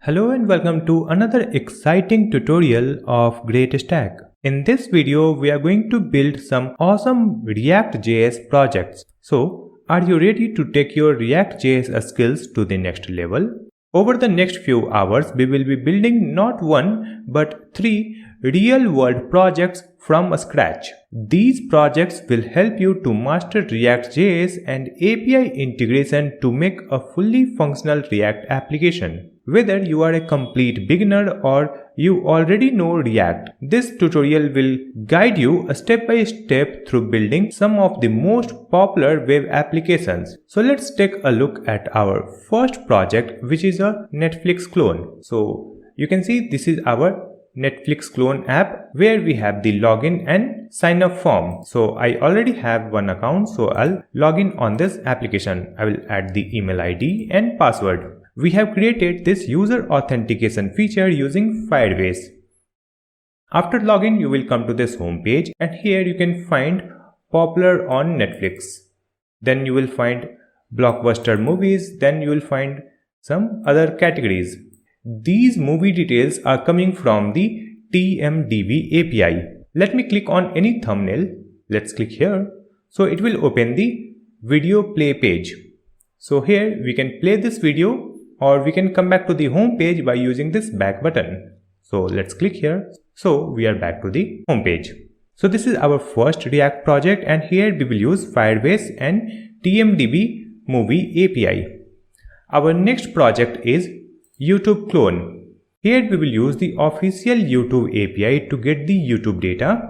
Hello and welcome to another exciting tutorial of Great Stack. In this video, we are going to build some awesome React.js projects. So, are you ready to take your React.js skills to the next level? Over the next few hours, we will be building not one but 3 real-world projects from scratch. These projects will help you to master React.js and API integration to make a fully functional React application. Whether you are a complete beginner or you already know React, this tutorial will guide you step by step through building some of the most popular web applications. So let's take a look at our first project, which is a Netflix clone. So you can see this is our Netflix clone app where we have the login and sign up form. So I already have one account, so I'll log in on this application. I will add the email ID and password. We have created this user authentication feature using Firebase. After login, you will come to this home page and here you can find popular on Netflix. Then you will find blockbuster movies. Then you will find some other categories. These movie details are coming from the TMDB API. Let me click on any thumbnail. Let's click here. So it will open the video play page. So here we can play this video, or we can come back to the home page by using this back button. So let's click here. So we are back to the home page. So this is our first React project and here we will use Firebase and TMDB movie API. Our next project is YouTube clone. Here we will use the official YouTube API to get the YouTube data.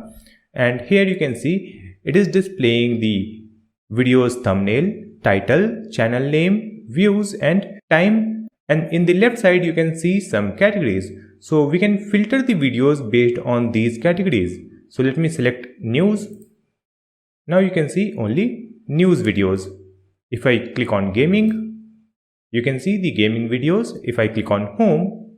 And here you can see it is displaying the video's thumbnail, title, channel name, views and time. And in the left side, you can see some categories. So we can filter the videos based on these categories. So let me select news. Now you can see only news videos. If I click on gaming, you can see the gaming videos. If I click on home,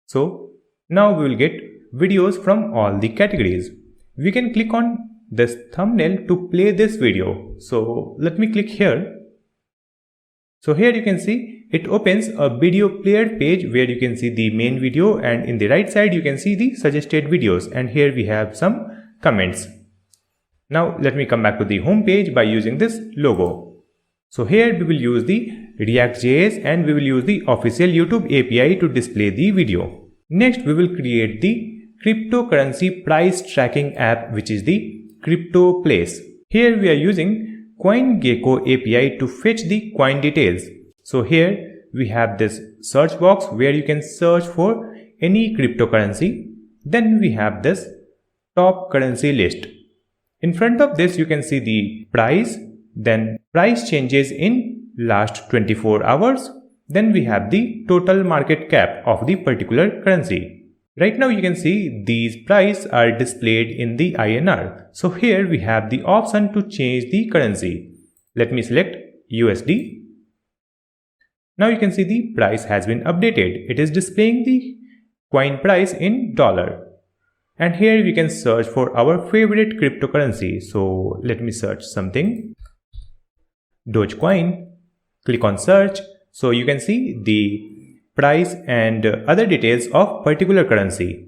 so now we will get videos from all the categories. We can click on this thumbnail to play this video. So let me click here. So here you can see it opens a video player page where you can see the main video, and in the right side you can see the suggested videos, and here we have some comments. Now let me come back to the home page by using this logo. So here we will use the React.js and we will use the official YouTube API to display the video. Next we will create the cryptocurrency price tracking app, which is the Crypto Place. Here we are using CoinGecko API to fetch the coin details. So here we have this search box where you can search for any cryptocurrency. Then we have this top currency list. In front of this you can see the price, then price changes in last 24 hours. Then we have the total market cap of the particular currency. Right now you can see these prices are displayed in the INR. So here we have the option to change the currency. Let me select USD. Now you can see the price has been updated. It is displaying the coin price in dollar. And here we can search for our favorite cryptocurrency. So let me search something. Dogecoin. Click on search. So you can see the price and other details of particular currency.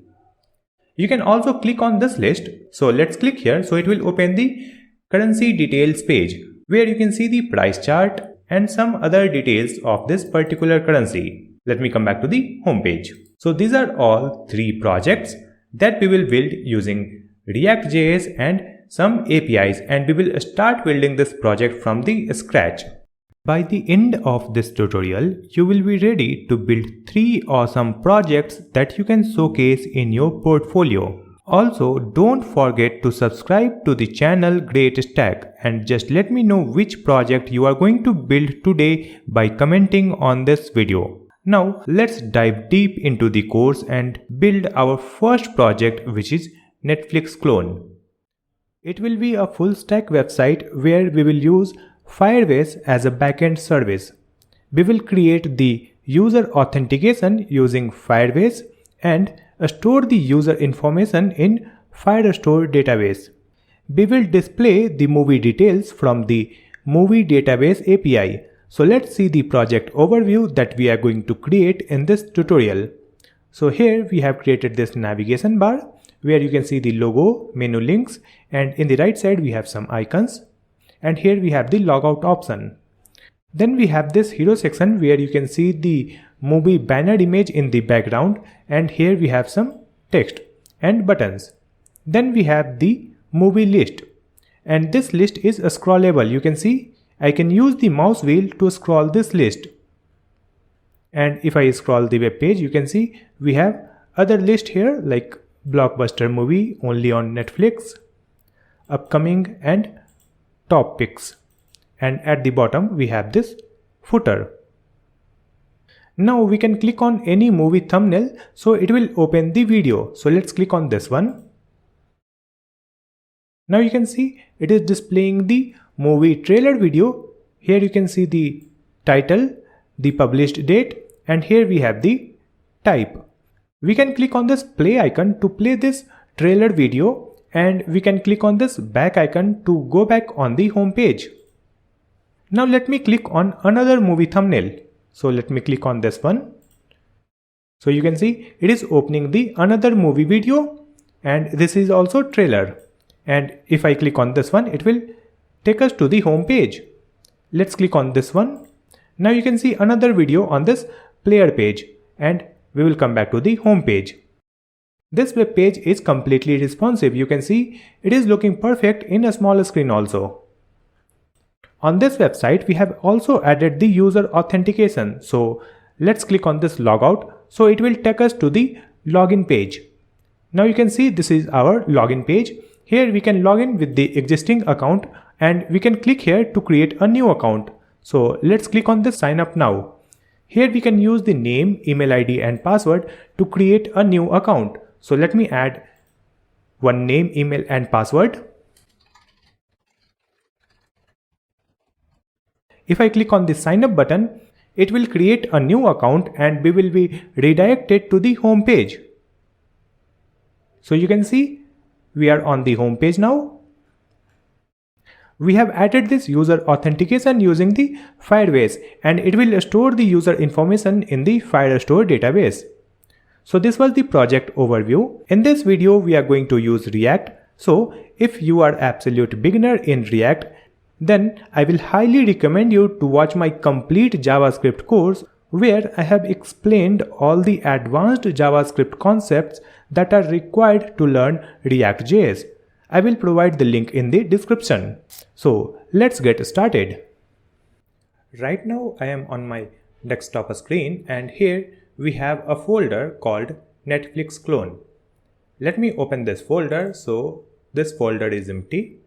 You can also click on this list. So let's click here. So it will open the currency details page where you can see the price chart and some other details of this particular currency. Let me come back to the home page. So these are all 3 projects that we will build using React.js and some APIs, and we will start building this project from the scratch. By the end of this tutorial, you will be ready to build 3 awesome projects that you can showcase in your portfolio. Also, don't forget to subscribe to the channel Great Stack and just let me know which project you are going to build today by commenting on this video. Now, let's dive deep into the course and build our first project, which is Netflix clone. It will be a full stack website where we will use Firebase as a backend service. We will create the user authentication using Firebase and store the user information in Firestore database. We will display the movie details from the movie database API. So let's see the project overview that we are going to create in this tutorial. So here we have created this navigation bar where you can see the logo, menu links, and in the right side we have some icons, and here we have the logout option. Then we have this hero section where you can see the movie banner image in the background, and here we have some text and buttons. Then we have the movie list, and this list is scrollable. You can see I can use the mouse wheel to scroll this list. And if I scroll the web page, you can see we have other list here like blockbuster movie only on Netflix, upcoming, and top picks. And at the bottom we have this footer. Now we can click on any movie thumbnail, so it will open the video. So let's click on this one. Now you can see it is displaying the movie trailer video. Here you can see the title, the published date, and here we have the type. We can click on this play icon to play this trailer video, and we can click on this back icon to go back on the home page. Now let me click on another movie thumbnail. So let me click on this one. So you can see it is opening the another movie video, and this is also trailer. And if I click on this one, it will take us to the home page. Let's click on this one. Now you can see another video on this player page, and we will come back to the home page. This web page is completely responsive. You can see it is looking perfect in a small screen also. On this website, we have also added the user authentication. So let's click on this logout. So it will take us to the login page. Now you can see this is our login page. Here we can log in with the existing account, and we can click here to create a new account. So let's click on this sign up now. Here we can use the name, email ID, and password to create a new account. So let me add one name, email, and password. If I click on the sign up button, it will create a new account and we will be redirected to the home page. So you can see we are on the home page now. We have added this user authentication using the Firebase, and it will store the user information in the Firestore database. So this was the project overview. In this video, we are going to use React. So if you are absolute beginner in React, then I will highly recommend you to watch my complete JavaScript course where I have explained all the advanced JavaScript concepts that are required to learn React.js. I will provide the link in the description. So let's get started. Right now I am on my desktop screen, and here we have a folder called Netflix clone. Let me open this folder. So this folder is empty.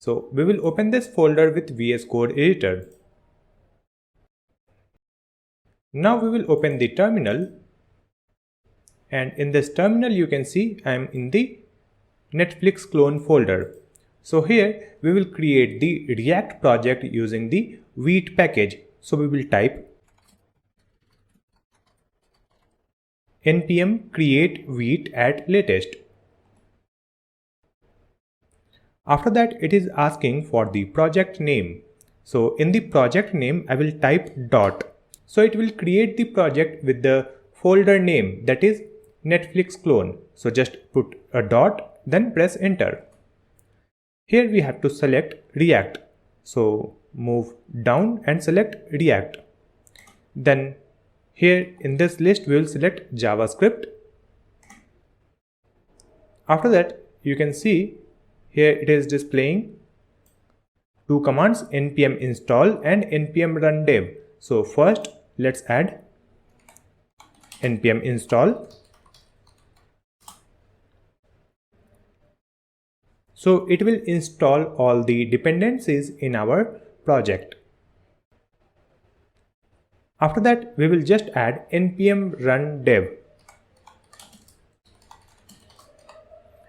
So we will open this folder with VS Code editor. Now we will open the terminal, and in this terminal you can see I am in the Netflix clone folder. So here we will create the React project using the Vite package. So we will type npm create Vite at latest. After that, it is asking for the project name. So in the project name, I will type dot. So it will create the project with the folder name, that is Netflix clone. So just put a dot, then press enter. Here we have to select React. So move down and select React. Then here in this list, we will select JavaScript. After that, you can see here it is displaying two commands, npm install and npm run dev. So first let's add npm install. So it will install all the dependencies in our project. After that, we will just add npm run dev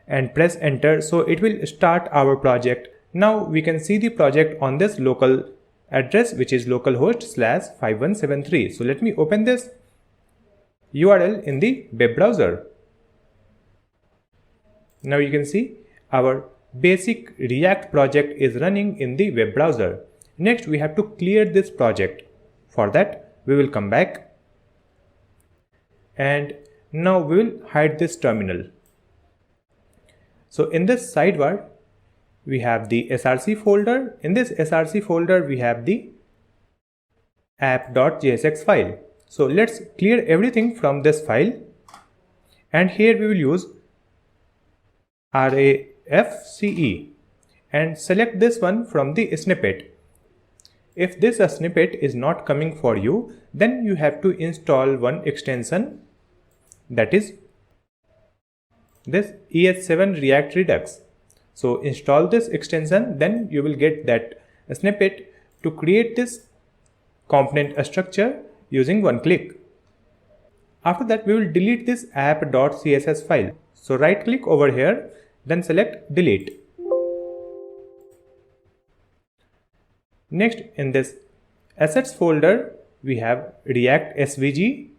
and press enter. So it will start our project. Now we can see the project on this local address, which is localhost/5173. So let me open this URL in the web browser. Now you can see our basic React project is running in the web browser. Next, we have to clear this project. For that, we will come back and now we will hide this terminal. So in this sidebar, we have the src folder. In this src folder, we have the app.jsx file. So let's clear everything from this file, and here we will use RAFCE and select this one from the snippet. If this snippet is not coming for you, then you have to install one extension, that is this ES7 React Redux. So install this extension, then you will get that snippet to create this component structure using one click. After that, we will delete this app.css file. So right click over here, then select delete. Next, in this assets folder, we have React SVG.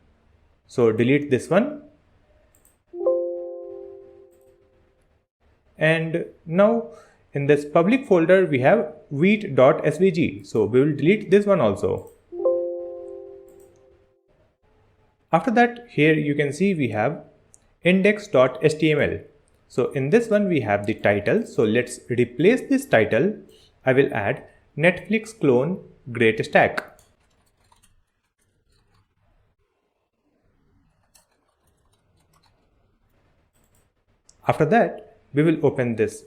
So delete this one. And now in this public folder, we have wheat.svg. So we will delete this one also. After that, here you can see we have index.html. So in this one, we have the title. So let's replace this title. I will add Netflix clone great stack. After that, we will open this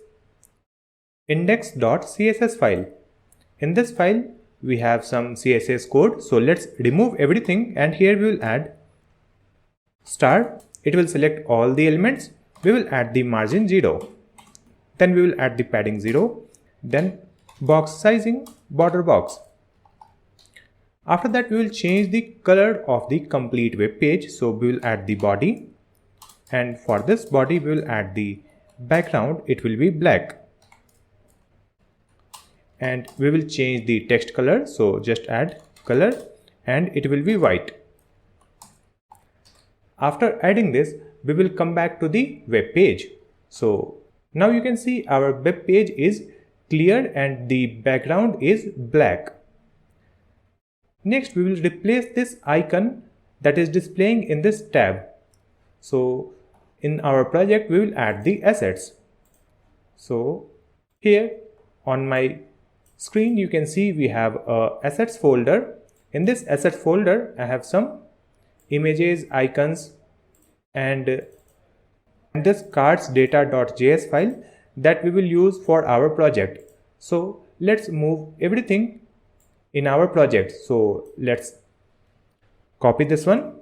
index.css file. In this file, we have some CSS code. So let's remove everything, and here we will add star. It will select all the elements. We will add the margin 0. Then we will add the padding 0. Then box sizing border box. After that, we will change the color of the complete web page. So we will add the body, and for this body we will add the background. It will be black, and we will change the text color. So just add color and it will be white. After adding this, we will come back to the web page. So now you can see our web page is clear and the background is black. Next, we will replace this icon that is displaying in this tab. So in our project, we will add the assets. So here on my screen, you can see we have a assets folder. In this assets folder, I have some images, icons, and this cards data.js file that we will use for our project. So let's move everything in our project. So let's copy this one,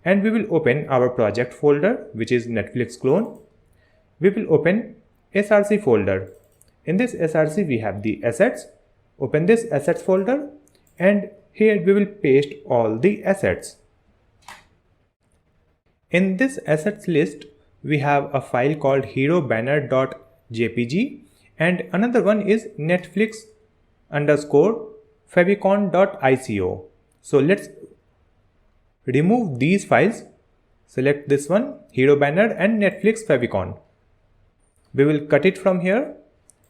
and we will open our project folder, which is Netflix clone. We will open src folder. In this src, we have the assets. Open this assets folder, and here we will paste all the assets. In this assets list, we have a file called herobanner.jpg, and another one is Netflix_favicon.ico. So let's remove these files. Select this one, hero banner and Netflix favicon. We will cut it from here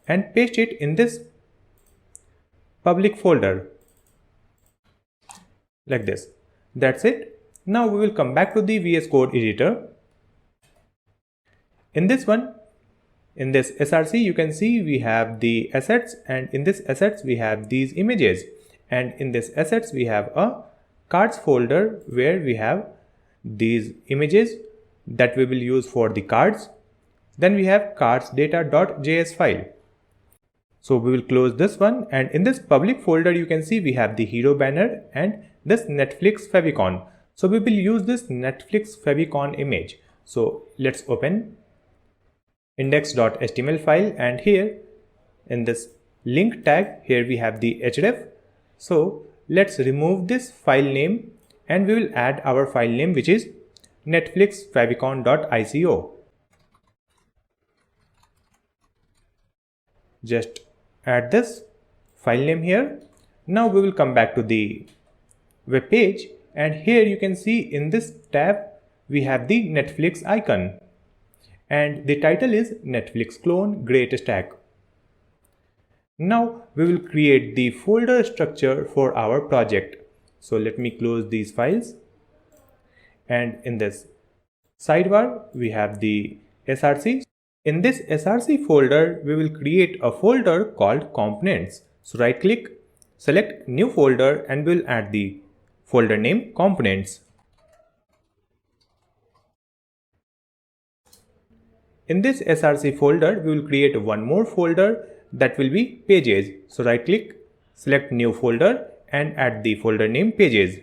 and paste it in this public folder like this. That's it. Now we will come back to the VS Code editor. In this one, in this src, you can see we have the assets, and in this assets we have these images, and in this assets we have a cards folder where we have these images that we will use for the cards. Then we have cards data.js file. So we will close this one, and in this public folder you can see we have the hero banner and this Netflix favicon. So we will use this Netflix favicon image. So let's open index.html file, and here in this link tag, here we have the href. So let's remove this file name, and we will add our file name, which is netflixfavicon.ico. Just add this file name here. Now we will come back to the web page, and here you can see in this tab we have the Netflix icon, and the title is Netflix clone great stack. Now we will create the folder structure for our project. So let me close these files, and in this sidebar we have the src. In this src folder we will create a folder called components. So right click, select new folder, and we'll add the folder name components. In this src folder we will create one more folder that will be pages. So right click, select new folder, and add the folder name pages.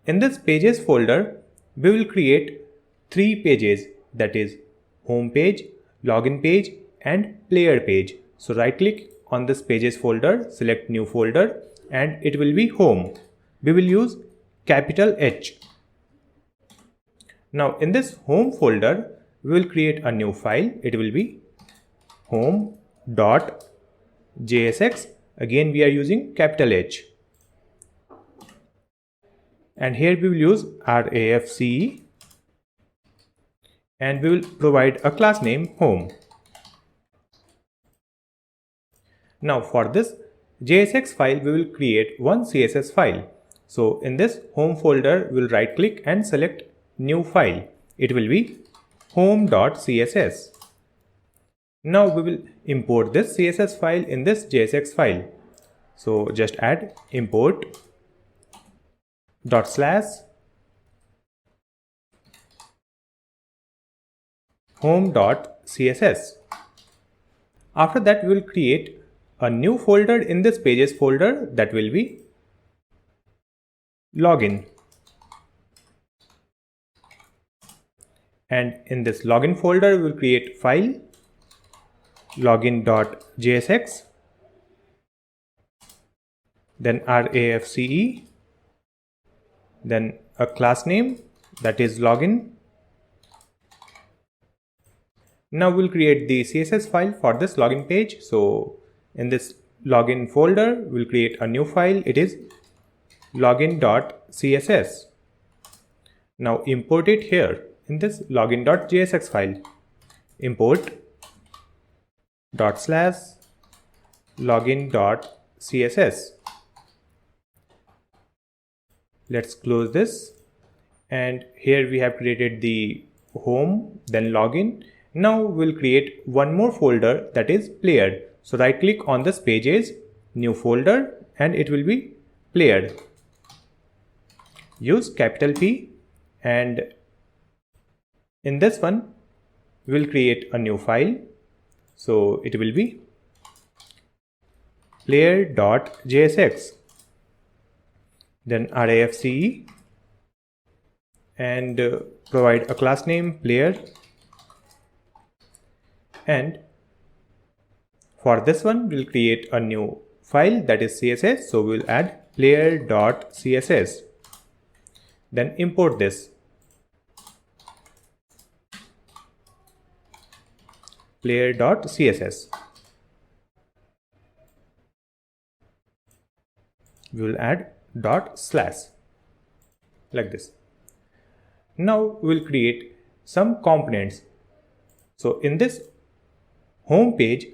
In this pages folder we will create 3 pages, that is home page, login page, and player page. So right click on this pages folder, select new folder, and it will be home. We will use capital H. Now in this home folder we will create a new file. It will be home.jsx. Again we are using capital H, and here we will use RAFCE, and we will provide a class name home. Now for this JSX file we will create one CSS file. So in this home folder we will right click and select new file. It will be home.css. Now we will import this CSS file in this JSX file. So just add import /home.css. After that we will create a new folder in this pages folder that will be login. And in this login folder we will create file login.jsx, then RAFCE, then a class name that is login. Now we'll create the CSS file for this login page. So in this login folder we'll create a new file. It is login.css. Now import it here in this login.jsx file. Import /login.css. Let's close this, and here we have created the home, then login. Now we'll create one more folder, that is player. So right click on this pages, new folder, and it will be player. Use capital P, and in this one we'll create a new file. So it will be player.jsx, then RAFCE, and provide a class name player. And for this one we'll create a new file, that is CSS. So we'll add player.css, then import this player.css. We will add /, like this. Now we'll create some components. So in this home page,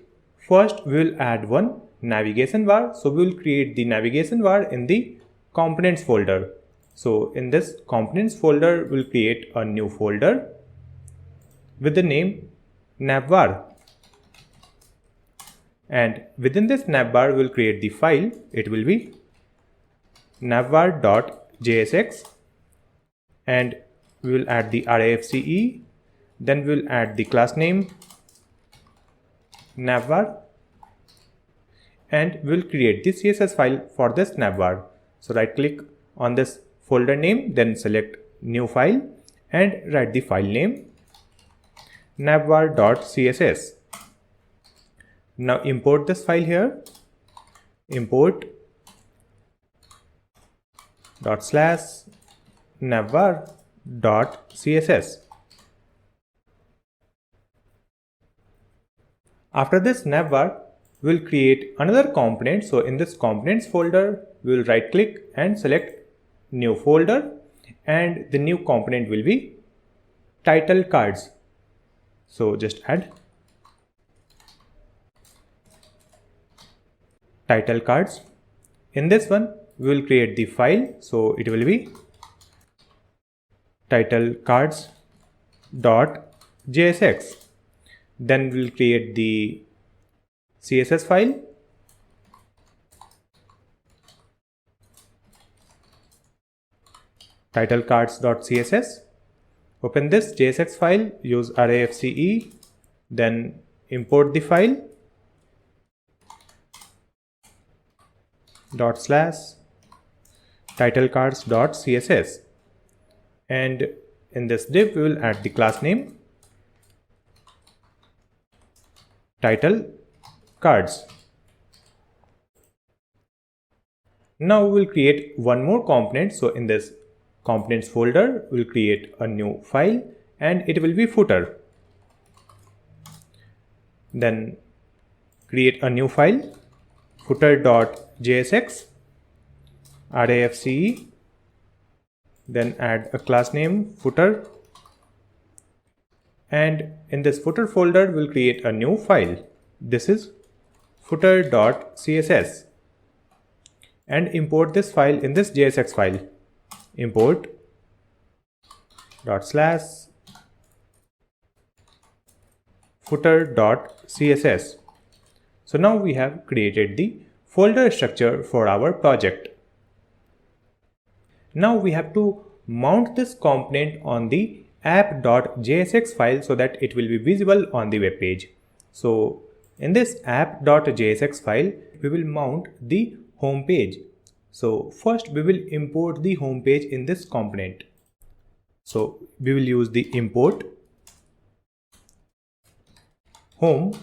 first we will add one navigation bar. So we will create the navigation bar in the components folder. So in this components folder we'll create a new folder with the name Navbar, and within this Navbar we'll create the file. It will be navbar.jsx, and we will add the RAFCE, then we'll add the class name Navbar, and we'll create the CSS file for this Navbar. So right click on this folder name, then select new file and write the file name navbar.css. Now import this file here. Import /navbar.css. After this navbar, we'll create another component. So in this components folder, we'll right click and select new folder, and the new component will be title cards. So just add title cards. In this one we will create the file, so it will be title cards dot jsx. Then we'll create the CSS file, title cards.css. Open this JSX file, use arrayfce, then import the file /titlecards.css, and in this div we will add the class name title cards. Now we will create one more component. So in this components folder we will create a new file and it will be footer. Then create a new file, footer.jsx, arrayfce, then add a class name footer, and in this footer folder we'll create a new file. This is footer.css, and import this file in this JSX file. Import /footer.css. So now we have created the folder structure for our project. Now we have to mount this component on the app.jsx file so that it will be visible on the web page. So in this app.jsx file we will mount the home page. So first we will import the home page in this component. So we will use the import home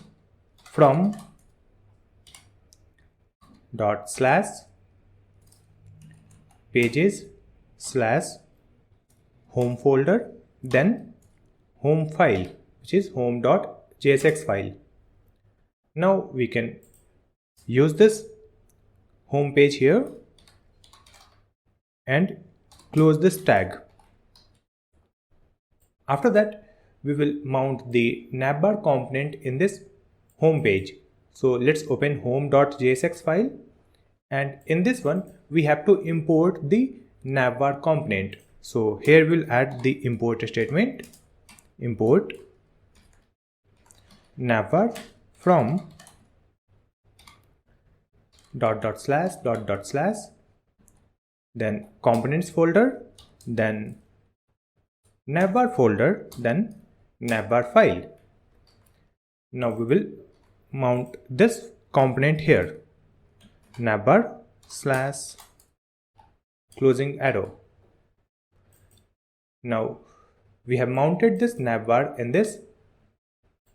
from /pages/home folder, then home file, which is home.jsx file. Now we can use this home page here and close this tag. After that we will mount the Navbar component in this home page. So let's open home.jsx file, and in this one we have to import the Navbar component. So here we'll add the import statement, import Navbar from // then components folder, then Navbar folder, then Navbar file. Now we will mount this component here, Navbar / closing arrow. Now we have mounted this Navbar in this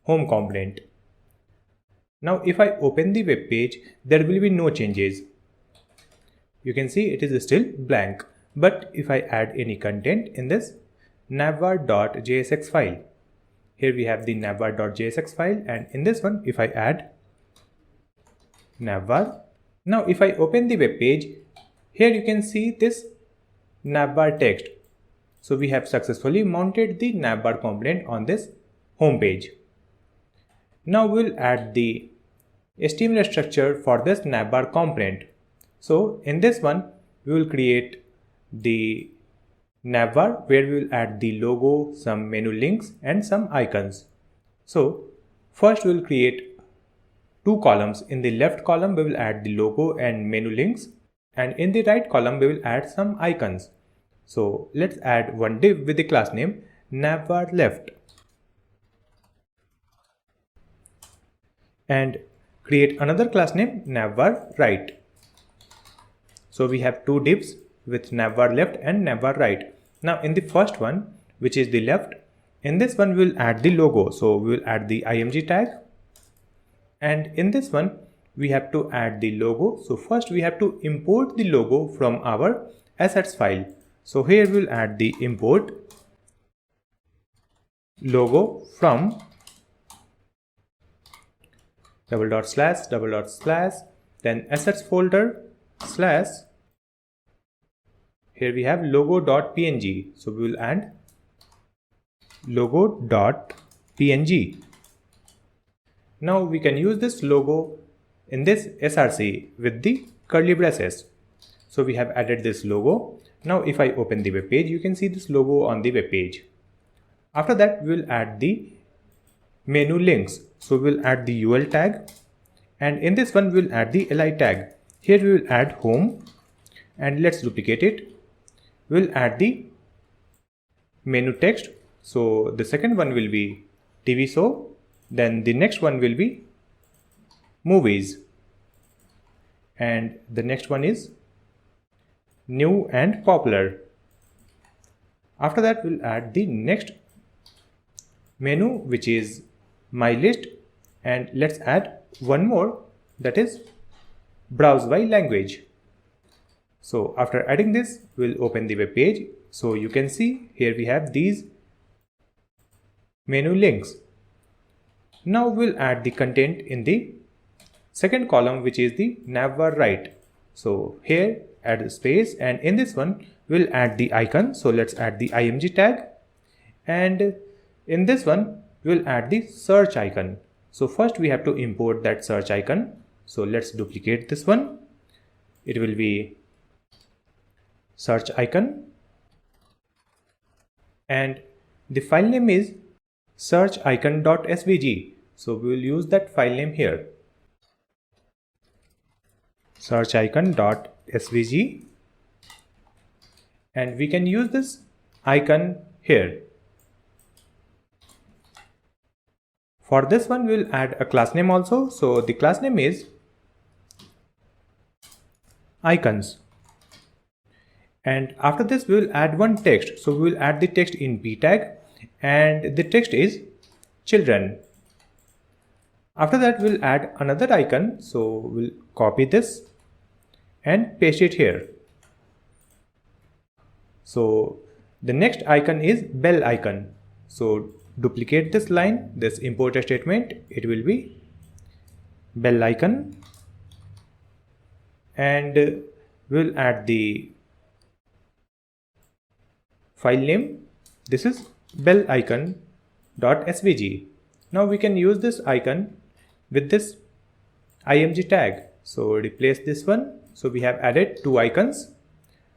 home component. Now if I open the web page, there will be no changes. You can see it is still blank. But if I add any content in this navbar.jsx file, here we have the navbar.jsx file, and in this one if I add Navbar, now if I open the web page, here you can see this Navbar text. So we have successfully mounted the Navbar component on this home page. Now we'll add the HTML structure for this Navbar component. So in this one we will create the Navbar where we will add the logo, some menu links and some icons. So first we will create two columns. In the left column we will add the logo and menu links, and in the right column we will add some icons. So let's add one div with the class name Navbar left, and create another class name Navbar right. So we have two divs with Navbar left and Navbar right. Now in the first one, which is the left, in this one we will add the logo. So we will add the img tag, and in this one we have to add the logo. So first we have to import the logo from our assets file. So here we will add the import logo from // then assets folder / here we have logo.png. So we will add logo.png. Now we can use this logo in this src with the curly braces. So we have added this logo. Now if I open the web page, you can see this logo on the web page. After that, we'll add the menu links. So we'll add the UL tag, and in this one we'll add the li tag. Here we will add home, and let's duplicate it. We'll add the menu text. So the second one will be TV show, then the next one will be movies, and the next one is new and popular. After that, we'll add the next menu, which is my list, and let's add one more, that is browse by language. So after adding this, we'll open the web page. So you can see here we have these menu links. Now we'll add the content in the second column, which is the navbar right. So here add a space, and in this one we'll add the icon. So let's add the img tag, and in this one we'll add the search icon. So first we have to import that search icon. So let's duplicate this one. It will be search icon, and the file name is searchicon.svg. So we will use that file name here, searchicon.svg, and we can use this icon here. For this one, we'll add a class name also. So the class name is icons. And after this, we'll add one text. So we'll add the text in p tag, and the text is children. After that, we'll add another icon. So we'll copy this and paste it here. So the next icon is bell icon. So duplicate this line, this import statement, it will be bell icon, and we'll add the file name. This is bellicon.svg. Now we can use this icon with this img tag. So replace this one. So we have added two icons.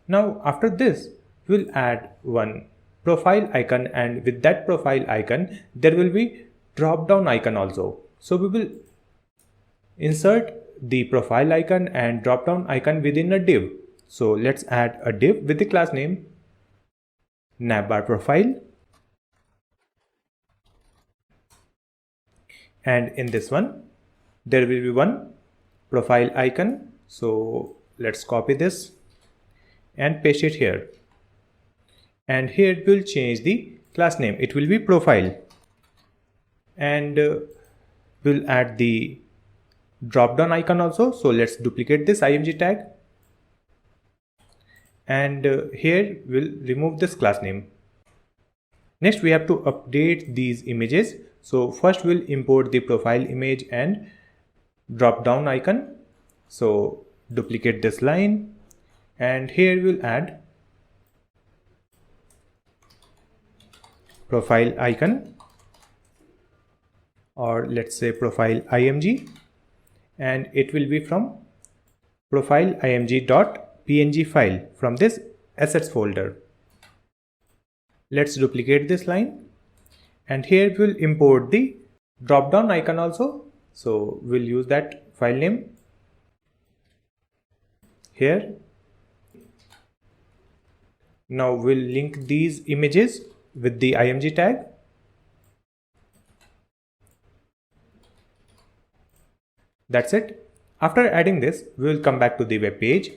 Now after this, we'll add one profile icon, and with that profile icon there will be drop down icon also. So we will insert the profile icon and drop down icon within a div. So let's add a div with the class name Navbar profile, and in this one there will be one profile icon. So let's copy this and paste it here, and here it will change the class name, it will be profile, and we'll add the drop down icon also. So let's duplicate this img tag, and here we'll remove this class name. Next we have to update these images. So first we'll import the profile image and drop down icon. So duplicate this line, and here we'll add profile icon, or let's say profile img, and it will be from profile img.png file from this assets folder. Let's duplicate this line, and here we'll import the drop down icon also. So we'll use that file name here. Now we'll link these images with the img tag. That's it. After adding this, we will come back to the web page,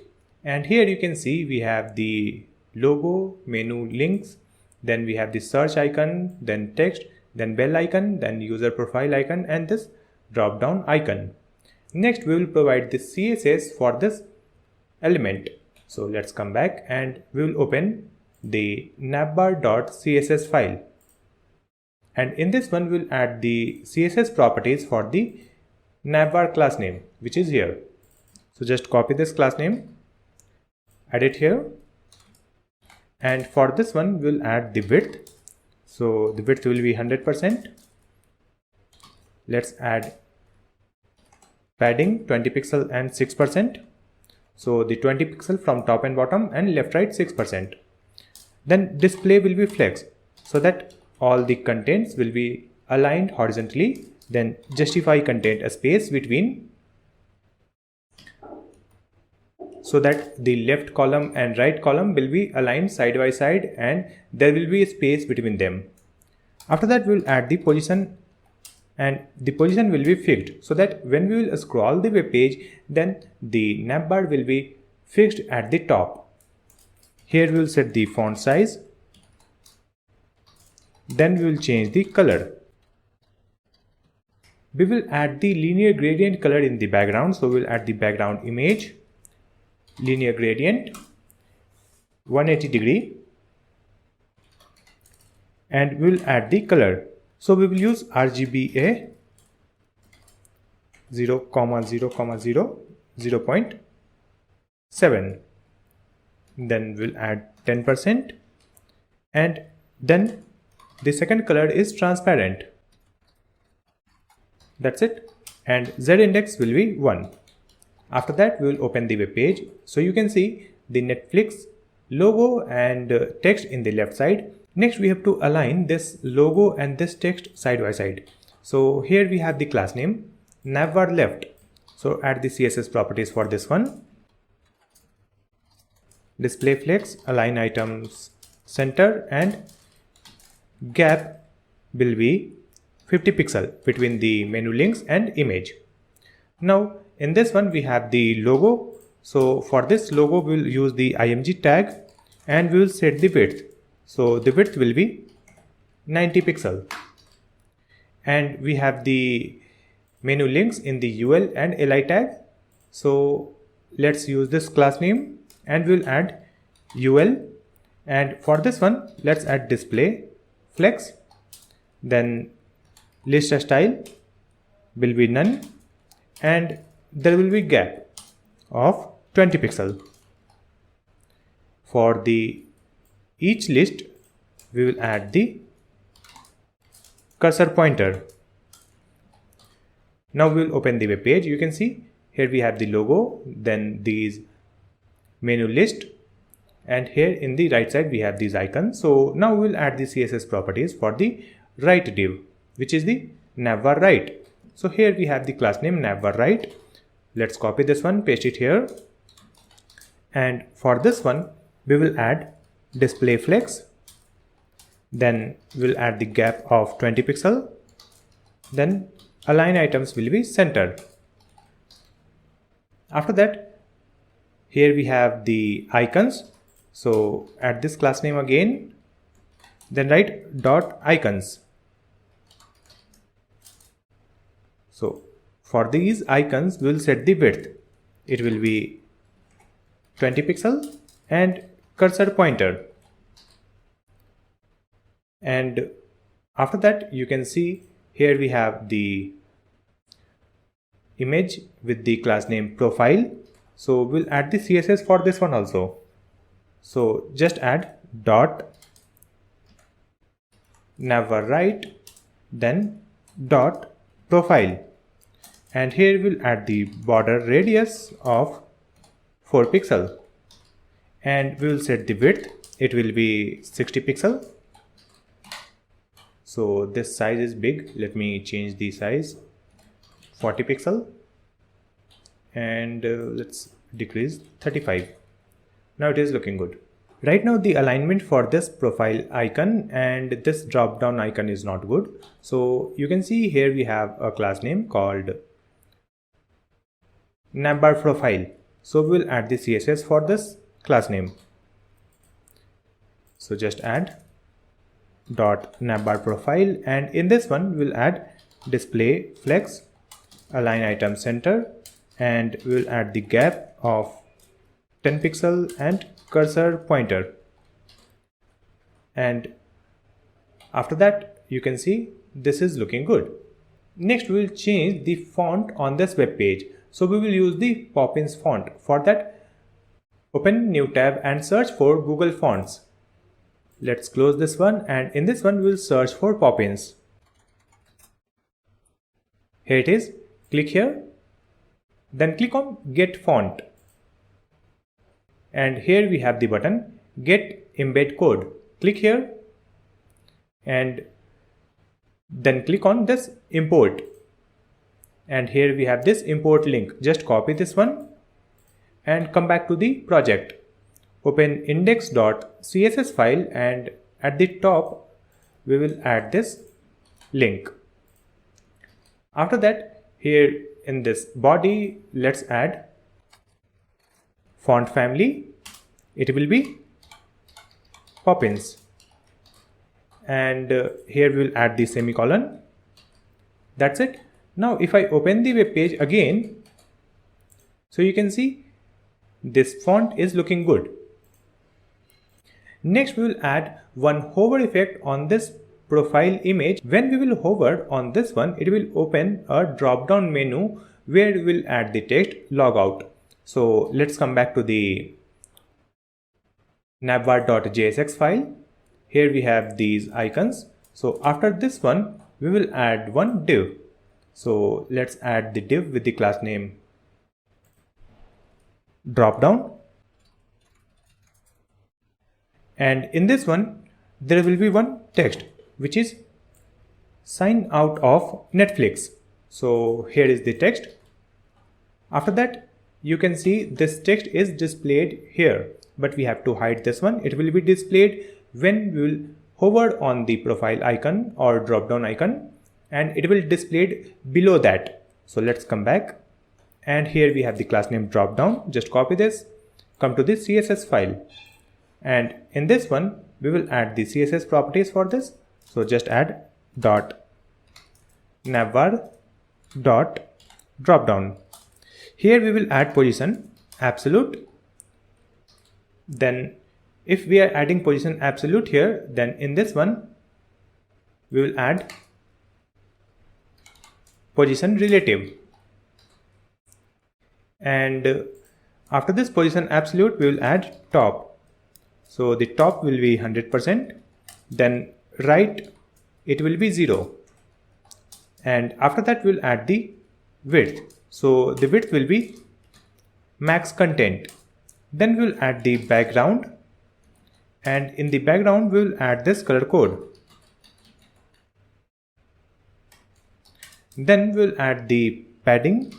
and here you can see we have the logo, menu links, then we have the search icon, then text, then bell icon, then user profile icon, and this drop down icon. Next we will provide the CSS for this element. So let's come back and we will open the navbar.css file, and in this one we'll add the CSS properties for the navbar class name, which is here. So just copy this class name, add it here, and for this one we'll add the width. So the width will be 100%. Let's add padding 20 pixel and 6%. So the 20 pixel from top and bottom, and left right 6%. Then display will be flex, so that all the contents will be aligned horizontally. Then justify content a space between, so that the left column and right column will be aligned side by side and there will be a space between them. After that, we will add the position, and the position will be fixed, so that when we will scroll the web page, then the navbar will be fixed at the top. Here we will set the font size. Then we will change the color. We will add the linear gradient color in the background, so we will add the background image, linear gradient 180 degree, and we will add the color. So we will use RGBA 0,0,0, 0.7. Then we'll add 10%, and then the second color is transparent. That's it, and Z index will be 1. After that, we will open the web page. So you can see the Netflix logo and text in the left side. Next, we have to align this logo and this text side by side. So here we have the class name Navbar left. So add the CSS properties for this one. Display flex, align items center, and gap will be 50 pixel between the menu links and image. Now in this one we have the logo. So for this logo we will use the img tag, and we will set the width. So the width will be 90 pixel. And we have the menu links in the UL and li tag. So let's use this class name, and we'll add UL, and for this one let's add display flex. Then list style will be none, and there will be gap of 20 pixel. For the each list we will add the cursor pointer. Now we will open the web page. You can see here we have the logo, then these menu list, and here in the right side we have these icons. So now we will add the CSS properties for the right div, which is the navbar right. So here we have the class name navbar right. Let's copy this one, paste it here, and for this one we will add display flex. Then we'll add the gap of 20 pixel. Then align items will be centered. After that, here we have the icons. So add this class name again, then write dot icons. So for these icons we will set the width. It will be 20 pixel, and cursor pointer. And after that you can see here we have the image with the class name profile. So we'll add the CSS for this one also. So just add dot navbar right, then dot profile, and here we'll add the border radius of 4 pixel, and we will set the width. It will be 60 pixel. So this size is big. Let me change the size, 40 pixel, and let's decrease 35. Now it is looking good. Right now the alignment for this profile icon and this drop down icon is not good. So you can see here we have a class name called Navbar profile. So we'll add the CSS for this class name. So just add dot navbar profile, and in this one we'll add display flex, align item center, and we'll add the gap of 10 pixel and cursor pointer. And after that you can see this is looking good. Next we will change the font on this web page. So we will use the Poppins font. For that, open new tab and search for Google Fonts. Let's close this one, and in this one we will search for Poppins. Here it is. Click here, Then click on Get Font. And here we have the button Get Embed Code. Click here and then click on this Import. And here we have this import link. Just copy this one and come back to the project. Open index.css file and at the top we will add this link. After that, here in this body, let's add font family. It will be Poppins. And here we will add the semicolon. That's it. Now if I open the web page again, so you can see this font is looking good. Next we will add one hover effect on this profile image. When we will hover on this one, it will open a drop down menu where we will add the text logout. So let's come back to the Navbar.jsx file. Here we have these icons. So after this one, we will add one div. So let's add the div with the class name dropdown. And in this one, there will be one text which is sign out of Netflix. So here is the text. After that, you can see this text is displayed here, but we have to hide this one. It will be displayed when we will hover on the profile icon or drop down icon, and it will displayed below that. So let's come back. And here we have the class name dropdown. Just copy this, come to the CSS file. And in this one, we will add the CSS properties for this. So just add dot navbar dot dropdown. Here we will add position absolute. Then if we are adding position absolute here, then in this one, we will add position relative. And after this position absolute, we will add top. So the top will be 100%, then right it will be 0. And after that we'll add the width. So the width will be max content. Then we'll add the background, and in the background we'll add this color code. Then we'll add the padding.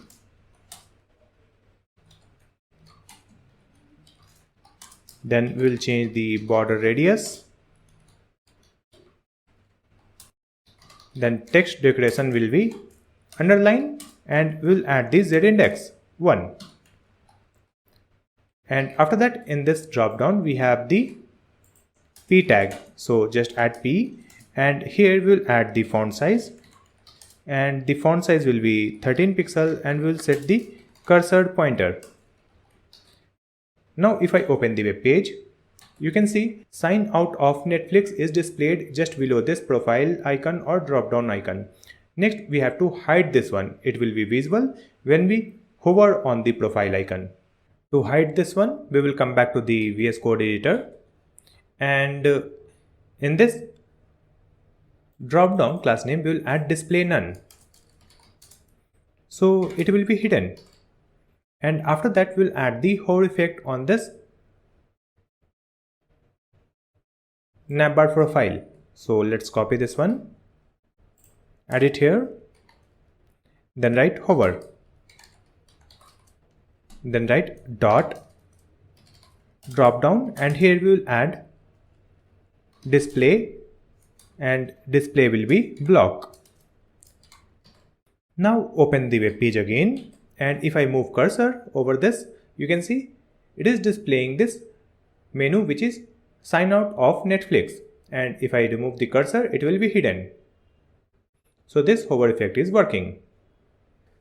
Then we'll change the border radius. Then text decoration will be underline, and we'll add the z index 1. And after that, in this drop down, we have the p tag. So just add p, and here we'll add the font size, and the font size will be 13 pixel, and we'll set the cursor pointer. Now if I open the web page, you can see sign out of Netflix is displayed just below this profile icon or drop down icon. Next we have to hide this one. It will be visible when we hover on the profile icon. To hide this one, we will come back to the VS Code editor, and in this drop down class name we will add display none. So it will be hidden. And after that we'll add the hover effect on this Navbar profile. So let's copy this one, add it here, then write hover, then write dot drop down, and here we will add display, and display will be block. Now open the web page again, and if I move cursor over this, you can see it is displaying this menu which is sign out of Netflix, and if I remove the cursor, it will be hidden. So this hover effect is working.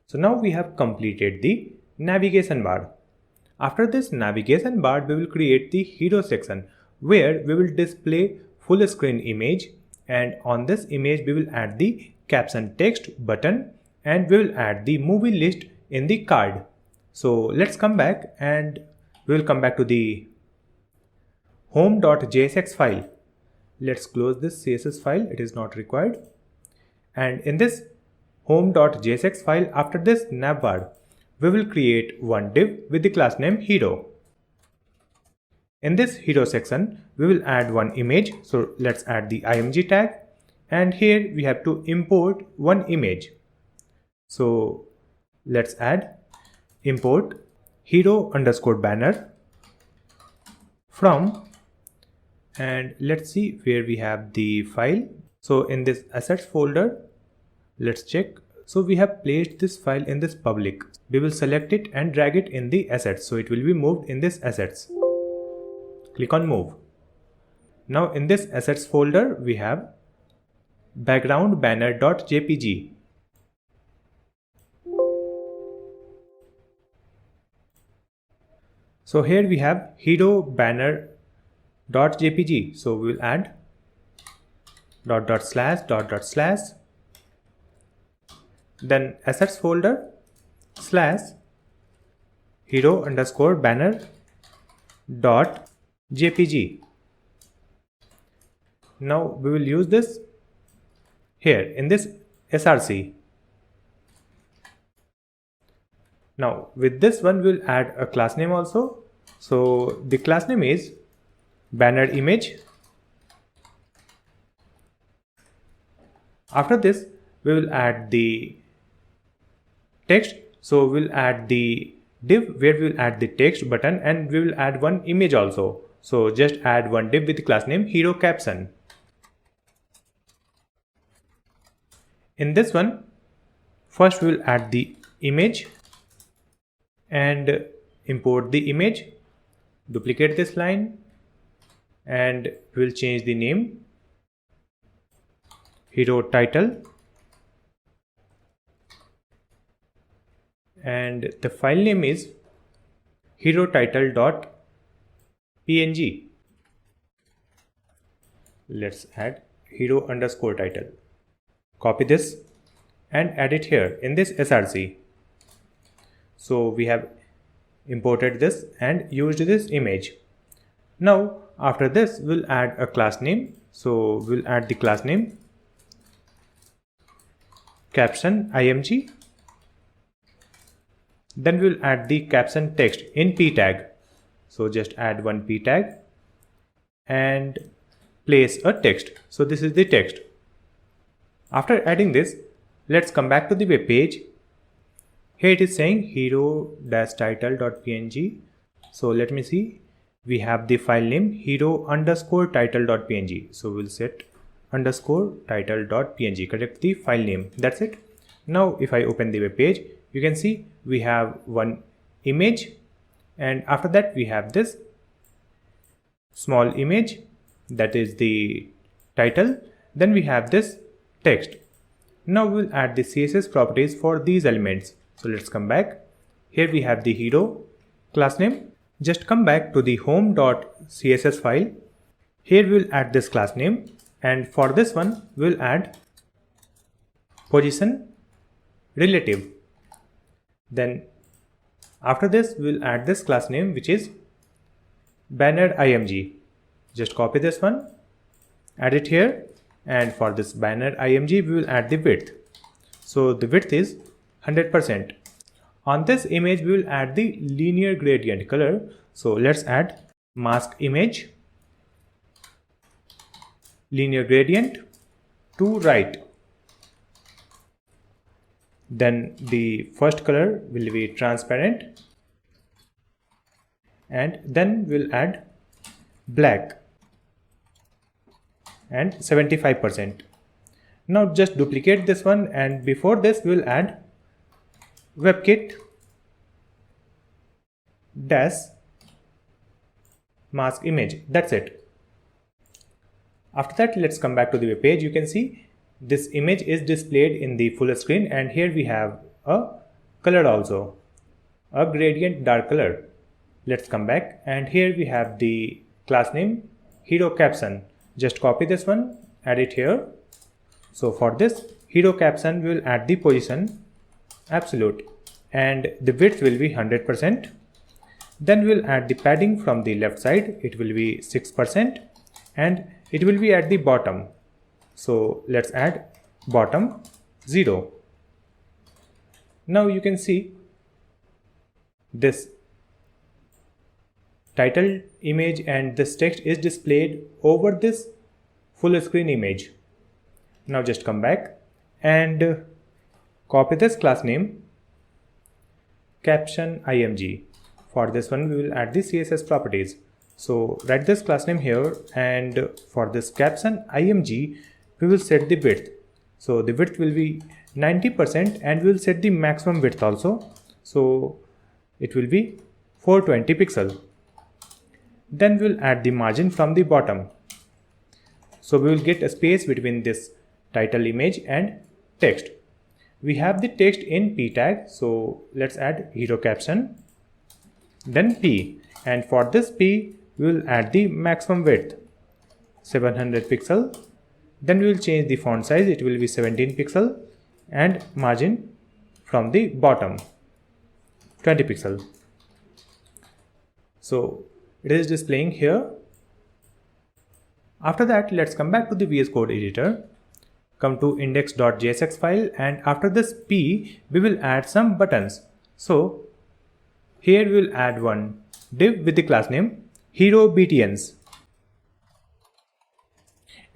So now we have completed the navigation bar. After this navigation bar, we will create the hero section where we will display full screen image, and on this image we will add the caption text button, and we will add the movie list in the card. So let's come back, and we will come back to the home.jsx file. Let's close this CSS file, it is not required. And in this home.jsx file, after this navbar, we will create one div with the class name hero. In this hero section, we will add one image. So let's add the img tag, and here we have to import one image. So let's add import hero underscore banner from, and let's see where we have the file. So in this assets folder, let's check. So we have placed this file in this public. We will select it and drag it in the assets. So it will be moved in this assets. Click on move. Now in this assets folder, we have background banner.jpg. So here we have hero banner.jpg. So we will add // then assets folder / hero underscore banner dot jpg. Now we will use this here in this src. Now with this one we'll add a class name also. So the class name is banner image. After this we will add the text. So we'll add the div where we will add the text button, and we will add one image also. So just add one div with the class name hero caption. In this one, first we will add the image and import the image. Duplicate this line and we will change the name hero title, and the file name is hero title.png. Let's add hero underscore title. Copy this and add it here in this src. So we have imported this and used this image. Now after this we'll add a class name. So we'll add the class name caption img. Then we'll add the caption text in p tag. So just add one p tag and place a text. So this is the text. After adding this, let's come back to the web page. Here it is saying hero-title.png. So let me see. We have the file name hero underscore title.png. So we'll set underscore title.png. Correct the file name. That's it. Now if I open the web page, you can see we have one image, and after that we have this small image, that is the title. Then we have this text. Now we'll add the CSS properties for these elements. So let's come back. Here we have the hero class name. Just come back to the home.css file. Here we'll add this class name, and for this one we'll add position relative. Then after this we'll add this class name, which is banner img. Just copy this one, add it here, and for this banner img we will add the width. So the width is 100%. On this image we will add the linear gradient color. So let's add mask image linear gradient to right. Then the first color will be transparent, and then we'll add black and 75%. Now just duplicate this one, and before this we'll add webkit dash mask image. That's it. After that, let's come back to the web page. You can see this image is displayed in the full screen, and here we have a color also, a gradient dark color. Let's come back, and here we have the class name hero caption. Just copy this one, add it here. So for this hero caption we will add the position absolute, and the width will be 100%. Then we'll add the padding from the left side. It will be 6%, and it will be at the bottom. So let's add bottom 0. Now you can see this title image and this text is displayed over this full screen image. Now just come back and copy this class name caption img. For this one we will add the CSS properties. So write this class name here, and for this caption img we will set the width. So the width will be 90% and we will set the maximum width also. So it will be 420 pixel. Then we will add the margin from the bottom. So we will get a space between this title image and text. We have the text in p tag, so let's add hero caption, then p, and for this p we will add the maximum width 700 pixel. Then we will change the font size, it will be 17 pixel, and margin from the bottom 20 pixel. So it is displaying here. After that, let's come back to the VS Code editor. Come to index.jsx file, and after this p we will add some buttons. So here we will add one div with the class name hero btns,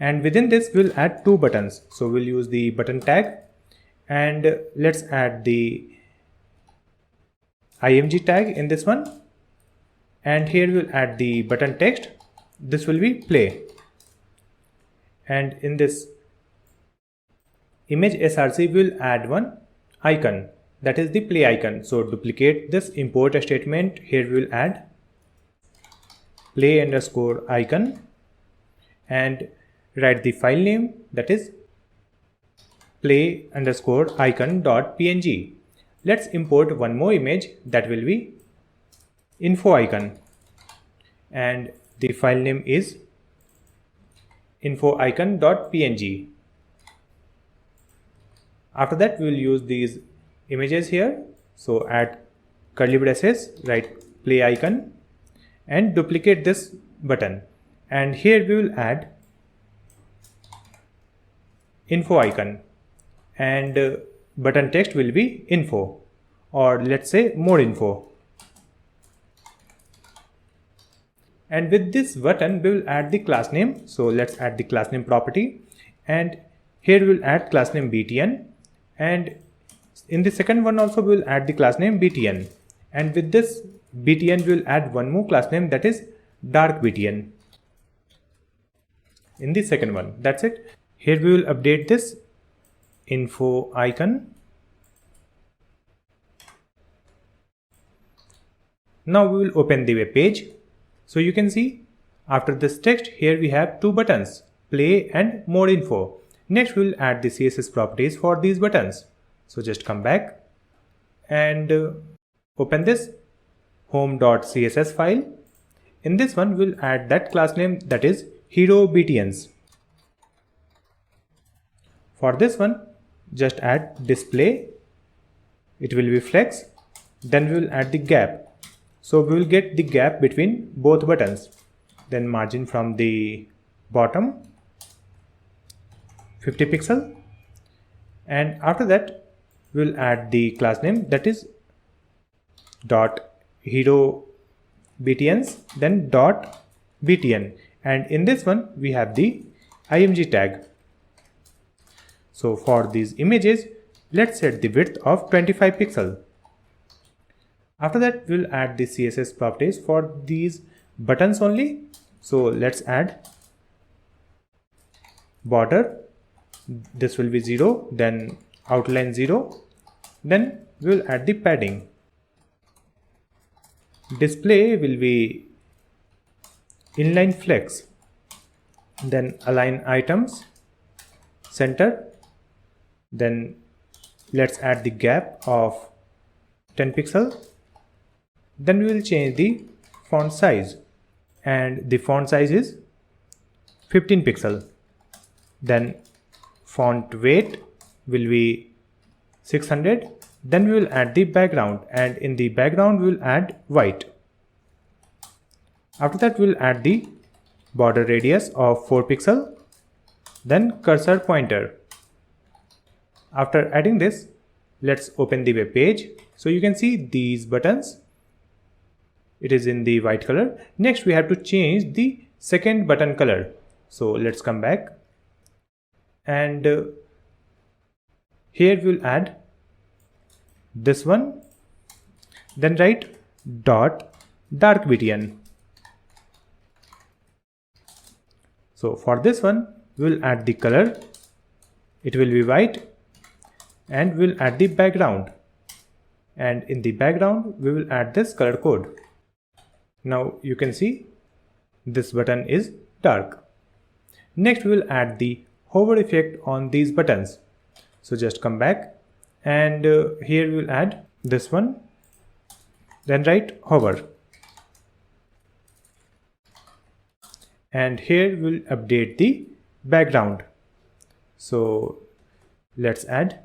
and within this we will add two buttons. So we'll use the button tag, and let's add the img tag in this one, and here we'll add the button text. This will be play, and in this image src we will add one icon, that is the play icon. So duplicate this import statement. Here we will add play underscore icon and write the file name, that is play underscore icon dot png. Let's import one more image, that will be info icon, and the file name is info icon dot png. After that we will use these images here. So add curly braces, write play icon and duplicate this button, and here we will add info icon, and button text will be info, or let's say more info. And with this button we will add the class name. So let's add the class name property, and here we will add class name btn, and in the second one also we will add the class name btn, and with this btn we will add one more class name, that is dark btn in the second one. That's it. Here we will update this info icon. Now we will open the web page. So you can see after this text here we have two buttons, play and more info. Next we will add the CSS properties for these buttons. So just come back and open this home.css file. In this one we will add that class name, that is hero btns. For this one just add display, it will be flex, then we will add the gap. So we will get the gap between both buttons, then margin from the bottom 50 pixel, and after that we will add the class name, that is dot hero btns, then dot btn, and in this one we have the img tag. So for these images let's set the width of 25 pixel. After that we will add the CSS properties for these buttons only. So let's add border, this will be 0, then outline 0, then we will add the padding. Display will be inline flex, then align items center, then let's add the gap of 10 pixel. Then we will change the font size, and the font size is 15 pixel. Then font weight will be 600. Then we will add the background, and in the background we will add white. After that we will add the border radius of 4 pixel, then cursor pointer. After adding this, let's open the web page. So you can see these buttons it is in the white color. Next we have to change the second button color. So let's come back, and here we'll add this one, then write dot dark btn. So for this one we'll add the color, it will be white, and we'll add the background, and in the background we will add this color code. Now you can see this button is dark. Next we will add the hover effect on these buttons. So just come back, and here we will add this one, then write hover, and here we'll update the background. So let's add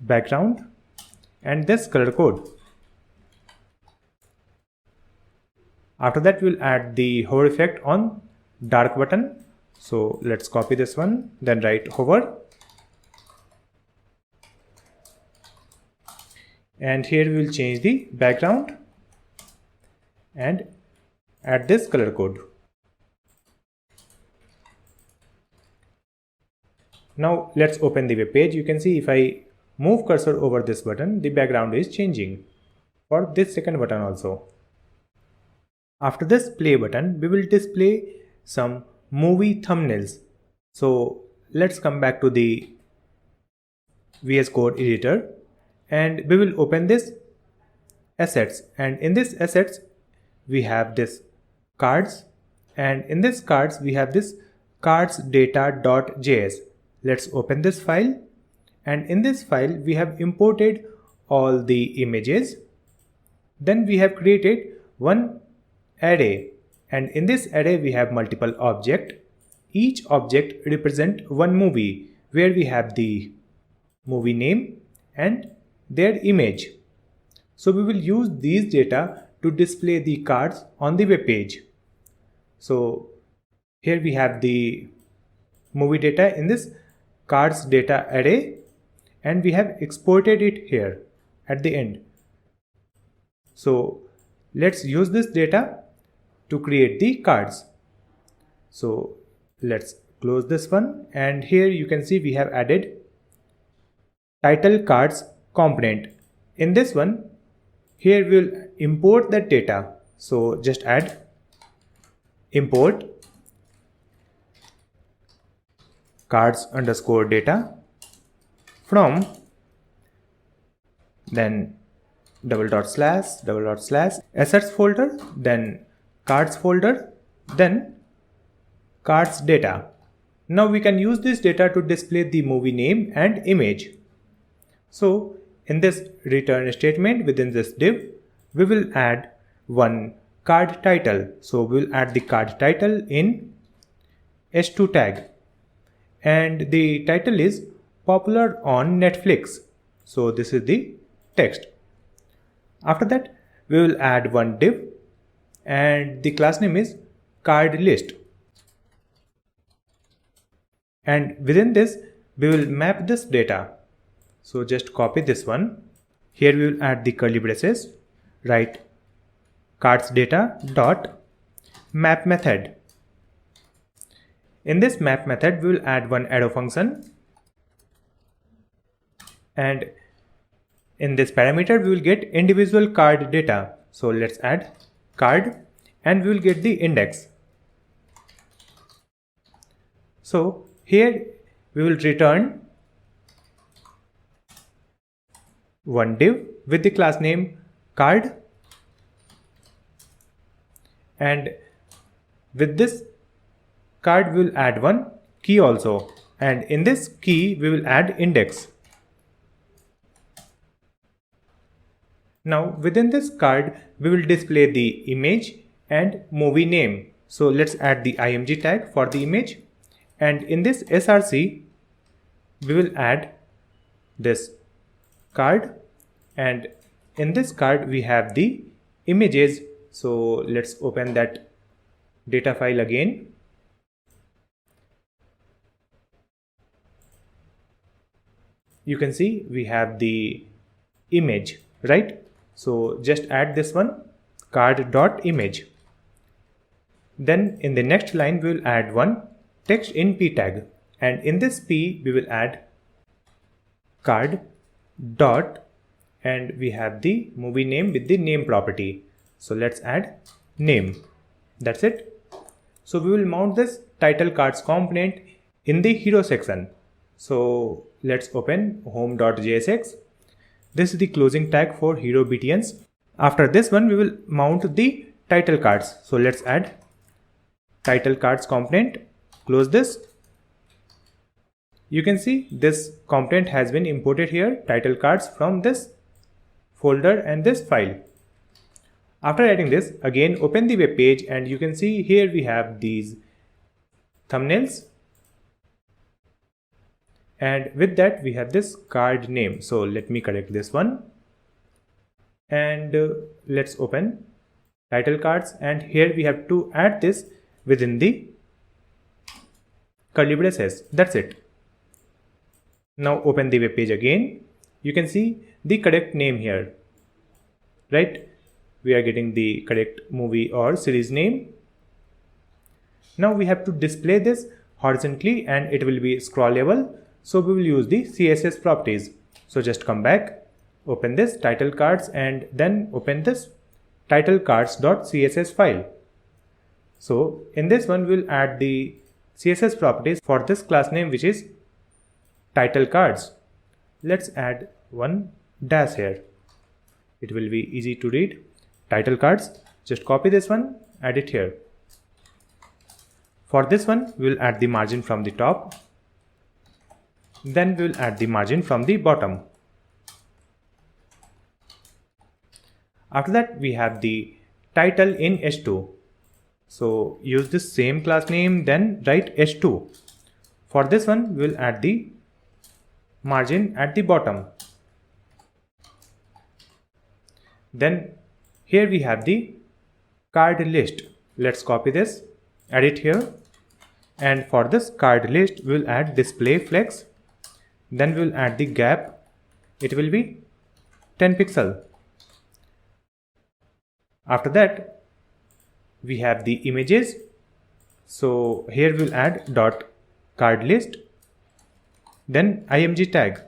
background and this color code. After that we'll add the hover effect on dark button. So let's copy this one, then write hover, and here we will change the background and add this color code. Now let's open the web page. You can see if I move cursor over this button, the background is changing for this second button also. After this play button, we will display some movie thumbnails. So let's come back to the VS Code editor, and we will open this assets, and in this assets we have this cards, and in this cards we have this cards data.js. Let's open this file, and in this file we have imported all the images. Then we have created one array, and in this array we have multiple objects. Each object represents one movie, where we have the movie name and their image. So we will use these data to display the cards on the web page. So here we have the movie data in this cards data array, and we have exported it here at the end. So let's use this data to create the cards. So let's close this one, and here you can see we have added title cards component. In this one, here we will import that data. So just add import cards underscore data from, then double dot slash assets folder, then cards folder, then cards data. Now we can use this data to display the movie name and image. So in this return statement within this div, we will add one card title. So we'll add the card title in h2 tag, and the title is popular on Netflix. So this is the text. After that we will add one div, and the class name is card list, and within this we will map this data. So just copy this one. Here we will add the curly braces, write cards data dot map method. In this map method we will add one arrow function, and in this parameter we will get individual card data. So let's add card, and we will get the index. So here we will return one div with the class name card, and with this card we will add one key also, and in this key we will add index. Now within this card we will display the image and movie name. So let's add the img tag for the image, and in this src we will add this card, and in this card we have the images. So let's open that data file again. You can see we have the image, right? So just add this one, card.image. Then in the next line we will add one text in p tag, and in this p we will add card dot, and we have the movie name with the name property. So let's add name. That's it. So we will mount this title cards component in the hero section. So let's open home.jsx. This is the closing tag for hero BTNs. After this one we will mount the title cards. So let's add title cards component, close this. You can see this component has been imported here, title cards, from this folder and this file. After adding this, again open the web page, and you can see here we have these thumbnails, and with that we have this card name. So let me correct this one, and let's open title cards, and here we have to add this within the curly braces. That's it. Now open the web page again. You can see the correct name here, right? We are getting the correct movie or series name. Now we have to display this horizontally and it will be scrollable. So we will use the CSS properties. So just come back, open this title cards, and then open this title cards.css file. So in this one we'll add the CSS properties for this class name, which is title cards. Let's add one dash here. It will be easy to read. Title cards. Just copy this one, add it here. For this one we'll add the margin from the top, then we'll add the margin from the bottom. After that we have the title in h2. So use this same class name, then write h2. For this one we'll add the margin at the bottom. Then here we have the card list. Let's copy this, add it here, and for this card list we'll add display flex, then we'll add the gap. It will be 10 pixel. After that we have the images. So here we'll add dot card list, then img tag.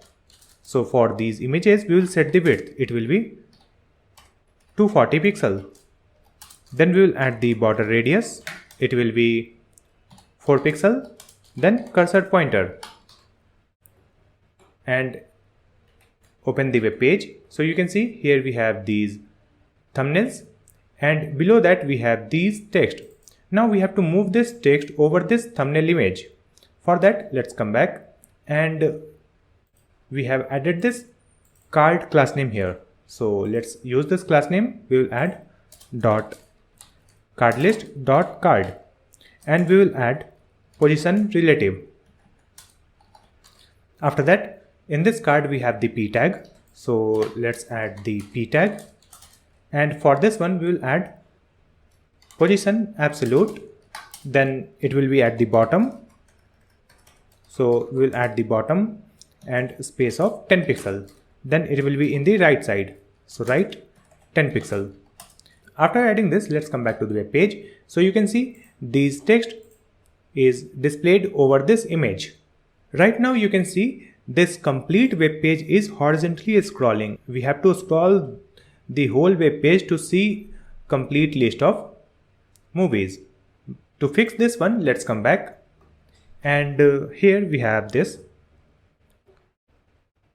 So for these images we will set the width. It will be 240 pixel. Then we will add the border radius. It will be 4 pixel. Then cursor pointer, and open the web page. So you can see here we have these thumbnails, and below that we have these text. Now we have to move this text over this thumbnail image. For that let's come back, and we have added this card class name here. So let's use this class name. We will add dot card list dot card, and we will add position relative. After that in this card we have the p tag. So let's add the p tag, and for this one we will add position absolute, then it will be at the bottom. So we will add the bottom and space of 10 pixel, then it will be in the right side. So write 10 pixel. After adding this, let's come back to the web page. So you can see this text is displayed over this image. Right now you can see this complete web page is horizontally scrolling. We have to scroll the whole web page to see complete list of movies. To fix this one, let's come back, and here we have this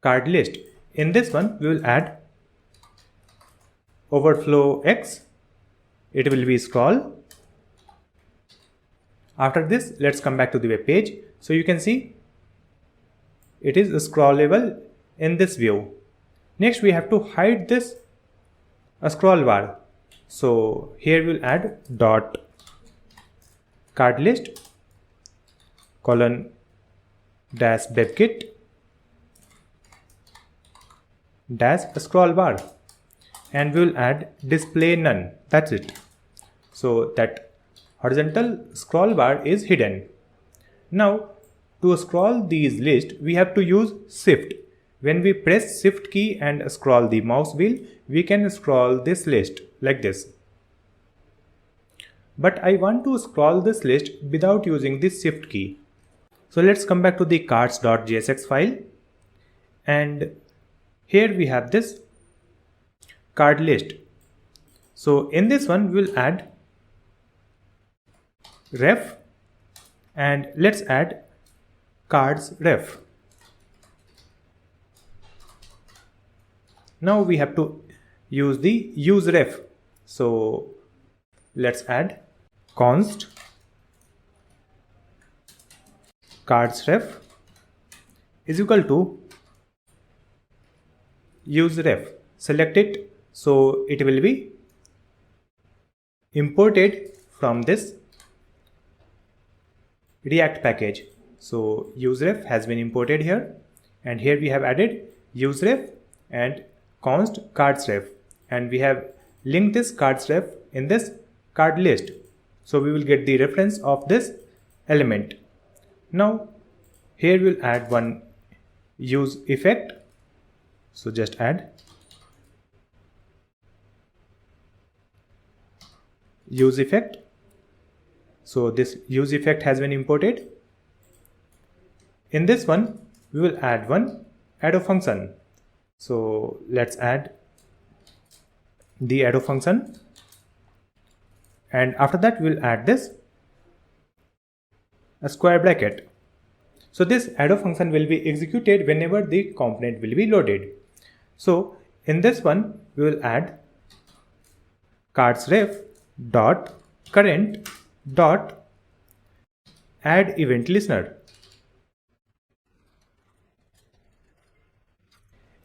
card list. In this one we will add overflow x. It will be scroll. After this let's come back to the web page. So you can see it is scrollable in this view. Next we have to hide this scroll bar. So here we'll add dot card list colon dash webkit dash scroll bar, and we will add display none. That's it. So that horizontal scroll bar is hidden. Now to scroll these lists we have to use shift. When we press shift key and scroll the mouse wheel, we can scroll this list like this. But I want to scroll this list without using the shift key. So let's come back to the cards.jsx file, and here we have this card list. So in this one we will add ref, and let's add cards ref. Now we have to use the use ref. So let's add const cards ref is equal to use ref. Select it, so it will be imported from this React package. So useref has been imported here, and here we have added useref and const cardsref, and we have linked this cardsref in this card list. So we will get the reference of this element. Now here we'll add one use effect. So just add use effect. So this use effect has been imported. In this one we will add one arrow function. So let's add the arrow function, and after that we'll add this a square bracket. So this arrow function will be executed whenever the component will be loaded. So in this one we will add cardsref dot current dot add event listener,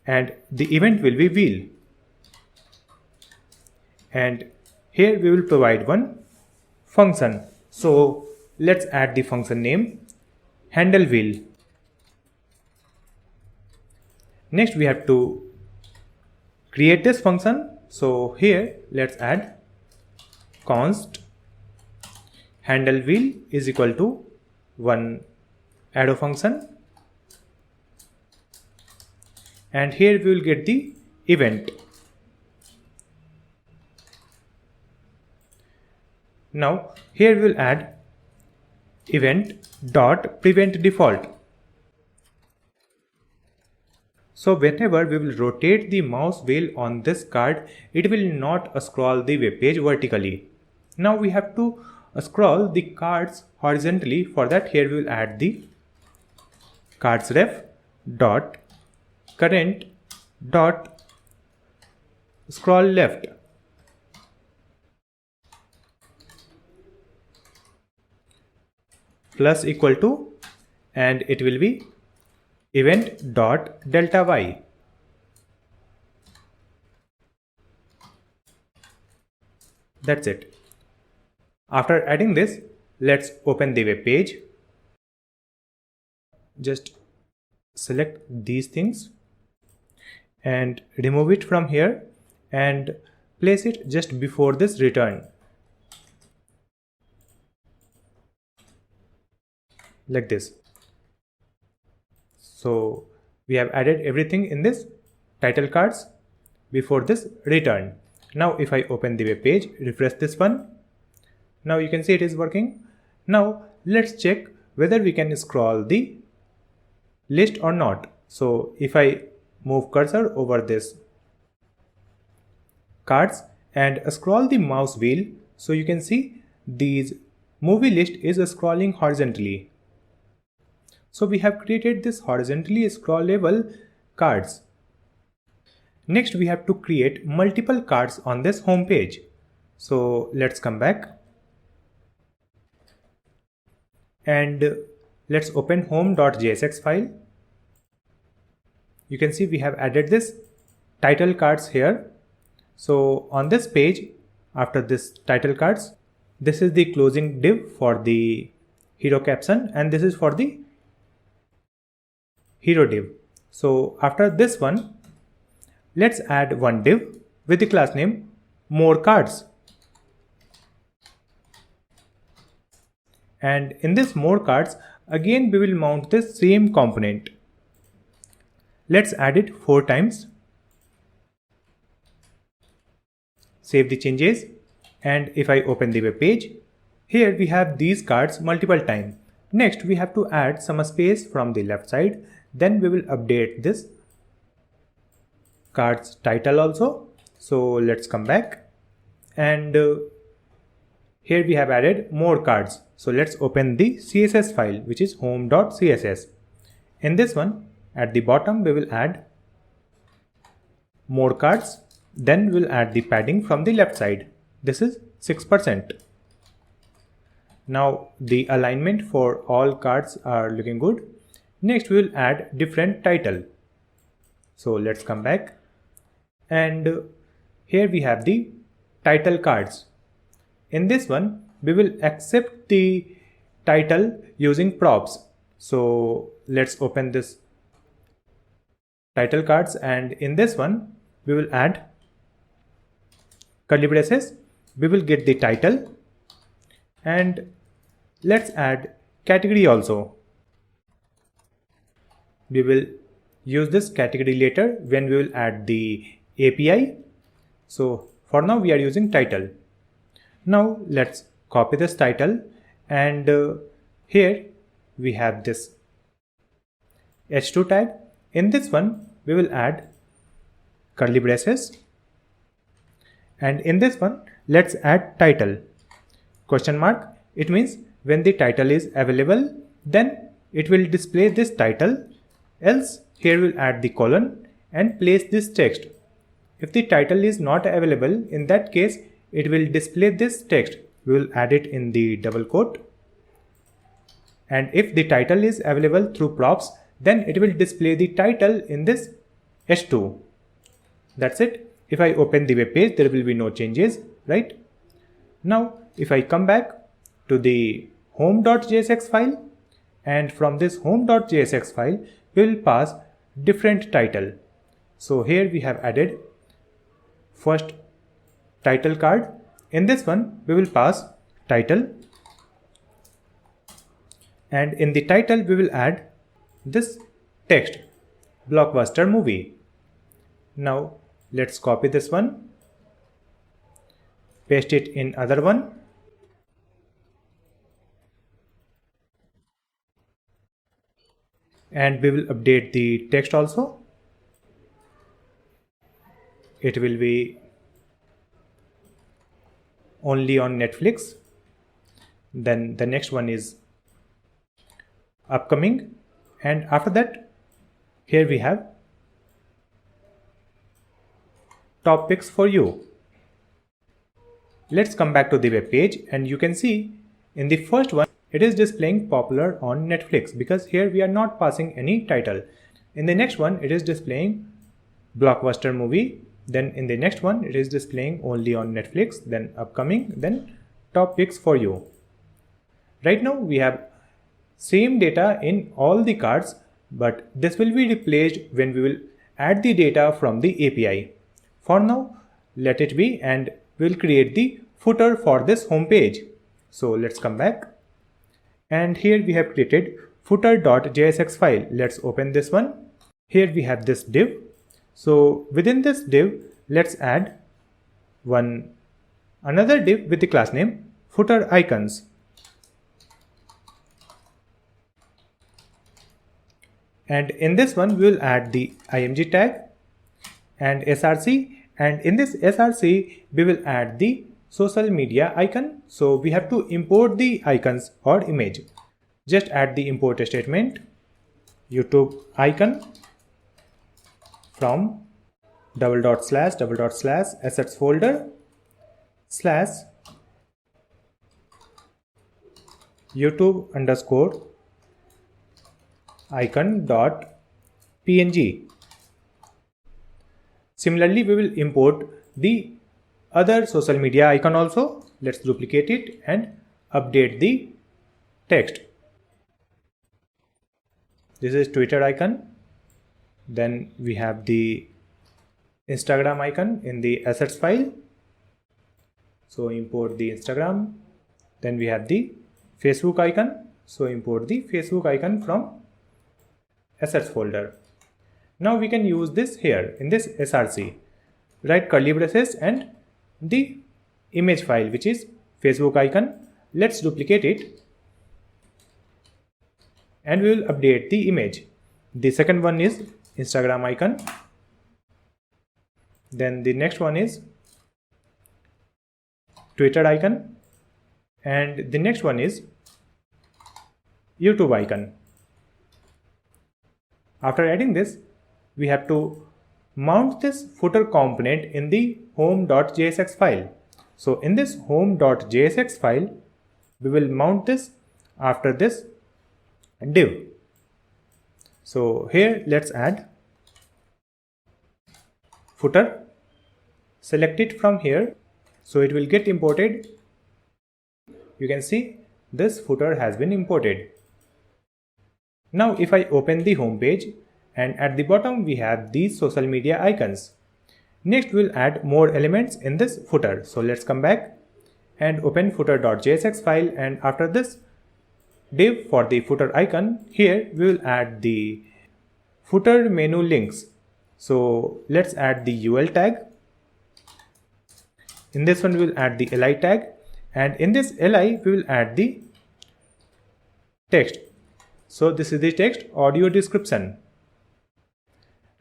and the event will be wheel, and here we will provide one function. So let's add the function name handle wheel. Next we have to create this function. So here let's add const handle wheel is equal to one arrow function, and here we will get the event. Now here we will add event dot prevent default. So whenever we will rotate the mouse wheel on this card, it will not scroll the web page vertically. Now we have to scroll the cards horizontally. For that, here we will add the cardsref dot current dot scroll left. Plus equal to, and it will be event dot delta y. That's it. After adding this, let's open the web page. Just select these things and remove it from here and place it just before this return, like this. So we have added everything in this title cards before this return. Now if I open the web page, refresh this one, now you can see it is working. Now let's check whether we can scroll the list or not. So if I move cursor over this cards and scroll the mouse wheel, so you can see these movie list is scrolling horizontally. So we have created this horizontally scrollable cards. Next we have to create multiple cards on this home page. So let's come back and let's open home.jsx file. You can see we have added this title cards here. So on this page, after this title cards, this is the closing div for the hero caption, and this is for the hero div. So after this one, let's add one div with the class name more cards. And in this more cards, again we will mount this same component. let's add it 4 times. Save the changes, and if I open the web page, here we have these cards multiple times. Next we have to add some space from the left side, then we will update this cards title also. So let's come back, and here we have added more cards. So let's open the CSS file, which is home.css. In this one, at the bottom we will add more cards, then we'll add the padding from the left side. This is 6%. Now the alignment for all cards are looking good. Next we will add different title. So let's come back, and here we have the title cards. In this one we will accept the title using props. So let's open this title cards, and in this one we will add curly braces. We will get the title, and let's add category also. We will use this category later when we will add the API. So for now we are using title. Now let's copy this title, and here we have this h2 tag. In this one we will add curly braces, and in this one let's add title question mark. It means when the title is available, then it will display this title, else here we'll add the colon and place this text. If the title is not available, in that case it will display this text. We will add it in the double quote, and if the title is available through props, then it will display the title in this h2. That's it. If I open the web page, there will be no changes, right? Now if I come back to the home.jsx file, and from this home.jsx file we will pass different title. So here we have added first title card. In this one we will pass title, and in the title we will add this text, blockbuster movie. Now let's copy this one, paste it in other one, and we will update the text also. It will be only on Netflix. Then the next one is upcoming, and after that here we have top picks for you. Let's come back to the web page, and you can see in the first one it is displaying popular on Netflix because here we are not passing any title. In the next one it is displaying blockbuster movie. Then in the next one it is displaying only on Netflix, then upcoming, then top picks for you. Right now we have same data in all the cards, but this will be replaced when we will add the data from the API. For now let it be, and we'll create the footer for this home page. So let's come back, and here we have created footer.jsx file. Let's open this one. Here we have this div. So within this div let's add another div with the class name footer icons, and in this one we will add the img tag and src, and in this src we will add the social media icon. So we have to import the icons or image. Just add the import statement YouTube icon from // assets folder / YouTube _ icon .png. Similarly we will import the other social media icon also. Let's duplicate it and update the text. This is Twitter icon. Then we have the Instagram icon in the assets file. So import the Instagram. Then we have the Facebook icon. So import the Facebook icon from assets folder. Now we can use this here in this src. Write curly braces and the image file, which is Facebook icon. Let's duplicate it and we will update the image. The second one is Instagram icon. Then the next one is Twitter icon. And the next one is YouTube icon. After adding this, we have to mount this footer component in the home.jsx file. So in this home.jsx file, we will mount this after this div. So here let's add footer. Select it from here. So it will get imported. You can see this footer has been imported. Now if I open the home page, and at the bottom we have these social media icons. Next we'll add more elements in this footer. So let's come back and open footer.jsx file, and after this div for the footer icon, here we will add the footer menu links. So let's add the UL tag. In this one we will add the li tag, and in this li we will add the text. So this is the text audio description.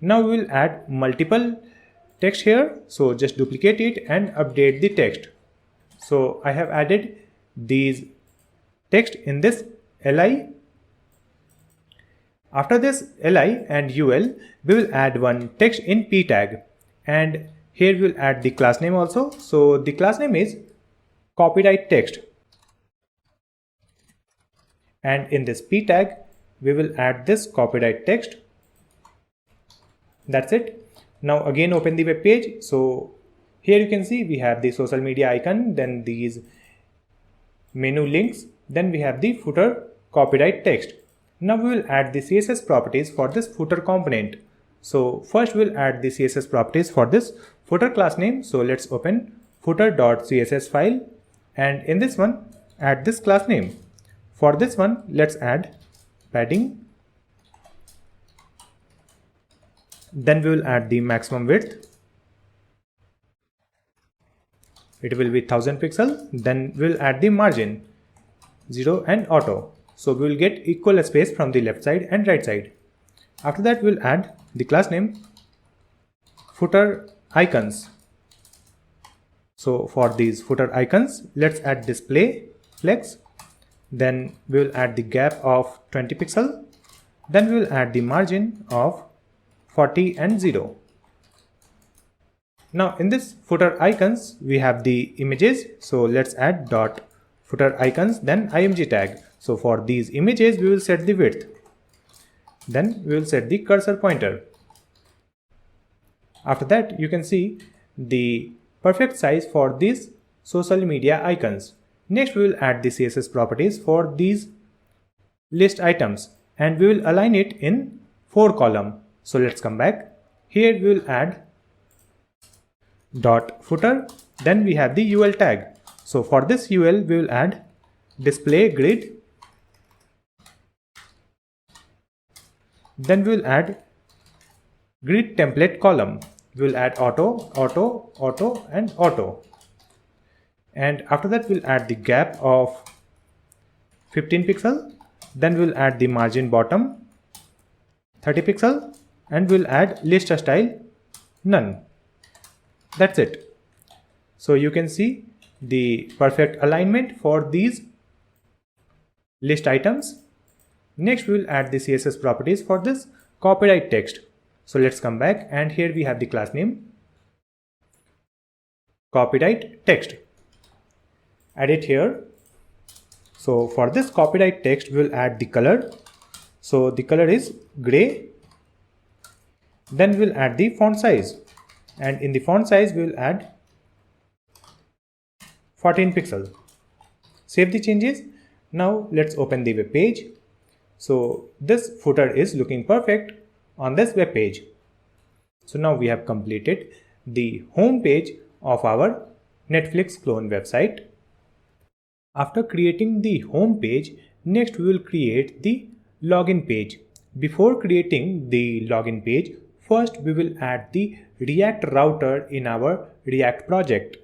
Now we will add multiple text here. So just duplicate it and update the text. So I have added these text in this li. After this li and ul, we will add one text in p tag, and here we will add the class name also. So the class name is copyright text, and in this p tag we will add this copyright text. That's it. Now again open the web page. So here you can see we have the social media icon, then these menu links, then we have the footer copyright text. Now we will add the CSS properties for this footer component. So first we'll add the CSS properties for this footer class name. So let's open footer.css file, and in this one add this class name. For this one let's add padding. Then we will add the maximum width. It will be 1000 pixels. Then we will add the margin 0 and auto. So we will get equal space from the left side and right side. After that we will add the class name footer icons. So for these footer icons, let's add display flex. Then we will add the gap of 20 pixels. Then we will add the margin of 40 and 0. Now in this footer icons we have the images. So let's add dot footer icons, then img tag. So for these images we will set the width. Then we will set the cursor pointer. After that you can see the perfect size for these social media icons. Next we will add the CSS properties for these list items, and we will align it in 4 column. So let's come back. Here we will add dot footer, then we have the ul tag. So for this ul we will add display grid, then we will add grid template column. We will add auto, auto, auto and auto, and after that we will add the gap of 15 pixel. Then we will add the margin bottom 30 pixel, and we will add list style none. That's it. So you can see the perfect alignment for these list items. Next we will add the CSS properties for this copyright text. So let's come back, and here we have the class name copyright text. Add it here. So for this copyright text we will add the color. So the color is gray. Then we will add the font size, and in the font size we will add 14 pixel. Save the changes. Now let's open the web page. So this footer is looking perfect on this web page. So now we have completed the home page of our Netflix clone website. After creating the home page, next we will create the login page. Before creating the login page, first we will add the React router in our React project.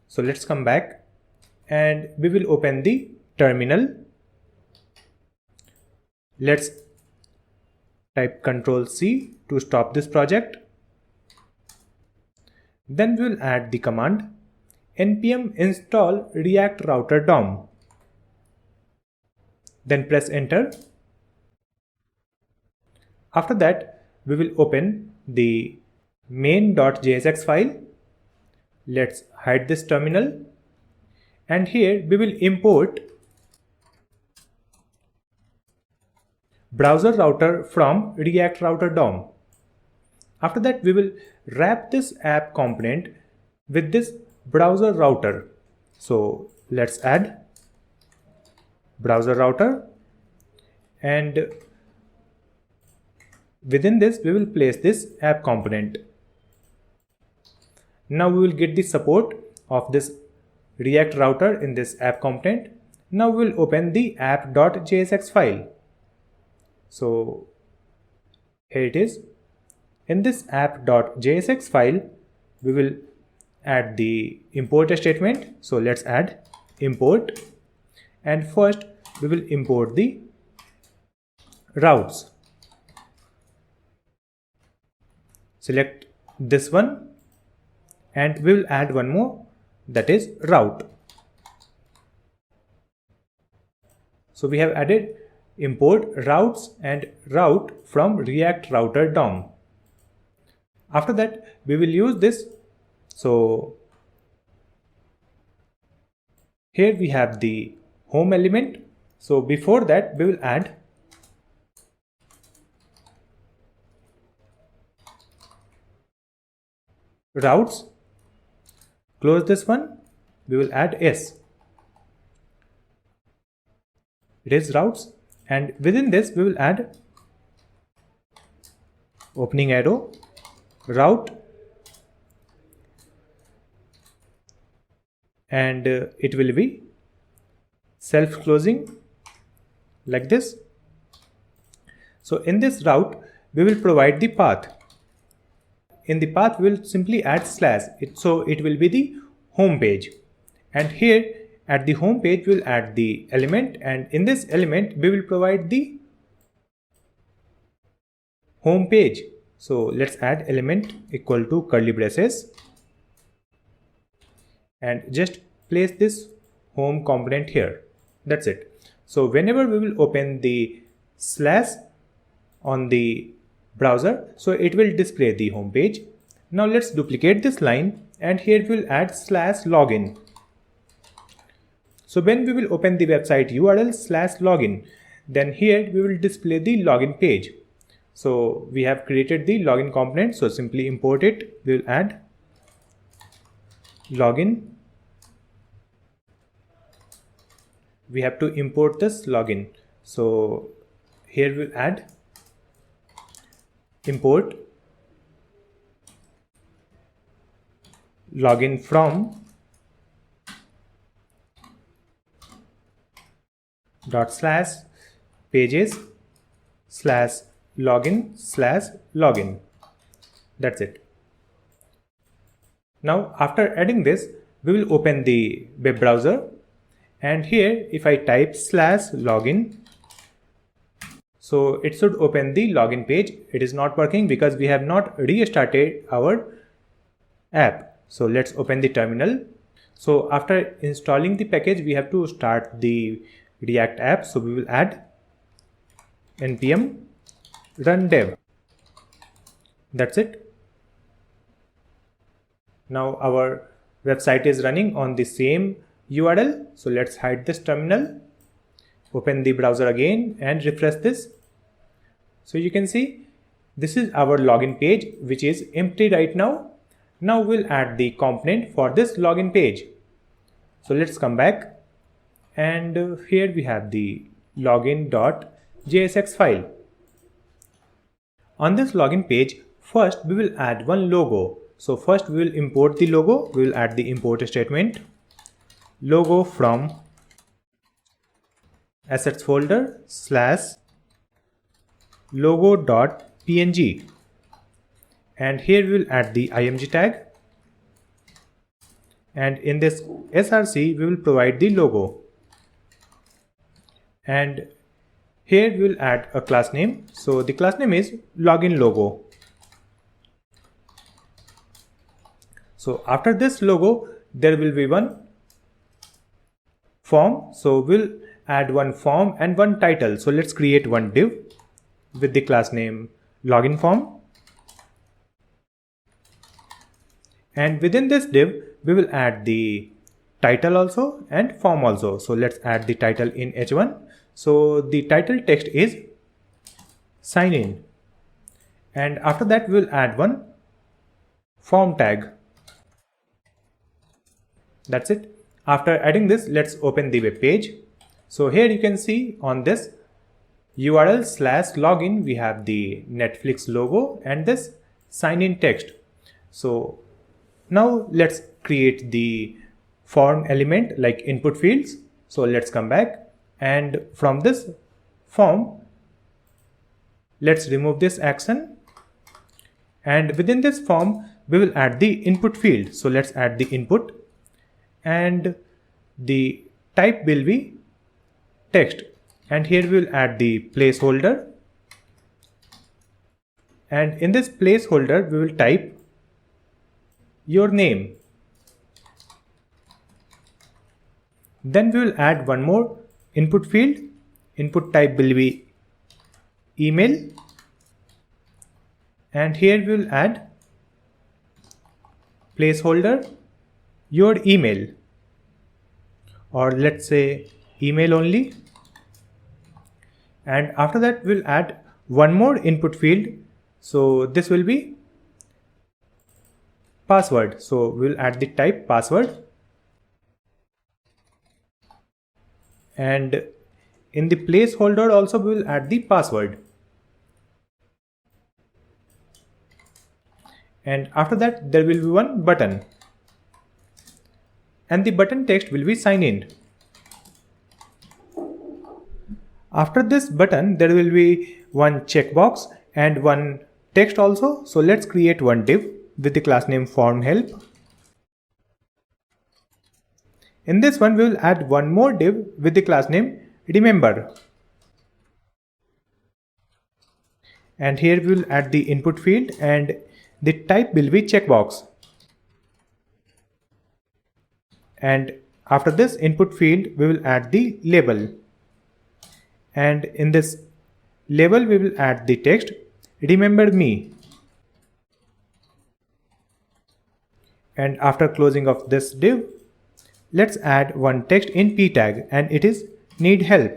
So let's come back and we will open the terminal. Let's type Ctrl C to stop this project. Then we will add the command npm install react router DOM. Then press enter. After that, we will open the main.jsx file. Let's hide this terminal. And here we will import browser router from React router DOM. After that, we will wrap this app component with this browser router. So let's add browser router, and within this we will place this app component. Now we will get the support of this React router in this app component. Now we will open the app.jsx file. So here it is. In this app.jsx file, we will add the import statement. So let's add import, and first we will import the routes. Select this one and we will add one more, that is route. So we have added import routes and route from React router DOM. After that, we will use this. So here we have the home element. So before that, we will add routes. Close this one. We will add s. It is routes, and within this we will add opening arrow route, and it will be self-closing like this. So in this route we will provide the path. In the path we will simply add slash, so it will be the home page, and here at the home page we will add the element, and in this element we will provide the home page. So let's add element equal to curly braces and just place this home component here. That's it. So whenever we will open the slash on the browser, so it will display the home page. Now let's duplicate this line, and here we will add slash login. So when we will open the website URL slash login, then here we will display the login page. So we have created the login component, so simply import it. We will add login. We have to import this login. So here we'll add import login from dot slash pages slash login slash login. That's it. Now after adding this, we will open the web browser, and here if I type slash login, so it should open the login page. It is not working because we have not restarted our app. So let's open the terminal. So after installing the package, we have to start the React app. So we will add npm run dev. That's it. Now our website is running on the same URL. So let's hide this terminal, open the browser again and refresh this. So you can see this is our login page, which is empty right now. Now we'll add the component for this login page. So let's come back, and here we have the login.jsx file. On this login page, first we will add one logo. So first we will import the logo. We will add the import statement logo from assets folder slash logo.png, and here we will add the img tag, and in this src we will provide the logo, and here we will add a class name. So the class name is login logo. So after this logo there will be one form, so we'll add one form and one title. So let's create one div with the class name login form, and within this div we will add the title also and form also. So let's add the title in h1. So the title text is sign in, and after that we'll add one form tag. That's it. After adding this, let's open the web page. So here you can see on this URL/login we have the Netflix logo and this sign in text. So now let's create the form element like input fields. So let's come back, and from this form let's remove this action, and within this form we will add the input field. So let's add the input, and the type will be text, and here we will add the placeholder, and in this placeholder we will type your name. Then we will add one more input field. Input type will be email, and here we will add placeholder your email, or let's say email only, and after that we'll add one more input field. So this will be password, so we'll add the type password, and in the placeholder also we will add the password, and after that there will be one button, and the button text will be sign in. After this button there will be one checkbox and one text also. So let's create one div with the class name form help. In this one we will add one more div with the class name remember, and here we will add the input field and the type will be checkbox, and after this input field we will add the label, and in this label we will add the text remember me, and after closing of this div let's add one text in p tag, and it is need help.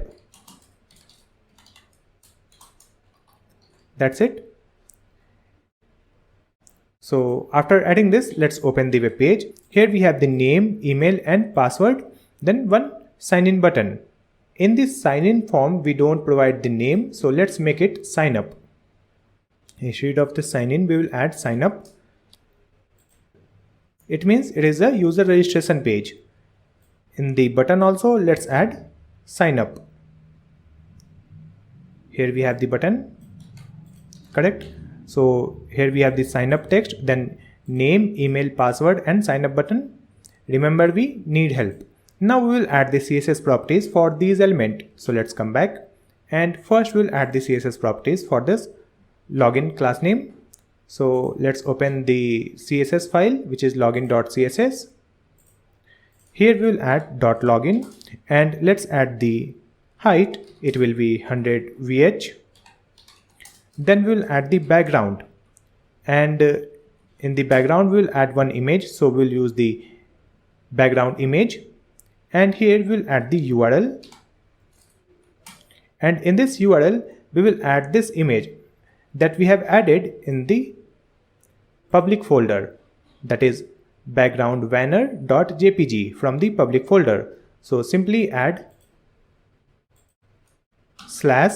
That's it. So after adding this, let's open the web page. Here we have the name, email and password, then one sign in button. In this sign in form we don't provide the name, so let's make it sign up. Instead of the sign in we will add sign up. It means it is a user registration page. In the button also let's add sign up. Here we have the button, correct? So here we have the sign up text, then name, email, password and sign up button. Remember we need help. Now we will add the CSS properties for these elements. So let's come back, and first we'll add the CSS properties for this login class name. So let's open the CSS file which is login.css. Here we will add .login, and let's add the height. It will be 100 VH. Then we will add the background, and in the background we will add one image. So we'll use the background image, and here we'll add the URL, and in this URL we will add this image that we have added in the public folder, that is background banner.jpg from the public folder. So simply add slash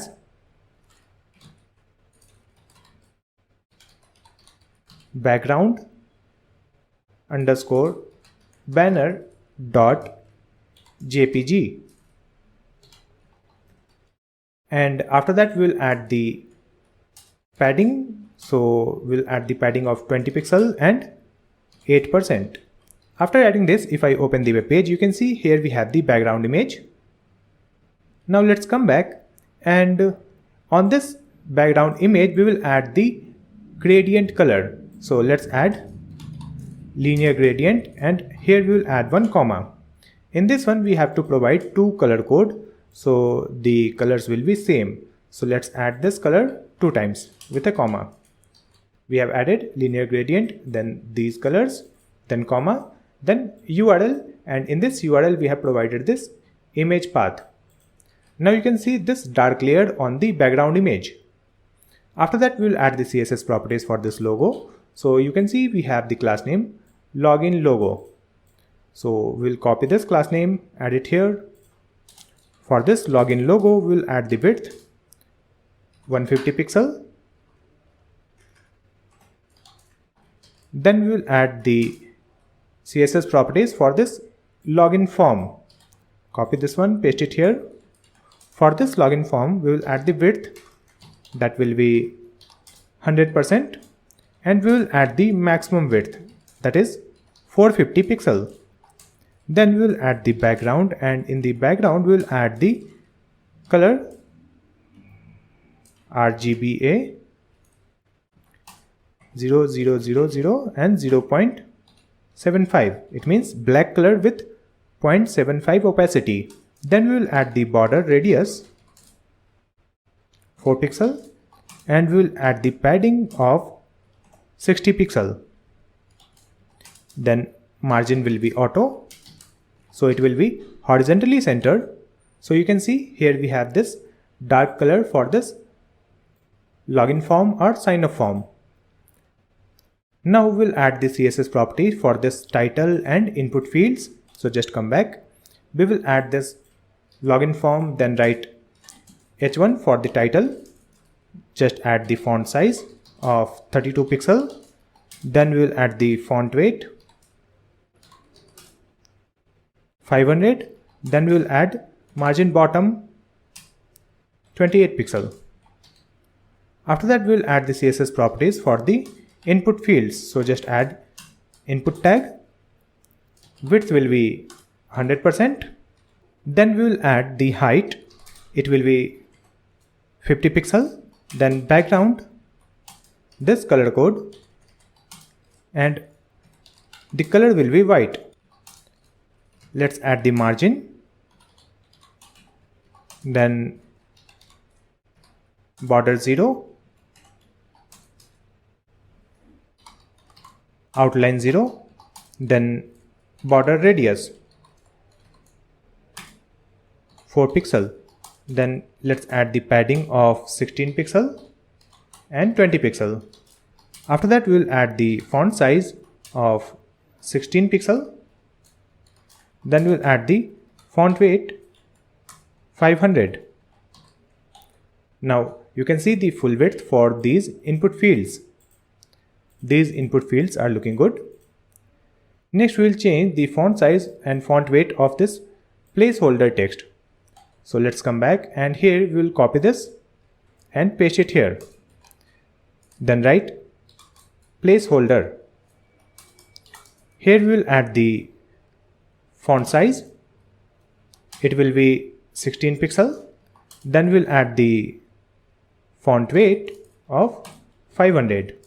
background underscore banner dot jpg, and after that we will add the padding. So we'll add the padding of 20 pixel and 8%. After adding this, if I open the web page, you can see here we have the background image. Now let's come back, and on this background image we will add the gradient color. So let's add linear gradient, and here we will add one comma. In this one we have to provide two color code, so the colors will be same. So let's add this color 2 times with a comma. We have added linear gradient, then these colors, then comma, then URL, and in this URL we have provided this image path. Now you can see this dark layer on the background image. After that we will add the CSS properties for this logo. So you can see we have the class name login logo. So we'll copy this class name, add it here. For this login logo we'll add the width 150 pixel. Then we will add the CSS properties for this login form. Copy this one, paste it here. For this login form we will add the width, that will be 100%, and we will add the maximum width, that is 450 pixel. Then we will add the background, and in the background we will add the color RGBA 0000 and 0.75. It means black color with 0.75 opacity. Then we will add the border radius 4 pixel, and we will add the padding of 60 pixel. Then margin will be auto, so it will be horizontally centered. So you can see here we have this dark color for this login form or sign up form. Now we'll add the CSS property for this title and input fields. So just come back. We will add this login form, then write h1 for the title. Just add the font size of 32 pixel. Then we will add the font weight 500. Then we will add margin bottom 28 pixel. After that we will add the CSS properties for the input fields. So just add input tag, width will be 100%. Then we will add the height, it will be 50 pixel. Then background, this color code, and the color will be white. Let's add the margin, then border 0, outline 0, then border radius 4 pixel. Then let's add the padding of 16 pixel and 20 pixel. After that we will add the font size of 16 pixel. Then we will add the font weight 500. Now you can see the full width for these input fields. These input fields are looking good. Next we will change the font size and font weight of this placeholder text. So let's come back, and here we will copy this and paste it here. Then write placeholder. Here we will add the font size. It will be 16 pixel. Then we will add the font weight of 500.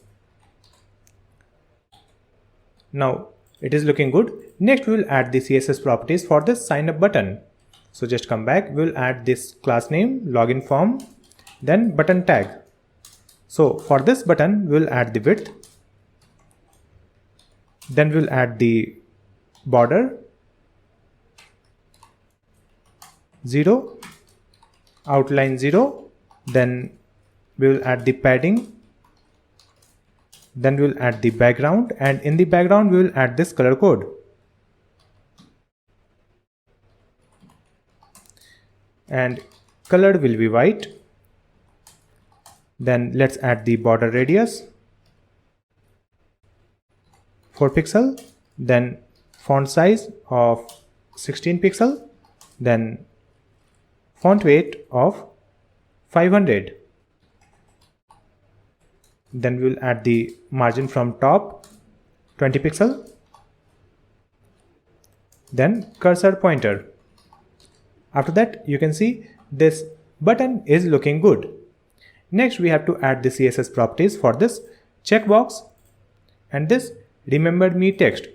Now it is looking good. Next we will add the CSS properties for this sign up button. So just come back, we will add this class name login form, then button tag. So for this button we will add the width, then we will add the border 0, outline 0, then we will add the padding, then we will add the background, and in the background we will add this color code. And color will be white. Then let's add the border radius 4 pixel, then font size of 16 pixel, then font weight of 500. Then we will add the margin from top 20 pixel. Then cursor pointer. After that, you can see this button is looking good. Next, we have to add the CSS properties for this checkbox and this remember me text.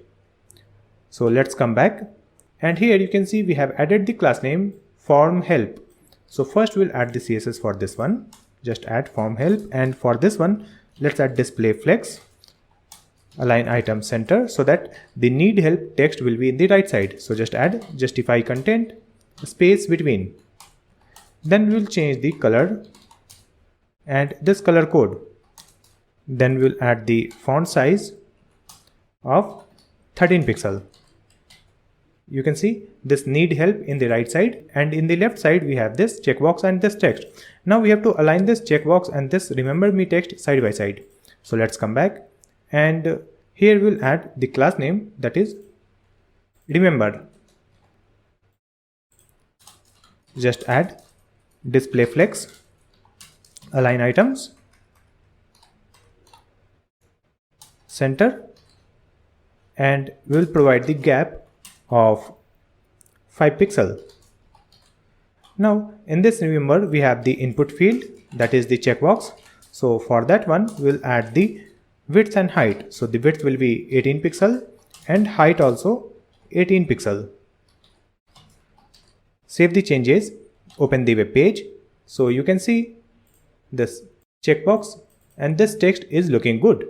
So let's come back, and here you can see we have added the class name form help. So first we'll add the CSS for this one. Just add form help, and for this one let's add display flex, align item center, so that the need help text will be in the right side. So just add justify content space between. Then we'll change the color and this color code. Then we'll add the font size of 13 pixel. You can see this need help in the right side, and in the left side we have this checkbox and this text. Now we have to align this checkbox and this remember me text side by side. So let's come back, and here we'll add the class name, that is remember. Just add display flex, align items center, and we'll provide the gap of 5 pixel. Now in this remember we have the input field, that is the checkbox. So for that one we'll add the width and height. So the width will be 18 pixel and height also 18 pixel. Save the changes, open the web page. So you can see this checkbox and this text is looking good.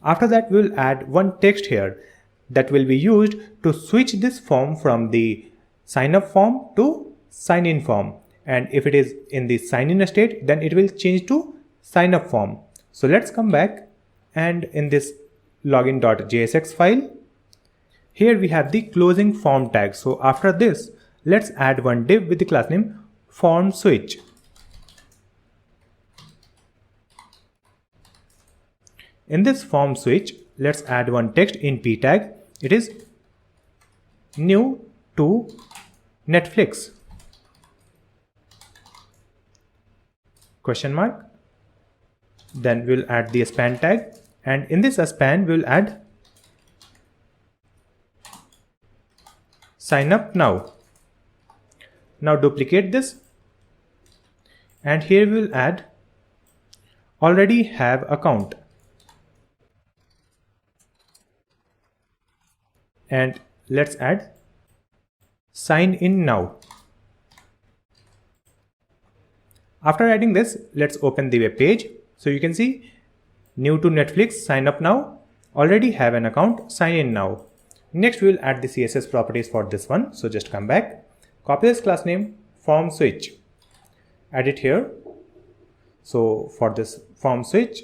After that we'll add one text here that will be used to switch this form from the sign up form to sign in form, and if it is in the sign in state then it will change to sign up form. So let's come back, and in this login.jsx file, here we have the closing form tag. So after this let's add one div with the class name form switch. In this form switch let's add one text in p tag. It is new to Netflix question mark. Then we'll add the span tag, and in this span we'll add sign up now. Now duplicate this, and here we'll add already have account, and let's add sign in now. After adding this, let's open the web page. So you can see new to Netflix, sign up now, already have an account, sign in now. Next we'll add the CSS properties for this one. So just come back, copy this class name form switch, add it here. So for this form switch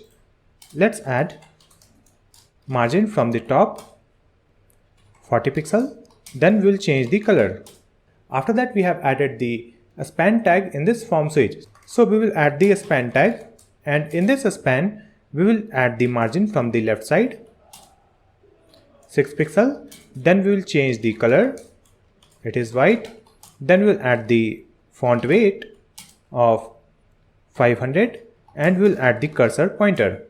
let's add margin from the top 40 pixel. Then we'll change the color. After that we have added the span tag in this form switch. So we will add the span tag, and in this span we will add the margin from the left side 6 pixel. Then we will change the color, it is white. Then we'll add the font weight of 500, and we'll add the cursor pointer.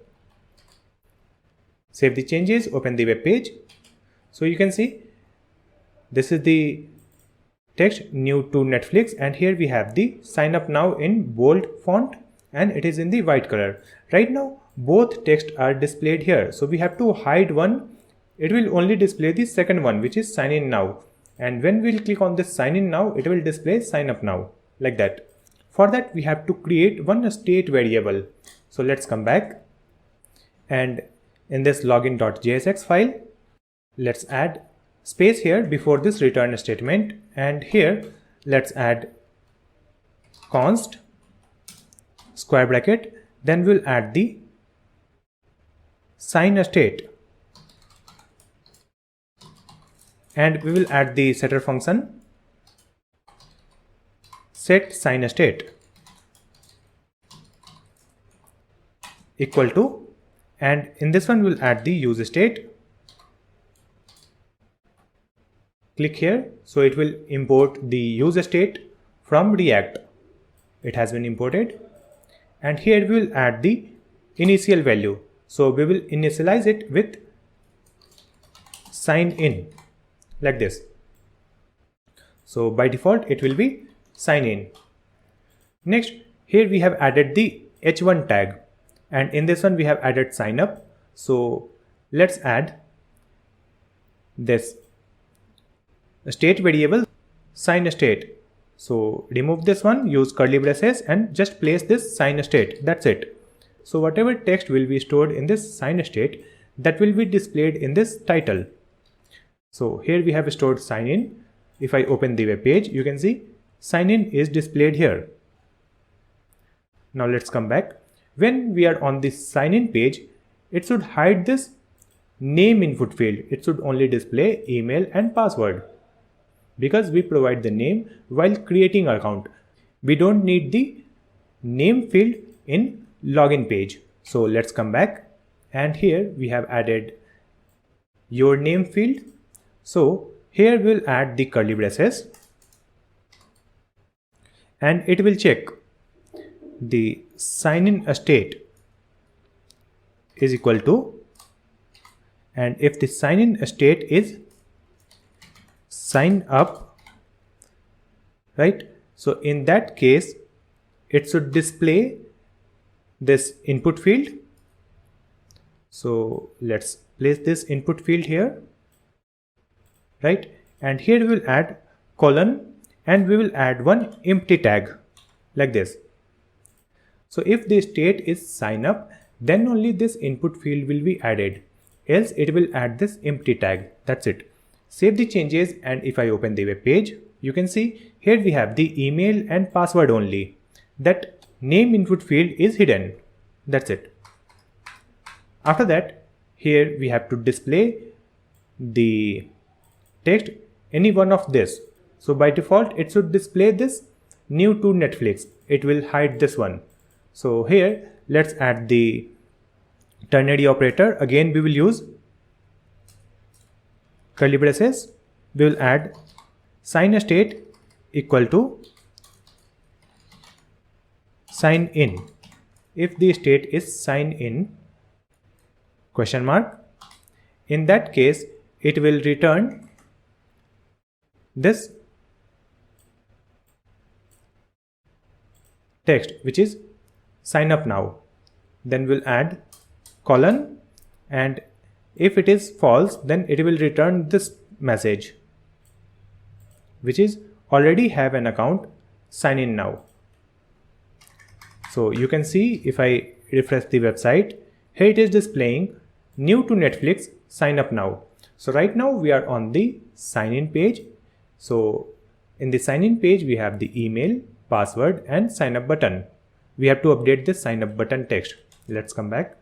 Save the changes, open the web page. So you can see this is the text new to Netflix, and here we have the sign up now in bold font, and it is in the white color. Right now both text are displayed here, so we have to hide one. It will only display the second one, which is sign in now, and when we'll click on this sign in now it will display sign up now, like that. For that we have to create one state variable. So let's come back, and in this login.jsx file let's add space here before this return statement, and here let's add const square bracket. Then we'll add the sign state, and we will add the setter function set sign state equal to, and in this one we'll add the use state. Click here, so it will import the use state from React. It has been imported, and here we will add the initial value. So we will initialize it with sign in like this. So by default it will be sign in. Next, here we have added the h1 tag, and in this one we have added sign up. So let's add this state variable sign state. So remove this one, use curly braces and just place this sign state. That's it. So whatever text will be stored in this sign state, that will be displayed in this title. So here we have stored sign in. If I open the web page, you can see sign in is displayed here. Now let's come back. When we are on this sign in page, it should hide this name input field. It should only display email and password, because we provide the name while creating our account. We don't need the name field in login page. So let's come back, and here we have added your name field. So here we'll add the curly braces, and it will check the sign in state is equal to, and if the sign in state is sign up, right? So in that case, it should display this input field. So let's place this input field here, right? And here we will add colon, and we will add one empty tag like this. So if the state is sign up, then only this input field will be added, else it will add this empty tag. That's it. Save the changes, and if I open the web page, you can see here we have the email and password only. That name input field is hidden. That's it. After that, here we have to display the text, any one of this. So by default it should display this new to Netflix. It will hide this one. So here let's add the ternary operator. Again we will use curly braces. We will add sign state equal to sign in. If the state is sign in question mark, in that case it will return this text which is sign up now. Then we'll add colon, and if it is false, then it will return this message which is already have an account, sign in now. So you can see if I refresh the website, here it is displaying new to Netflix, sign up now. So right now we are on the sign in page. So in the sign in page we have the email, password and sign up button. We have to update this sign up button text. Let's come back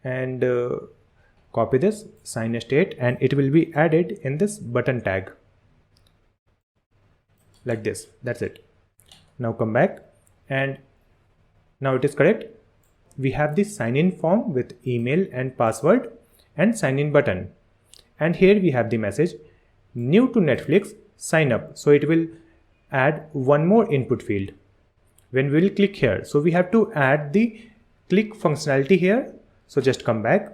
and copy this sign state, and it will be added in this button tag like this. That's it. Now come back, and now it is correct. We have this sign in form with email and password and sign in button, and here we have the message new to Netflix, sign up. So it will add one more input field when we will click here. So we have to add the click functionality here. So just come back.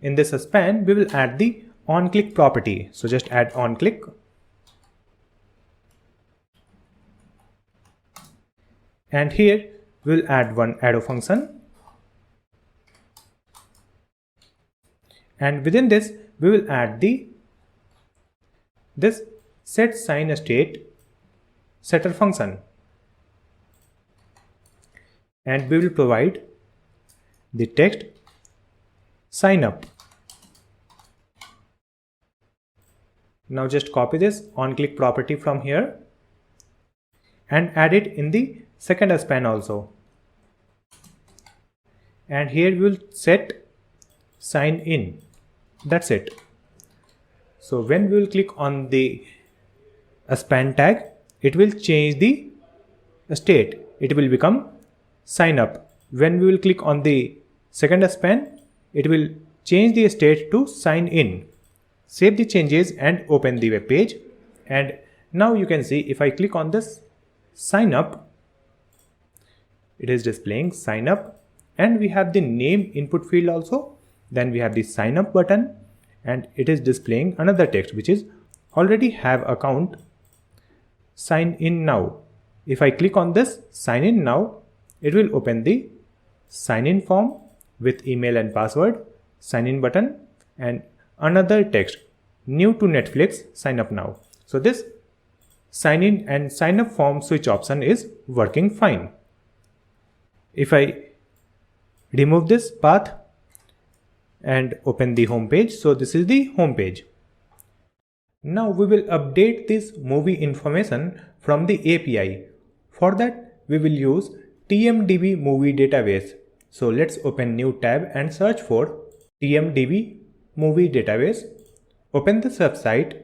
In this span we will add the on click property. So just add on click, and here we'll add one arrow function, and within this we will add this set sign state setter function, and we will provide the text sign up. Now just copy this on click property from here and add it in the second span also, and here we will set sign in. That's it. So when we will click on the span tag, it will change the state. It will become sign up. When we will click on the second span, it will change the state to sign in. Save the changes and open the web page, and now you can see if I click on this sign up, it is displaying sign up, and we have the name input field also. Then we have the sign up button, and it is displaying another text which is already have account, sign in now. If I click on this sign in now, it will open the sign in form with email and password, sign in button, and another text, new to Netflix, sign up now. So this sign in and sign up form switch option is working fine. If I remove this path and open the home page, so this is the home page. Now we will update this movie information from the API. For that we will use TMDB movie database. So let's open new tab and search for TMDB movie database. Open this website,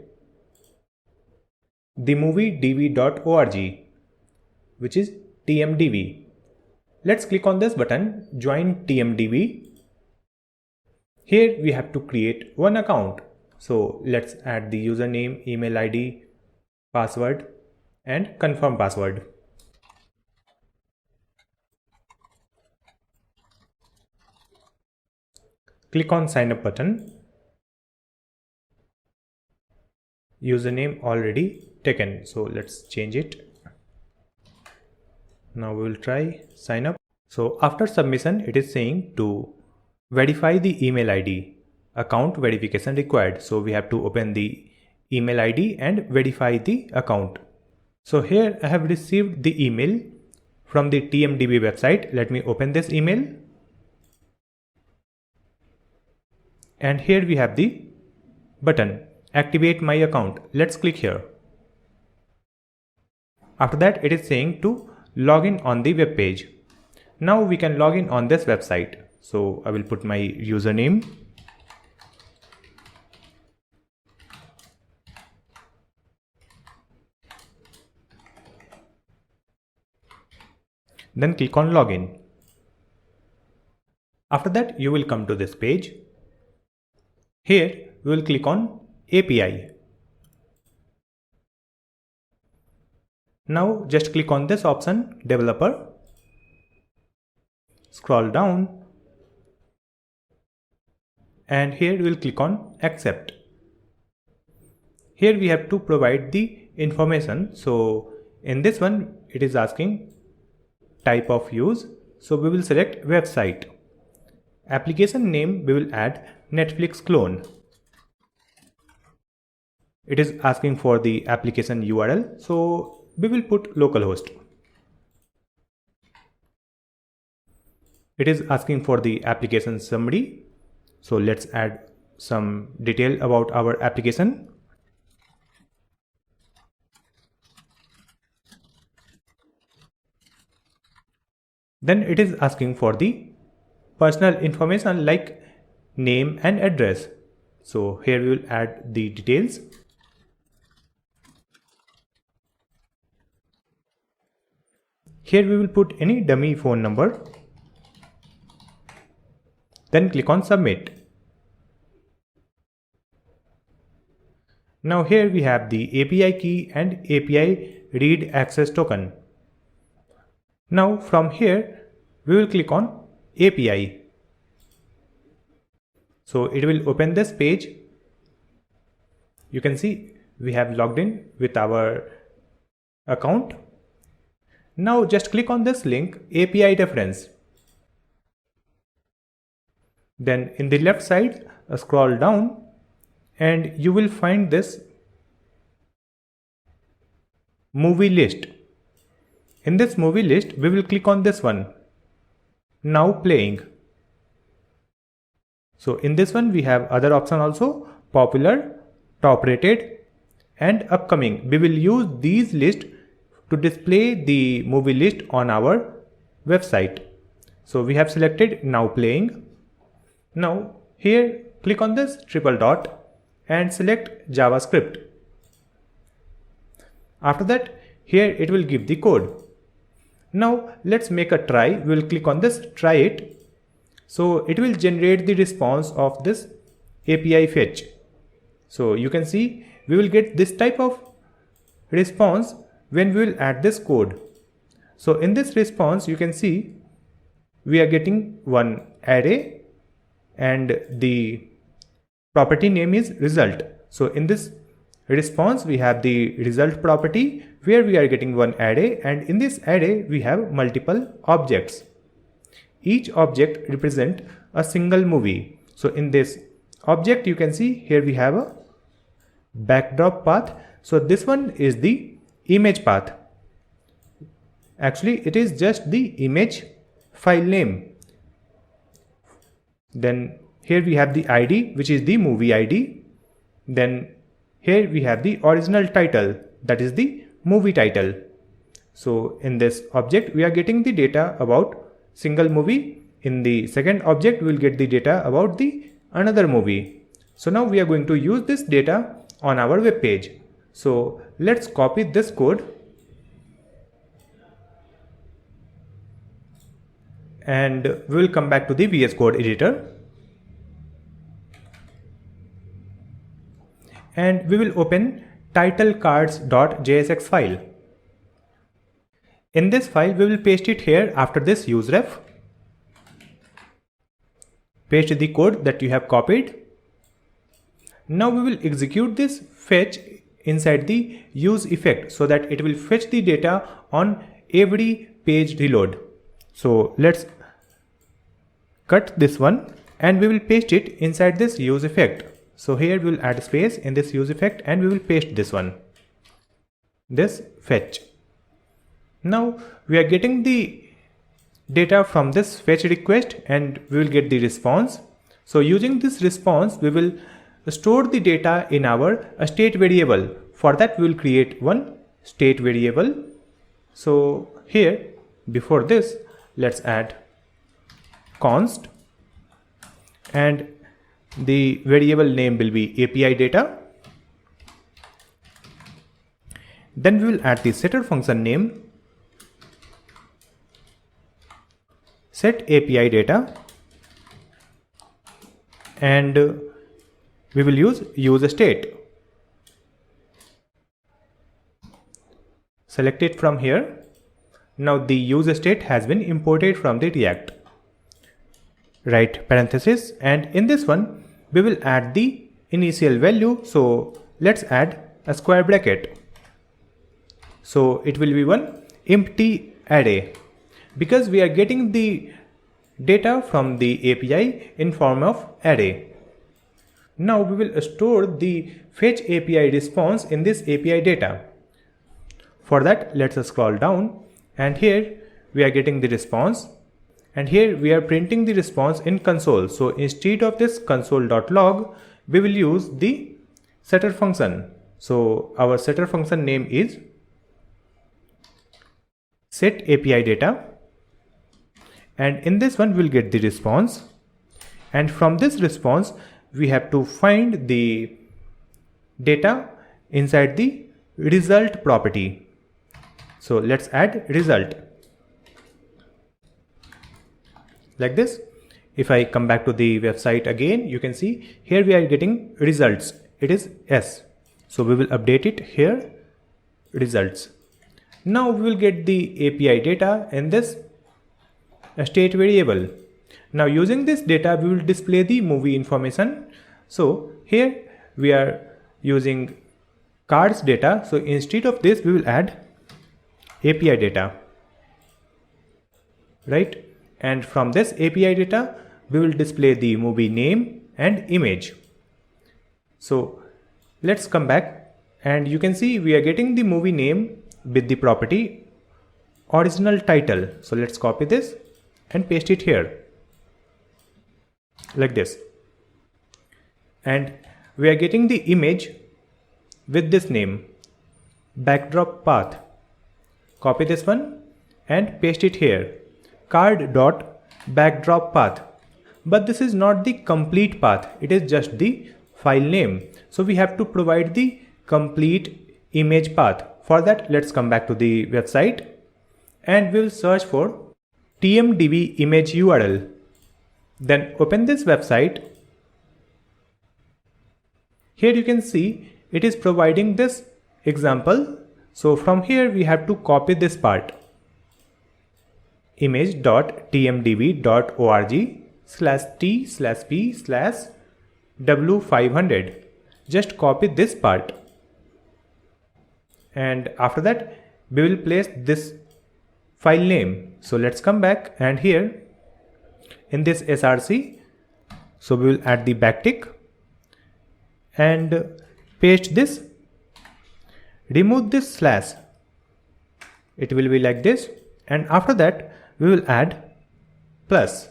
themoviedb.org, which is TMDB. Let's click on this button, join TMDB. Here we have to create one account. So let's add the username, email ID, password, and confirm password. Click on sign up button. Username already taken, so let's change it. Now we will try sign up. So after submission, it is saying to verify the email ID, account verification required. So we have to open the email ID and verify the account. So here I have received the email from the TMDB website. Let me open this email. And here we have the button, activate my account. Let's click here. After that, it is saying to log in on the web page. Now we can log in on this website. So I will put my username. Then click on login. After that, you will come to this page. Here we will click on API. Now just click on this option, developer. Scroll down and here we will click on accept. Here we have to provide the information. So in this one it is asking type of use. So we will select website. Application name we will add Netflix clone. It is asking for the application URL. So we will put localhost. It is asking for the application summary. So let's add some detail about our application. Then it is asking for the personal information like name and address. So here we will add the details. Here we will put any dummy phone number. Then click on submit. Now here we have the API key and API read access token. Now from here we will click on API. So it will open this page. You can see we have logged in with our account. Now just click on this link, API reference. Then in the left side, scroll down and you will find this movie list. In this movie list, we will click on this one, now playing. So in this one, we have other option also, popular, top rated and upcoming. We will use these lists to display the movie list on our website. So we have selected now playing. Now here click on this triple dot and select JavaScript. After that, here it will give the code. Now let's make a try. We will click on this try it. So it will generate the response of this API fetch. So you can see we will get this type of response when we will add this code. So in this response you can see we are getting one array and the property name is result. So in this response we have the result property where we are getting one array, and in this array we have multiple objects. Each object represent a single movie. So in this object you can see here we have a backdrop path. So this one is the image path. Actually it is just the image file name. Then here we have the ID, which is the movie ID. Then here we have the original title, that is the movie title. So in this object we are getting the data about single movie. In the second object we will get the data about the another movie. So now we are going to use this data on our web page. So let's copy this code and we will come back to the VS Code editor and we will open titlecards.jsx file. In this file we will paste it here after this useref. Paste the code that you have copied. Now we will execute this fetch inside the use effect so that it will fetch the data on every page reload. So let's cut this one and we will paste it inside this use effect. So here we will add space in this use effect and we will paste this one, this fetch. Now we are getting the data from this fetch request and we will get the response. So using this response we will store the data in our state variable. For that we will create one state variable. So here before this let's add const and the variable name will be API data. Then we will add the setter function name, set API data, and we will use state. Select it from here. Now the use state has been imported from the React. Write parenthesis and in this one we will add the initial value. So let's add a square bracket. So it will be one empty array because we are getting the data from the API in form of array. Now we will store the fetch API response in this API data. For that let's scroll down and here we are getting the response. And here we are printing the response in console. So instead of this console.log, we will use the setter function. So our setter function name is set API data. And in this one we will get the response. And from this response, we have to find the data inside the result property. So let's add result. Like this. If I come back to the website again, you can see here we are getting results. It is S. So we will update it here, results. Now we will get the API data in this state variable. Now using this data, we will display the movie information. So here we are using cards data. So instead of this, we will add API data, right? And from this API data, we will display the movie name and image. So let's come back and you can see we are getting the movie name with the property original title. So let's copy this and paste it here like this. And we are getting the image with this name, backdrop path. Copy this one and paste it here, card.backdrop path. But this is not the complete path, it is just the file name. So we have to provide the complete image path. For that, let's come back to the website and we'll search for TMDB image URL. Then open this website. Here you can see it is providing this example. So from here we have to copy this part. image.tmdb.org/t/p/w500. Just copy this part, and after that we will place this file name. So let's come back, and here in this src, so we will add the backtick and paste this, remove this slash, it will be like this, and after that we will add plus,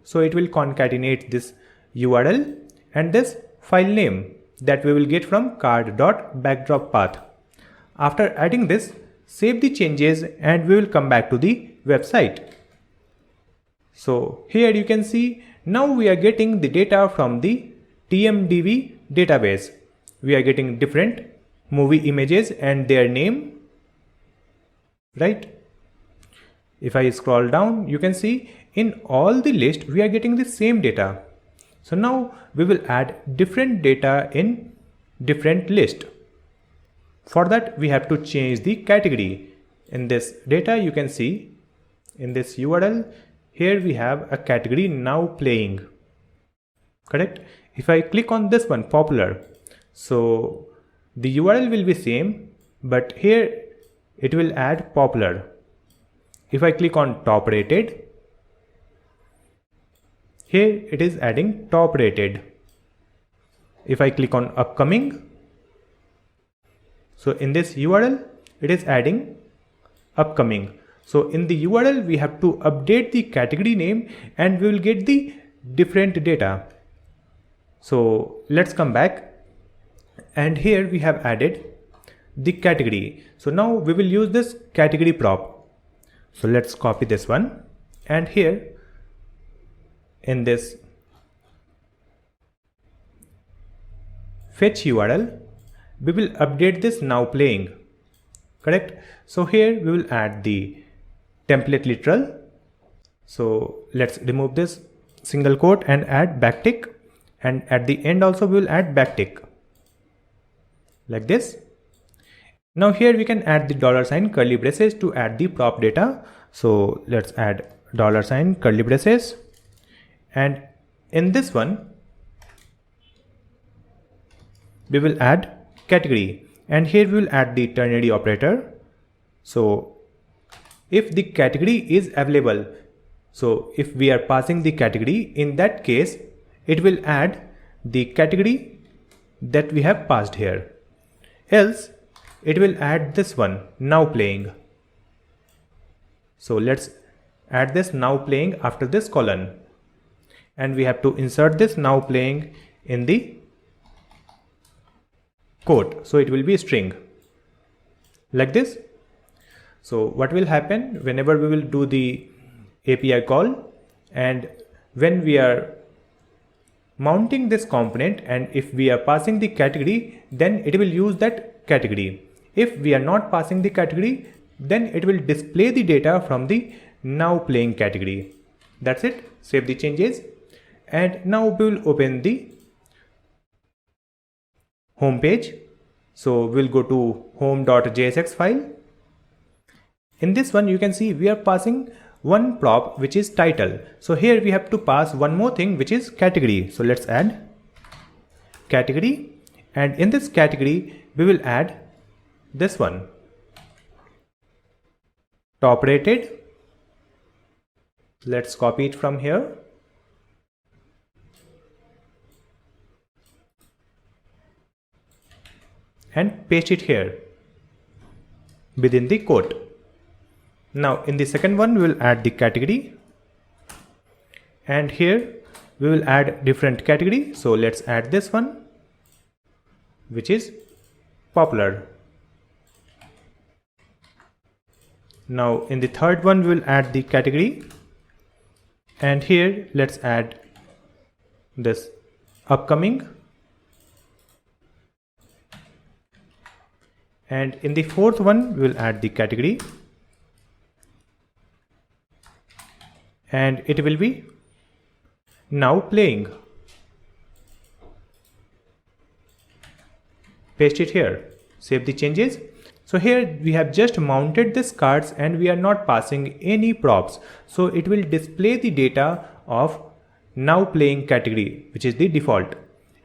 so it will concatenate this URL and this file name that we will get from card.backdrop path. After adding this, save the changes and we will come back to the website. So here you can see now we are getting the data from the TMDB database. We are getting different movie images and their name, right? If I scroll down, you can see in all the list we are getting the same data. So now we will add different data in different list. For that we have to change the category. In this data you can see in this URL, here we have a category now playing, correct? If I click on this one, popular, so the URL will be same, but here it will add popular. If I click on top rated, here it is adding top rated. If I click on upcoming, so in this URL it is adding upcoming. So in the URL we have to update the category name and we will get the different data. So let's come back, and here we have added the category. So now we will use this category prop. So let's copy this one, and here in this fetch URL we will update this now playing, correct? So here we will add the template literal. So let's remove this single quote and add backtick, and at the end also we will add backtick like this. Now here we can add the $ curly braces to add the prop data. So let's add $ curly braces, and in this one we will add category, and here we will add the ternary operator. So if the category is available, so if we are passing the category, in that case it will add the category that we have passed here, else it will add this one now playing. So let's add this now playing after this colon, and we have to insert this now playing in the quote, so it will be a string like this. So what will happen whenever we will do the API call, and when we are mounting this component, and if we are passing the category, then it will use that category. If we are not passing the category, then it will display the data from the now playing category. That's it. Save the changes, and now we will open the home page. So we'll go to home.jsx file. In this one you can see we are passing one prop which is title. So here we have to pass one more thing which is category. So let's add category, and in this category we will add this one, top rated. Let's copy it from here, and paste it here within the quote. Now in the second one we will add the category, and here we will add different category. So let's add this one which is popular. Now in the third one we will add the category, and here let's add this upcoming, and in the fourth one we will add the category, and it will be now playing. Paste it here, save the changes, So here we have just mounted these cards and we are not passing any props. So it will display the data of now playing category, which is the default.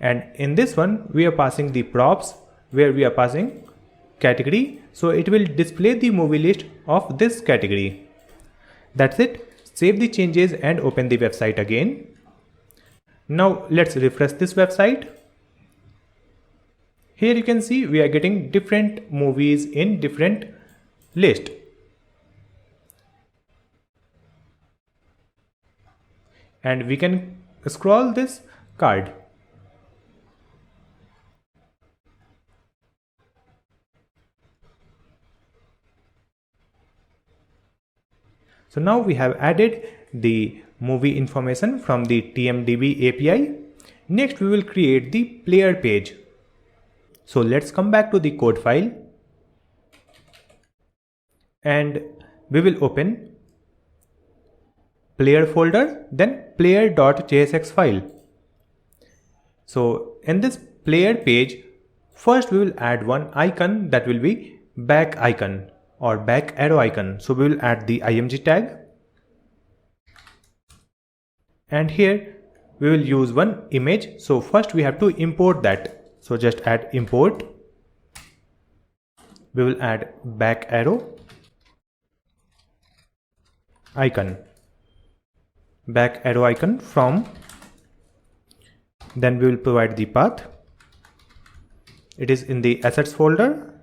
And in this one, we are passing the props where we are passing category. So it will display the movie list of this category. That's it. Save the changes and open the website again. Now let's refresh this website. Here you can see we are getting different movies in different list. And we can scroll this card. So now we have added the movie information from the TMDB API. Next we will create the player page. So let's come back to the code file and we will open player folder, then player.jsx file. So in this player page, first we will add one icon that will be back icon or back arrow icon. So we will add the img tag. And here we will use one image. So first we have to import that. So just add import. We will add back arrow icon, back arrow icon from, then we will provide the path. It is in the assets folder.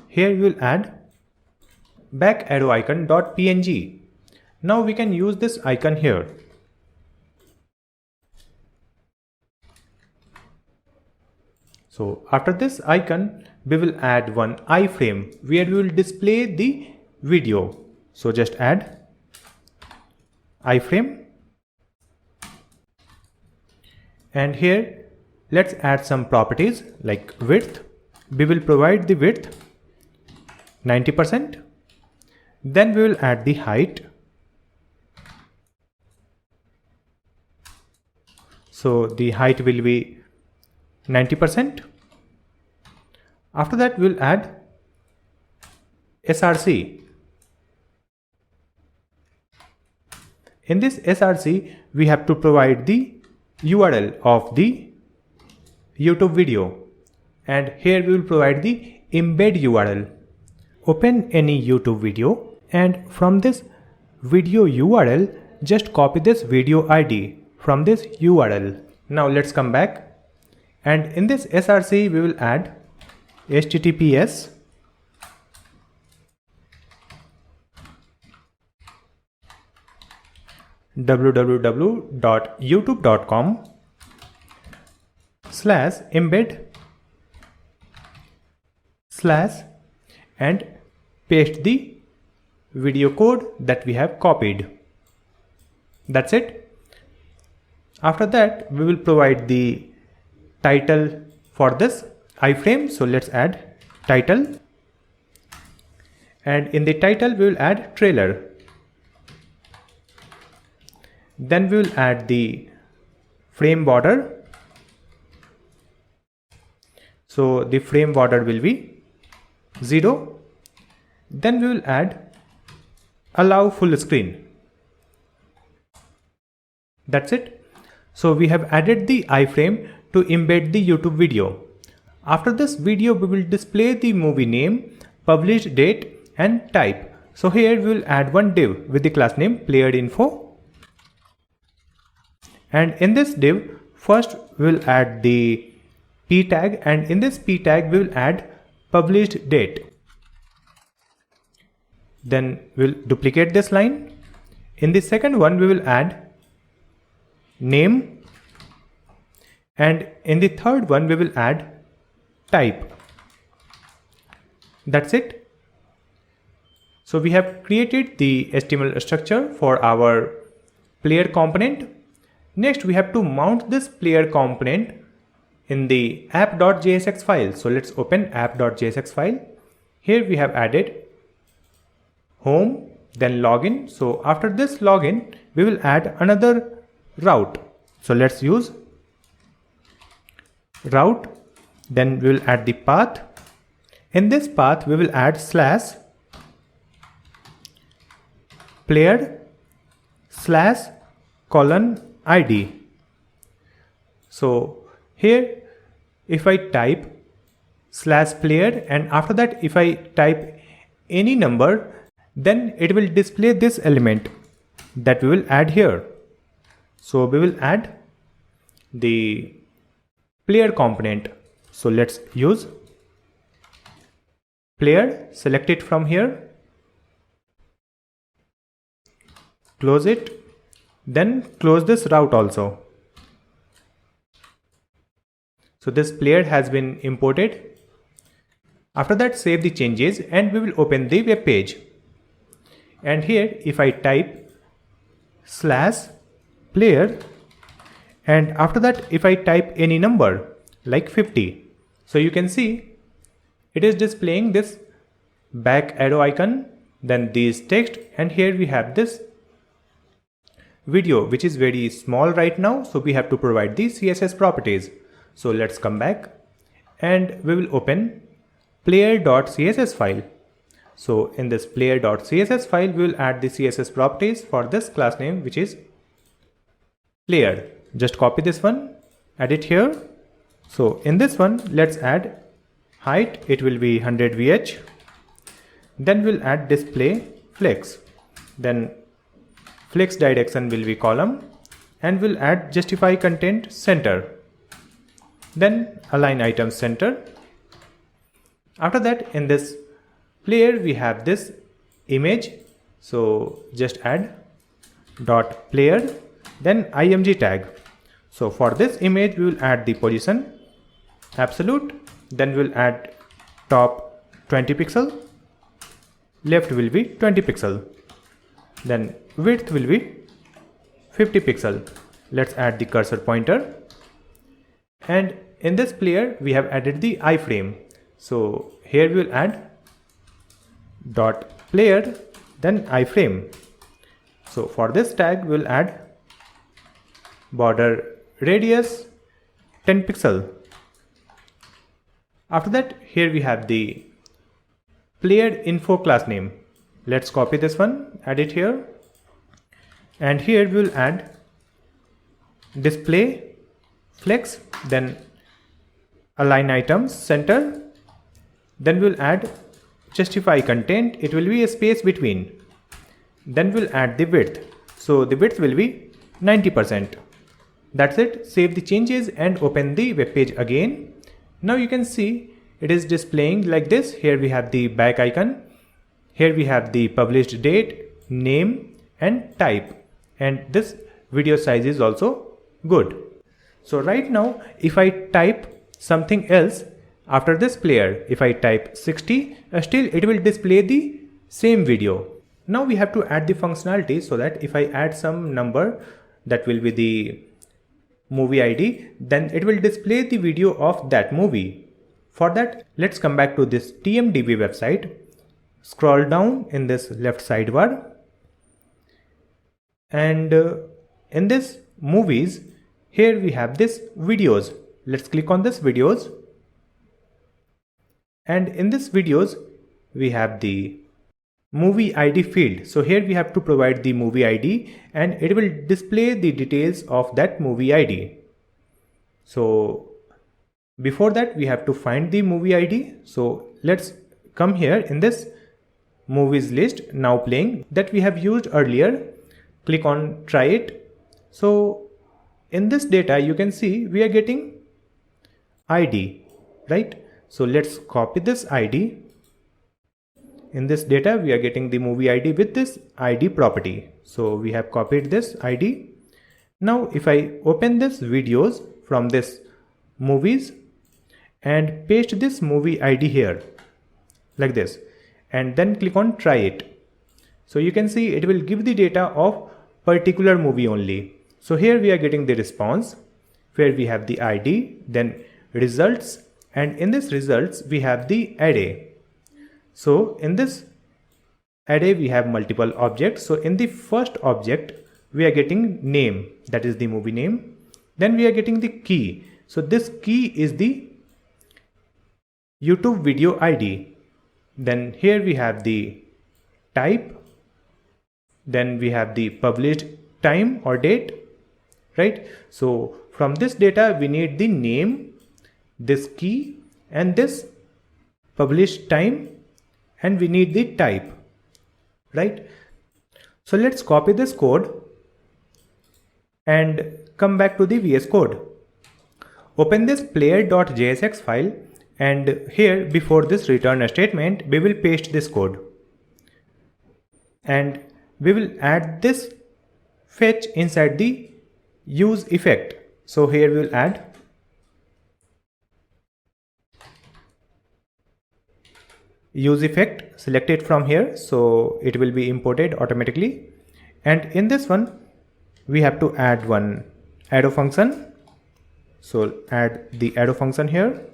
Here we will add back arrow icon.png. Now we can use this icon here. So after this icon, we will add one iframe where we will display the video. So just add iframe. And here let's add some properties like width. We will provide the width 90%. Then we will add the height. So the height will be 90%. After that we will add src. In this src we have to provide the URL of the YouTube video, and here we will provide the embed URL. Open any YouTube video and from this video URL just copy this video ID from this URL. Now let's come back. And in this src we will add https www.youtube.com/embed/ and paste the video code that we have copied. That's it. After that we will provide the title for this iframe. So let's add title, and in the title we will add trailer. Then we will add the frame border. So the frame border will be 0. Then we will add allow full screen. That's it. So we have added the iframe to embed the YouTube video. After this video we will display the movie name, published date and type. So here we will add one div with the class name player.info. And in this div, first we will add the p tag, and in this p tag we will add published date. Then we'll duplicate this line. In the second one we will add name, and in the third one we will add type. That's it. So we have created the HTML structure for our player component. Next we have to mount this player component in the app.jsx file. So let's open app.jsx file. Here we have added home, then login. So after this login we will add another route. So let's use route. Then we will add the path. In this path, we will add slash player slash colon ID. So here if I type slash player and after that if I type any number, then it will display this element that we will add here. So we will add the player component. So let's use player, select it from here, close it, then close this route also. So this player has been imported. After that, save the changes and we will open the web page. And here if I type slash player and after that if I type any number like 50, so you can see it is displaying this back arrow icon, then this text, and here we have this video which is very small right now, so we have to provide the CSS properties. So let's come back and we will open player.css file. So in this player.css file, we will add the CSS properties for this class name which is player. Just copy this one, add it here. So in this one, let's add height, it will be 100 VH. Then we'll add display flex. Then flex direction will be column and we'll add justify content center. Then align items center. After that, in this player we have this image, so just add dot player, then img tag. So for this image we will add the position absolute, then we'll add top 20 pixel, left will be 20 pixel, then width will be 50 pixel. Let's add the cursor pointer, and in this player we have added the iframe. So here we will add dot player, then iframe. So for this tag we will add border radius 10 pixel. After that, here we have the player info class name. Let's copy this one, add it here, and here we will add display flex, then align items center, then we'll add justify content, it will be a space between, then we'll add the width, so the width will be 90%. That's it. Save the changes and open the web page again. Now you can see it is displaying like this. Here we have the back icon, here we have the published date, name and type, and this video size is also good. So right now if I type something else after this player, if I type 60, still it will display the same video. Now we have to add the functionality so that if I add some number that will be the movie ID, then it will display the video of that movie. For that, let's come back to this TMDB website, scroll down in this left sidebar, and in this movies, here we have this videos. Let's click on this videos, and in this videos we have the movie ID field. So here we have to provide the movie ID and it will display the details of that movie ID. So before that we have to find the movie ID. So let's come here in this movies list now playing that we have used earlier. Click on try it. So in this data you can see we are getting ID, right? So let's copy this ID. In this data we are getting the movie ID with this ID property. So we have copied this ID. Now if I open this videos from this movies and paste this movie ID here like this, and then click on try it. So you can see it will give the data of particular movie only. So here we are getting the response where we have the ID, then results, and in this results we have the array. So in this array we have multiple objects. So in the first object we are getting name, that is the movie name. Then we are getting the key. So this key is the YouTube video ID. Then here we have the type. Then we have the published time or date, right? So from this data we need the name, this key, and this published time, and we need the type, right? So let's copy this code and come back to the VS Code. Open this player.jsx file, and here before this return statement we will paste this code, and we will add this fetch inside the use effect. So here we will add use effect, select it from here, so it will be imported automatically. And in this one we have to add one arrow function, so add the arrow function here.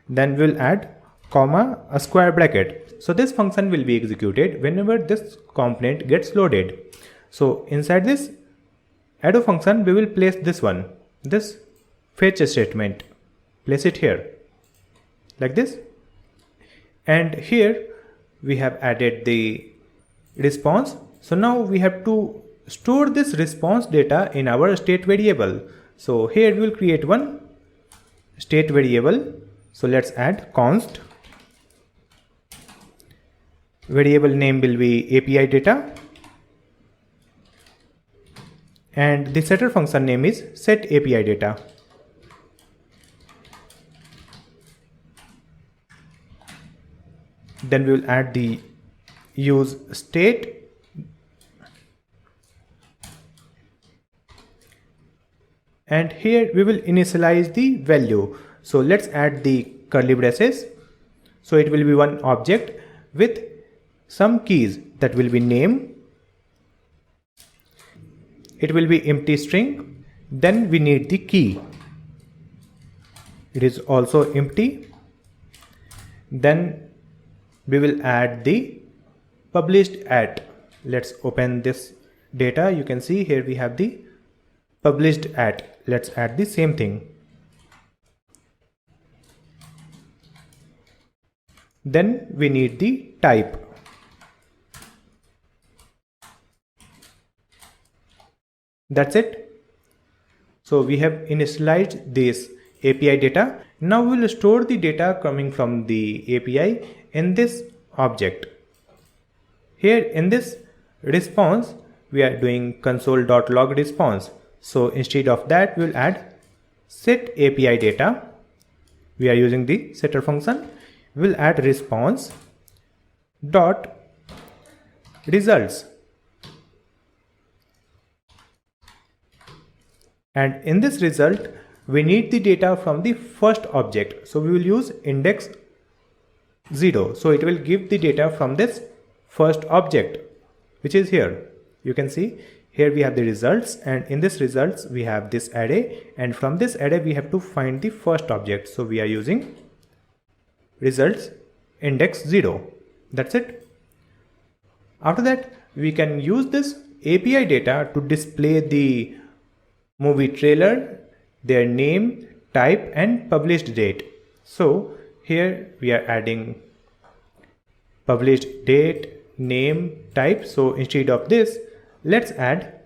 Then we'll add comma a square bracket, so this function will be executed whenever this component gets loaded. So inside this arrow function we will place this one, this fetch statement, place it here like this. And here we have added the response. So now we have to store this response data in our state variable. So here we will create one state variable. So let's add const. Variable name will be API data, and the setter function name is set API data. Then we will add the use state, and here we will initialize the value. So let's add the curly braces. So it will be one object with some keys, that will be name, it will be empty string, then we need the key, it is also empty. Then we will add the published at. Let's open this data. You can see here we have the published at. Let's add the same thing. Then we need the type. That's it. So we have initialized this API data. Now we will store the data coming from the API in this object. Here in this response we are doing console.log response. So instead of that we will add set API data. We are using the setter function. We will add response dot results, and in this result we need the data from the first object. So we will use index 0. So it will give the data from this first object, which is here. You can see here we have the results, and in this results we have this array, and from this array we have to find the first object. So we are using results index 0. That's it. After that we can use this API data to display the movie trailer, their name, type, and published date. So here we are adding published date, name, type. So instead of this let's add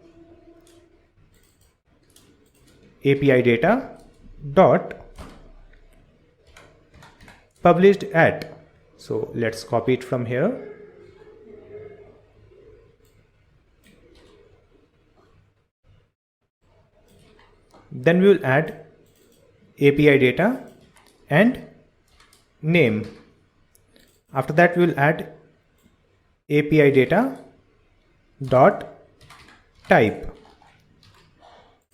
API data dot published at. So let's copy it from here. Then we will add API data and name. After that we will add API data dot type.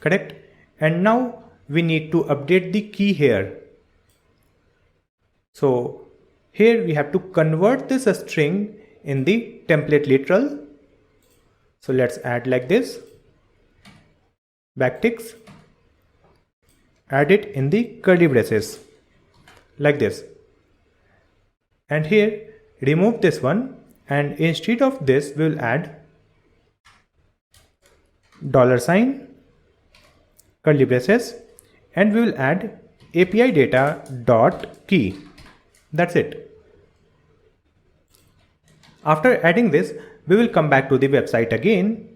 Correct? And now we need to update the key here. So here we have to convert this string in the template literal. So let's add like this, backticks, add it in the curly braces like this, and here remove this one, and instead of this we will add $, curly braces, and we will add API data dot key. That's it. After adding this, we will come back to the website again.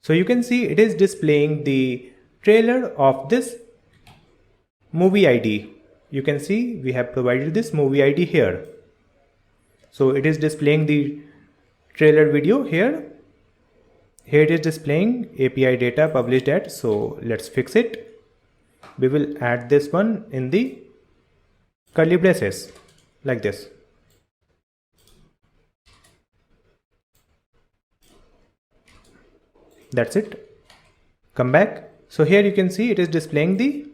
So you can see it is displaying the trailer of this movie ID. You can see we have provided this movie ID here. So it is displaying the trailer video here. Here it is displaying API data published at. So let's fix it. We will add this one in the curly braces like this. That's it. Come back. So here you can see it is displaying the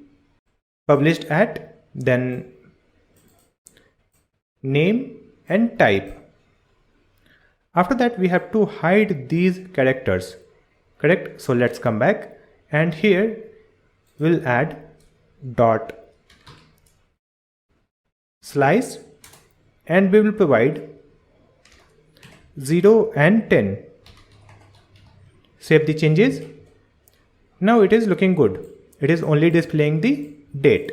published at, then name and type. After that we have to hide these characters, correct? So let's come back, and here we'll add dot slice, and we will provide 0 and 10. Save the changes. Now it is looking good. It is only displaying the date.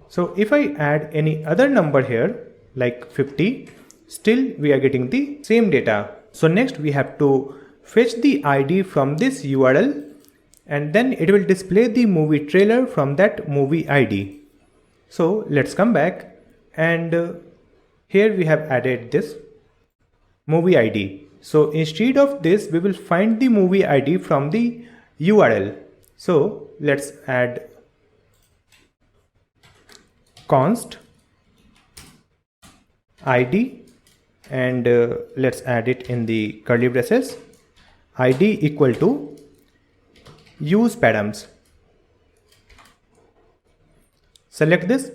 So if I add any other number here like 50, still we are getting the same data. So next we have to fetch the ID from this URL, and then it will display the movie trailer from that movie ID. So let's come back, and here we have added this movie ID. So instead of this, we will find the movie ID from the URL. So let's add const ID, and let's add it in the curly braces. ID equal to use params. Select this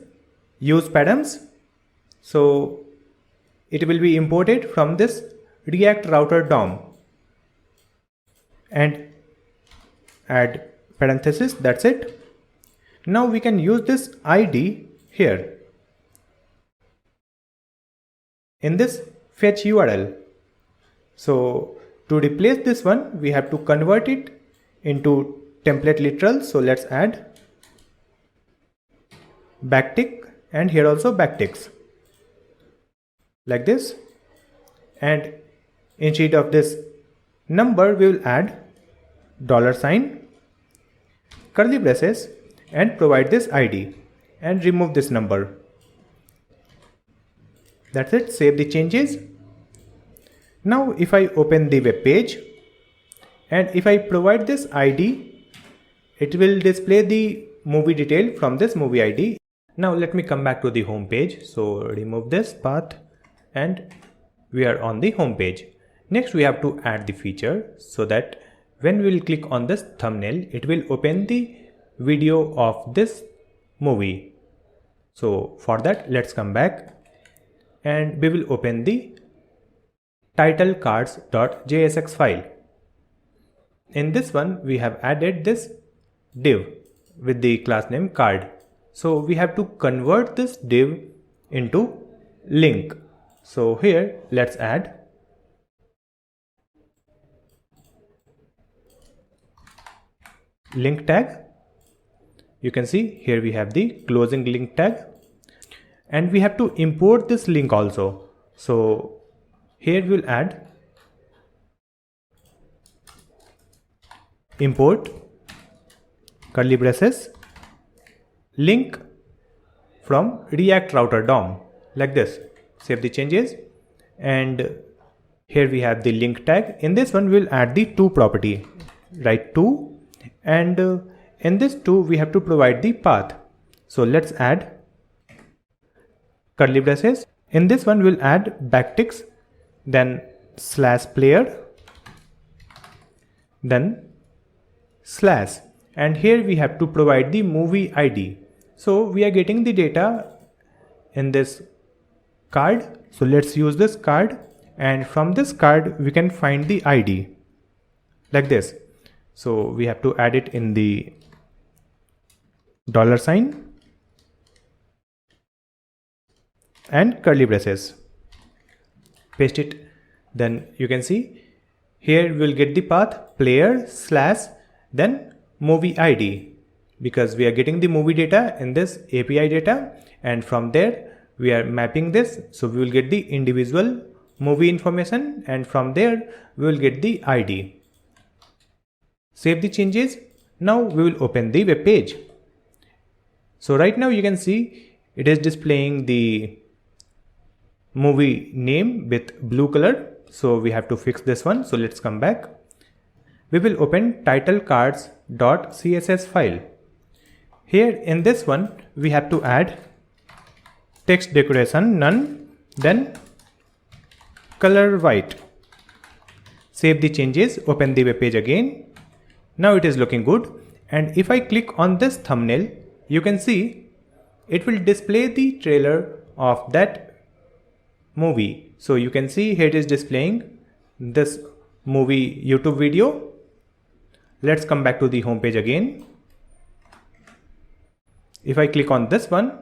use params. So it will be imported from this React router DOM, and add parenthesis. That's it. Now we can use this ID here in this fetch URL. So to replace this one, we have to convert it into template literal. So let's add backtick, and here also backticks like this, and instead of this number we will add $, curly braces, and provide this ID and remove this number. That's it. Save the changes. Now if I open the web page, and if I provide this ID, it will display the movie detail from this movie ID. Now let me come back to the home page. So remove this path, and we are on the home page. Next we have to add the feature, so that when we will click on this thumbnail, it will open the video of this movie. So for that, let's come back, and we will open the title cards.jsx file. In this one we have added this div with the class name card. So we have to convert this div into link. So here let's add link tag. You can see here we have the closing link tag, and we have to import this link also. So here we'll add import curly braces link from React router DOM like this. Save the changes, and here we have the link tag. In this one we'll add the to property, write to, and in this to we have to provide the path. So let's add curly braces. In this one we'll add backticks, then slash player, then slash, and here we have to provide the movie ID. So we are getting the data in this card. So let's use this card, and from this card we can find the ID like this. So we have to add it in the $, and curly braces, paste it. Then you can see here we'll get the path player slash then movie ID because we are getting the movie data in this API data, and from there we are mapping this. So we will get the individual movie information, and from there we will get the ID. Save the changes. Now we will open the web page. So right now you can see it is displaying the movie name with blue color. So we have to fix this one. So let's come back. We will open title cards.css file. Here in this one we have to add text decoration none, then color white. Save the changes, open the web page again. Now it is looking good, and if I click on this thumbnail, you can see it will display the trailer of that movie. So you can see here it is displaying this movie YouTube video. Let's come back to the home page again. If I click on this one,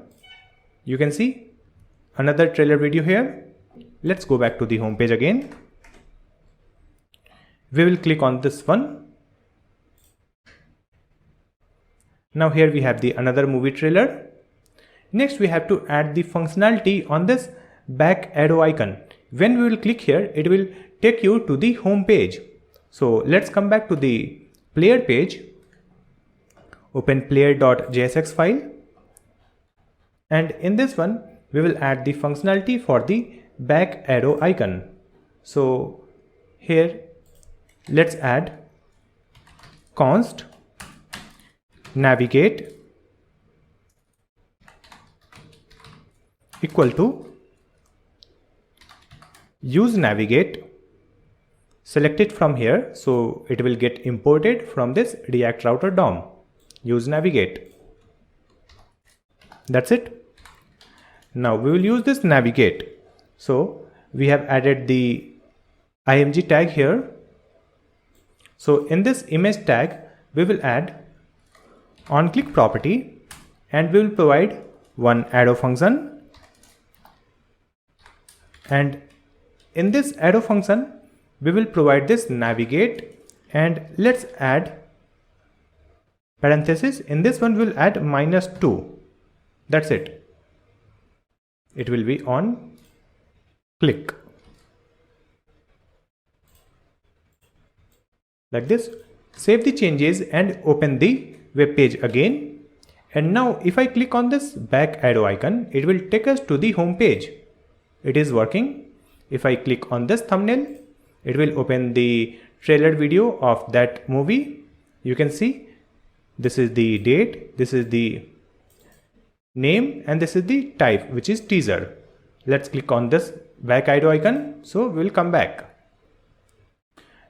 you can see another trailer video here. Let's go back to the home page again. We will click on this one. Now here we have the another movie trailer. Next we have to add the functionality on this back arrow icon. When we will click here, it will take you to the home page. So let's come back to the player page. Open player.jsx file, and in this one we will add the functionality for the back arrow icon. So here let's add const navigate equal to use navigate. Select it from here, so it will get imported from this React router DOM. Use navigate. That's it. Now we will use this navigate. So we have added the img tag here. So in this image tag we will add onClick property, and we will provide one arrow function, and in this arrow function we will provide this navigate, and let's add parenthesis. In this one we will add -2. That's it. It will be on click like this. Save the changes and open the web page again. And now if I click on this back arrow icon, it will take us to the home page. It is working. If I click on this thumbnail, it will open the trailer video of that movie. You can see this is the date, this is the name, and this is the type, which is teaser. Let's click on this back arrow icon. So we will come back.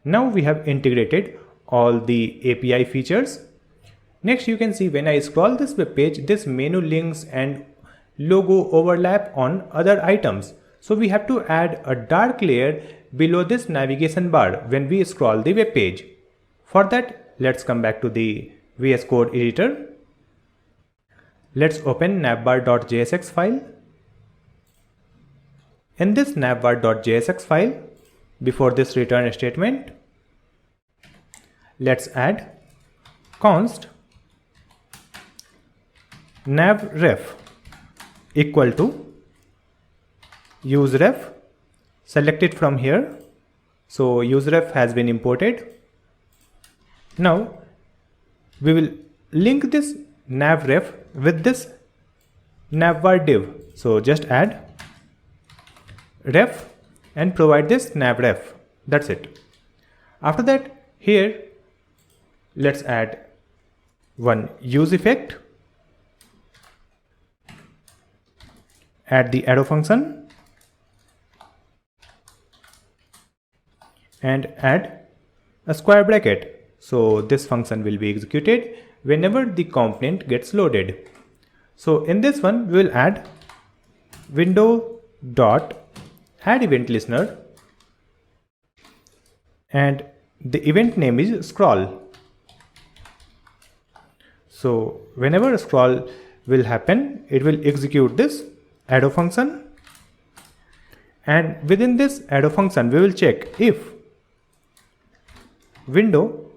Now we have integrated all the API features. Next you can see when I scroll this web page, this menu links and logo overlap on other items. So we have to add a dark layer below this navigation bar when we scroll the web page. For that, let's come back to the VS Code editor. Let's open navbar.jsx file. In this navbar.jsx file, before this return statement, let's add const navref equal to useref. Select it from here. So useref has been imported. Now we will link this navref with this navbar div. So just add ref and provide this navref. That's it. After that, here let's add one use effect. Add the arrow function and add a square bracket. So this function will be executed whenever the component gets loaded. So in this one we will add window dot add event listener, and the event name is scroll. So whenever a scroll will happen, it will execute this arrow function, and within this arrow function we will check if window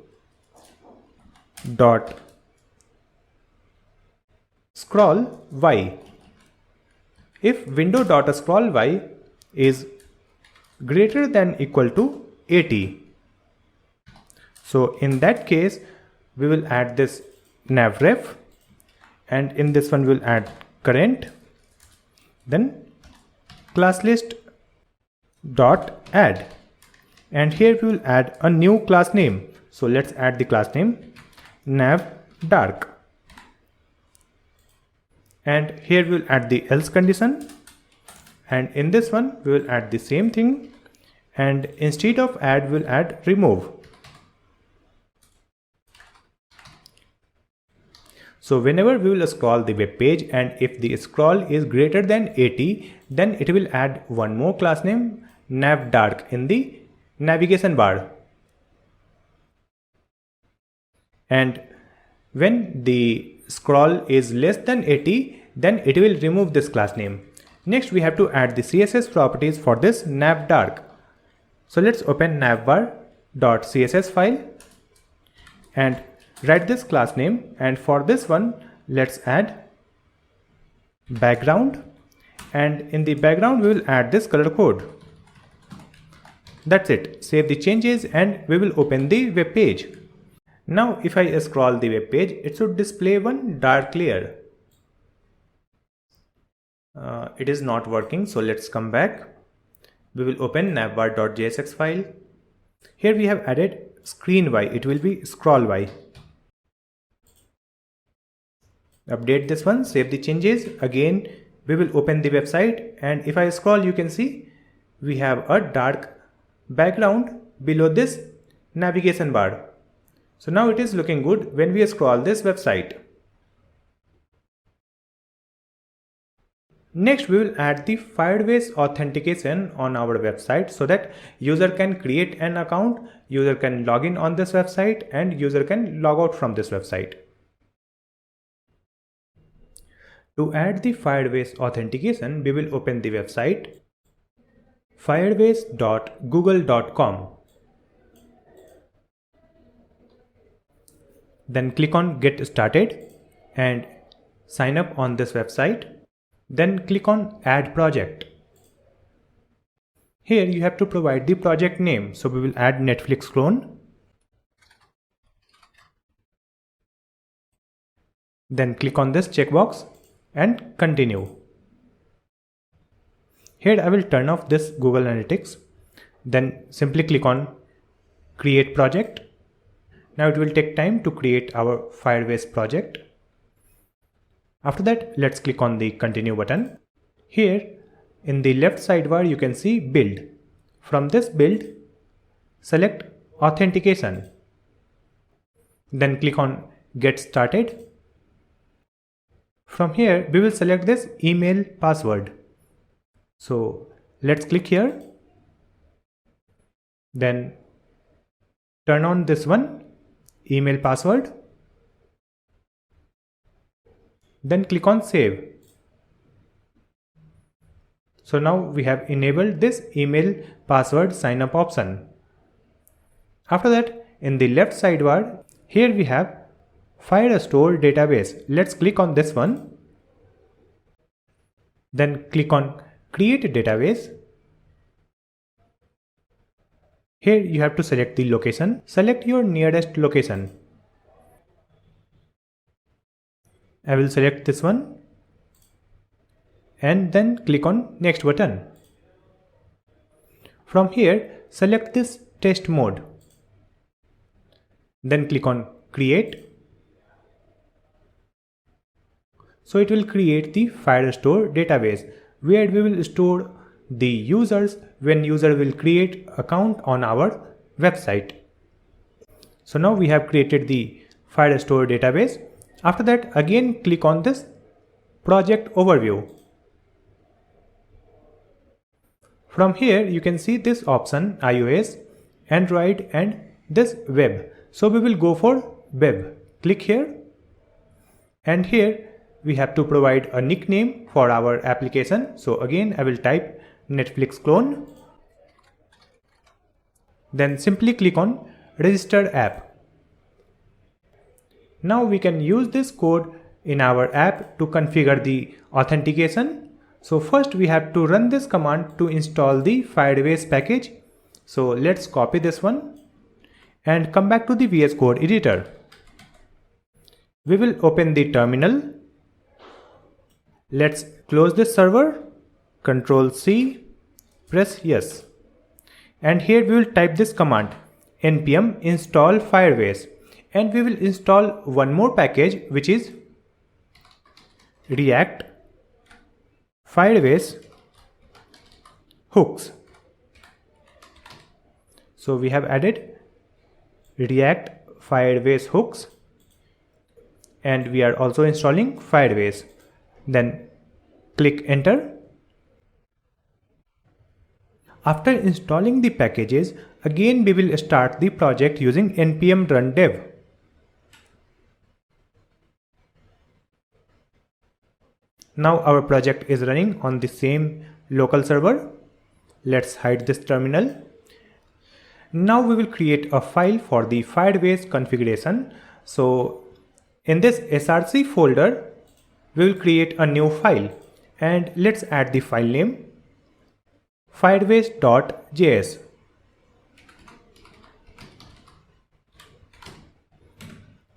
dot scroll y. If window.scroll y is greater than equal to 80. So in that case, we will add this navref, and in this one we'll add current, then class list dot add, and here we will add a new class name. So let's add the class name navdark, and here we will add the else condition, and in this one we will add the same thing, and instead of add we'll add remove. So whenever we will scroll the web page, and if the scroll is greater than 80, then it will add one more class name navdark in the navigation bar. And when the scroll is less than 80, then it will remove this class name. Next, we have to add the CSS properties for this navdark. So let's open navbar.css file and write this class name, and for this one let's add background, and in the background we will add this color code. That's it. Save the changes and we will open the web page. Now if I scroll the web page, it should display one dark layer. It is not working, so let's come back. We will open navbar.jsx file. Here we have added screen y, it will be scroll y. Update this one, save the changes. Again we will open the website, and if I scroll you can see we have a dark background below this navigation bar. So now it is looking good when we scroll this website. Next we will add the Firebase authentication on our website so that user can create an account, user can log in on this website, and user can log out from this website. To add the Firebase authentication, we will open the website firebase.google.com. Then click on Get Started and sign up on this website. Then click on Add Project. Here you have to provide the project name, so we will add Netflix clone. Then click on this checkbox and continue. Here I will turn off this Google Analytics. Then simply click on Create Project. Now it will take time to create our Firebase project. After that, let's click on the Continue button. Here in the left sidebar you can see Build. From this Build, select Authentication. Then click on Get Started. From here we will select this email password. So let's click here. Then turn on this one, email password. Then click on Save. So now we have enabled this email password sign up option. After that, in the left sidebar, here we have Firestore database. Let's click on this one. Then click on Create Database. Here you have to select the location. Select your nearest location. I will select this one and then click on Next button. From here, select this test mode. Then click on Create. So it will create the Firestore database where we will store the users when user will create account on our website. So now we have created the Firestore database. After that, again click on this project overview. From here you can see this option iOS, Android and this web. So we will go for web. Click here, and here we have to provide a nickname for our application. So again I will type Netflix clone. Then simply click on Register App. Now we can use this code in our app to configure the authentication. So first we have to run this command to install the Firebase package. So let's copy this one and come back to the VS Code editor. We will open the terminal. Let's close this server, Ctrl C, press yes. And here we will type this command npm install Firebase, and we will install one more package which is React Firebase hooks. So we have added React Firebase hooks, and we are also installing Firebase. Then click enter. After installing the packages, again we will start the project using npm run dev. Now our project is running on the same local server. Let's hide this terminal. Now we will create a file for the Firebase configuration. So in this src folder, we will create a new file, and let's add the file name Firebase.js.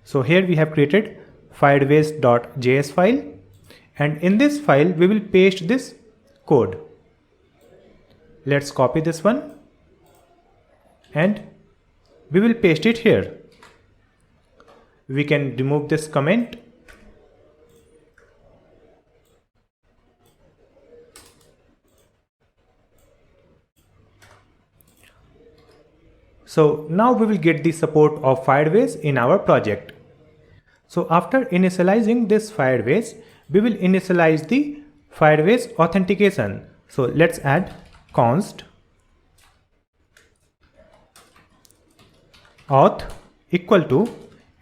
So here we have created Firebase.js file, and in this file we will paste this code. Let's copy this one and we will paste it here. We can remove this comment. So now we will get the support of Firebase in our project. So after initializing this Firebase, we will initialize the Firebase authentication. So let's add const auth equal to,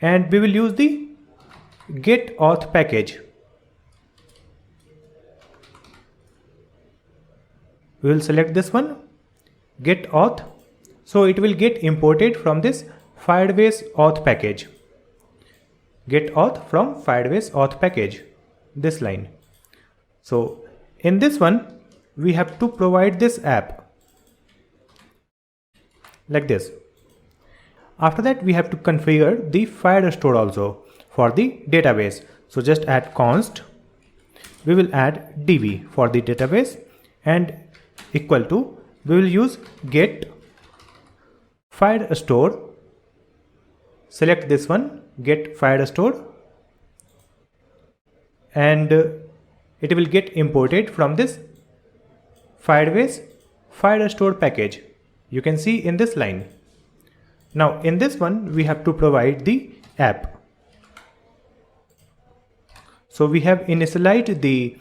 and we will use the get auth package. We will select this one, get auth. So it will get imported from this Firebase auth package. Get auth from Firebase auth package, this line. So in this one, we have to provide this app like this. After that, we have to configure the Firestore also for the database. So just add const. We will add db for the database, and equal to, we will use get Firestore. Select this one, get Firestore, and it will get imported from this Firebase Firestore package. You can see in this line. Now in this one, we have to provide the app. So we have initialized the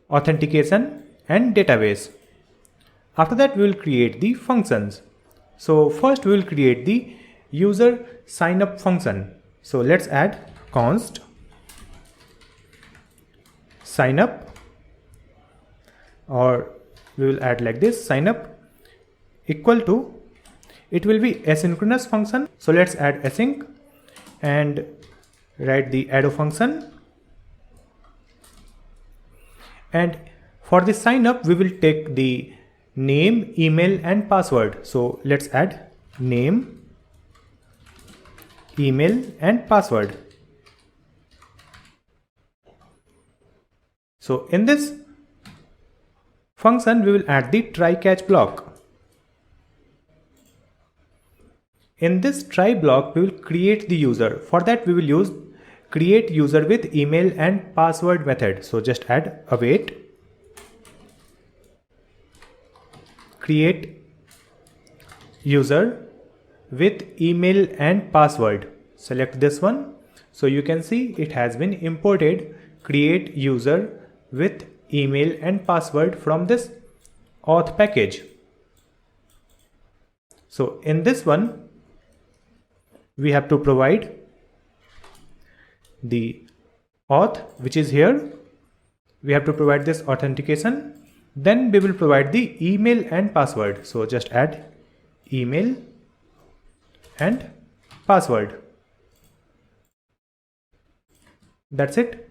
authentication and database. After that, we will create the functions. So first we will create the user sign up function. So let's add const sign up, or we will add like this, sign up equal to, it will be asynchronous function. So let's add async and write the arrow function. And for the sign up, we will take the name, email and password. So let's add name, email and password. So in this function, we will add the try catch block. In this try block, we will create the user. For that, we will use create user with email and password method. So just add await create user with email and password. Select this one. So you can see it has been imported, create user with email and password from this auth package. So in this one, we have to provide the auth, which is here. We have to provide this authentication. Then we will provide the email and password. So just add email and password. That's it.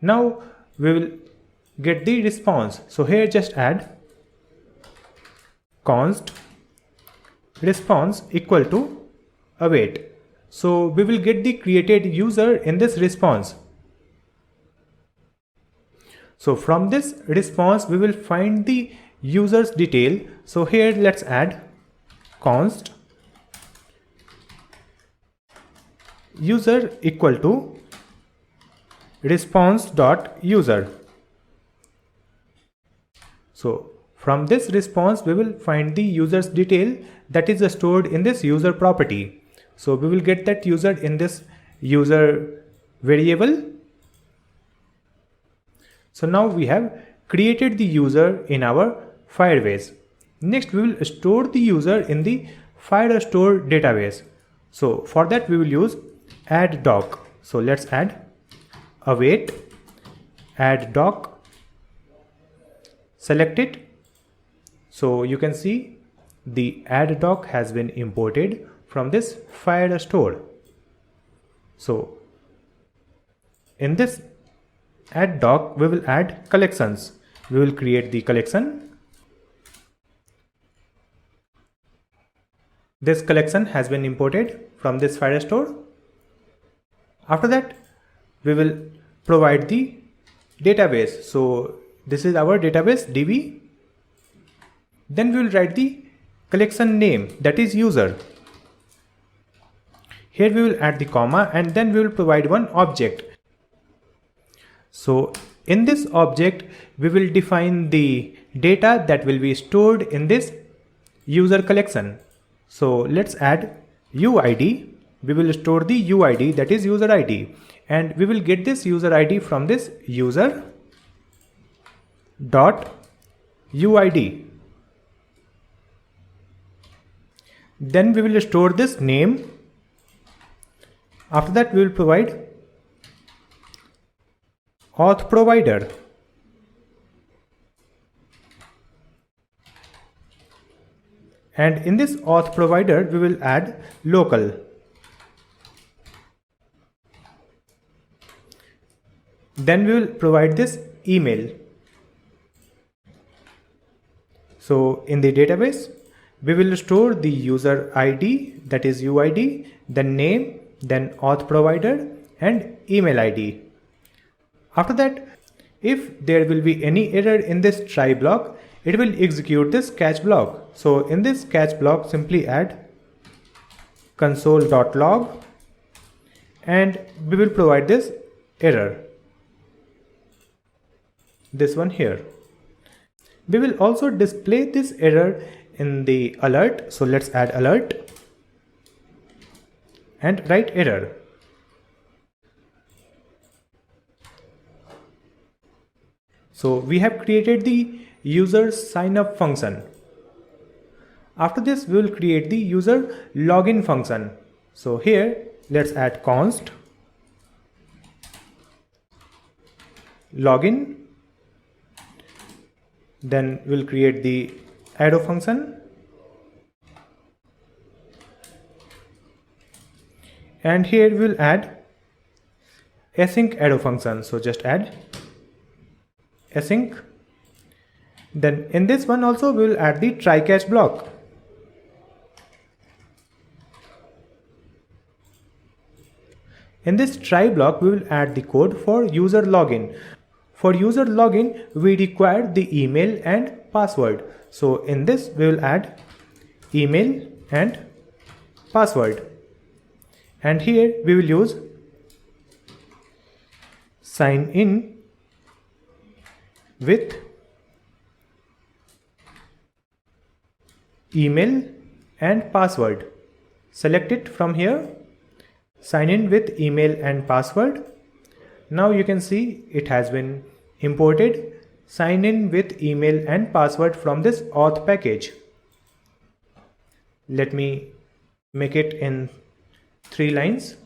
Now we will get the response. So here just add const response equal to await. So we will get the created user in this response. So from this response we will find the user's detail. So here let's add const user equal to response.user. So from this response we will find the user's detail that is stored in this user property. So we will get that user in this user variable. So now we have created the user in our Firebase. Next we will store the user in the Firestore database. So for that we will use add doc. So let's add await add doc, select it. So you can see the add doc has been imported from this Firestore. So in this add doc we will add collections. We will create the collection. This collection has been imported from this Firestore. After that we will provide the database. So this is our database DB. Then we will write the collection name, that is user. Here we will add the comma and then we will provide one object. So in this object we will define the data that will be stored in this user collection. So let's add UID. We will store the UID, that is user ID, and we will get this user ID from this user dot UID. Then we will store this name. After that we will provide auth provider. And in this auth provider we will add local. Then we will provide this email. So in the database we will store the user ID, that is UID, then name, then auth provider and email ID. After that, if there will be any error in this try block, it will execute this catch block. So in this catch block simply add console.log and we will provide this error, this one here. We will also display this error in the alert. So let's add alert and write error. So we have created the user sign up function. After this we will create the user login function. So here let's add const login. Then we'll create the arrow function and here we'll add async arrow function. So just add async. Then in this one also we will add the try catch block. In this try block we will add the code for user login. For user login we require the email and password. So in this we will add email and password. And here we will use sign in with email and password. Select it from here, sign in with email and password. Now you can see it has been imported, sign in with email and password from this auth package. Let me make it in 3 lines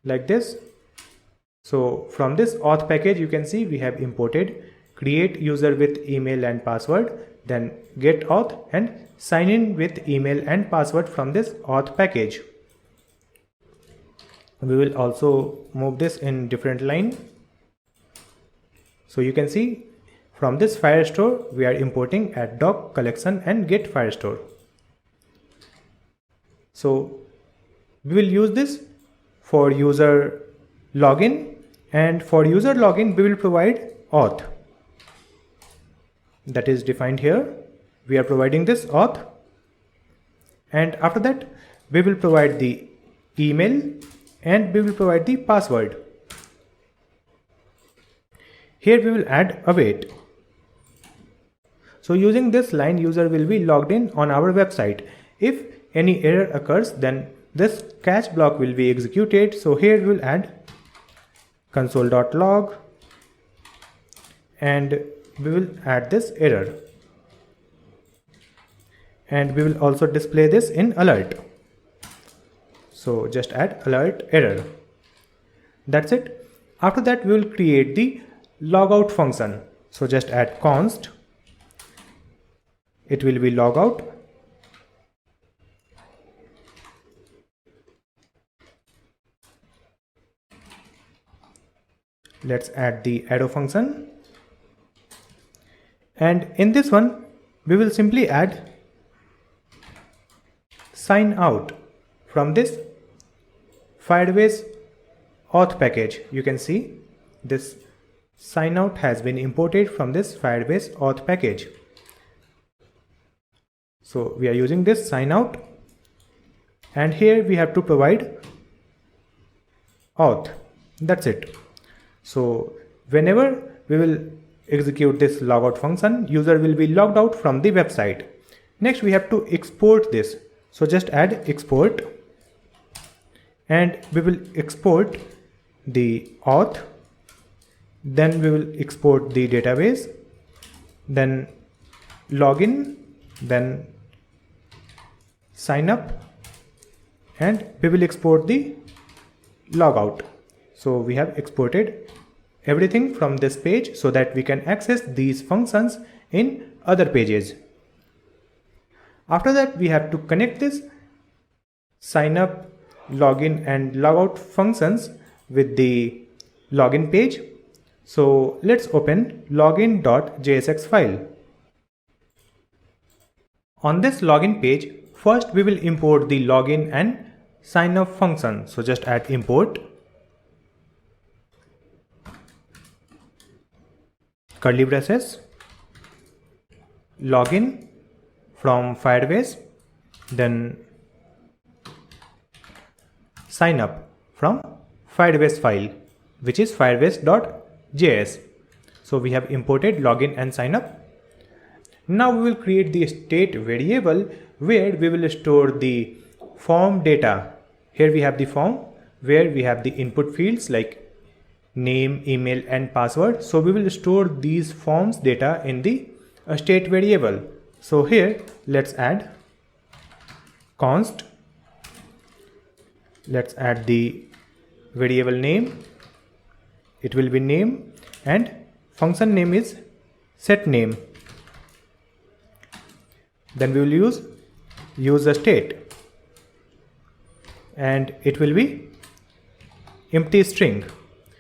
like this. So from this auth package you can see we have imported create user with email and password, then get auth and sign in with email and password from this auth package. We will also move this in different line. So you can see from this Firestore we are importing add doc, collection and get Firestore. So we will use this for user login, and for user login we will provide auth that is defined here. We are providing this auth, and after that we will provide the email and we will provide the password. Here we will add await. So using this line, user will be logged in on our website. If any error occurs, then this catch block will be executed. So here we will add console.log and we will add this error, and we will also display this in alert. So just add alert error. That's it. After that we will create the logout function. So just add const. It will be logout. Let's add the arrow function. And in this one, we will simply add sign out from this Firebase auth package. You can see this sign out has been imported from this Firebase auth package. So we are using this sign out, and here we have to provide auth. That's it. So whenever we will execute this logout function, user will be logged out from the website. Next we have to export this. So just add export, and we will export the auth, then we will export the database, then login, then sign up, and we will export the logout. So we have exported everything from this page so that we can access these functions in other pages. After that we have to connect this sign up, login and logout functions with the login page. So let's open login.jsx file. On this login page, first we will import the login and sign up function. So just add import curly braces login from Firebase, then sign up from Firebase file, which is firebase.js. So we have imported login and sign up. Now we will create the state variable where we will store the form data. Here we have the form where we have the input fields like name, email and password. So we will store these forms data in the state variable. So here let's add const. Let's add the variable name. It will be name, and function name is set name. Then we will use user state, and it will be empty string.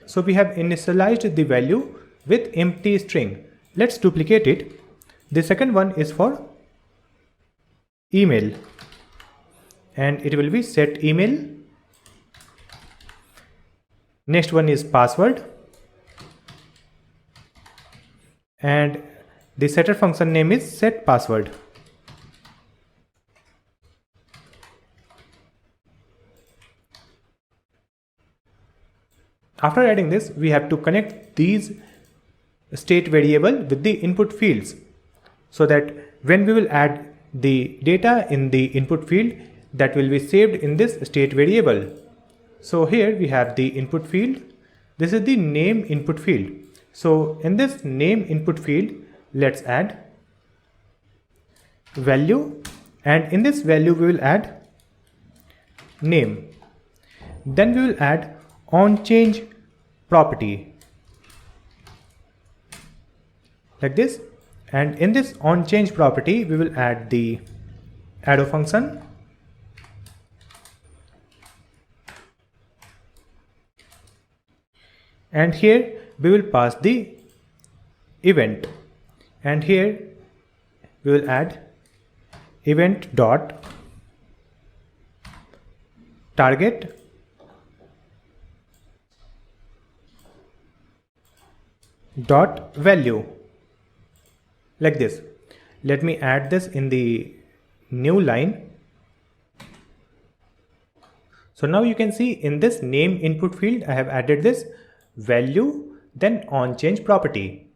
So we have initialized the value with empty string. Let's duplicate it. The second one is for email, and it will be set email. Next one is password, and the setter function name is set password. After adding this, we have to connect these state variable with the input fields, so that when we will add the data in the input field, that will be saved in this state variable. So here we have the input field. This is the name input field. So in this name input field, let's add value, and in this value we will add name. Then we will add onChange property like this, and in this onChange property we will add the arrow function, and here we will pass the event, and here we will add event dot target dot value, like this. Let me add this in the new line. So now you can see in this name input field I have added this value, then onChange property.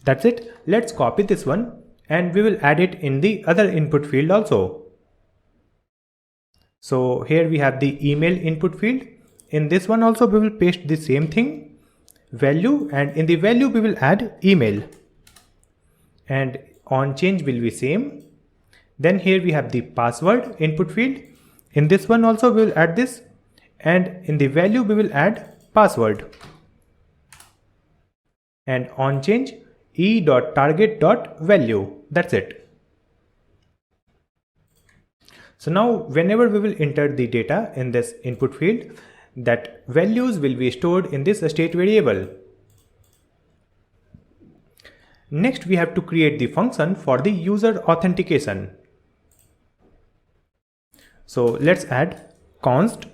That's it. Let's copy this one and we will add it in the other input field also. So here we have the email input field. In this one also we will paste the same thing, value, and in the value we will add email, and onChange will be same. Then here we have the password input field. In this one also we will add this, and in the value we will add password, and onChange e.target.value. That's it. So now whenever we will enter the data in this input field, that values will be stored in this state variable. Next we have to create the function for the user authentication. So let's add const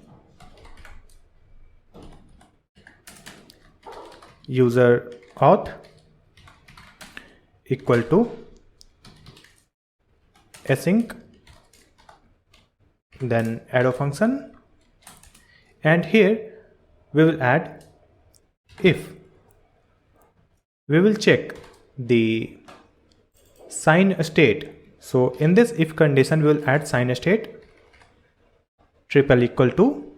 user auth equal to async, then arrow function, and here we will add if. We will check the sign state. So in this if condition we will add sign state triple equal to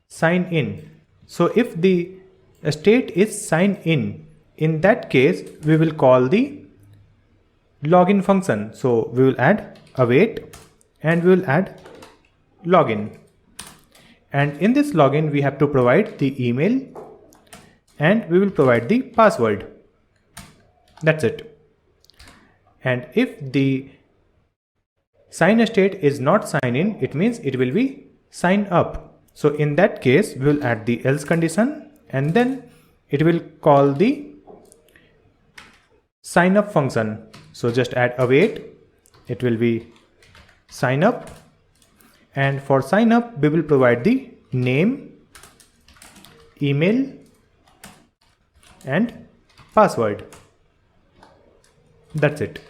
sign in. So if the state is sign in that case we will call the login function. So we will add await and we will add login, and in this login we have to provide the email and we will provide the password. That's it. And if the sign state is not sign in, it means it will be sign up. So in that case we will add the else condition, and then it will call the sign up function. So just add await, it will be sign up, and for sign up we will provide the name, email and password. That's it.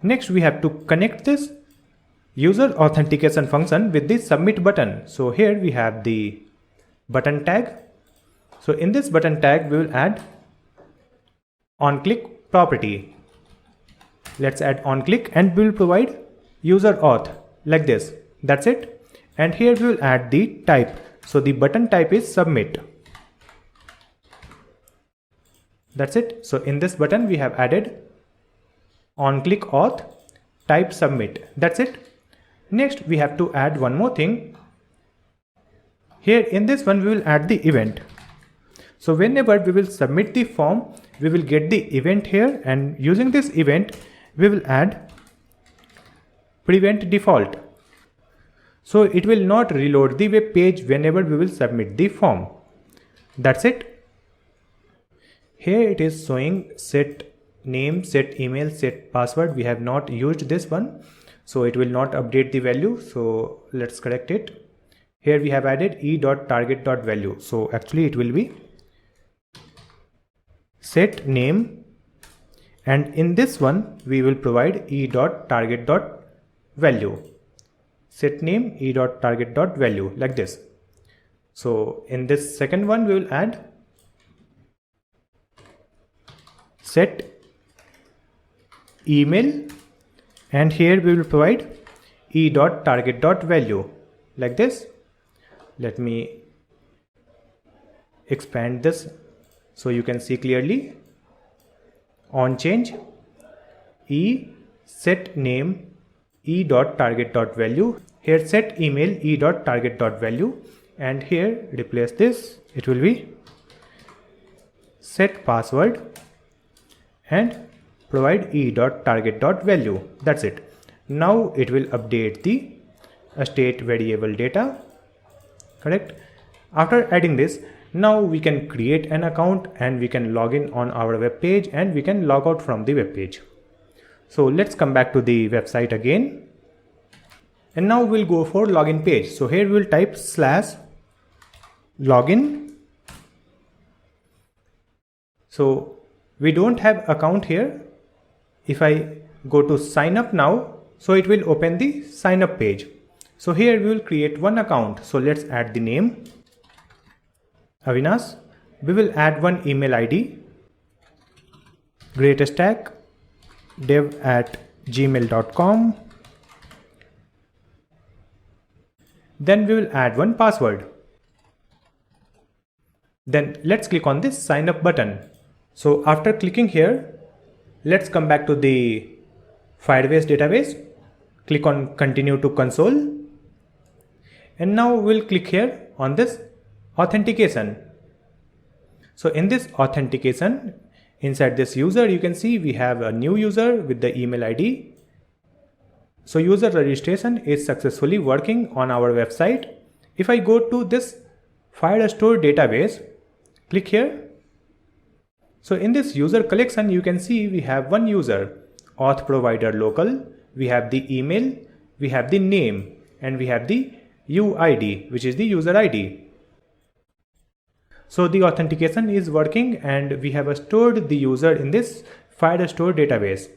Next we have to connect this user authentication function with the submit button. So here we have the button tag. So in this button tag we will add onClick property. Let's add onClick and we will provide user auth like this. That's it. And here we will add the type. So the button type is submit. That's it. So in this button we have added onClick auth type submit. That's it. Next we have to add one more thing. Here in this one we will add the event. So whenever we will submit the form, we will get the event here, and using this event we will add prevent default. So it will not reload the web page whenever we will submit the form. That's it. Here it is showing set name, set email, set password. We have not used this one, so it will not update the value. So let's correct it. Here we have added e.target.value. So actually it will be set name, and in this one we will provide e.target.value. Set name e.target.value like this. So in this second one we will add set email, and here we will provide e.target.value like this. Let me expand this so you can see clearly. onChange e set name e.target.value, here set email e.target.value, and here replace this, it will be set password and provide e.target.value. That's it. Now it will update the state variable data. correct? After adding this, now we can create an account and we can log in on our web page and we can log out from the web page. So let's come back to the website again. And now we'll go for login page. So here we'll type /login. So we don't have account here. If I go to sign up now, so it will open the sign up page. So here we will create one account. So let's add the name Avinash. We will add one email ID, greatstack@dev@gmail.com. Then we will add one password. Then let's click on this sign up button. So after clicking here, let's come back to the Firebase database. Click on continue to console. And now we'll click here on this authentication. So in this authentication, inside this user, you can see we have a new user with the email ID. So user registration is successfully working on our website. If I go to this Firestore database, click here. So in this user collection, you can see we have one user, auth provider local. We have the email, we have the name, and we have the UID, which is the user ID. So the authentication is working and we have stored the user in this Firestore database.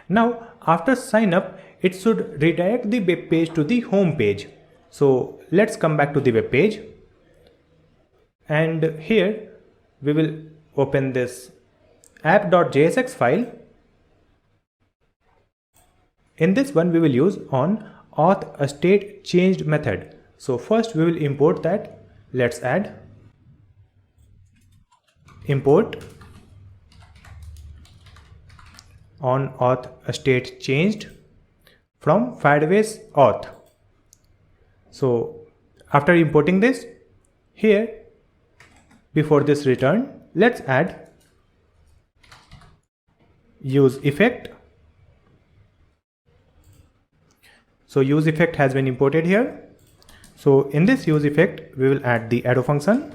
Now after sign up, it should redirect the web page to the home page. So let's come back to the web page. And here we will open this app.jsx file. In this one we will use on auth state changed method. So first we will import that. Let's add import on auth state changed from Firebase auth. So after importing this, here before this return, let's add use effect. So use effect has been imported here. So in this use effect, we will add the arrow function.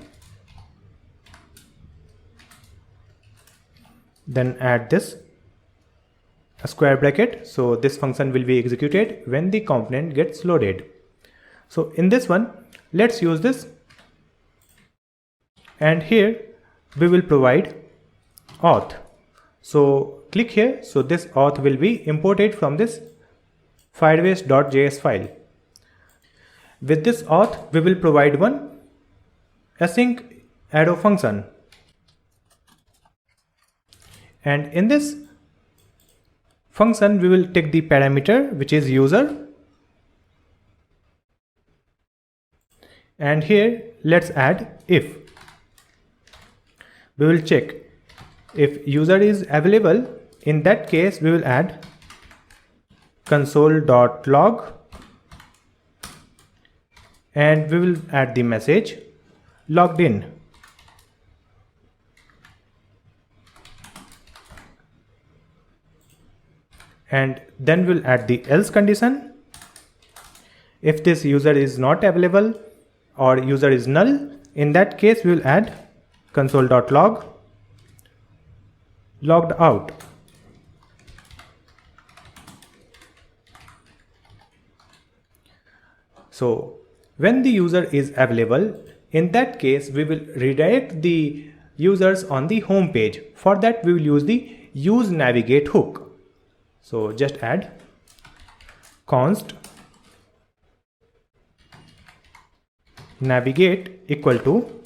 Then add this a square bracket. So this function will be executed when the component gets loaded. So in this one, let's use this. And here we will provide auth. So click here. So this auth will be imported from this Firebase.js file. With this auth, we will provide one async arrow function. And in this function, we will take the parameter which is user. And here let's add if. We will check if user is available. In that case, we will add console.log and we will add the message logged in. And then we'll add the else condition. If this user is not available or user is null, in that case we will add console.log logged out. So when the user is available, in that case we will redirect the users on the home page. For that we will use the use navigate hook. So just add const navigate equal to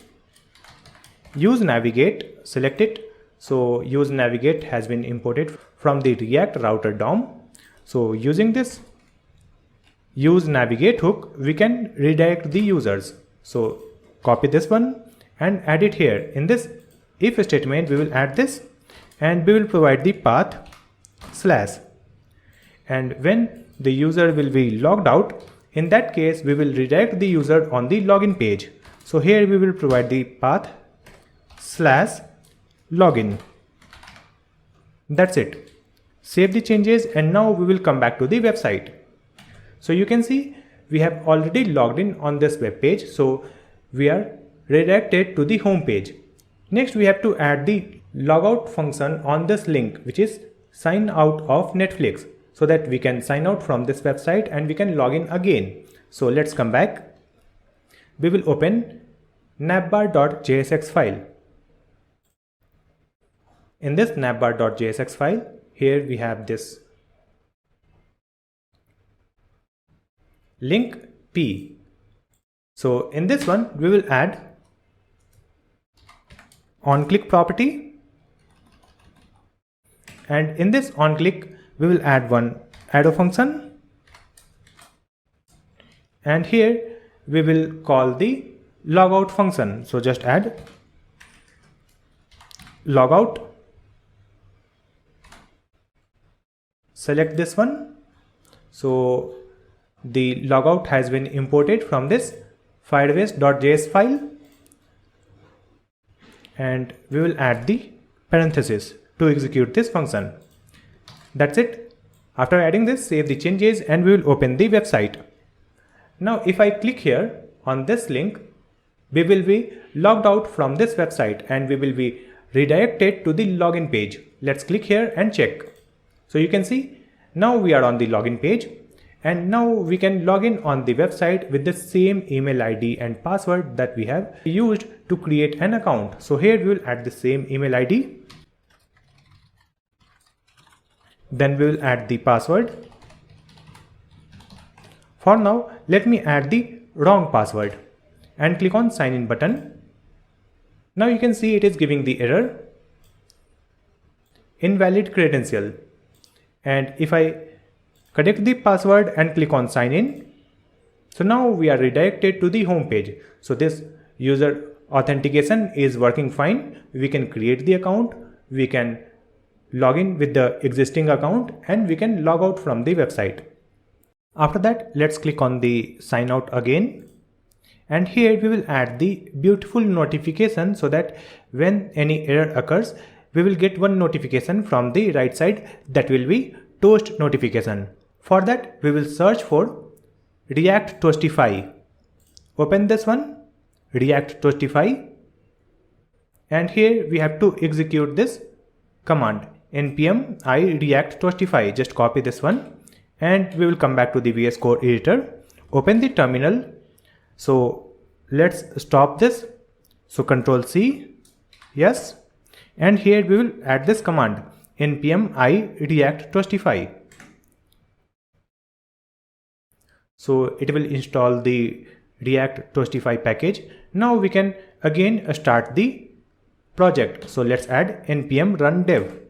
use navigate, select it. So use navigate has been imported from the React router DOM. So using this use navigate hook, we can redirect the users. So copy this one and add it here. In this if statement, we will add this and we will provide the path /. And when the user will be logged out, in that case we will redirect the user on the login page. So here we will provide the path /login. That's it. Save the changes and now we will come back to the website. So you can see we have already logged in on this web page, so we are redirected to the home page. Next, we have to add the logout function on this link, which is sign out of Netflix, so that we can sign out from this website and we can log in again. So let's come back. We will open navbar.jsx file. In this navbar.jsx file, here we have this link P. So in this one, we will add onClick property, and in this onClick, we will add one arrow function, and here we will call the logout function. So just add logout, select this one. So the logout has been imported from this Firebase.js file, and we will add the parenthesis to execute this function. That's it. After adding this, save the changes and we will open the website. Now if I click here on this link, we will be logged out from this website and we will be redirected to the login page. Let's click here and check. So you can see now we are on the login page, and now we can log in on the website with the same email ID and password that we have used to create an account. So here we will add the same email ID. Then we will add the password. For now, let me add the wrong password and click on sign in button. Now you can see it is giving the error, invalid credential. And if I correct the password and click on sign in, so now we are redirected to the home page. So this user authentication is working fine. We can create the account, we can log in with the existing account, and we can log out from the website. After that, let's click on the sign out again, and here we will add the beautiful notification so that when any error occurs, we will get one notification from the right side that will be toast notification. For that, we will search for React.js. Open this one, React.js, and here we have to execute this command npm I React.js. Just copy this one and we will come back to the VS Code editor. Open the terminal. So let's stop this. So Control C, yes, and here we will add this command npm I React.js. So it will install the React.js package. Now we can again start the project. So let's add npm run dev.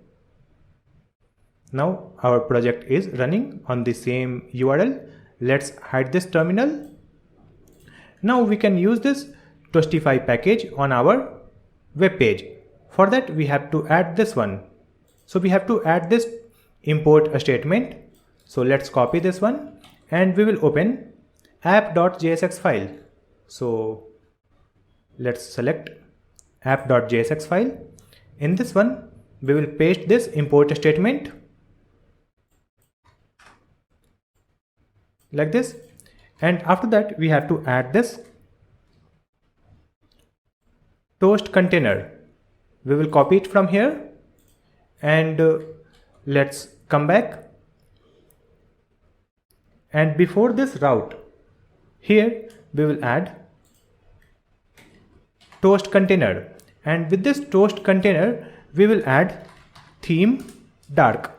Now our project is running on the same URL. Let's hide this terminal. Now we can use this Toastify package on our web page. For that we have to add this one. So we have to add this import statement. So let's copy this one and we will open app.jsx file. So let's select app.jsx file. In this one we will paste this import statement like this, and after that we have to add this toast container. We will copy it from here and let's come back, and before this route here we will add toast container, and with this toast container we will add theme dark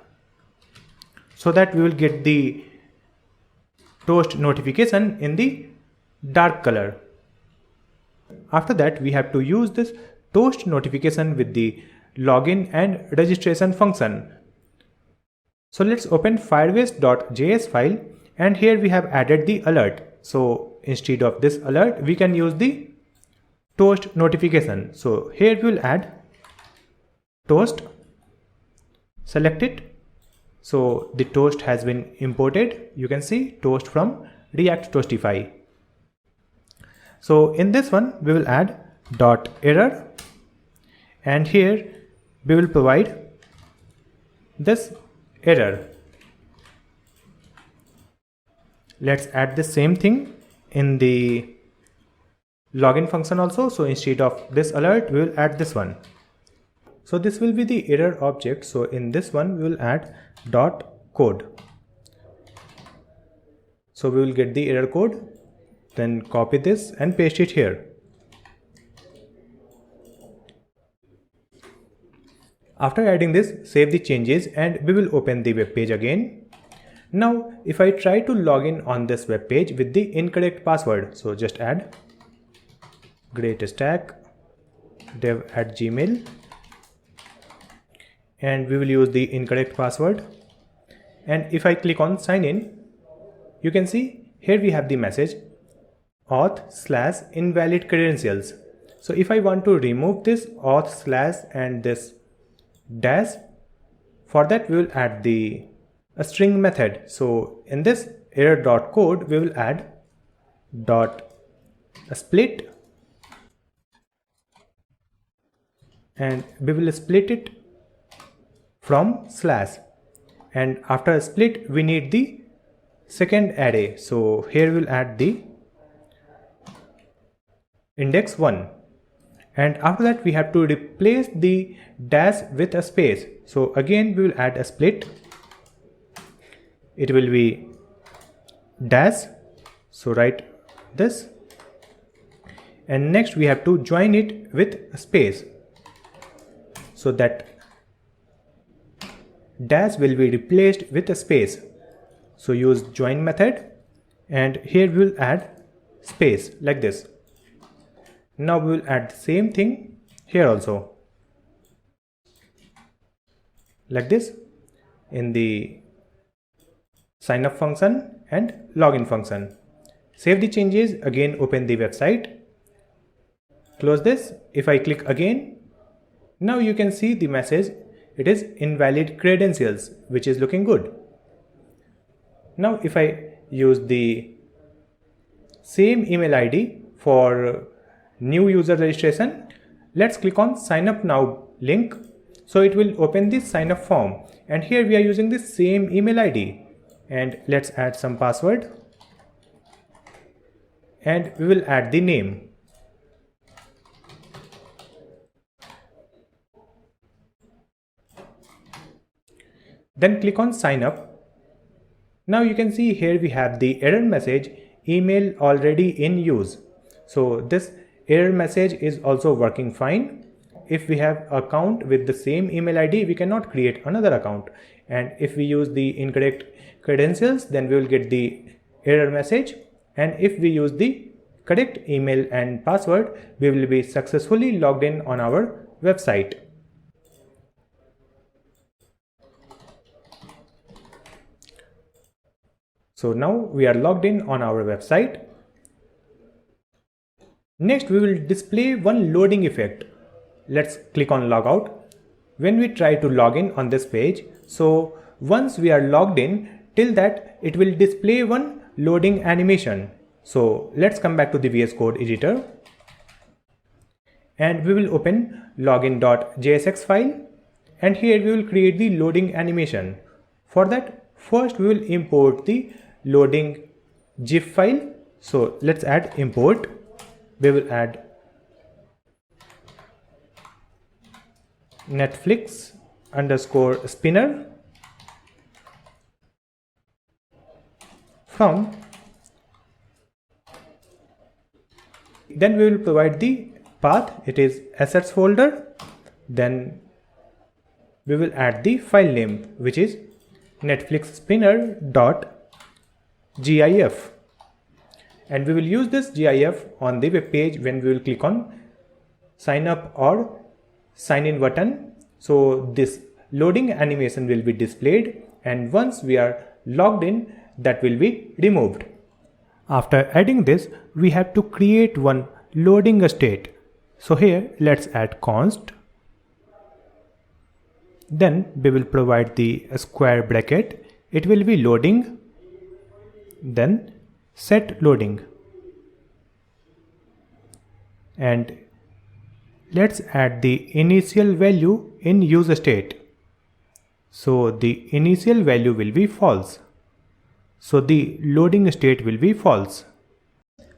so that we will get the toast notification in the dark color. After that we have to use this toast notification with the login and registration function. So let's open firebase.js file, and here we have added the alert. So instead of this alert we can use the toast notification. So here we will add toast, select it. So the toast has been imported. You can see toast from React.js. So in this one we will add dot error, and here we will provide this error. Let's add the same thing in the login function also. So instead of this alert, we will add this one. So this will be the error object. So in this one, we will add .code. So we will get the error code, then copy this and paste it here. After adding this, save the changes and we will open the web page again. Now, if I try to log in on this web page with the incorrect password, so just add greatstack dev@gmail and we will use the incorrect password. And if I click on sign in, you can see here we have the message auth/invalid credentials. So if I want to remove this auth/ and this dash, for that we will add a string method. So in this error.code we will add .split and we will split it from /, and after a split we need the second array. So here we'll add the index 1, and after that we have to replace the dash with a space. So again we will add a split, it will be dash, so write this, and next we have to join it with a space, so that dash will be replaced with a space. So use join method and here we will add space like this. Now we will add the same thing here also like this in the sign up function and login function. Save the changes, again open the website, close this. If I click again, now you can see the message, it is invalid credentials, which is looking good. Now if I use the same email ID for new user registration, let's click on sign up now link. So it will open this sign up form, and here we are using the same email ID, and let's add some password and we will add the name. Then click on sign up. Now you can see here we have the error message, email already in use. So this error message is also working fine. If we have account with the same email ID, we cannot create another account, and if we use the incorrect credentials, then we will get the error message, and if we use the correct email and password, we will be successfully logged in on our website. So now we are logged in on our website. Next we will display one loading effect. Let's click on logout. When we try to log in on this page, so once we are logged in, till that it will display one loading animation. So let's come back to the VS Code editor and we will open login.jsx file, and here we will create the loading animation. For that, first we will import the loading GIF file. So let's add import. We will add Netflix_spinner from, then we will provide the path, it is assets folder, then we will add the file name, which is netflixspinner.gif, and we will use this GIF on the web page when we will click on sign up or sign in button. So this loading animation will be displayed, and once we are logged in, that will be removed. After adding this, we have to create one loading state. So here let's add const, then we will provide the square bracket, it will be loading, then set loading, and let's add the initial value in use state. So the initial value will be false. So the loading state will be false.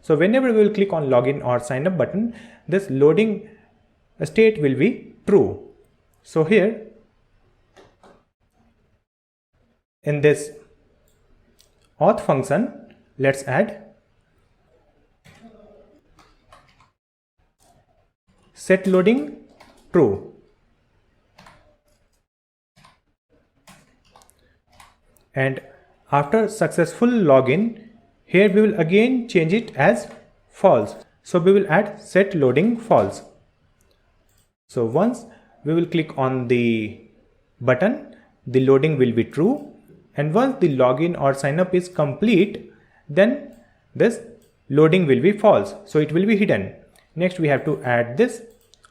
So whenever we will click on login or sign up button, this loading state will be true. So here in this auth function, let's add set loading true. And after successful login, here we will again change it as false. So we will add set loading false. So once we will click on the button, the loading will be true. And once the login or sign up is complete, then this loading will be false. So it will be hidden. Next we have to add this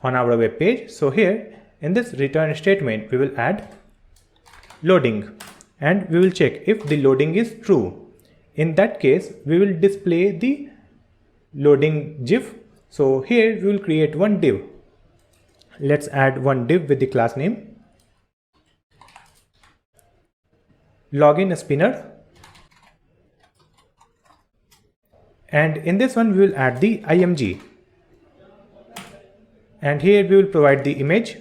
on our web page. So here in this return statement, we will add loading. And we will check if the loading is true. In that case, we will display the loading GIF. So here we will create one div. Let's add one div with the class name login spinner. And in this one, we will add the img. And here we will provide the image,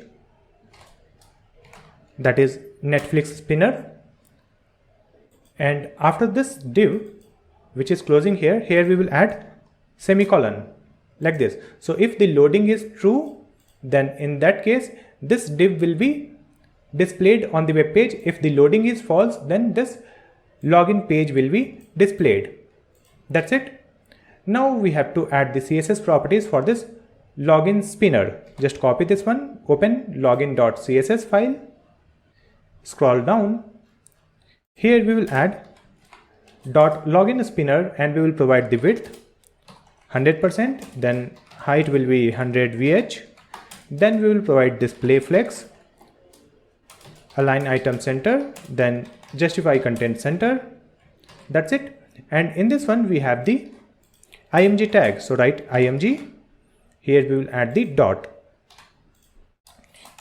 that is Netflix spinner. And after this div, which is closing here, we will add semicolon like this. So if the loading is true, then in that case, this div will be displayed on the web page. If the loading is false, then this login page will be displayed. That's it. Now we have to add the CSS properties for this login spinner. Just copy this one, open login.css file, scroll down. Here we will add .login spinner and we will provide the width 100%, then height will be 100 VH. Then we will provide display flex, align item center, then justify content center. That's it. And in this one we have the img tag. So write img. Here we will add the dot.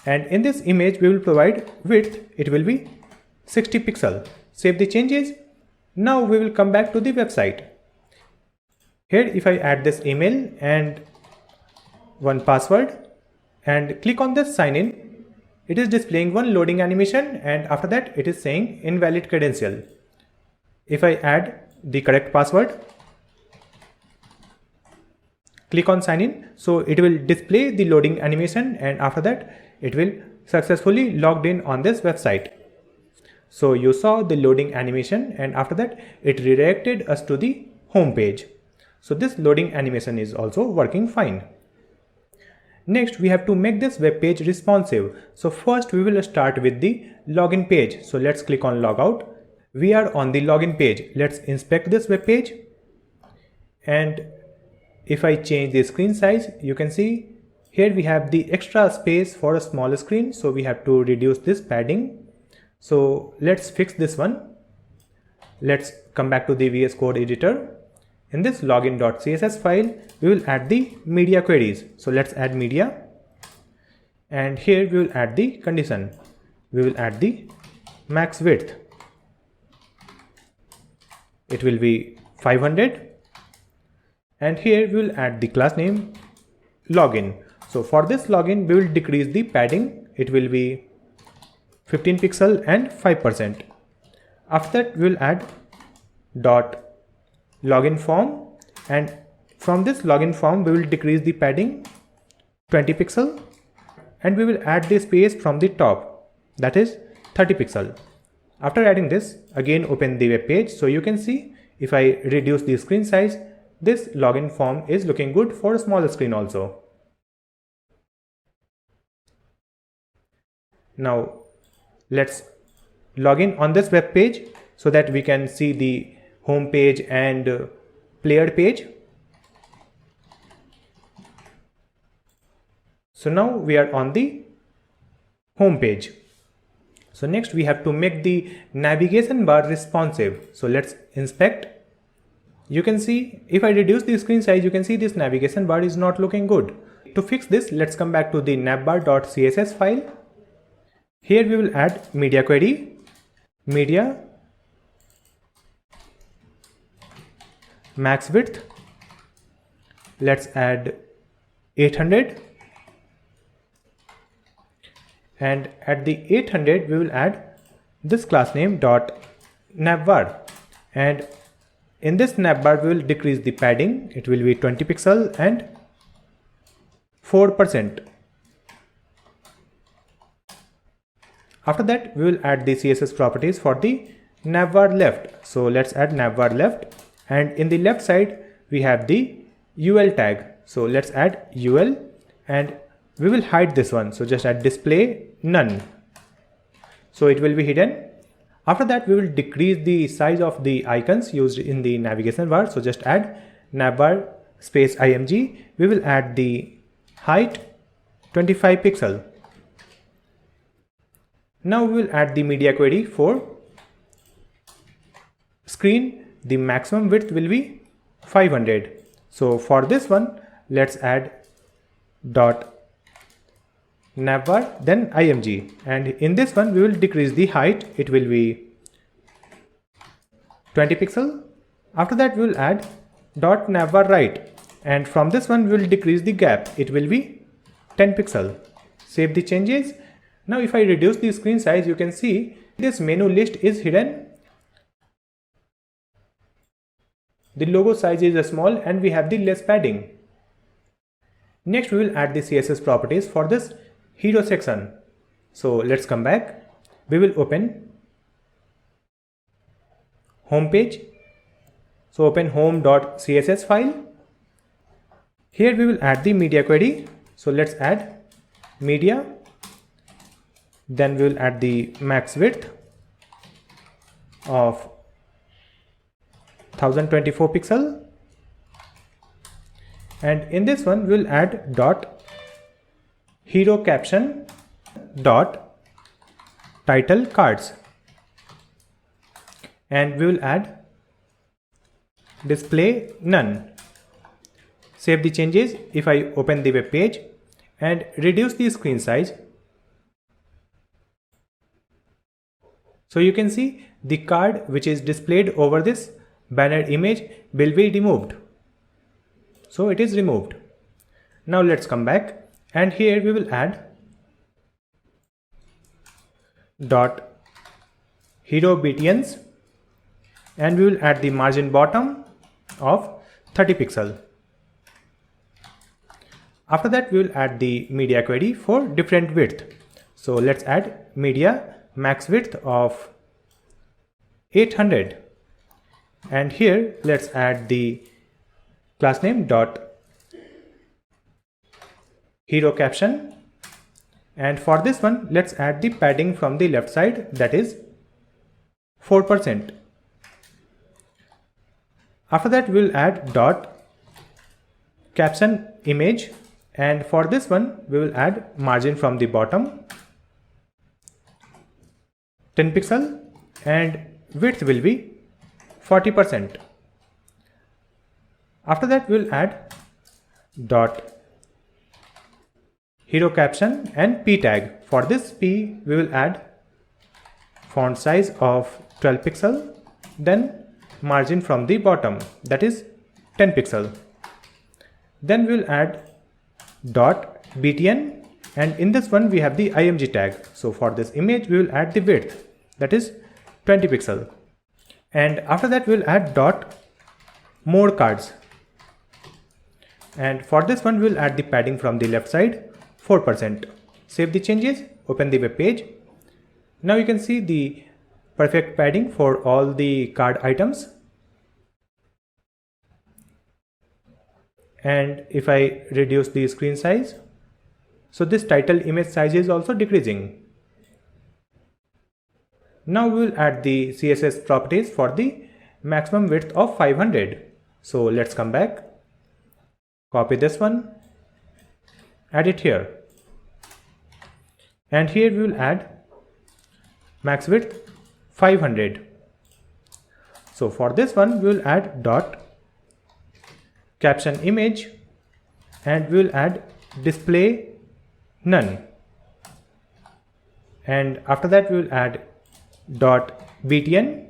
And in this image we will provide width. It will be 60 pixel. Save the changes. Now we will come back to the website. Here if I add this email and one password and click on this sign in, it is displaying one loading animation and after that it is saying invalid credential. If I add the correct password, click on sign in, so it will display the loading animation and after that it will successfully logged in on this website. So you saw the loading animation and after that it redirected us to the home page. So this loading animation is also working fine. Next we have to make this web page responsive. So first we will start with the login page. So let's click on logout. We are on the login page. Let's inspect this web page. And if I change the screen size, you can see here we have the extra space for a small screen. So we have to reduce this padding. So let's fix this one. Let's come back to the VS Code editor. In this login.css file, we will add the media queries. So let's add media. And here we will add the condition. We will add the max width. It will be 500. And here we will add the class name login. So for this login, we will decrease the padding. It will be 15 pixel and 5%. After that, we will add dot login form, and from this login form we will decrease the padding 20 pixel and we will add the space from the top, that is 30 pixel. After adding this, again open the web page. So you can see if I reduce the screen size, this login form is looking good for a smaller screen also. Now let's log in on this web page so that we can see the home page and player page. So now we are on the home page. So next we have to make the navigation bar responsive. So let's inspect. You can see if I reduce the screen size, you can see this navigation bar is not looking good. To fix this, let's come back to the navbar.css file. Here we will add media query, media, max width, let's add 800, and at the 800 we will add this class name dot navbar, and in this navbar we will decrease the padding. It will be 20 pixel and 4%. After that we will add the CSS properties for the navbar left. So let's add navbar left, and in the left side we have the UL tag. So let's add UL, and we will hide this one. So just add display none. So it will be hidden. After that we will decrease the size of the icons used in the navigation bar. So just add navbar space img. We will add the height 25 pixel. Now we will add the media query for screen. The maximum width will be 500. So for this one, let's add dot navbar then img, and in this one we will decrease the height. It will be 20 pixel. After that we will add dot navbar right, and from this one we will decrease the gap. It will be 10 pixel. Save the changes. Now if I reduce the screen size, you can see this menu list is hidden. The logo size is small and we have the less padding. Next we will add the CSS properties for this hero section. So let's come back. We will open home page. So open home.css file. Here we will add the media query. So let's add media. Then we will add the max width of 1024 pixel, and in this one we will add dot hero caption dot title cards, and we will add display none. Save the changes. If I open the web page and reduce the screen size, so you can see the card which is displayed over this banner image will be removed. So it is removed. Now let's come back, and here we will add dot hero btns, and we will add the margin bottom of 30 pixel. After that we will add the media query for different width. So let's add media max width of 800, and here let's add the class name dot hero caption, and for this one let's add the padding from the left side, that is 4%. After that we will add dot caption image, and for this one we will add margin from the bottom 10 pixel, and width will be 40%. After that we will add dot hero caption and p tag. For this p we will add font size of 12 pixel, then margin from the bottom, that is 10 pixel. Then we will add dot btn, and in this one we have the img tag. So for this image we will add the width, that is 20 pixel, and after that we will add dot more cards, and for this one we will add the padding from the left side 4%. Save the changes, open the web page. Now you can see the perfect padding for all the card items, and if I reduce the screen size, so this title image size is also decreasing. Now we will add the CSS properties for the maximum width of 500. So let's come back, copy this one, add it here, and here we will add max width 500. So for this one we will add dot caption image, and we will add display none, and after that we will add dot btn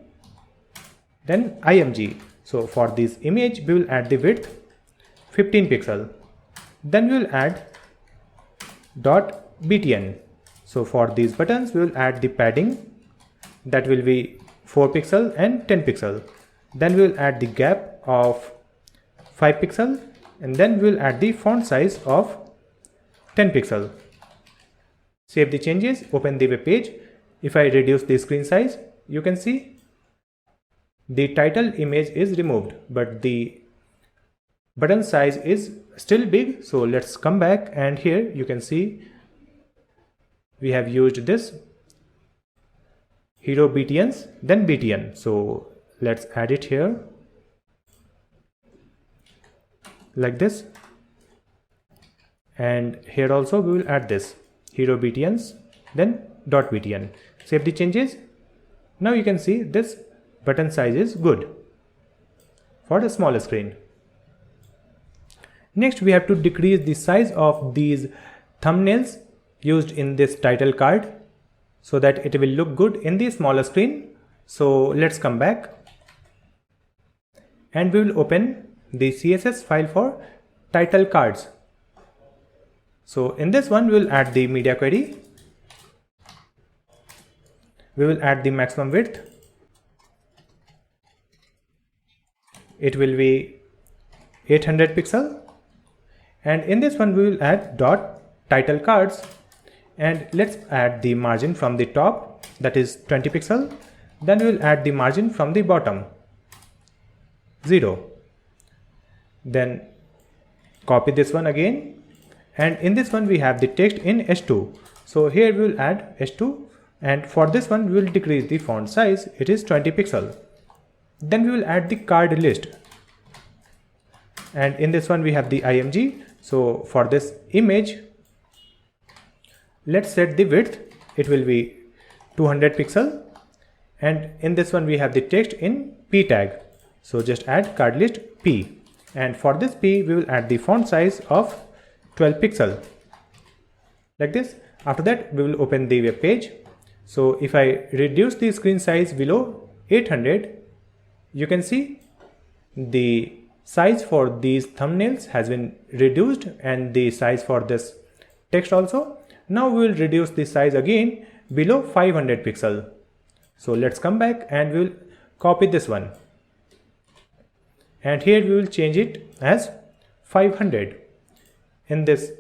then img. So for this image, we will add the width 15 pixel. Then we will add .btn. So for these buttons, we will add the padding, that will be 4 pixel and 10 pixel. Then we will add the gap of 5 pixel, and then we will add the font size of 10 pixel. Save the changes, open the web page. If I reduce the screen size, you can see the title image is removed, but the button size is still big. So let's come back, and here you can see we have used this hero btns, then btn. So let's add it here like this, and here also we will add this hero btns, then .btn. Save the changes. Now you can see this button size is good for the small screen. Next, we have to decrease the size of these thumbnails used in this title card so that it will look good in the smaller screen. So let's come back, and we will open the CSS file for title cards. So in this one, we will add the media query. We will add the maximum width. It will be 800 pixel. And in this one, we will add .title cards, and let's add the margin from the top, that is 20 pixel. Then we will add the margin from the bottom, 0. Then copy this one again, and in this one we have the text in H2. So here we will add H2, and for this one we will decrease the font size, it is 20 pixel. Then we will add the card list, and in this one we have the img. So for this image, let's set the width, it will be 200 pixel, and in this one we have the text in p tag. So just add card list p, and for this p we will add the font size of 12 pixel like this. After that, we will open the web page. So if I reduce the screen size below 800, you can see the size for these thumbnails has been reduced, and the size for this text also. Now we will reduce the size again below 500 pixel. So let's come back, and we will copy this one, and here we will change it as 500. In this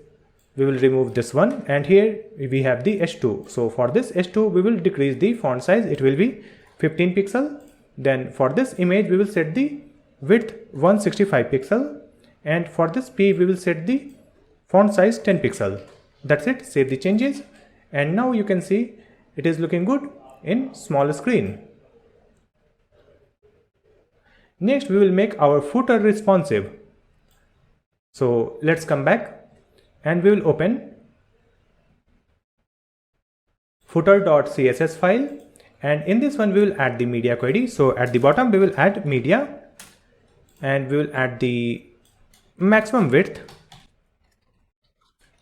we will remove this one, and here we have the H2. So for this H2 we will decrease the font size, it will be 15 pixel. Then for this image we will set the width 165 pixel, and for this p we will set the font size 10 pixel. That's it. Save the changes, and now you can see it is looking good in small screen. Next, we will make our footer responsive. So let's come back, and we will open footer.css file, and in this one we will add the media query. So at the bottom we will add media, and we will add the maximum width,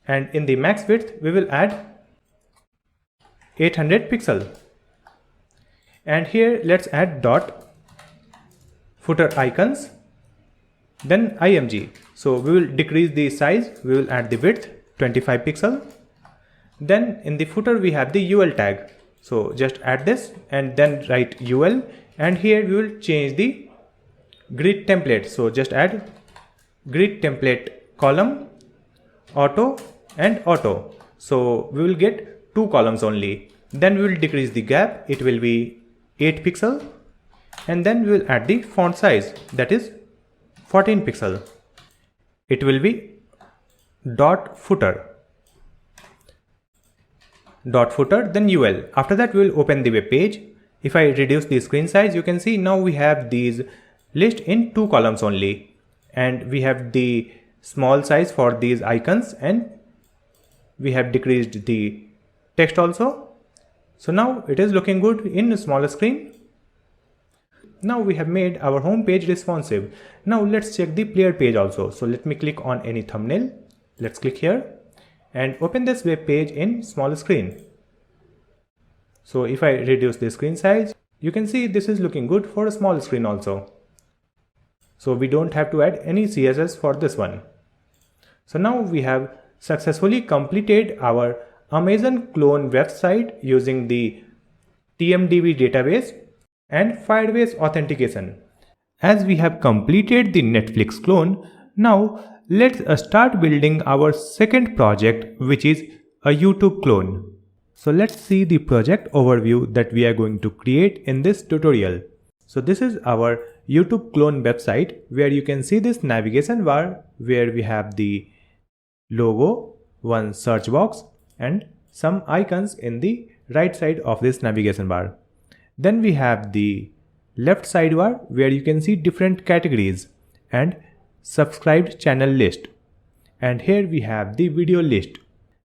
and in the max width we will add 800 pixel, and here let's add footer icons, then img. So we will decrease the size, we will add the width 25 pixel. Then in the footer we have the ul tag, so just add this and then write ul, and here we will change the grid template. So just add grid template column, auto and auto. So we will get 2 columns only. Then we will decrease the gap, it will be 8 pixel, and then we will add the font size, that is 14 pixel. It will be footer, then ul. After that we will open the web page. If I reduce the screen size, you can see now we have these list in 2 columns only, and we have the small size for these icons, and we have decreased the text also. So now it is looking good in a smaller screen. Now we have made our home page responsive. Now let's check the player page also. So let me click on any thumbnail. Let's click here and open this web page in small screen. So if I reduce the screen size, you can see this is looking good for a small screen also. So we don't have to add any CSS for this one. So now we have successfully completed our Amazon clone website using the TMDB database and Firebase authentication. As we have completed the Netflix clone, now let's start building our second project, which is a YouTube clone. So let's see the project overview that we are going to create in this tutorial. So this is our YouTube clone website where you can see this navigation bar where we have the logo, one search box and some icons in the right side of this navigation bar. Then we have the left sidebar where you can see different categories and subscribed channel list. And here we have the video list.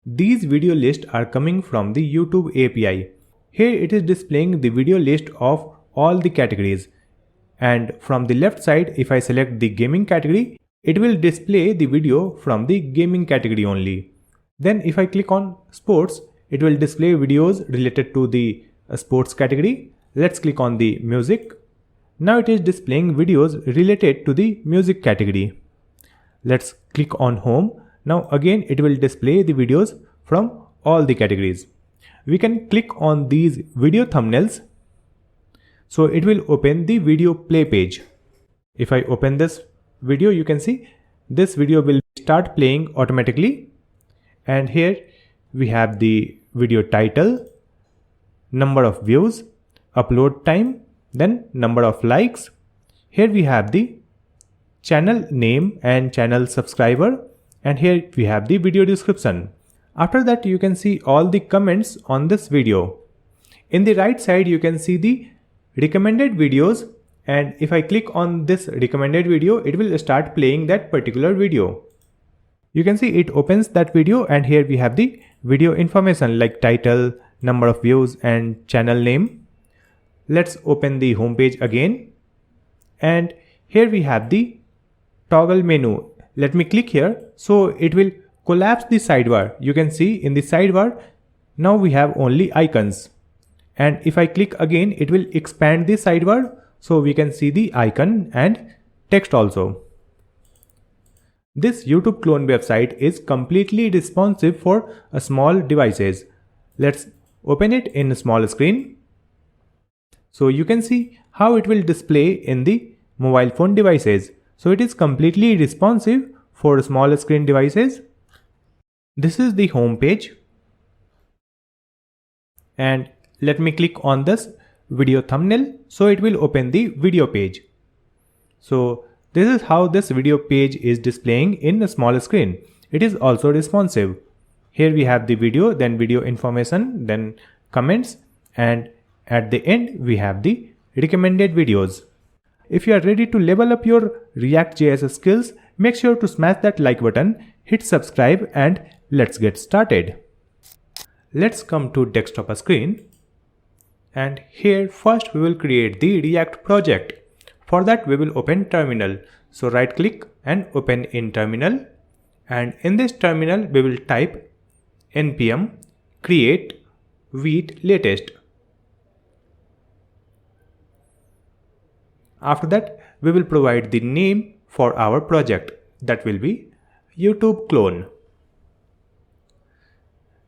These video lists are coming from the YouTube API. Here it is displaying the video list of all the categories. And from the left side, if I select the gaming category, it will display the video from the gaming category only. Then if I click on sports, it will display videos related to the sports category. Let's click on the music. Now it is displaying videos related to the music category. Let's click on home. Now again it will display the videos from all the categories. We can click on these video thumbnails. So it will open the video play page. If I open this video, you can see this video will start playing automatically. And here we have the video title, number of views, upload time, then number of likes. Here we have the channel name and channel subscriber, and here we have the video description. After that you can see all the comments on this video. In the right side you can see the recommended videos, and if I click on this recommended video, it will start playing that particular video. You can see it opens that video, and here we have the video information like title, number of views and channel name. Let's open the home page again, and here we have the toggle menu. Let me click here, so it will collapse the sidebar. You can see in the sidebar now we have only icons, and if I click again, it will expand the sidebar so we can see the icon and text also. This YouTube clone website is completely responsive for small devices. Let's open it in a small screen. So you can see how it will display in the mobile phone devices. So it is completely responsive for small screen devices. This is the home page. And let me click on this video thumbnail, so it will open the video page. So this is how this video page is displaying in a small screen. It is also responsive. Here we have the video, then video information, then comments, and at the end we have the recommended videos. If you are ready to level up your React.js skills, make sure to smash that like button, hit subscribe, and let's get started. Let's come to desktop screen. And here first we will create the React project. For that we will open terminal. So right click and open in terminal. And in this terminal we will type npm create vite latest. After that we will provide the name for our project, that will be YouTube clone.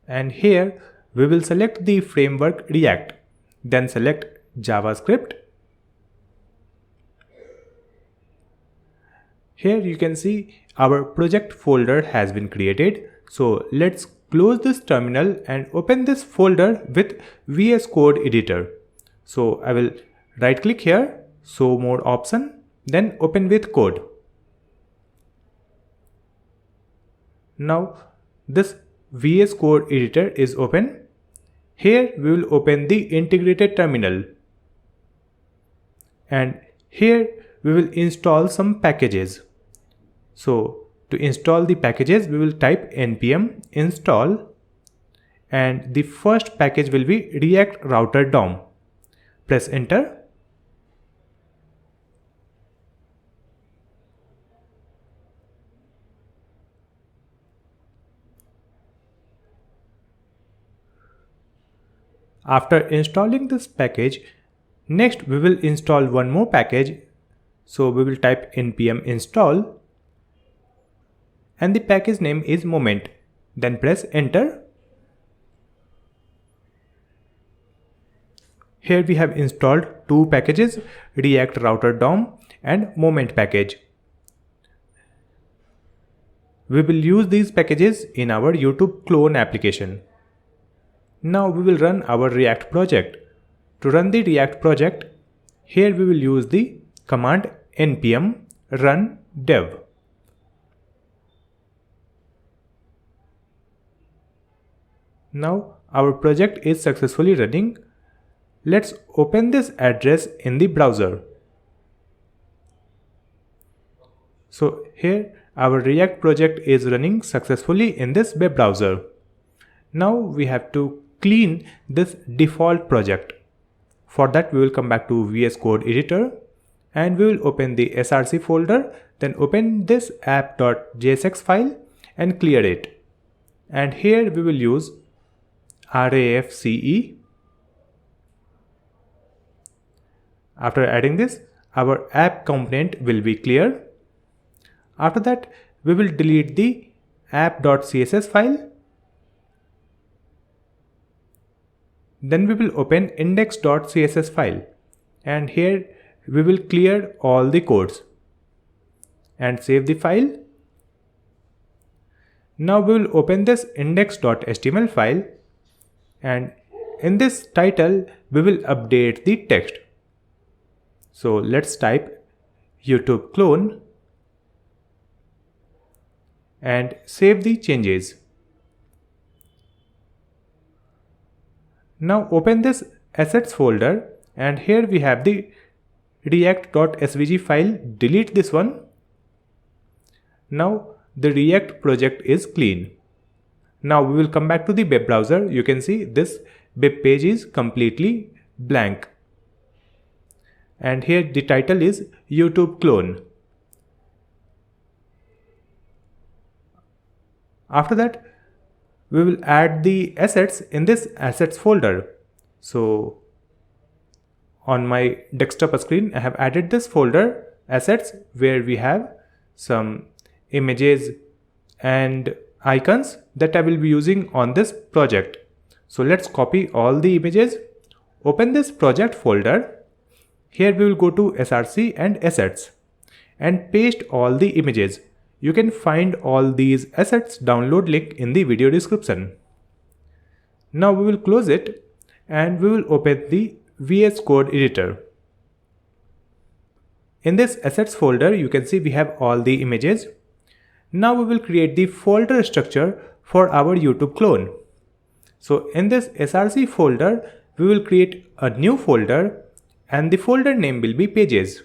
And here we will select the framework React, then select JavaScript. Here you can see our project folder has been created. So let's close this terminal and open this folder with VS Code editor. So I will right click here, show more option, then open with code. Now this VS Code editor is open. Here we will open the integrated terminal. And here we will install some packages. So to install the packages, we will type npm install, and the first package will be React Router DOM. Press enter. After installing this package, next we will install one more package. So we will type npm install and the package name is moment. Then press enter. Here we have installed two packages, React Router DOM and Moment package. We will use these packages in our YouTube clone application. Now we will run our React project. To run the React project, here we will use the command npm run dev. Now our project is successfully running. Let's open this address in the browser. So here our React project is running successfully in this web browser. Now we have to clean this default project. For that we will come back to VS Code editor and we will open the src folder, then open this app.jsx file and clear it. And here we will use RAFCE. After adding this, our app component will be clear. After that, we will delete the app.css file. Then we will open index.css file and here we will clear all the codes and save the file. Now we will open this index.html file and in this title we will update the text. So let's type YouTube clone and save the changes. Now open this assets folder and here we have the react.svg file. Delete this one. Now the React project is clean. Now we will come back to the web browser. You can see this web page is completely blank. And here the title is YouTube clone. After that, we will add the assets in this assets folder. So on my desktop screen, I have added this folder assets where we have some images and icons that I will be using on this project. So let's copy all the images, open this project folder. Here we will go to src and assets and paste all the images. You can find all these assets download link in the video description. Now we will close it and we will open the VS Code editor. In this assets folder, you can see we have all the images. Now we will create the folder structure for our YouTube clone. So in this src folder, we will create a new folder and the folder name will be pages.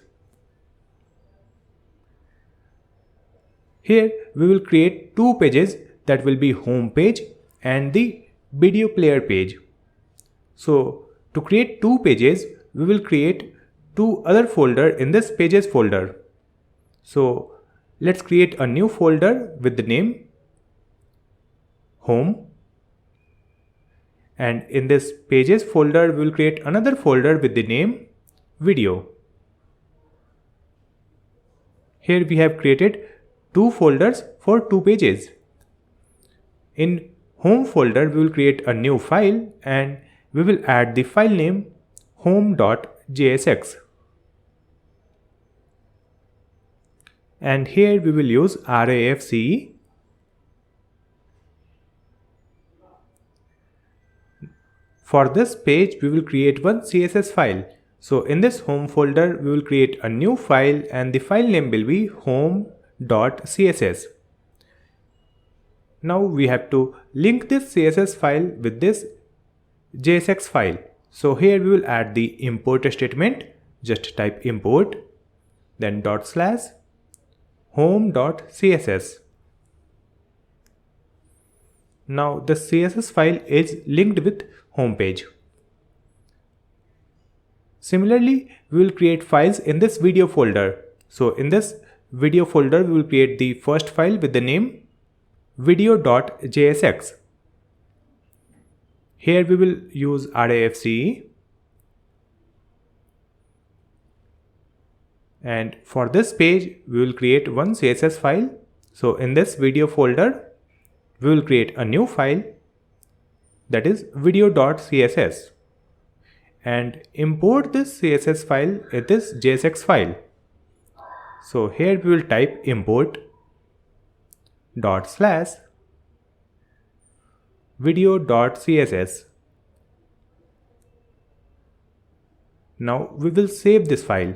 Here we will create two pages that will be home page and the video player page. So to create two pages, we will create two other folder in this pages folder. So let's create a new folder with the name home. And in this pages folder, we will create another folder with the name video. Here we have created two folders for two pages. In home folder, we will create a new file and we will add the file name home.jsx. And here we will use RAFCE. For this page, we will create one CSS file. So in this home folder, we will create a new file and the file name will be home.css. Now we have to link this CSS file with this JSX file. So here we will add the import statement. Just type import, then /home.css. Now the CSS file is linked with home page. Similarly, we will create files in this video folder. So in this video folder, we will create the first file with the name video.jsx. Here we will use RAFCE. And for this page, we will create one CSS file. So in this video folder, we will create a new file, that is video.css, and import this CSS file in this JSX file. So here we will type import /video.css. Now we will save this file.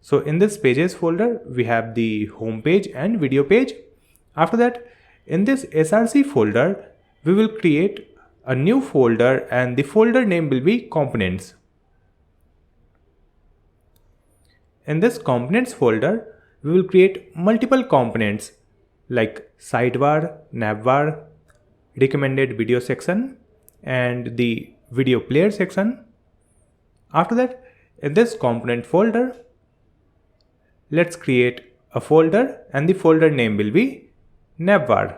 So in this pages folder, we have the home page and video page. After that, in this src folder, we will create a new folder and the folder name will be components. In this components folder, we will create multiple components like sidebar, navbar, recommended video section, and the video player section. After that, in this component folder, let's create a folder and the folder name will be Navbar.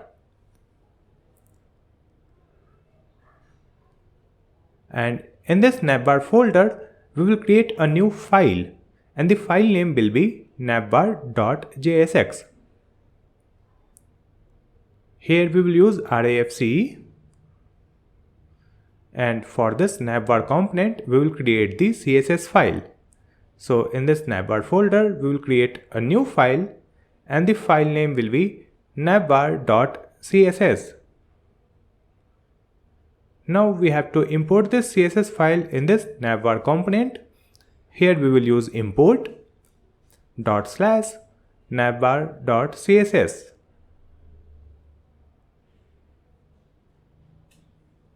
And in this Navbar folder, we will create a new file and the file name will be navbar.jsx. Here we will use RAFCE. And for this Navbar component, we will create the CSS file. So in this Navbar folder, we will create a new file and the file name will be navbar.css. Now we have to import this CSS file in this Navbar component. Here we will use import /navbar.css.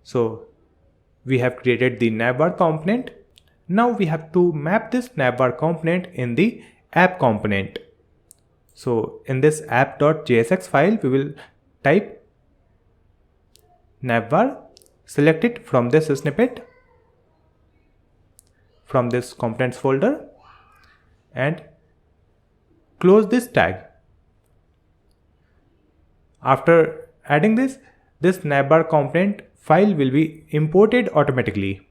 So we have created the Navbar component. Now we have to map this Navbar component in the app component. So in this app.jsx file, we will type Navbar, select it from this snippet, from this components folder, and close this tag. After adding this Navbar component file will be imported automatically.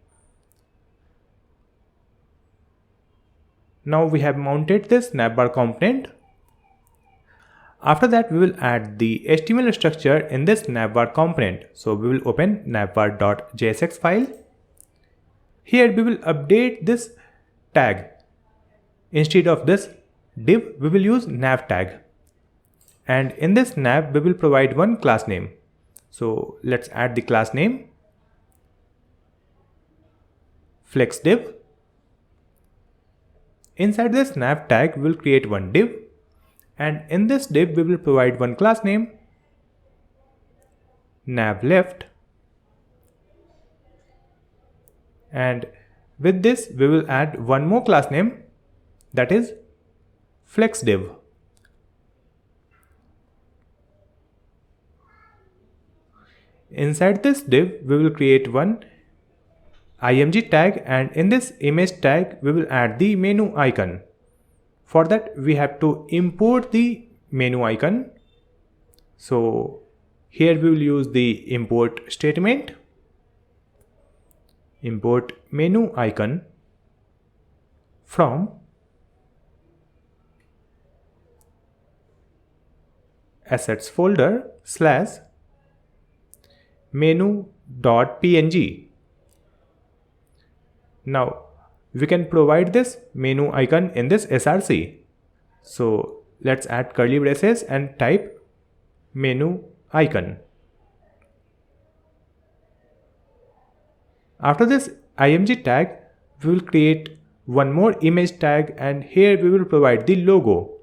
Now we have mounted this Navbar component. After that, we will add the HTML structure in this Navbar component. So we will open navbar.jsx file. Here we will update this tag. Instead of this div, we will use nav tag. And in this nav, we will provide one class name. So let's add the class name flexdiv. Inside this nav tag, we will create one div, and in this div we will provide one class name navleft, and with this we will add one more class name, that is flexdiv. Inside this div, we will create one img tag, and in this image tag, we will add the menu icon. For that, we have to import the menu icon. So here we will use the import statement, import menu icon from assets folder /menu.png. Now we can provide this menu icon in this src. So let's add curly braces and type menu icon. After this img tag, we will create one more image tag, and here we will provide the logo.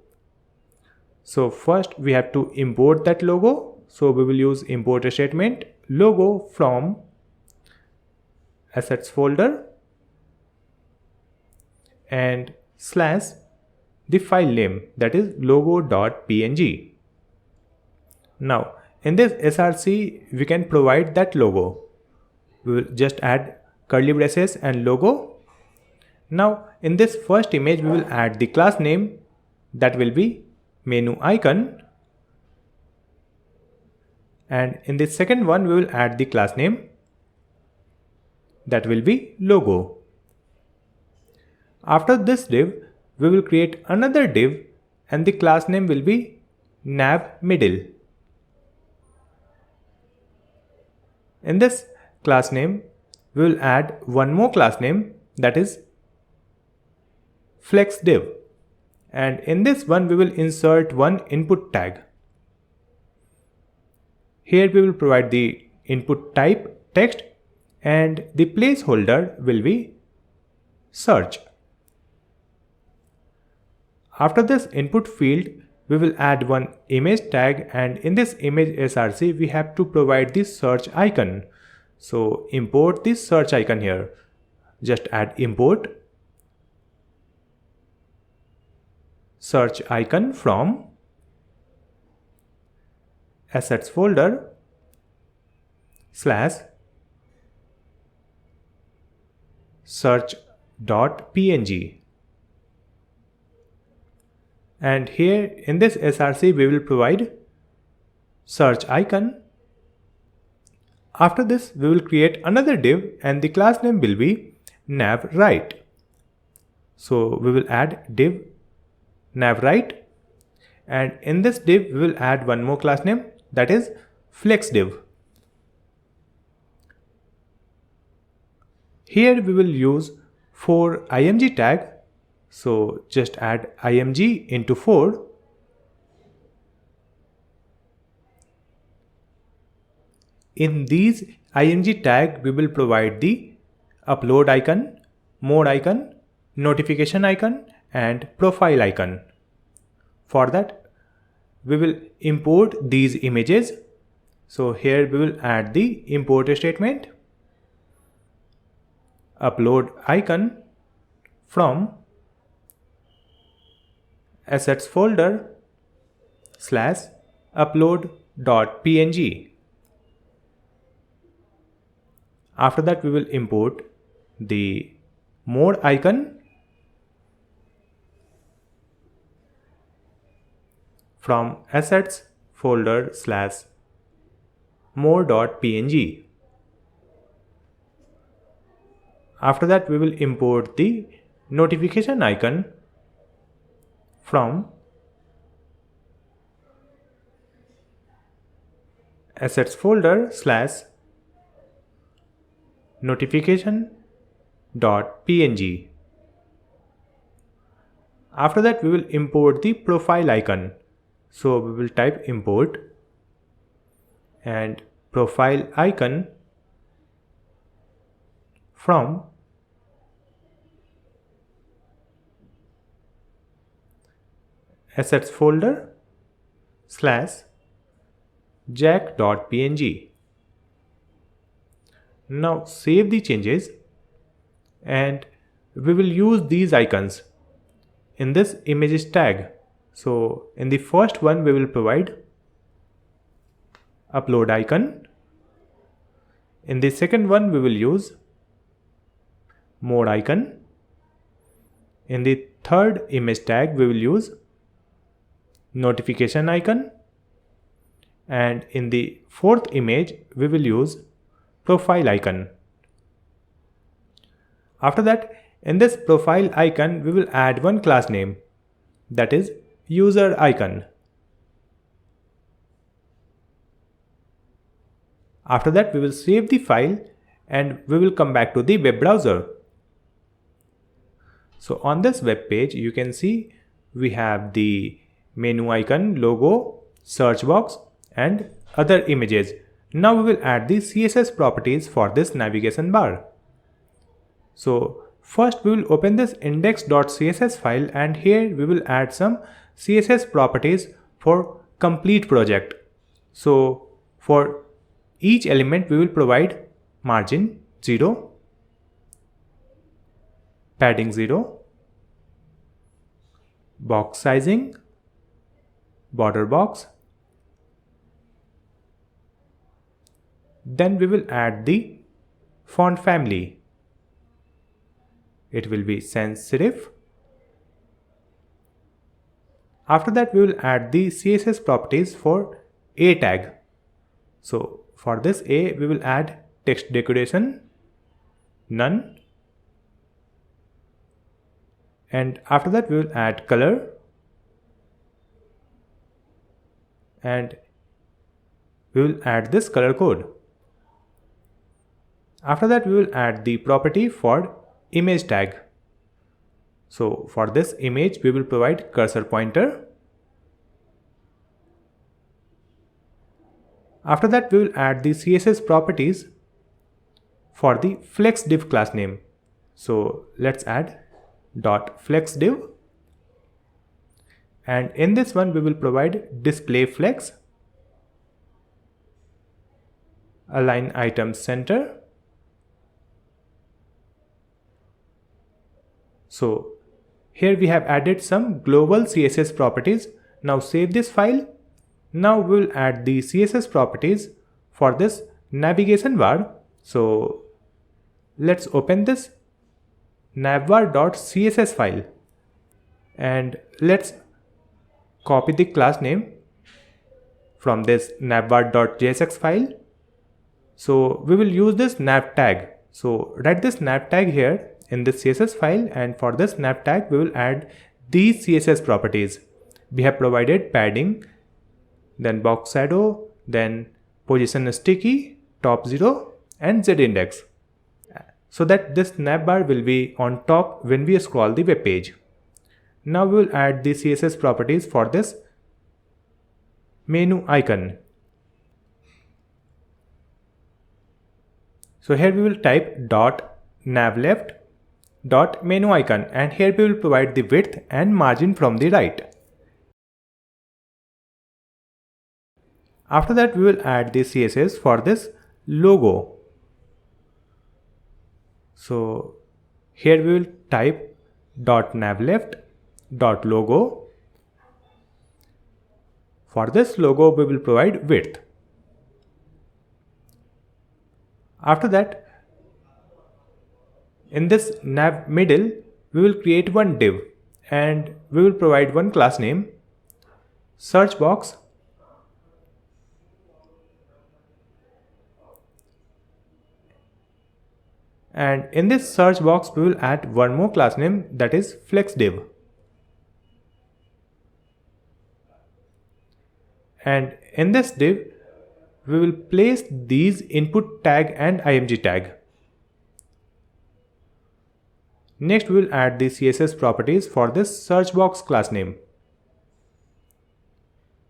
So first we have to import that logo. So we will use import statement logo from assets folder and / the file name, that is logo.png. Now in this src, we can provide that logo. We will just add curly braces and logo. Now in this first image, we will add the class name, that will be menu icon, and in the second one we will add the class name, that will be logo. After this div, we will create another div and the class name will be navMiddle. In this class name, we will add one more class name, that is FlexDiv. And in this one, we will insert one input tag. Here we will provide the input type text and the placeholder will be search. After this input field, we will add one image tag, and in this image src we have to provide the search icon. So import this search icon here. Just add import search icon from assets folder / search.png. And here in this src we will provide search icon. After this we will create another div and the class name will be navWrite. So we will add div navWrite, and in this div we will add one more class name, that is FlexDiv. Here we will use 4 img tag. So just add img into 4. In these img tag, we will provide the upload icon, mode icon, notification icon, and profile icon. For that, we will import these images. So here we will add the import statement, upload icon from assets folder / upload.png. After that we will import the mode icon from assets folder / more.png. After that we will import the notification icon from assets folder / notification.png. After that we will import the profile icon. So we will type import and profile icon from assets folder / jack.png. Now save the changes and we will use these icons in this images tag. So in the first one we will provide upload icon. In the second one we will use mode icon. In the third image tag we will use notification icon, and in the fourth image we will use profile icon. After that, in this profile icon we will add one class name, that is user icon. After that we will save the file and we will come back to the web browser. So on this web page you can see we have the menu icon, logo, search box and other images. Now we will add the CSS properties for this navigation bar. So first we will open this index.css file and here we will add some CSS properties for complete project. So for each element we will provide margin 0, padding 0, box sizing, border box. Then we will add the font family. It will be sans serif. After that we will add the CSS properties for A tag. So for this A we will add text decoration, none, And after that we will add color, and we will add this color code. After that we will add the property for image tag. So for this image we will provide cursor pointer. After that we will add the CSS properties for the flexDiv class name. So let's add .flexDiv, and in this one we will provide display flex, align items center. So here we have added some global CSS properties. Now save this file. Now we will add the CSS properties for this navigation bar. So let's open this navbar.css file and let's copy the class name from this navbar.jsx file. So we will use this nav tag. So write this nav tag here in this CSS file, and for this nav tag we will add these CSS properties. We have provided padding, then box shadow, then position sticky, top 0 and z index, so that this navbar will be on top when we scroll the web page. Now we will add the CSS properties for this menu icon. So here we will type .navleft .menu icon, and here we will provide the width and margin from the right. After that we will add the CSS for this logo. So here we will type .navleft.logo. For this logo we will provide width. After that, in this nav middle we will create one div, and we will provide one class name, search box, and in this search box we will add one more class name, that is flexDiv. And in this div we will place these input tag and img tag. Next we will add the CSS properties for this search box class name.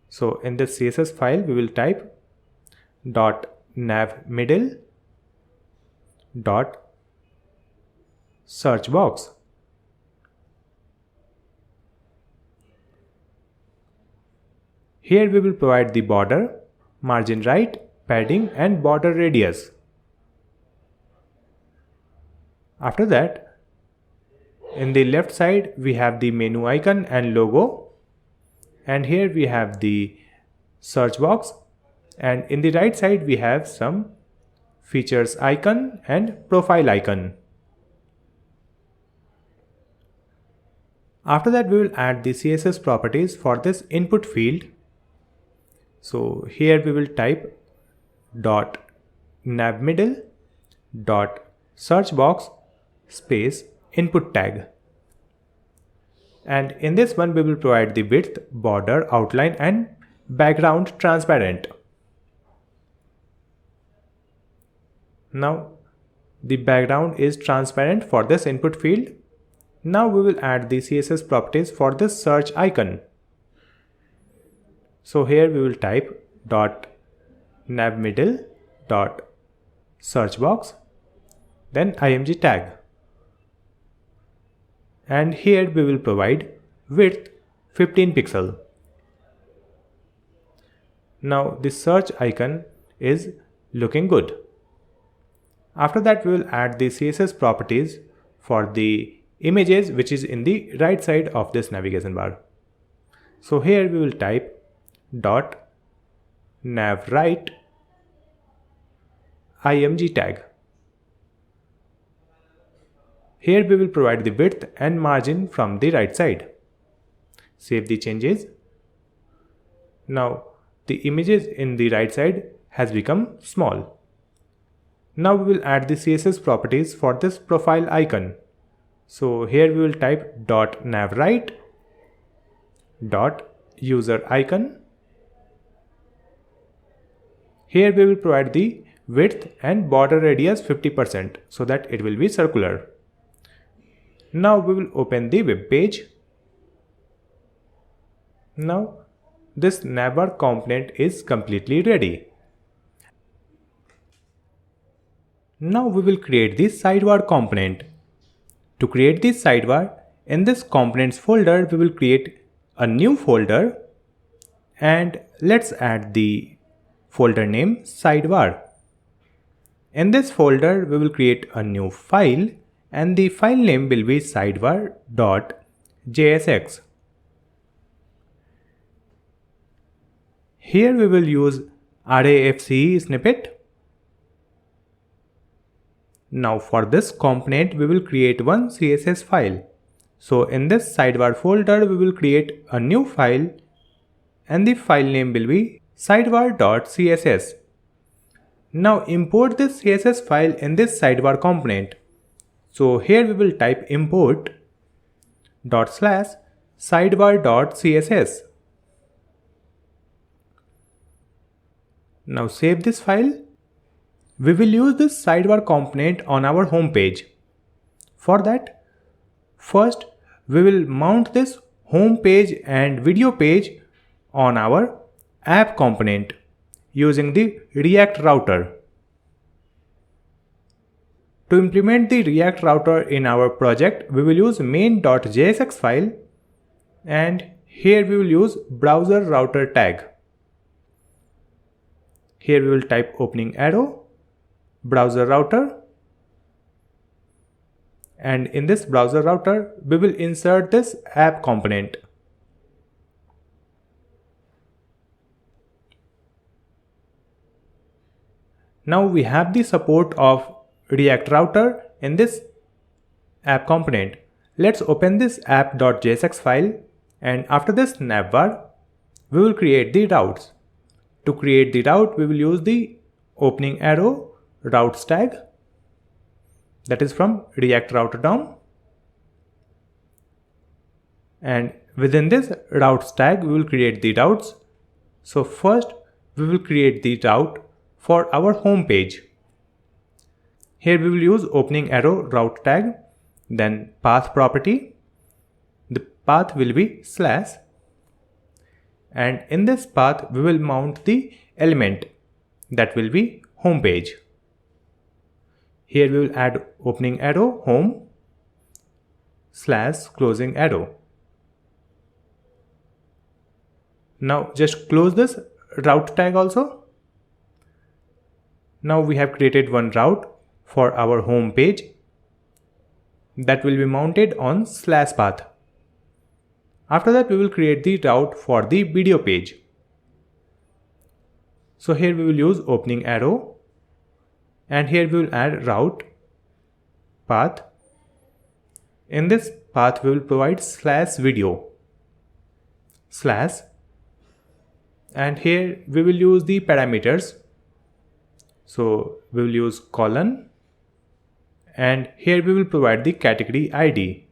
So in this CSS file we will type .navmiddle.searchbox. Here we will provide the border, margin right, padding and border radius. After that, in the left side we have the menu icon and logo, and here we have the search box, and in the right side we have some features icon and profile icon. After that we will add the CSS properties for this input field. So here we will type .navmiddle.searchbox space input tag, and in this one we will provide the width, border, outline and background transparent. Now the background is transparent for this input field. Now we will add the CSS properties for this search icon. So here we will type .navmiddle.searchbox, then img tag, and here we will provide width 15 pixel. Now this search icon is looking good. After that we will add the CSS properties for the images which is in the right side of this navigation bar. So here we will type .navright img tag. Here we will provide the width and margin from the right side. Save the changes. Now the images in the right side has become small. Now we will add the CSS properties for this profile icon. So here we will type .navwrite .user icon. Here we will provide the width and border radius 50% so that it will be circular. Now we will open the web page. Now this Navbar component is completely ready. Now we will create the sidebar component. To create this sidebar, in this components folder we will create a new folder and let's add the folder name sidebar. In this folder we will create a new file and the file name will be sidebar.jsx. Here we will use RAFCE snippet. Now for this component we will create one CSS file. So in this sidebar folder we will create a new file and the file name will be sidebar.css. Now import this CSS file in this sidebar component. So here we will type import /sidebar.css. Now save this file. We will use this sidebar component on our home page. For that, first we will mount this home page and video page on our app component using the React router. To implement the React router in our project, we will use main.jsx file and here we will use browser router tag. Here we will type opening arrow, browser router, and in this browser router we will insert this app component. Now we have the support of React router in this app component. Let's open this app.jsx file and after this navbar we will create the routes. To create the route we will use the opening arrow routes tag, that is from React router DOM, and within this routes tag we will create the routes. So first we will create the route for our home page. Here we will use opening arrow route tag, then path property. The path will be / and in this path we will mount the element that will be home page. Here we will add opening arrow home / closing arrow. Now just close this route tag also. Now we have created one route for our home page that will be mounted on /path. After that we will create the route for the video page. So here we will use opening arrow and here we will add route path. In this path we will provide /video / and here we will use the parameters. So we will use colon and here we will provide the category ID.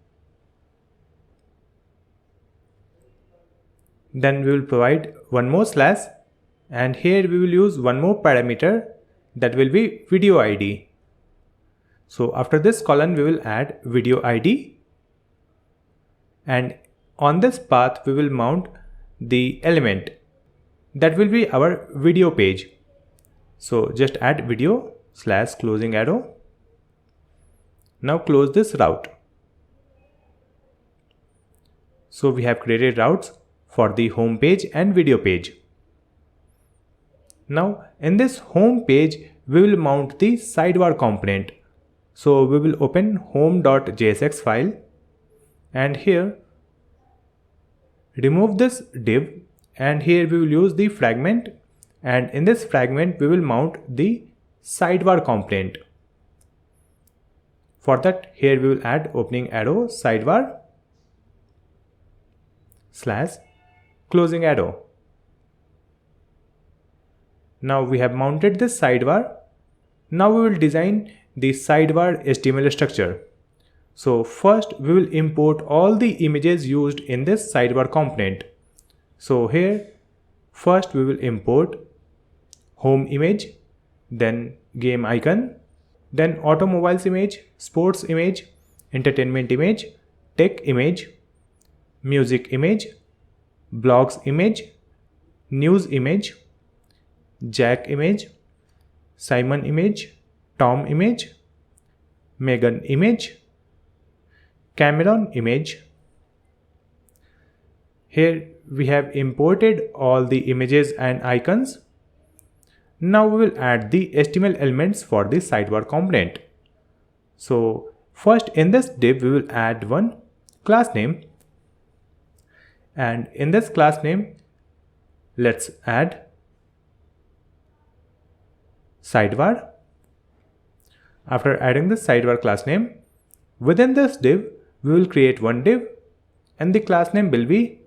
Then we will provide one more / and here we will use one more parameter that will be video ID. So after this colon we will add video ID and on this path we will mount the element that will be our video page. So just add video / closing arrow. Now close this route. So we have created routes for the home page and video page. Now in this home page we will mount the sidebar component. So we will open home.jsx file and here remove this div and here we will use the fragment and in this fragment we will mount the sidebar component. For that here we will add opening arrow sidebar / closing arrow. Now we have mounted this sidebar. Now we will design the sidebar HTML structure. So first we will import all the images used in this sidebar component. So here first we will import home image, then game icon, then automobiles image, sports image, entertainment image, tech image, music image, blogs image, news image, Jack image, Simon image, Tom image, Megan image, Cameron image. Here we have imported all the images and icons. Now we will add the HTML elements for the sidebar component. So first in this div we will add one class name, and in this class name let's add sidebar. After adding the sidebar class name, within this div we will create one div and the class name will be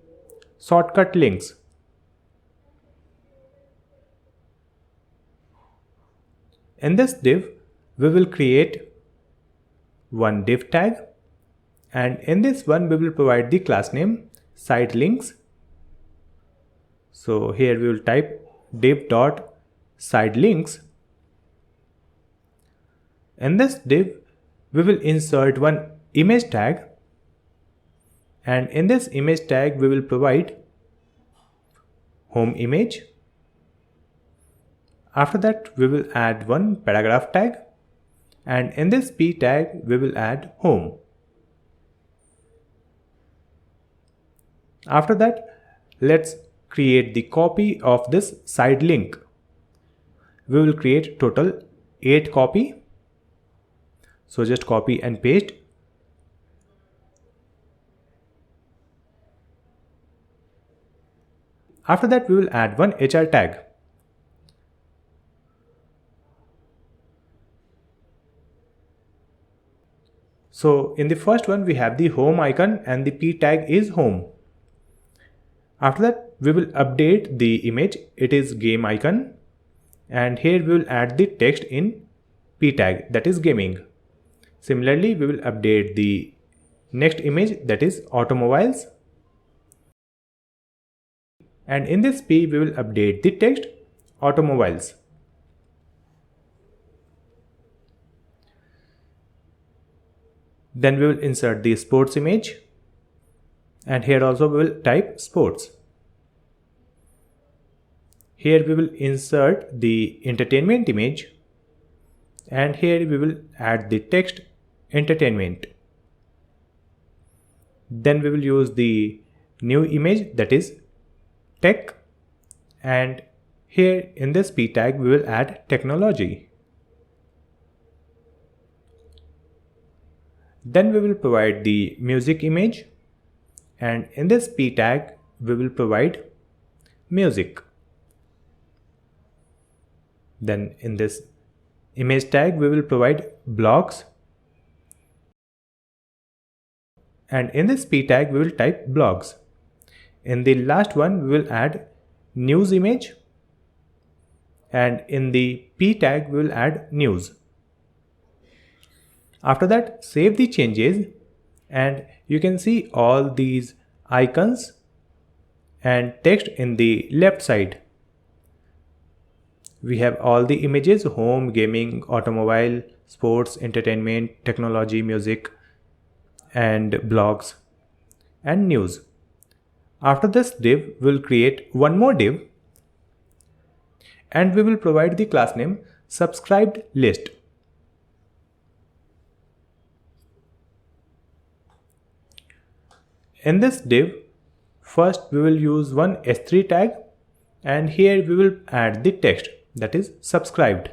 shortcut links. In this div we will create one div tag, and in this one we will provide the class name side links. So here we will type div.sidelinks. In this div we will insert one image tag, and in this image tag we will provide home image. After that we will add one paragraph tag, and in this p tag we will add home. After that let's create the copy of this side link. We will create total 8 copy. So just copy and paste. After that we will add one HR tag. So in the first one we have the home icon and the p tag is home. After that we will update the image, it is game icon, and here we will add the text in p tag, that is gaming. Similarly we will update the next image, that is automobiles, and in this p we will update the text automobiles. Then we will insert the sports image, and here also we will type sports. Here we will insert the entertainment image, and here we will add the text entertainment. Then we will use the new image, that is tech, and here in this p tag we will add technology. Then we will provide the music image, and in this p tag we will provide music. Then in this image tag we will provide blogs, and in this p tag we will type blogs. In the last one we will add news image, and in the p tag we will add news. After that save the changes, and you can see all these icons and text in the left side. We have all the images: home, gaming, automobile, sports, entertainment, technology, music, and blogs, and news. After this div we will create one more div, and we will provide the class name subscribed list. In this div first we will use one s3 tag, and here we will add the text, that is subscribed.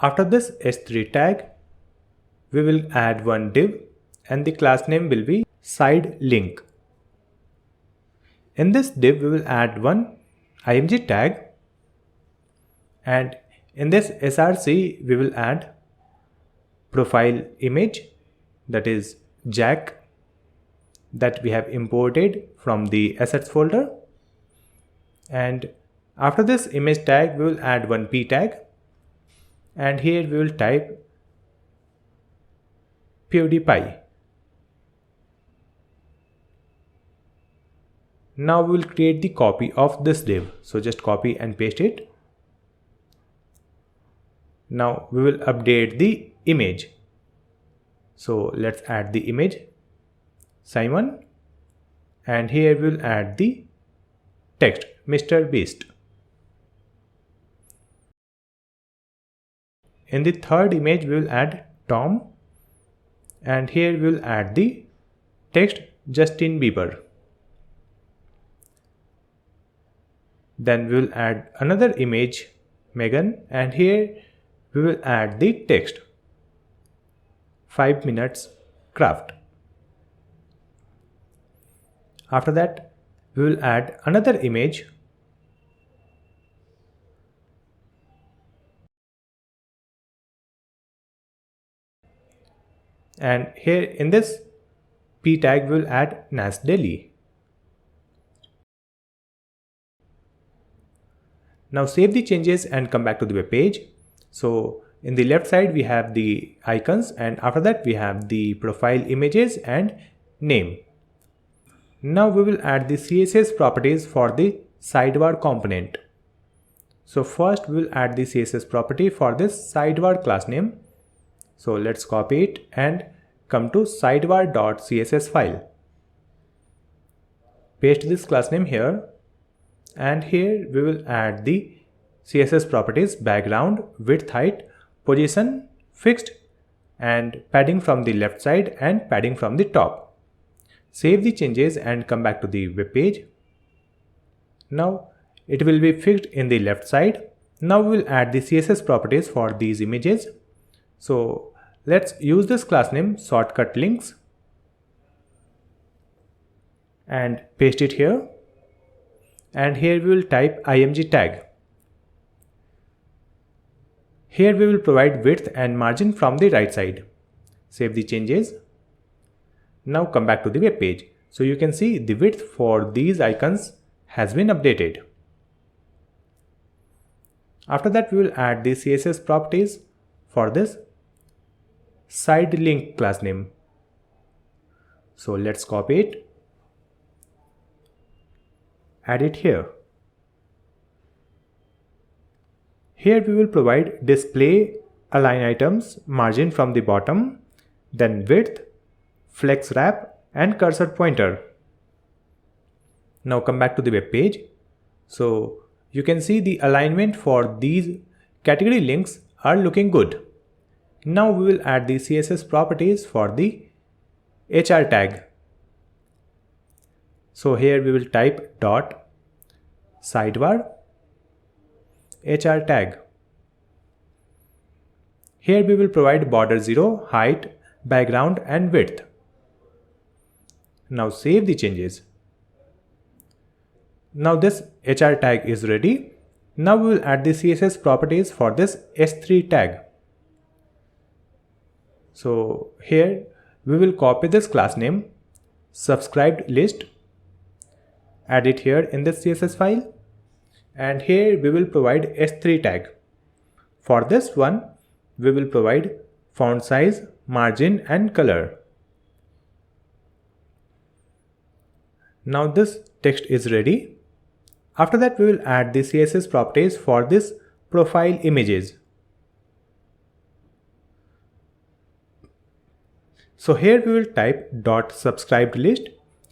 After this s3 tag we will add one div, and the class name will be side link. In this div we will add one img tag, and in this src we will add profile image, that is Jack, that we have imported from the assets folder. And after this image tag we will add one p tag, and here we will type PewDiePie. Now we will create the copy of this div. So just copy and paste it. Now we will update the image. So let's add the image, Simon, and here we will add the text, Mr. Beast. In the third image we will add Tom, and here we will add the text, Justin Bieber. Then we will add another image, Megan, and here we will add the text, 5 minutes craft. After that, we will add another image, and here in this p tag we will add Nas Daily. Now save the changes and come back to the web page. So in the left side we have the icons, and after that we have the profile images and name. Now we will add the CSS properties for the sidebar component. So first we will add the CSS property for this sidebar class name. So let's copy it and come to sidebar.css file. Paste this class name here, and here we will add the CSS properties background, width, height, position, fixed, and padding from the left side and padding from the top. Save the changes and come back to the web page. Now it will be fixed in the left side. Now we will add the CSS properties for these images. So let's use this class name shortcut links and paste it here. And here we will type img tag. Here we will provide width and margin from the right side. Save the changes. Now come back to the web page. So you can see the width for these icons has been updated. After that we will add the CSS properties for this side link class name. So let's copy it, add it here. Here we will provide display align items, margin from the bottom, then width, flex wrap, and cursor pointer. Now come back to the web page. So you can see the alignment for these category links are looking good. Now we will add the CSS properties for the HR tag. So here we will type dot sidebar HR tag. Here we will provide border 0, height, background, and width. Now save the changes. Now this HR tag is ready. Now we will add the CSS properties for this S3 tag. So here we will copy this class name subscribed list, add it here in this CSS file, and here we will provide S3 tag. For this one we will provide font size, margin, and color. Now this text is ready. After that we will add the CSS properties for this profile images. So here we will type dot subscribed list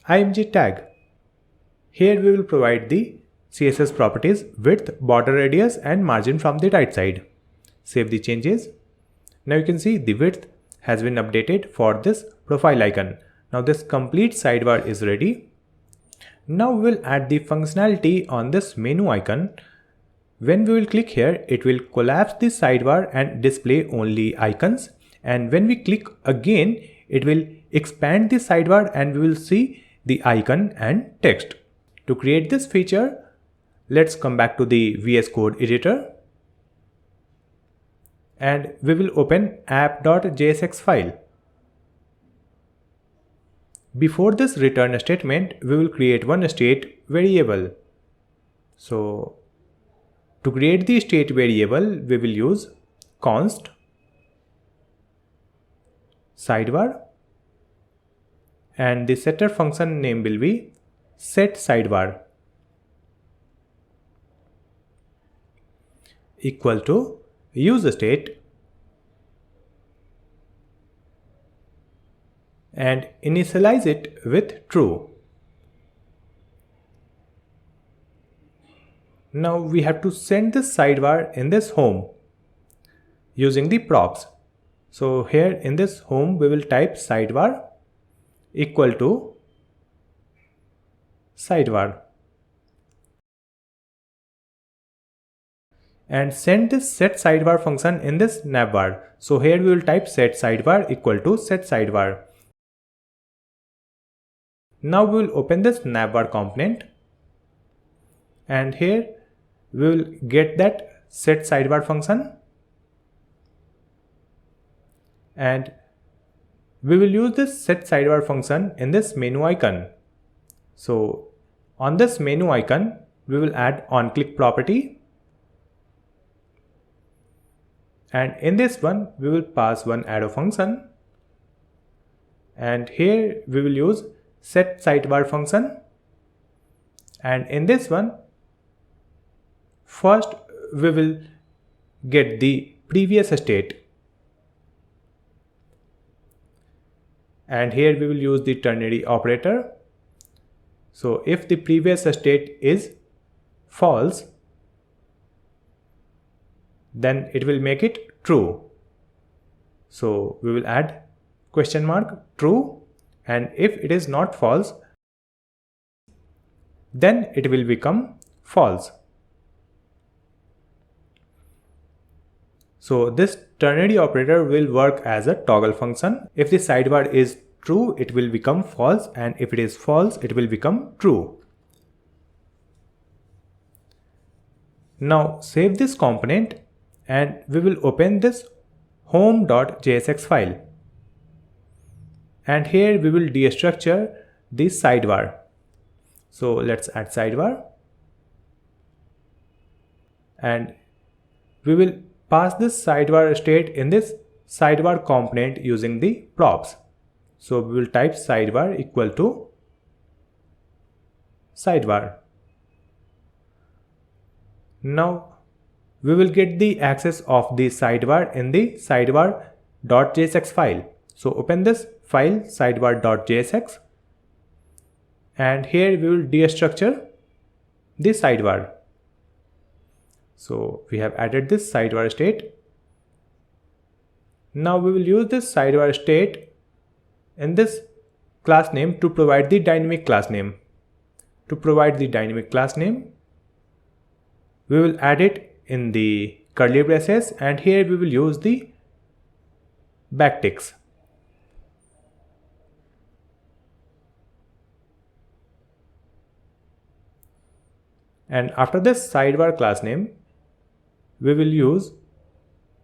img tag. Here we will provide the CSS properties width, border radius, and margin from the right side. Save the changes. Now you can see the width has been updated for this profile icon. Now this complete sidebar is ready. Now we will add the functionality on this menu icon. When we will click here, it will collapse the sidebar and display only icons. And when we click again, it will expand the sidebar and we will see the icon and text. To create this feature, let's come back to the VS Code editor and we will open app.jsx file. Before this return statement, we will create one state variable. So to create the state variable, we will use const sidebar, and the setter function name will be set sidebar equal to use state and initialize it with true. Now we have to send this sidebar in this home using the props. So here in this home we will type sidebar equal to sidebar and send this set sidebar function in this navbar. So here we will type set sidebar equal to set sidebar. Now we will open this navbar component and here we will get that set sidebar function and we will use this set sidebar function in this menu icon. So on this menu icon we will add onClick property, and in this one we will pass one arrow function, and here we will use set sidebar function, and in this one first we will get the previous state, and here we will use the ternary operator. So if the previous state is false, then it will make it true. So we will add question mark true, and if it is not false, then it will become false. So this ternary operator will work as a toggle function. If the sidebar is true, it will become false, and if it is false, it will become true. Now save this component and we will open this home.jsx file, and here we will destructure the sidebar. So let's add sidebar, and we will pass this sidebar state in this sidebar component using the props. So we will type sidebar equal to sidebar. Now we will get the access of the sidebar in the sidebar.jsx file. So open this file sidebar.jsx, and here we will destructure the sidebar. So we have added this sidebar state. Now we will use this sidebar state in this class name to provide the dynamic class name. To provide the dynamic class name, we will add it in the curly braces, and here we will use the backticks. And after this sidebar class name, we will use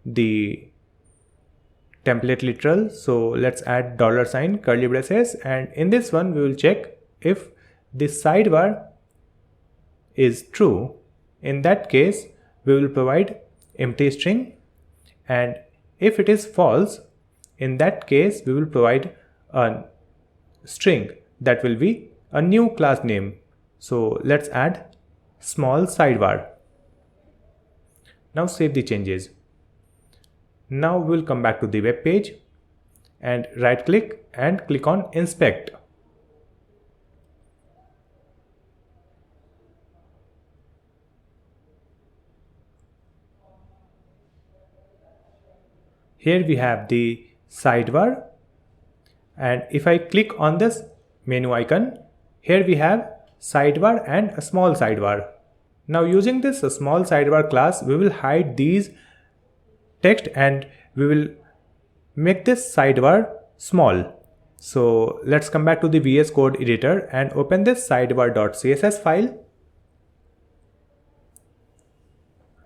the template literal. So let's add $sign curly braces, and in this one we will check if the sidebar is true. In that case we will provide empty string, and if it is false, in that case we will provide a string that will be a new class name. So let's add small sidebar. Now save the changes. Now we will come back to the web page and right click and click on inspect. Here we have the sidebar, and if I click on this menu icon, here we have sidebar and a small sidebar. Now using this small sidebar class, we will hide these text and we will make this sidebar small. So let's come back to the VS Code editor and open this sidebar.css file.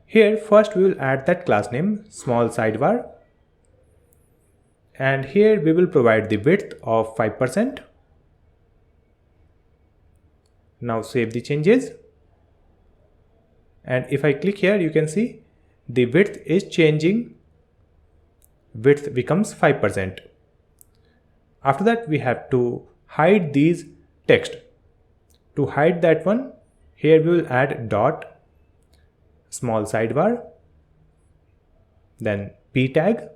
Here first we will add that class name small sidebar, and here we will provide the width of 5%. Now save the changes, and if I click here, you can see the width is changing width becomes 5%. After that, we have to hide these text. To hide that one, here we will add dot small sidebar, then p tag,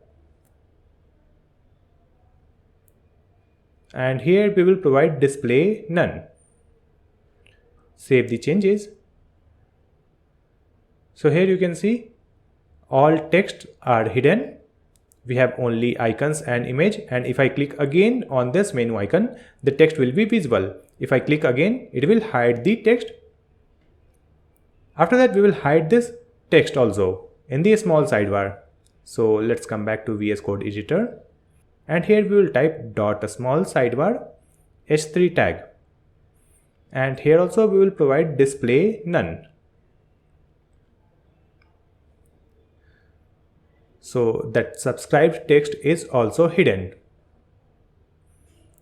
and here we will provide display none. Save the changes. So here you can see all text are hidden. We have only icons and image, and if I click again on this menu icon, the text will be visible. If I click again, it will hide the text. After that, we will hide this text also in the small sidebar. So let's come back to VS Code editor, and here we will type dot small sidebar h3 tag, and here also we will provide display none. So that subscribed text is also hidden.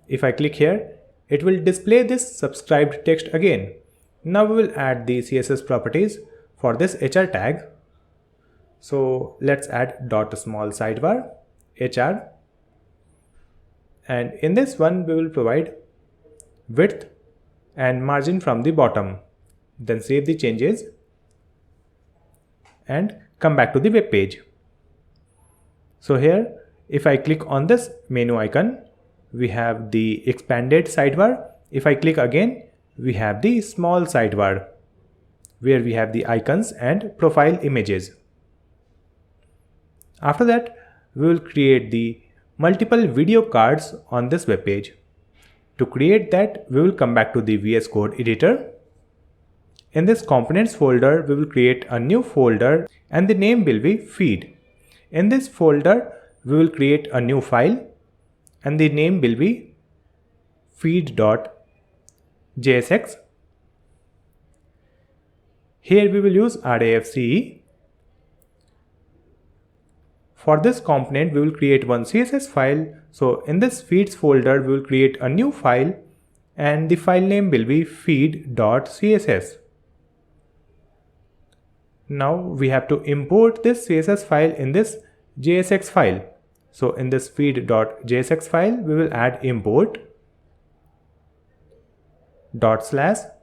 If I click here, it will display this subscribed text again. Now we will add the CSS properties for this HR tag. So let's add dot small sidebar HR, and in this one we will provide width and margin from the bottom. Then save the changes and come back to the web page. So here, if I click on this menu icon, we have the expanded sidebar. If I click again, we have the small sidebar where we have the icons and profile images. After that, we will create the multiple video cards on this web page. To create that, we will come back to the VS Code editor. In this components folder, we will create a new folder and the name will be feed. In this folder, we will create a new file and the name will be feed.jsx. Here we will use RAFCE. For this component, we will create one CSS file. So in this feeds folder, we will create a new file and the file name will be feed.css. Now we have to import this CSS file in this JSX file. So in this feed.jsx file, we will add import /feed.css.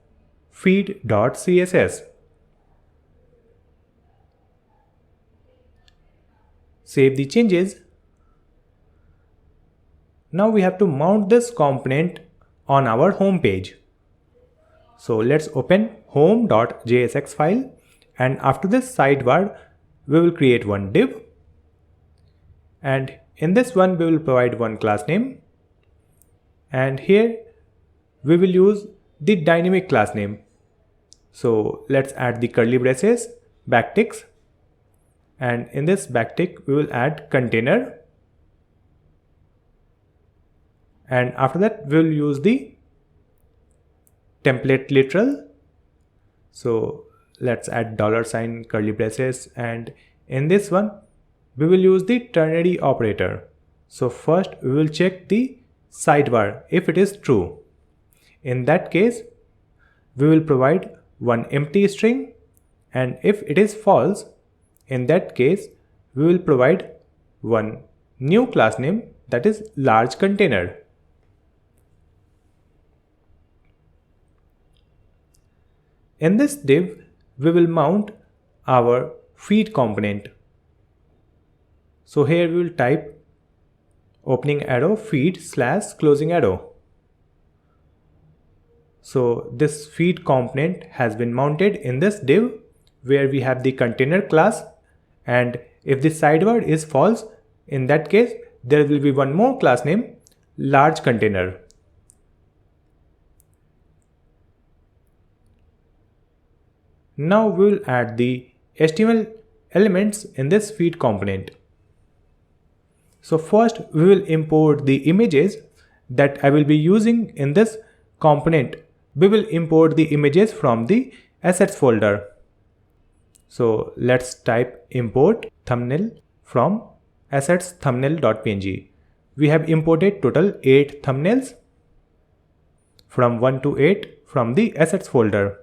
Save the changes. Now we have to mount this component on our home page. So let's open home.jsx file, and after this sidebar, we will create one div, and in this one we will provide one class name, and here we will use the dynamic class name. So let's add the curly braces, backticks, and in this backtick we will add container, and after that we will use the template literal. So let's add $, curly braces, and in this one we will use the ternary operator. So first we will check the sidebar if it is true. In that case, we will provide one empty string, and if it is false, in that case we will provide one new class name, that is large container. In this div, we will mount our feed component. So here we will type opening arrow feed / closing arrow. So this feed component has been mounted in this div where we have the container class, and if the sidebar is false, in that case there will be one more class name, large container. Now we will add the HTML elements in this feed component. So first we will import the images that I will be using in this component. We will import the images from the assets folder. So let's type import thumbnail from assets thumbnail.png. We have imported total 8 thumbnails from 1 to 8 from the assets folder.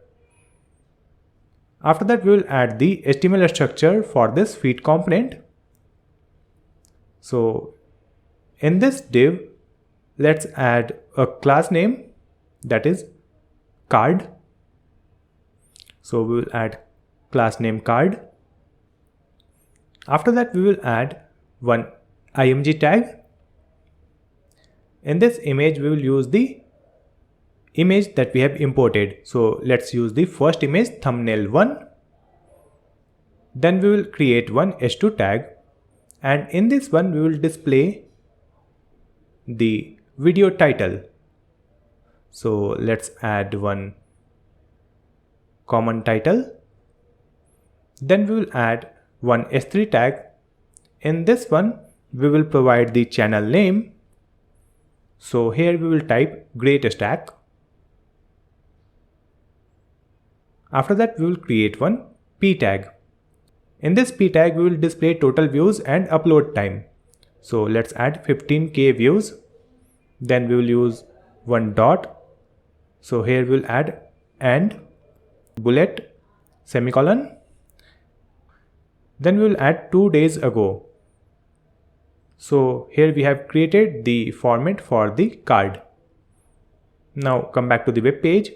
After that, we will add the HTML structure for this feed component. So in this div, let's add a class name, that is card. So we will add class name card. After that, we will add one img tag. In this image, we will use the image that we have imported. So let's use the first image, thumbnail1. Then we will create one h2 tag, and in this one we will display the video title. So let's add one common title. Then we will add one h3 tag. In this one we will provide the channel name. So here we will type Great Stack. After that, we will create one p tag. In this p tag, we will display total views and upload time. So let's add 15k views. Then we will use one dot. So here we will add and bullet semicolon. Then we will add 2 days ago. So here we have created the format for the card. Now come back to the web page.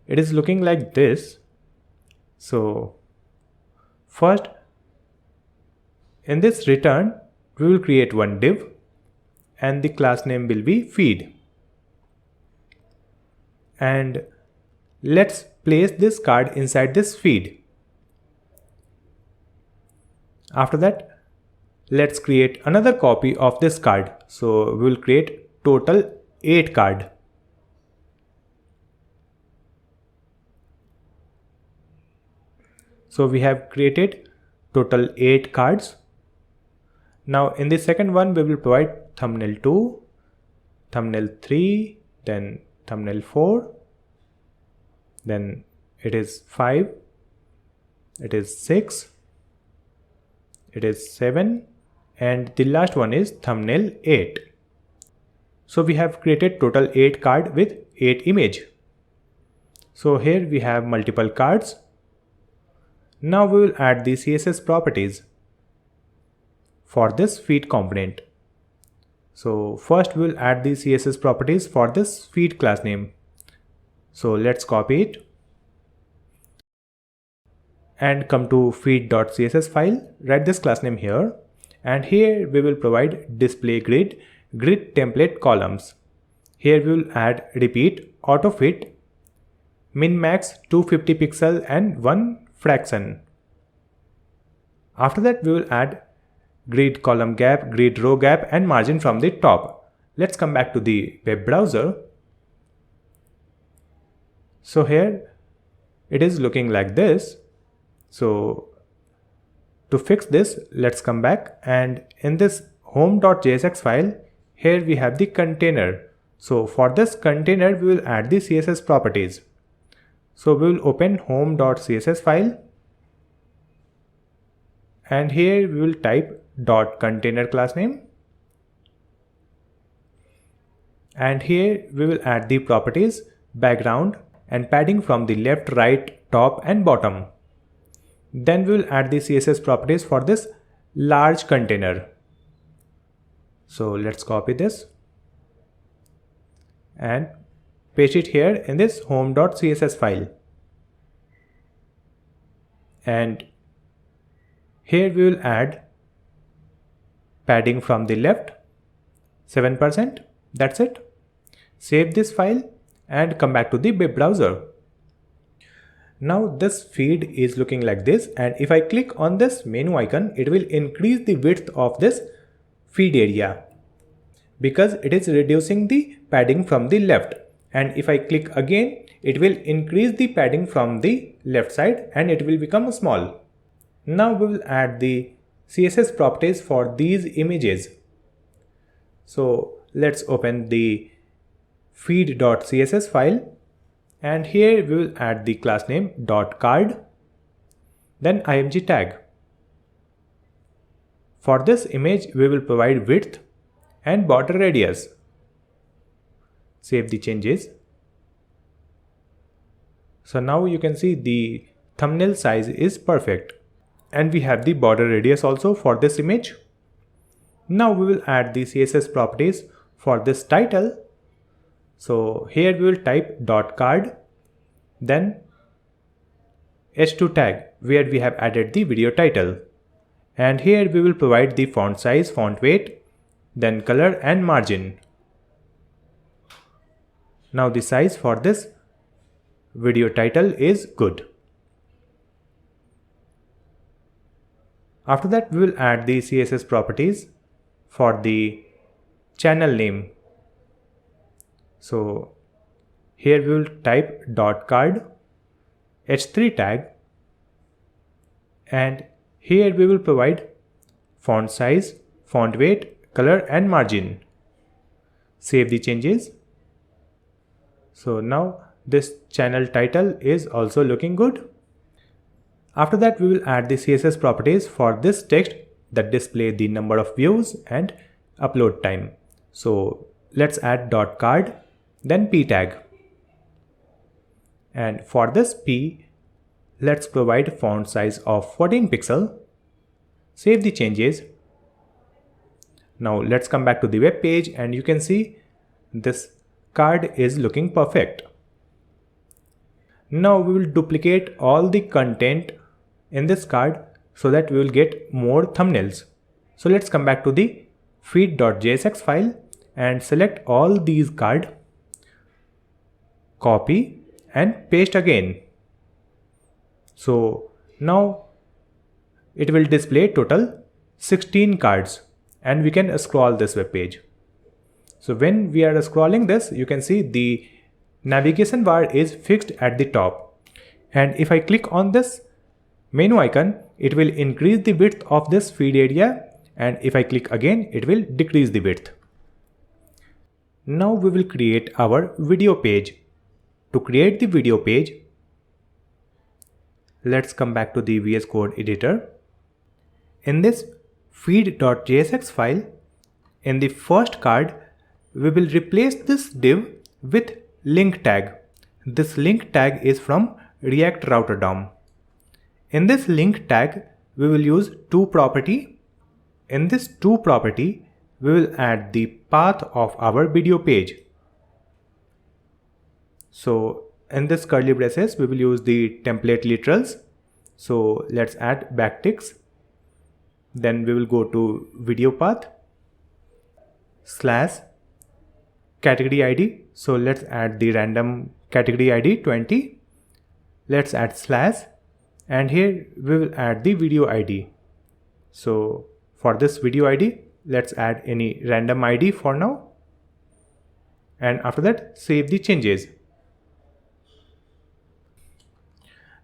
It is looking like this. So first, in this return, we will create one div and the class name will be feed. And let's place this card inside this feed. After that, let's create another copy of this card. So we will create total 8 card. So we have created total 8 cards. Now in the second one, we will provide thumbnail 2, thumbnail 3, then thumbnail 4, then it is 5, it is 6, it is 7, and the last one is thumbnail 8. So we have created total 8 card with 8 image. So here we have multiple cards. Now we will add the CSS properties for this feed component. So first we will add the CSS properties for this feed class name. So let's copy it and come to feed.css file, write this class name here, and here we will provide display grid template columns. Here we will add repeat, auto fit, min max 250 pixel and 1 fraction. After that, we will add grid column gap, grid row gap, and margin from the top. Let's come back to the web browser. So here it is looking like this. So to fix this, let's come back, and in this home.jsx file, here we have the container. So for this container, we will add the CSS properties. So we will open home.css file, and here we will type .container class name, and here we will add the properties, background and padding from the left, right, top and bottom. Then we will add the CSS properties for this large container. So let's copy this and paste it here in this home.css file. And here we will add padding from the left 7%. That's it. Save this file and come back to the web browser. Now this feed is looking like this, and if I click on this menu icon, it will increase the width of this feed area because it is reducing the padding from the left. And if I click again, it will increase the padding from the left side and it will become small. Now we will add the CSS properties for these images. So let's open the feed.css file, and here we will add the class name .card, then img tag. For this image, we will provide width and border radius. Save the changes. So now you can see the thumbnail size is perfect, and we have the border radius also for this image. Now we will add the CSS properties for this title. So here we will type .card, then h2 tag where we have added the video title. And here we will provide the font size, font weight, then color and margin. Now the size for this video title is good. After that we will add the CSS properties for the channel name. So here we will type .card, h3 tag, and here we will provide font size, font weight, color and margin. Save the changes. So now this channel title is also looking good. After that we will add the CSS properties for this text that display the number of views and upload time. So let's add .card, then p tag. And for this p, let's provide font size of 14 pixel. Save the changes. Now let's come back to the web page and you can see this card is looking perfect. Now we will duplicate all the content in this card so that we will get more thumbnails. So let's come back to the feed.jsx file and select all these cards, copy and paste again. So now it will display total 16 cards and we can scroll this web page. So when we are scrolling this, you can see the navigation bar is fixed at the top. And if I click on this menu icon, it will increase the width of this feed area, and if I click again, it will decrease the width. Now we will create our video page. To create the video page, let's come back to the VS Code editor. In this feed.jsx file, in the first card, we will replace this div with link tag. This link tag is from React Router DOM. In this link tag, we will use toProperty. In this toProperty, we will add the path of our video page. So in this curly braces, we will use the template literals. So let's add backticks. Then we will go to video path / category ID. So let's add the random category ID 20. Let's add / and here we will add the video ID. So for this video ID, let's add any random ID for now. And after that, save the changes.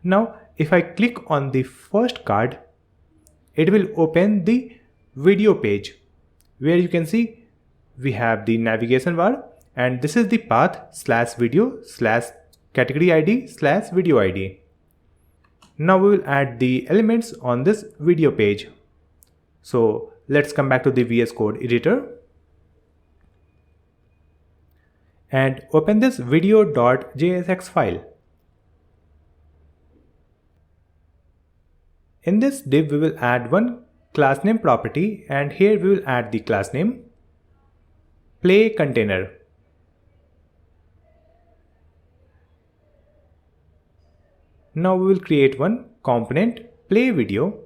Now, if I click on the first card, it will open the video page where you can see we have the navigation bar and this is the path /video /category ID /video ID. Now we will add the elements on this video page. So let's come back to the VS Code editor and open this video.jsx file. In this div, we will add one class name property and here we will add the class name play container. Now we will create one component play video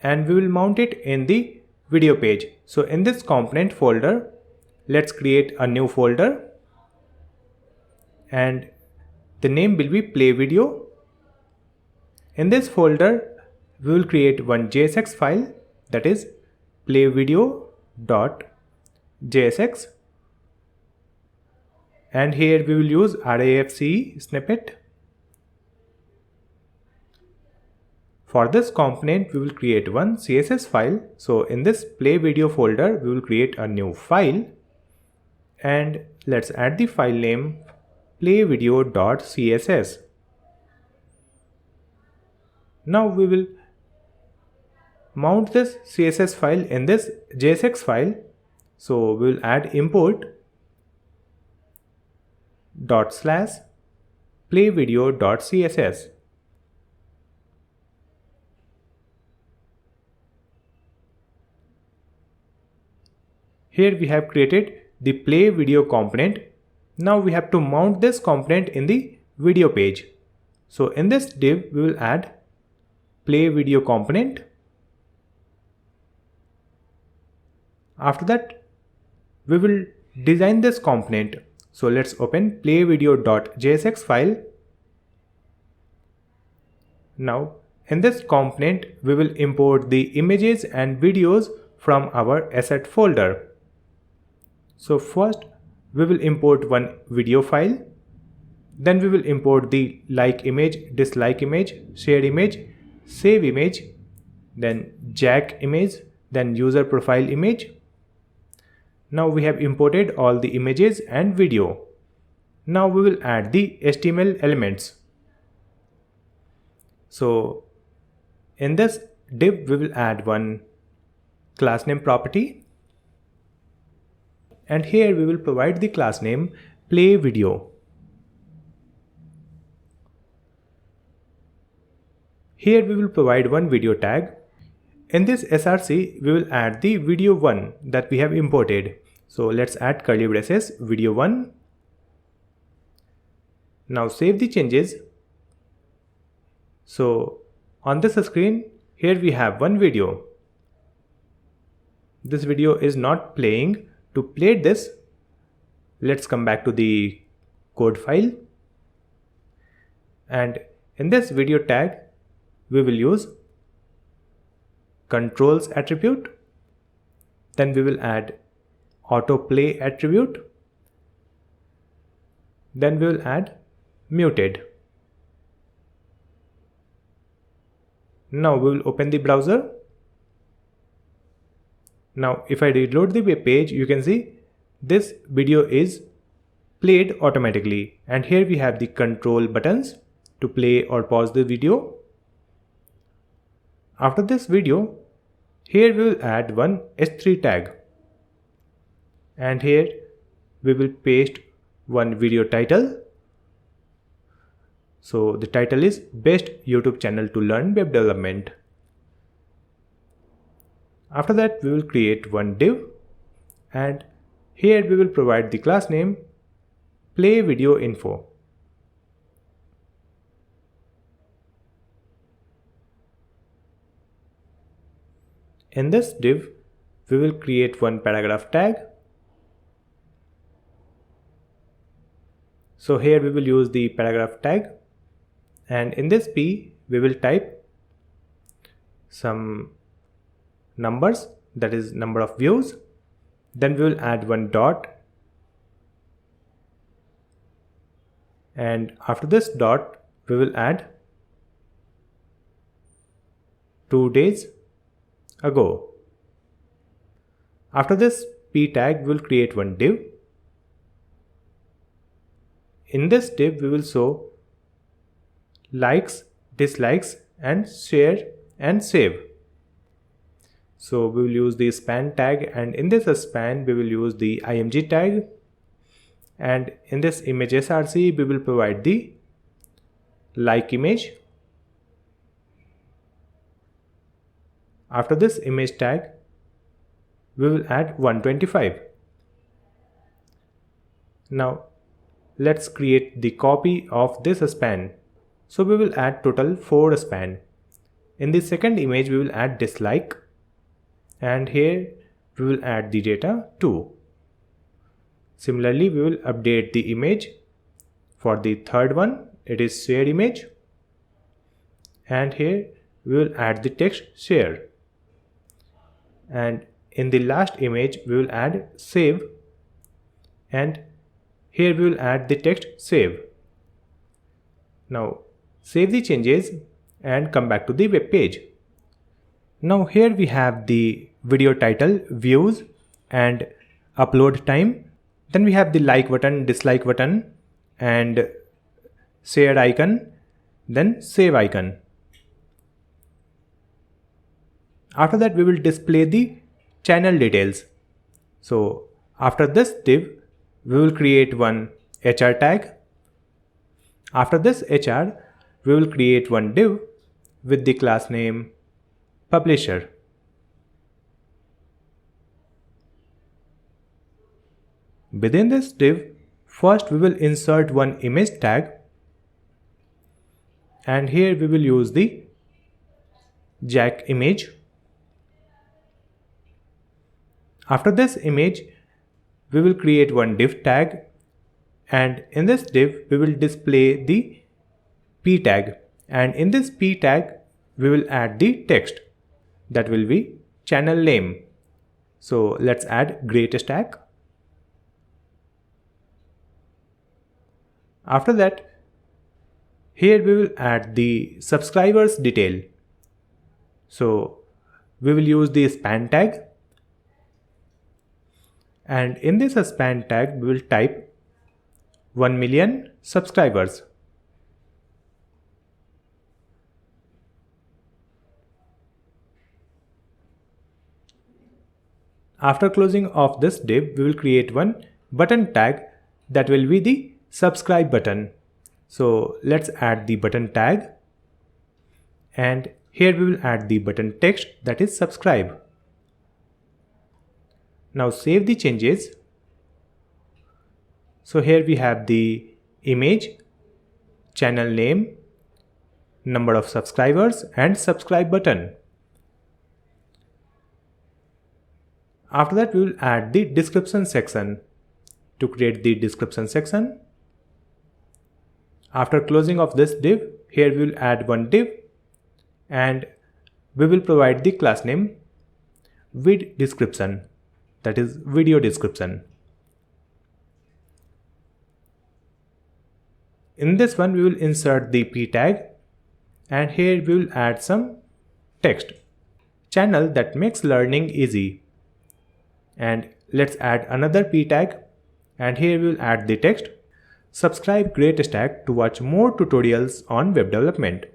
and we will mount it in the video page. So in this component folder, let's create a new folder and the name will be play video. In this folder, we will create one JSX file that is playvideo.jsx and here we will use RAFC snippet. For this component, we will create one CSS file. So in this play video folder, we will create a new file and let's add the file name playvideo.css. Now we will mount this CSS file in this JSX file. So we will add import ./playvideo.css. here we have created the play video component. Now we have to mount this component in the video page. So in this div, we will add play video component. After that, we will design this component. So let's open playvideo.jsx file. Now in this component, we will import the images and videos from our asset folder. So first, we will import one video file. Then we will import the like image, dislike image, share image, save image, then jack image, then user profile image. Now we have imported all the images and video. Now we will add the HTML elements. So in this div, we will add one class name property. And here we will provide the class name play video. Here we will provide one video tag. In this src, we will add the video 1 that we have imported. So let's add curly braces video 1. Now save the changes. So on this screen, here we have one video. This video is not playing. To play this, let's come back to the code file. And in this video tag, we will use controls attribute. Then we will add autoplay attribute. Then we will add muted. Now we will open the browser. Now if I reload the web page, you can see this video is played automatically. And here we have the control buttons to play or pause the video. After this video, here we will add one h3 tag. And here we will paste one video title. So the title is Best YouTube Channel to Learn Web Development. After that, we will create one div. And here we will provide the class name play video info. In this div, we will create one paragraph tag. So here we will use the paragraph tag, and in this P we will type some numbers, that is number of views. Then we will add one dot, and after this dot we will add 2 days ago. After this P tag, we will create one div. In this div, we will show likes, dislikes, and share and save. So we will use the span tag, and in this span we will use the img tag, and in this image src we will provide the like image. After this image tag, we will add 125. Now let's create the copy of this span. So we will add total 4 span. In the second image, we will add dislike, and here we will add the data 2. Similarly, we will update the image. For the third one, it is share image, and here we will add the text share. And in the last image, we will add save, and here we will add the text save. Now save the changes and come back to the web page. Now here we have the video title, views, and upload time. Then we have the like button, dislike button, and share icon, then save icon. After that, we will display the channel details. So after this div, we will create one HR tag. After this HR, we will create one div with the class name publisher. within this div, first we will insert one image tag, and here we will use the jack image. After this image, we will create one div tag, and in this div we will display the p tag, and in this p tag we will add the text that will be channel name. So let's add great stack. After that, here we will add the subscribers detail. So we will use the span tag, and in this span tag we will type 1 million subscribers. After closing of this div, we will create one button tag that will be the subscribe button. So let's add the button tag, and here we will add the button text that is subscribe. Now save the changes. So here we have the image, channel name, number of subscribers, and subscribe button. After that, we will add the description section. To create the description section, after closing of this div, here we will add one div, and we will provide the class name vid description, that is video description. In this one, we will insert the p tag, and here we will add some text. Channel that makes learning easy. And let's add another p tag, and here we will add the text. Subscribe Great Stack to watch more tutorials on web development.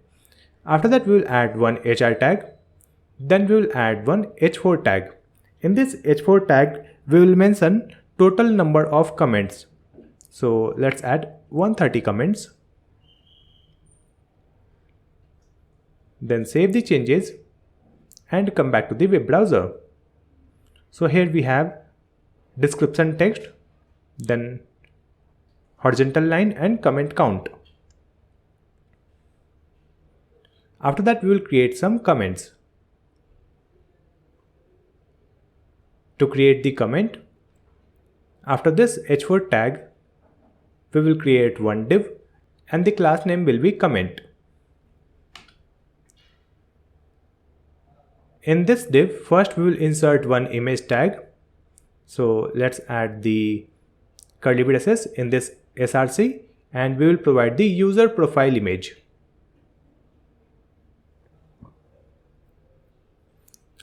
After that, we will add one HR tag. Then we will add one h4 tag. In this h4 tag, we will mention total number of comments. So let's add 130 comments. Then save the changes and come back to the web browser. So here we have description text, then horizontal line and comment count. After that, we will create some comments. To create the comment, after this h4 tag, we will create one div, and the class name will be comment. In this div, first we will insert one image tag. So let's add the curly braces in this src, and we will provide the user profile image.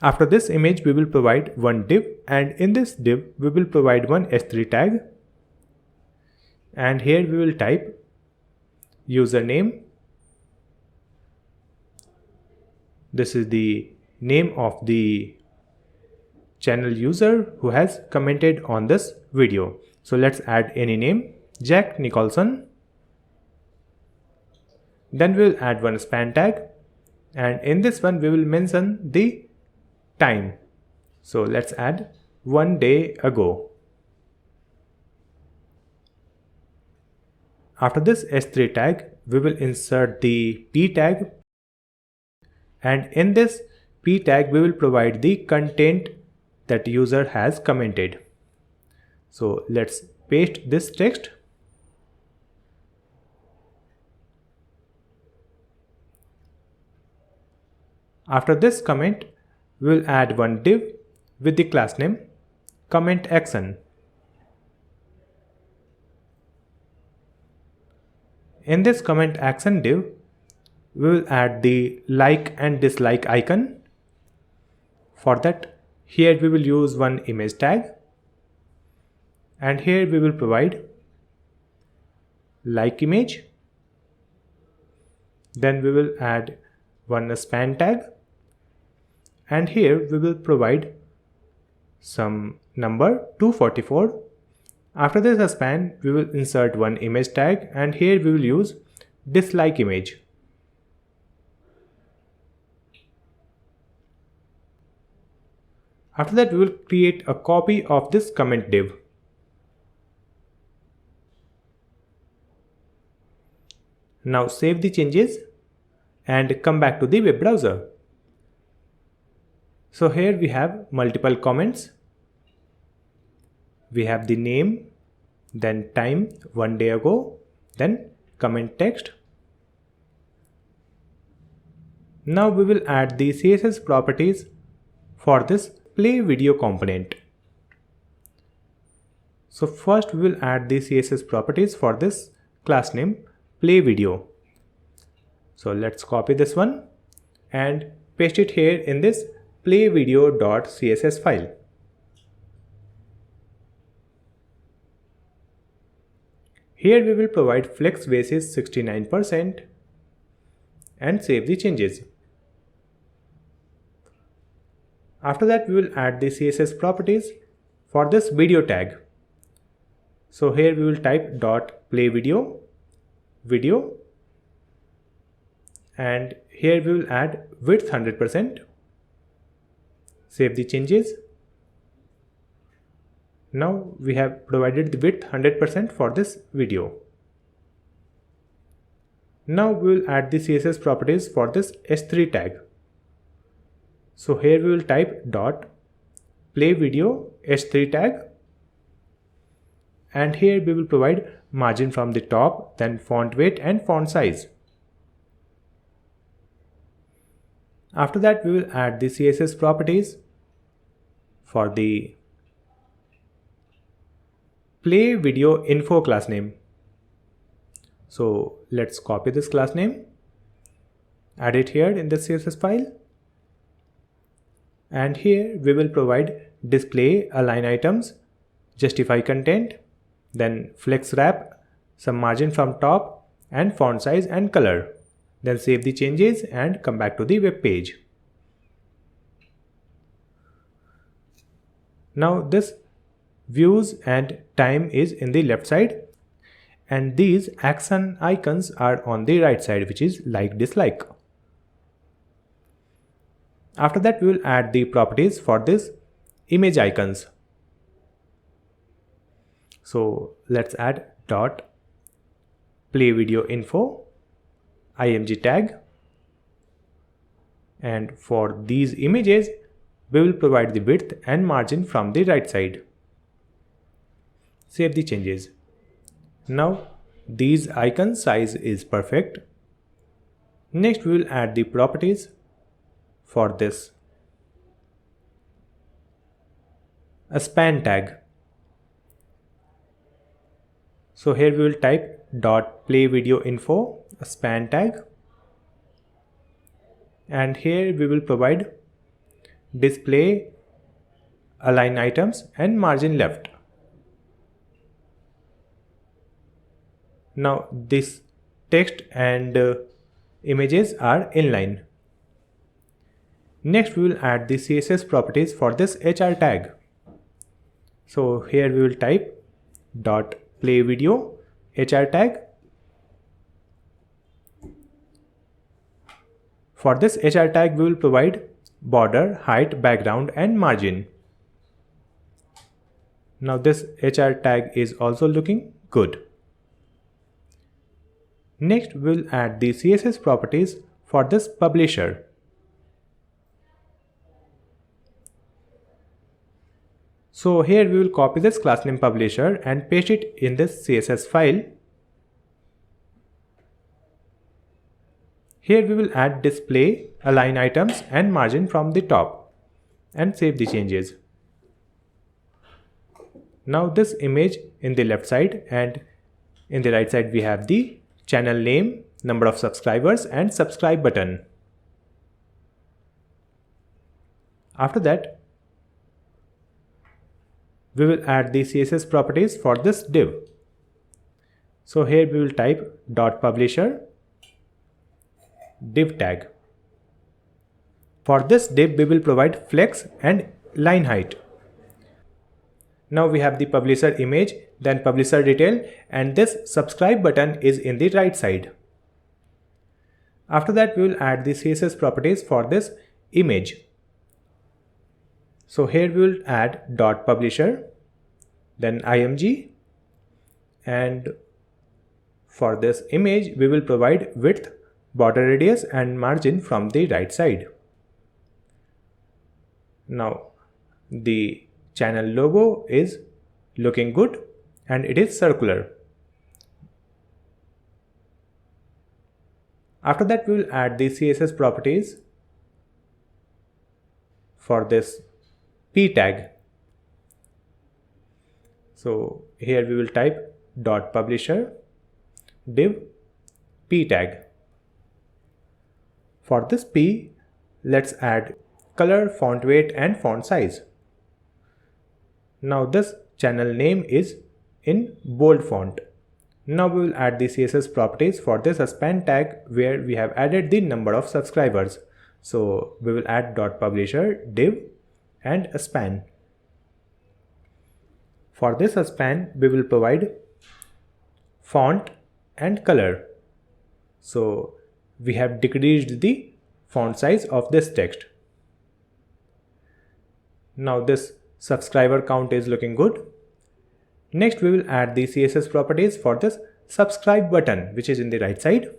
After this image, we will provide one div, and in this div we will provide one h3 tag, and here we will type username. This is the name of the channel user who has commented on this video. So let's add any name, Jack Nicholson. Then we will add one span tag, and in this one we will mention the time. So let's add 1 day ago. After this h3 tag, we will insert the p tag, and in this p tag we will provide the content that user has commented. So let's paste this text. After this comment, we will add one div with the class name comment action. In this comment action div, we will add the like and dislike icon. For that, here we will use one image tag, and here we will provide like image. Then we will add one span tag, and here we will provide some number 244. After this span, we will insert one image tag, and here we will use dislike image. After that, we will create a copy of this comment div. Now save the changes and come back to the web browser. So here we have multiple comments. We have the name, then time 1 day ago, then comment text. Now we will add the CSS properties for this play video component. So first we will add the CSS properties for this class name play video. So let's copy this one and paste it here in this playvideo.css file. Here we will provide flex basis 69% and save the changes. After that we will add the CSS properties for this video tag. So here we will type .play video, and here we will add width 100%. Save the changes. Now we have provided the width 100% for this video. Now we will add the CSS properties for this h3 tag. So here we will type .play video h3 tag, and here we will provide margin from the top, then font weight and font size. After that we will add the CSS properties for the play video info class name. So let's copy this class name, add it here in the CSS file, and here we will provide display align items, justify content, then flex wrap, some margin from top, and font size and color. Then save the changes and come back to the web page. Now this views and time is in the left side, and these action icons are on the right side, which is like, dislike. After that we will add the properties for this image icons. So let's add .play video info img tag, and for these images we will provide the width and margin from the right side. Save the changes. Now these icon size is perfect. Next we will add the properties for this a span tag. So here we will type .play video info a span tag, and here we will provide display align items and margin left. Now this text and images are inline. Next we will add the CSS properties for this HR tag. So here we will type .play video HR tag. For this HR tag we will provide border, height, background and margin. Now this HR tag is also looking good. Next we will add the CSS properties for this publisher. So here we will copy this class name publisher and paste it in this CSS file. Here we will add display align items and margin from the top and save the changes. Now this image in the left side, and in the right side we have the channel name, number of subscribers and subscribe button. After that we will add the CSS properties for this div. So here we will type .publisher div tag. For this div we will provide flex and line height. Now we have the publisher image, then publisher detail, and this subscribe button is in the right side. After that we will add the CSS properties for this image. So here we will add .publisher, then img, and For this image, we will provide width, border radius and margin from the right side. Now, the channel logo is looking good and it is circular. After that, we will add the CSS properties for this p tag. So here we will type .publisher div p tag. For this p, let's add color, font weight and font size. Now this channel name is in bold font. Now we will add the CSS properties for this span tag where we have added the number of subscribers. So we will add .publisher div and a span. For this span, we will provide font and color. So we have decreased the font size of this text. Now this subscriber count is looking good. Next, we will add the CSS properties for this subscribe button, which is in the right side.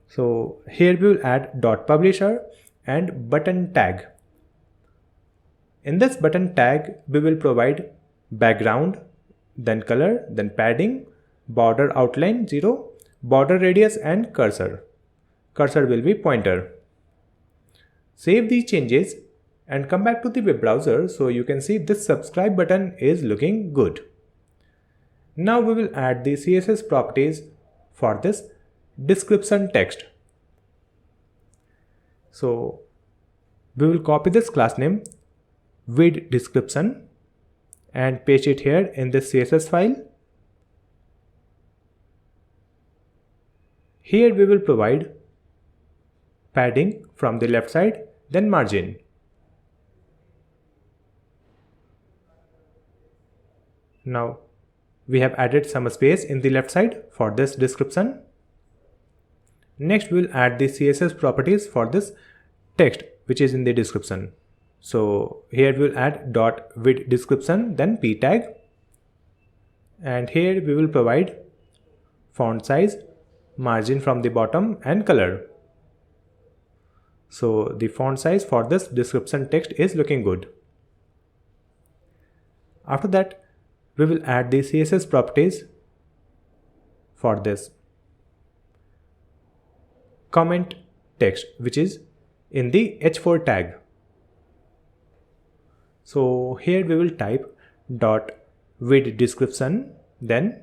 So here we will add .publisher and button tag. In this button tag, we will provide background, then color, then padding, border outline 0, border radius and cursor. Cursor will be pointer. Save these changes and come back to the web browser so you can see this subscribe button is looking good. Now we will add the CSS properties for this description text. So we will copy this class name with description and paste it here in this CSS file. Here we will provide padding from the left side, then margin. Now we have added some space in the left side for this description. Next, we will add the CSS properties for this text which is in the description. So here we will add .with description, then p tag, and here we will provide font size, margin from the bottom and color. So the font size for this description text is looking good. After that, we will add the CSS properties for this comment text which is in the h4 tag. So here we will type .with description, then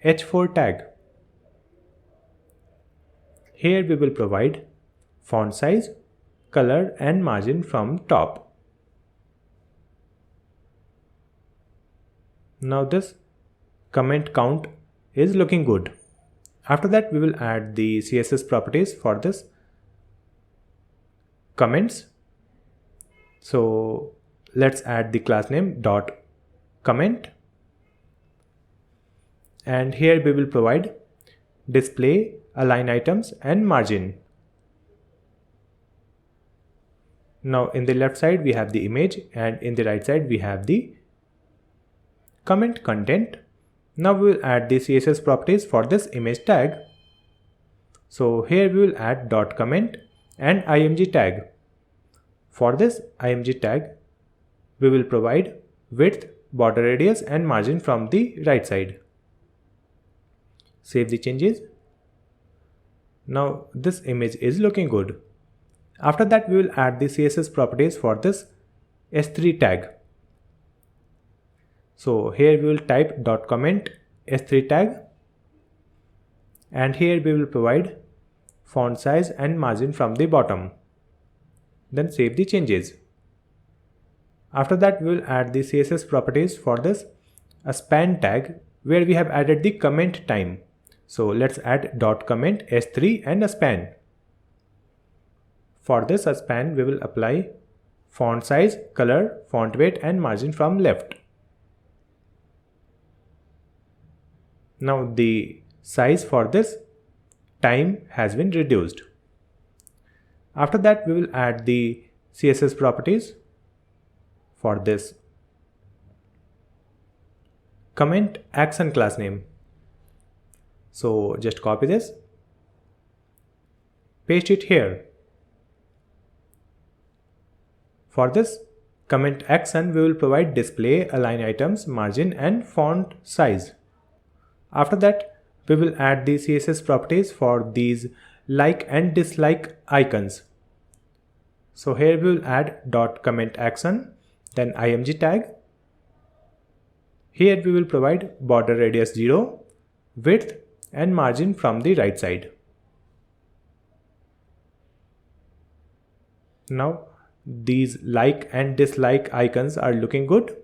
h4 tag. Here we will provide font size, color and margin from top. Now this comment count is looking good. After that, we will add the CSS properties for this comments. So let's add the class name .comment, and here we will provide display, align items and margin. Now in the left side we have the image and in the right side we have the comment content. Now we will add the CSS properties for this image tag. So here we will add .comment and img tag. For this img tag, we will provide width, border radius and margin from the right side. Save the changes. Now this image is looking good. After that, we will add the CSS properties for this s3 tag. So here we will type .comment s3 tag, and here we will provide font size and margin from the bottom. Then save the changes. After that, we will add the CSS properties for this span tag where we have added the comment time. So let's add .comment s3 and a span. For this span, we will apply font size, color, font weight and margin from left. Now the size for this time has been reduced. After that, we will add the CSS properties for this comment action class name. So just copy this, paste it here. For this comment action, we will provide display, align items, margin and font size. After that, we will add the CSS properties for these like and dislike icons. So here we will add dot comment action, then img tag. Here we will provide border radius 0, width and margin from the right side. Now these like and dislike icons are looking good.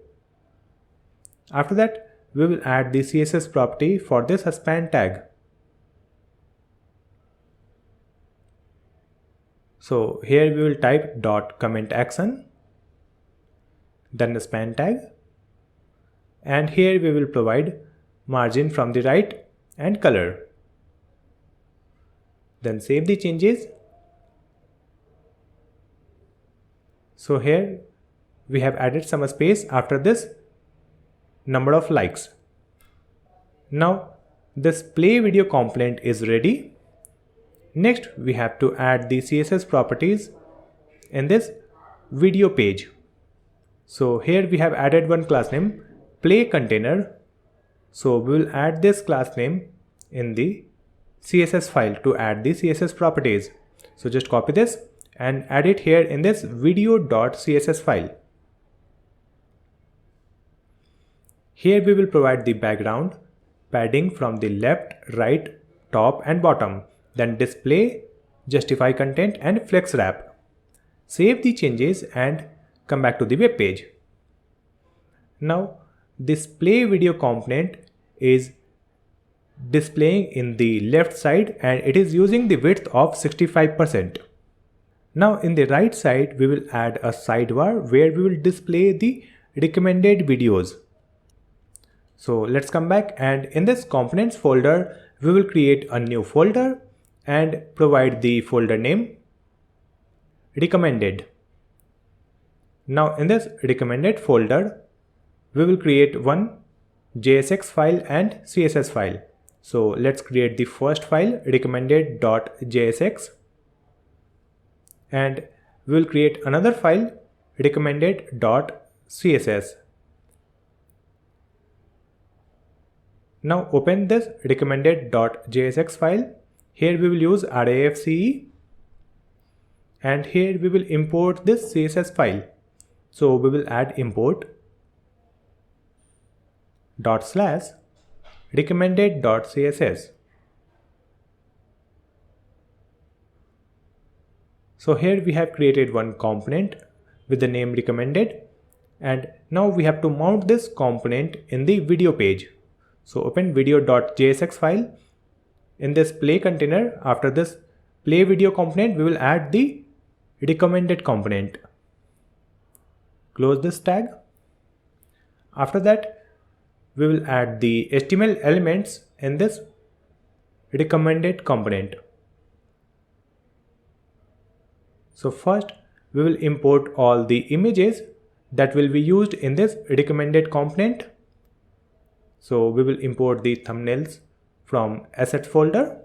After that, we will add the CSS property for this span tag. So here we will type dot comment action, then the span tag, and here we will provide margin from the right and color. Then save the changes. So here we have added some space after this number of likes. Now this play video component is ready. Next we have to add the CSS properties in this video page. So here we have added one class name play container. So we will add this class name in the CSS file to add the CSS properties. So just copy this and add it here in this video.css file. Here we will provide the background, padding from the left, right, top and bottom, then display, justify content and flex wrap. Save the changes and come back to the web page. Now this play video component is displaying in the left side and it is using the width of 65%. Now in the right side we will add a sidebar where we will display the recommended videos. So let's come back, and in this components folder we will create a new folder and provide the folder name recommended. Now in this recommended folder we will create one JSX file and CSS file. So let's create the first file recommended.jsx, and we will create another file recommended.css. Now open this recommended.jsx file. Here we will use RAFCE and here we will import this CSS file. So we will add import /recommended.css. So here we have created one component with the name recommended, and now we have to mount this component in the video page. So open video.jsx file. In this play container, after this play video component, we will add the recommended component. Close this tag. After that, we will add the HTML elements in this recommended component. So first, we will import all the images that will be used in this recommended component. So we will import the thumbnails from assets folder.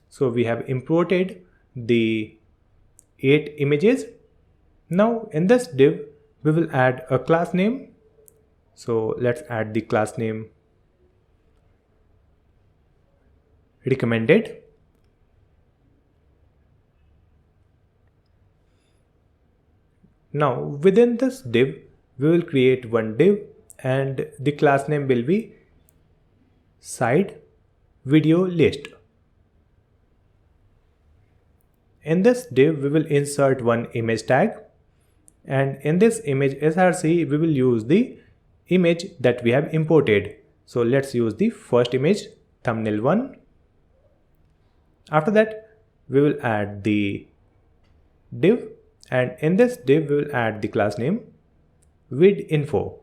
So we have imported the 8 images. Now in this div, we will add a class name. So let's add the class name recommended. Now within this div, we will create one div and the class name will be side video list. In this div, we will insert one image tag, and in this image src, we will use the image that we have imported. So let's use the first image, thumbnail 1. After that, we will add the div, and in this div, we will add the class name vidinfo.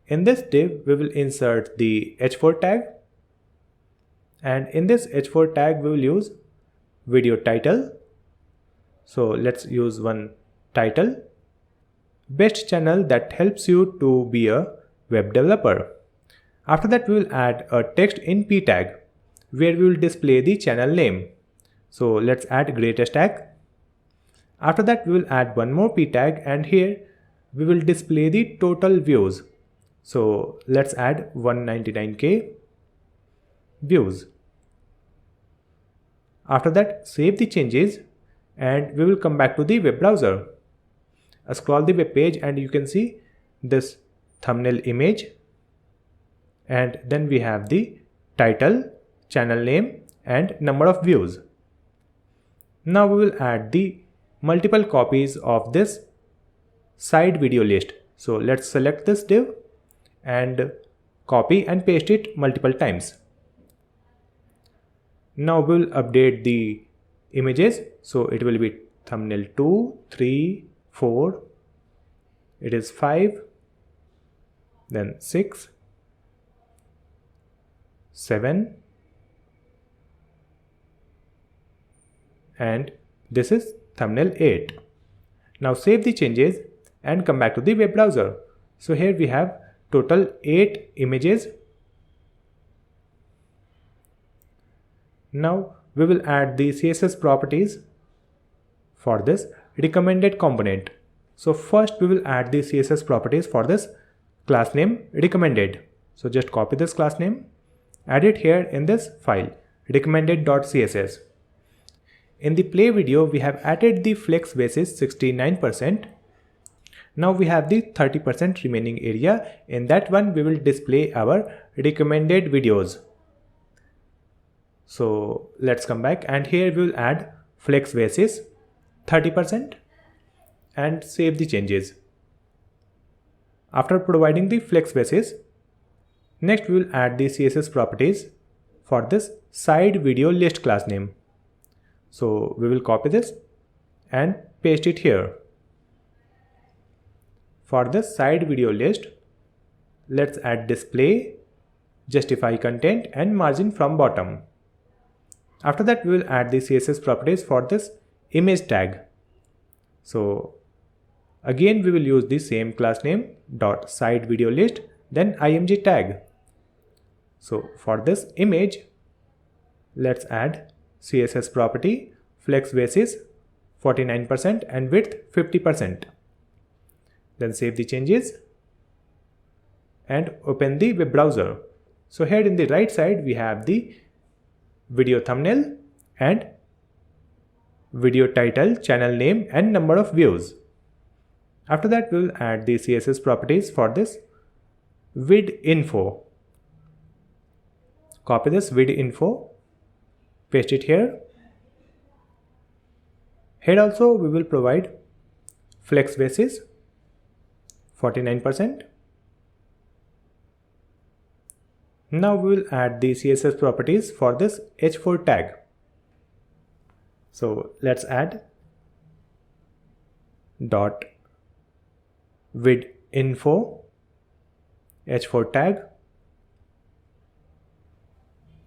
In this div, we will insert the h4 tag, and in this h4 tag, we will use video title. So let's use one title, best channel that helps you to be a web developer. After that, we will add a text in p tag where we will display the channel name. So let's add greatest tag. After that, we will add one more p tag, and here we will display the total views. So let's add 199k views. After that, save the changes and we will come back to the web browser. Scroll the web page and you can see this thumbnail image, and then we have the title, channel name and number of views. Now we will add the multiple copies of this side video list. So let's select this div and copy and paste it multiple times. Now we will update the images. So it will be thumbnail 2, 3, 4, it is 5, then 6, 7, and this is thumbnail 8. Now save the changes and come back to the web browser. So here we have total 8 images. Now we will add the CSS properties for this recommended component. So first we will add the CSS properties for this class name recommended. So just copy this class name, add it here in this file recommended.css. In the play video, we have added the flex basis 69%. Now we have the 30% remaining area. In that one, we will display our recommended videos. So let's come back, and here we will add flex basis 30% and save the changes. After providing the flex basis, next we will add the CSS properties for this side video list class name. So we will copy this and paste it here. For this side video list, let's add display, justify content and margin from bottom. After that, we will add the CSS properties for this image tag. So again, we will use the same class name dot side video list, then img tag. So for this image, let's add CSS property flex basis 49% and width 50%. Then save the changes and open the web browser. So here in the right side, we have the video thumbnail and video title, channel name and number of views. After that, we will add the CSS properties for this vid info. Copy this vid info, paste it here. Here also we will provide flex basis 49%. Now we will add the CSS properties for this h4 tag. So let's add dot vid info h4 tag,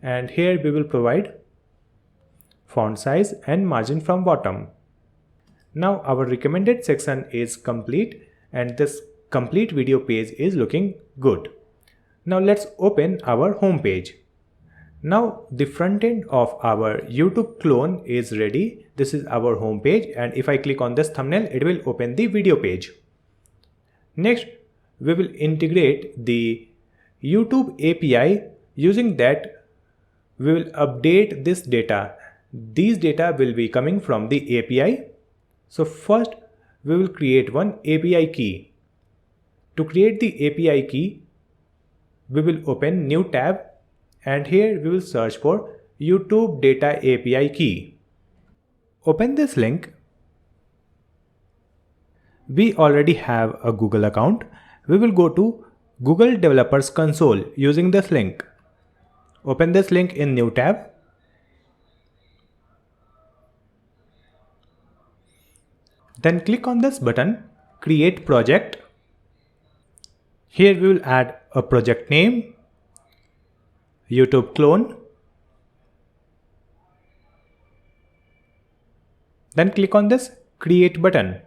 and here we will provide font size and margin from bottom. Now our recommended section is complete and this complete video page is looking good. Now let's open our home page. Now the front end of our YouTube clone is ready. This is our home page, and if I click on this thumbnail, it will open the video page. Next, we will integrate the YouTube API. Using that, we will update this data. These data will be coming from the API. So first, we will create one API key. To create the API key, we will open new tab, and here we will search for YouTube Data API key. Open this link. We already have a Google account. We will go to Google Developers Console using this link. Open this link in new tab. Then click on this button, Create Project. Here we will add a project name, YouTube clone. Then click on this Create button.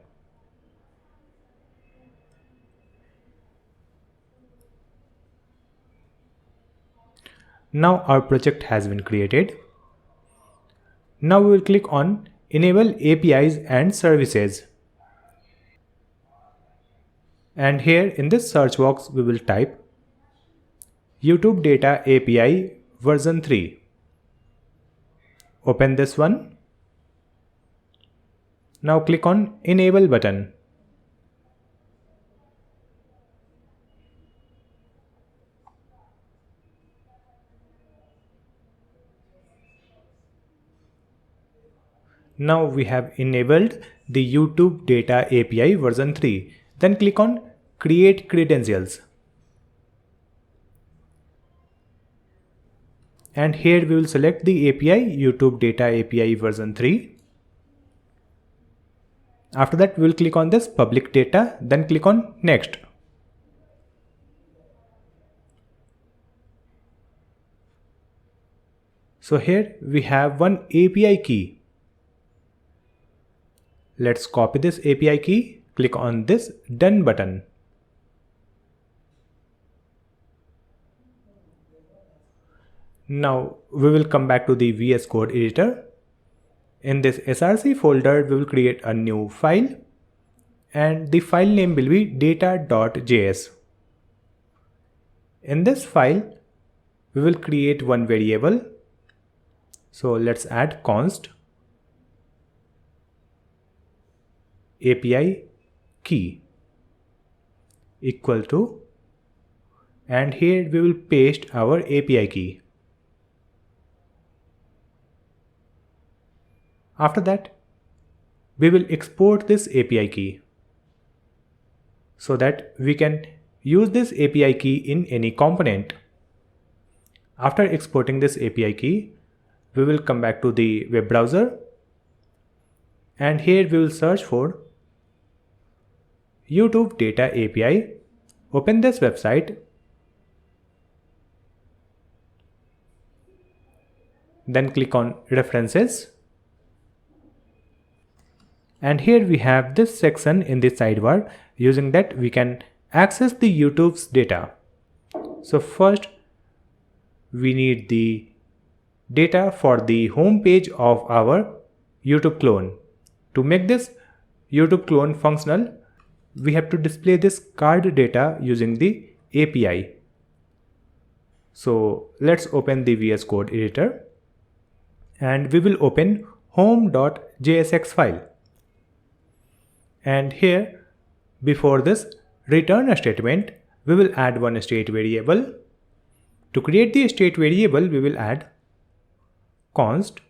Now our project has been created. Now we will click on Enable APIs and Services. And here in this search box we will type YouTube Data API version 3. Open this one. Now click on Enable button. Now we have enabled the YouTube Data API version 3. Then click on Create Credentials. And here we will select the API YouTube Data API version 3. After that we will click on this public data, then click on Next. So here we have one API key. Let's copy this API key, click on this Done button. Now we will come back to the VS Code editor. In this src folder we will create a new file and the file name will be data.js. In this file we will create one variable. So let's add const API key equal to, and here we will paste our API key. After that we will export this API key so that we can use this API key in any component. After exporting this API key, we will come back to the web browser and here we will search for YouTube Data API. Open this website. Then click on References. And here we have this section in the sidebar. Using that we can access the YouTube's data. So first we need the data for the home page of our YouTube clone. To make this YouTube clone functional, we have to display this card data using the API. So let's open the VS Code editor and we will open home.jsx file. And here before this return a statement, we will add one state variable. To create the state variable, we will add const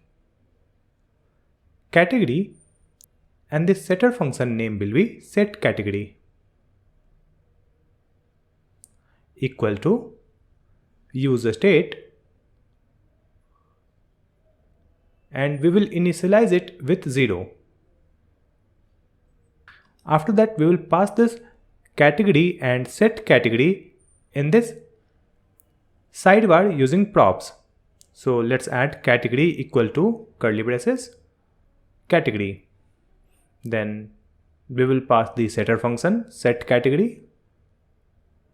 category and the setter function name will be setCategory equal to user state, and we will initialize it with 0. After that we will pass this category and set category in this sidebar using props. So let's add category equal to curly braces category. Then we will pass the setter function set category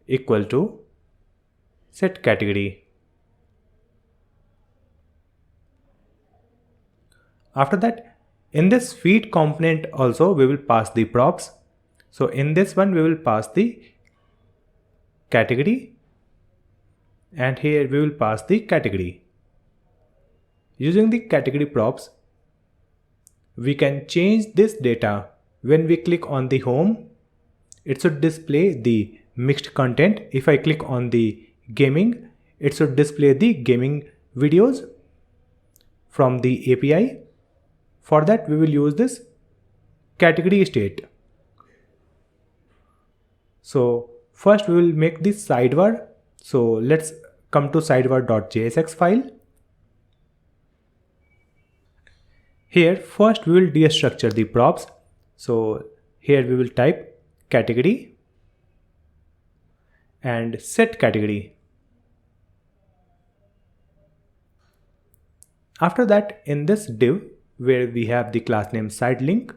equal to set category. After that, in this feed component also we will pass the props. So in this one we will pass the category and here we will pass the category. Using the category props, we can change this data. When we click on the home, it should display the mixed content. If I click on the gaming, it should display the gaming videos from the API. For that we will use this category state. So first we will make this sidebar. So let's come to sidebar.jsx file. Here first we will destructure the props. So here we will type category and set category. After that, in this div where we have the class name sidelink,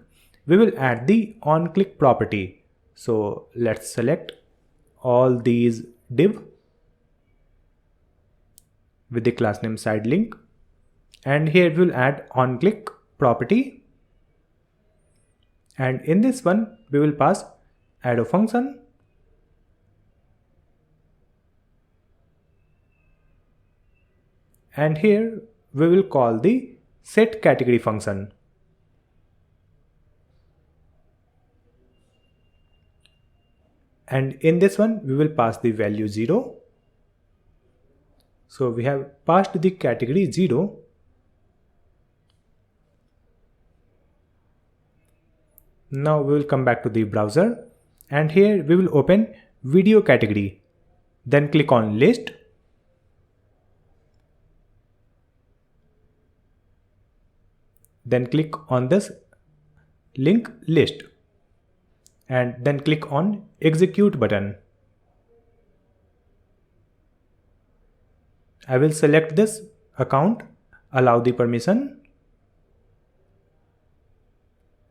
we will add the onClick property. So let's select all these div. with the class name side link, and here we will add onClick property, and in this one we will pass arrow function, and here we will call the set category function. And in this one we will pass the value 0. So we have passed the category 0. Now we will come back to the browser, and here we will open video category. Then click on list. Then click on this link list, and then click on execute button. I will select this account, allow the permission.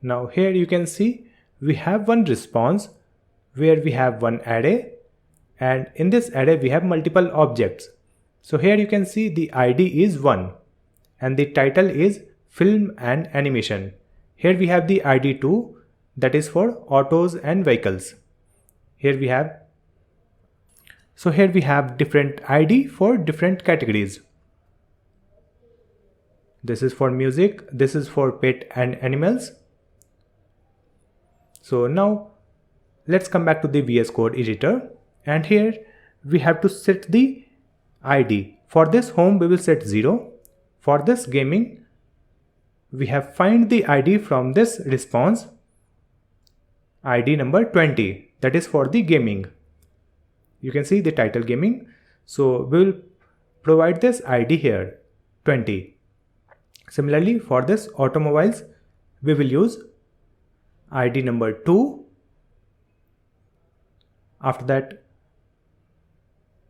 Now here you can see we have one response where we have one array, and in this array we have multiple objects. So here you can see the ID is 1 and the title is film and animation. Here we have the ID 2, that is for autos and vehicles. Here we have different ID for different categories. This is for music, this is for pet and animals. So now let's come back to the VS Code editor, and here we have to set the ID. For this home we will set 0. For this gaming we have find the ID from this response, ID number 20, that is for the gaming. You can see the title gaming. So we will provide this ID here 20. Similarly for this automobiles we will use ID number 2. After that,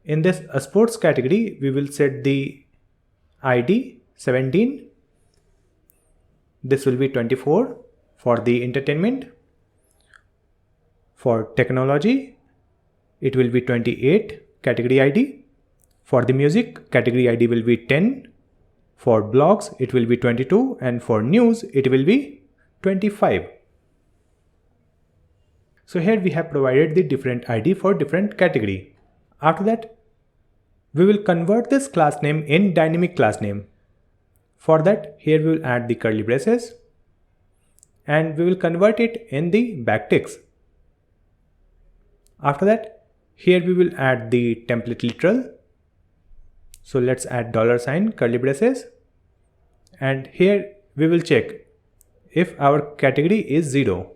in this sports category we will set the ID 17. This will be 24 for the entertainment. For technology it will be 28 category ID. For the music category ID will be 10. For blogs it will be 22, and for news it will be 25. So here we have provided the different ID for different category. After that we will convert this class name in dynamic class name. For that here we will add the curly braces and we will convert it in the backticks. After that here we will add the template literal. So let's add $, curly braces, and here we will check if our category is 0.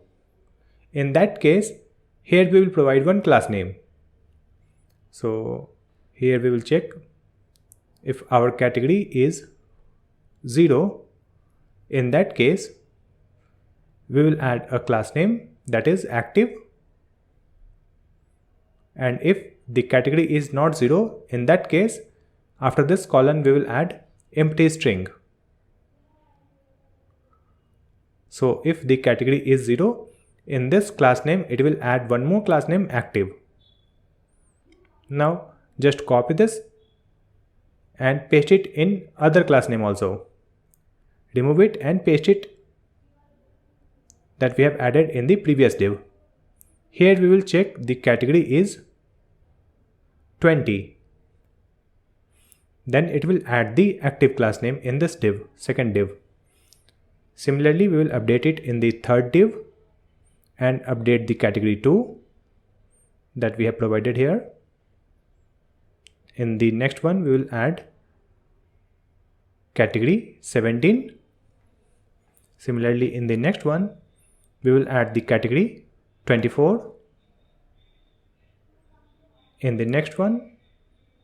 In that case here we will provide one class name. So here we will check if our category is 0. In that case we will add a class name that is active, and if the category is not 0, in that case after this colon we will add empty string. So if the category is 0, in this class name it will add one more class name active. Now just copy this and paste it in other class name also. Remove it and paste it that we have added in the previous div. Here we will check the category is 20. Then it will add the active class name in this div, second div. Similarly we will update it in the third div and update the category 2 that we have provided here. In the next one we will add category 17. Similarly in the next one we will add the category 24. In the next one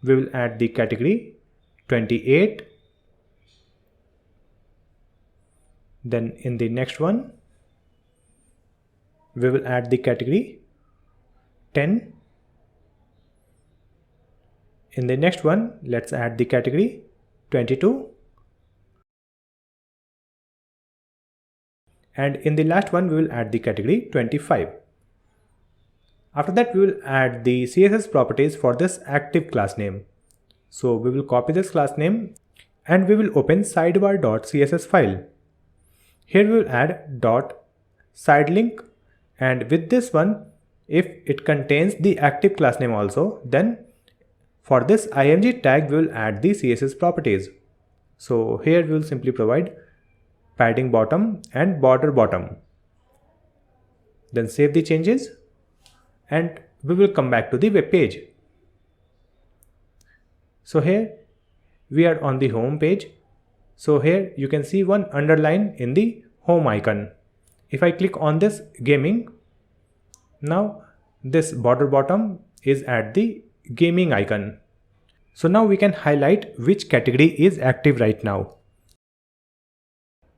we will add the category 28. Then in the next one we will add the category 10. In the next one let's add the category 22. And in the last one we will add the category 25. After that we will add the CSS properties for this active class name. So we will copy this class name and we will open sidebar.css file. Here we will add .sidelink, and with this one, if it contains the active class name also, then for this img tag we will add the CSS properties. So here we will simply provide padding bottom and border bottom. Then save the changes and we will come back to the web page. So here we are on the home page. So here you can see one underline in the home icon. If I click on this gaming, now this border bottom is at the gaming icon. So now we can highlight which category is active right now.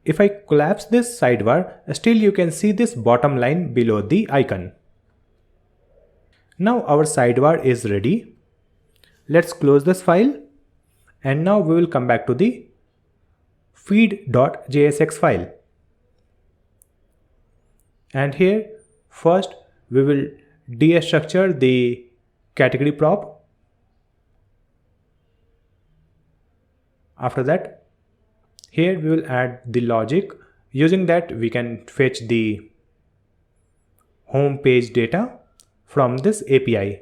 If I collapse this sidebar, still you can see this bottom line below the icon. Now our sidebar is ready. Let's close this file and now we will come back to the feed.jsx file. And here first we will destructure the category prop. After that, here we will add the logic. Using that we can fetch the home page data from this API.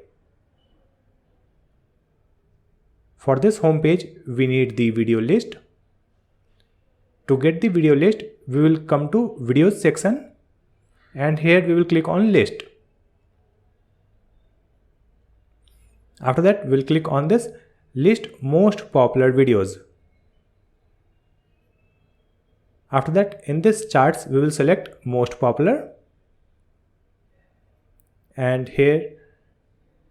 For this home page we need the video list. To get the video list, we will come to videos section and here we will click on list. After that we'll click on this list most popular videos. After that, in this charts we will select most popular and here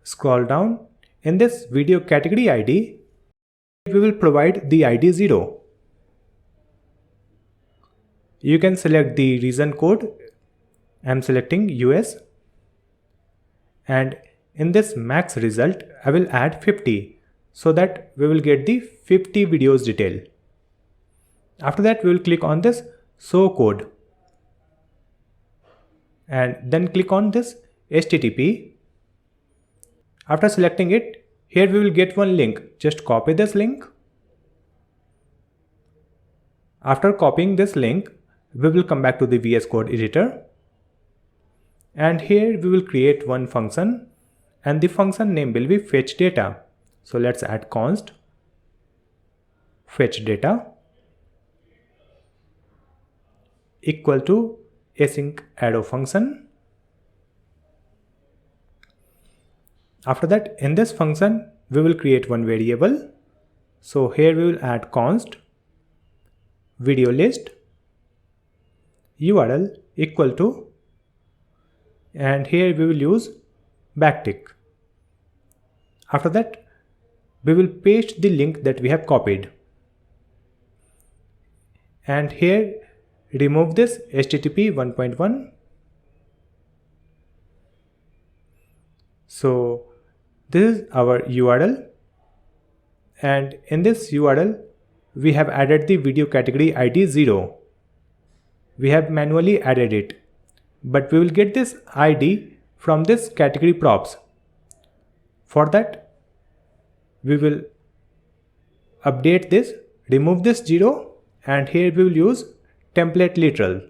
scroll down. In this video category ID we will provide the ID 0. You can select the region code. I'm selecting US, and in this max result I will add 50 so that we will get the 50 videos detail. After that we will click on this show code and then click on this HTTP. After selecting it, here we will get one link. Just copy this link. After copying this link, we will come back to the VS Code editor and here we will create one function and the function name will be fetch data. So let's add const fetch data equal to async arrow function. After that, in this function we will create one variable. So here we will add const video list URL equal to, and here we will use backtick. After that we will paste the link that we have copied and here remove this HTTP 1.1. So this is our URL and in this URL we have added the video category ID 0. We have manually added it, but we will get this ID from this category props. For that we will update this, remove this 0 and here we will use template literal.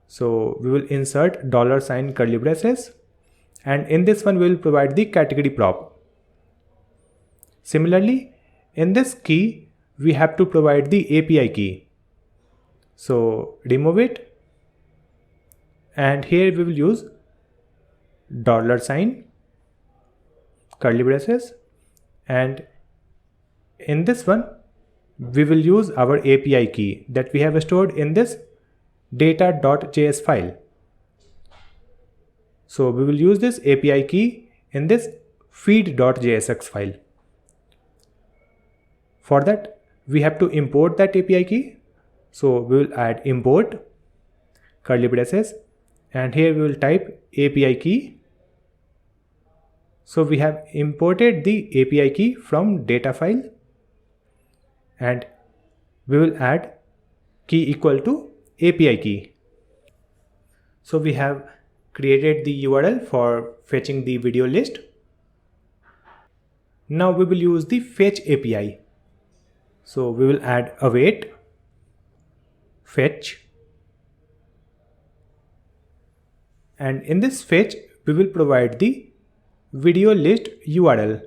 So we will insert $ curly braces and in this one we will provide the category prop. Similarly, in this key we have to provide the API key. So remove it and here we will use $ curly braces and in this one we will use our API key that we have stored in this data.js file. So we will use this API key in this feed.jsx file. For that we have to import that API key. So we will add import curly braces and here we will type API key. So we have imported the API key from data file and we will add key equal to API key. So we have created the URL for fetching the video list. Now we will use the fetch API. So we will add await, fetch, and in this fetch we will provide the video list URL.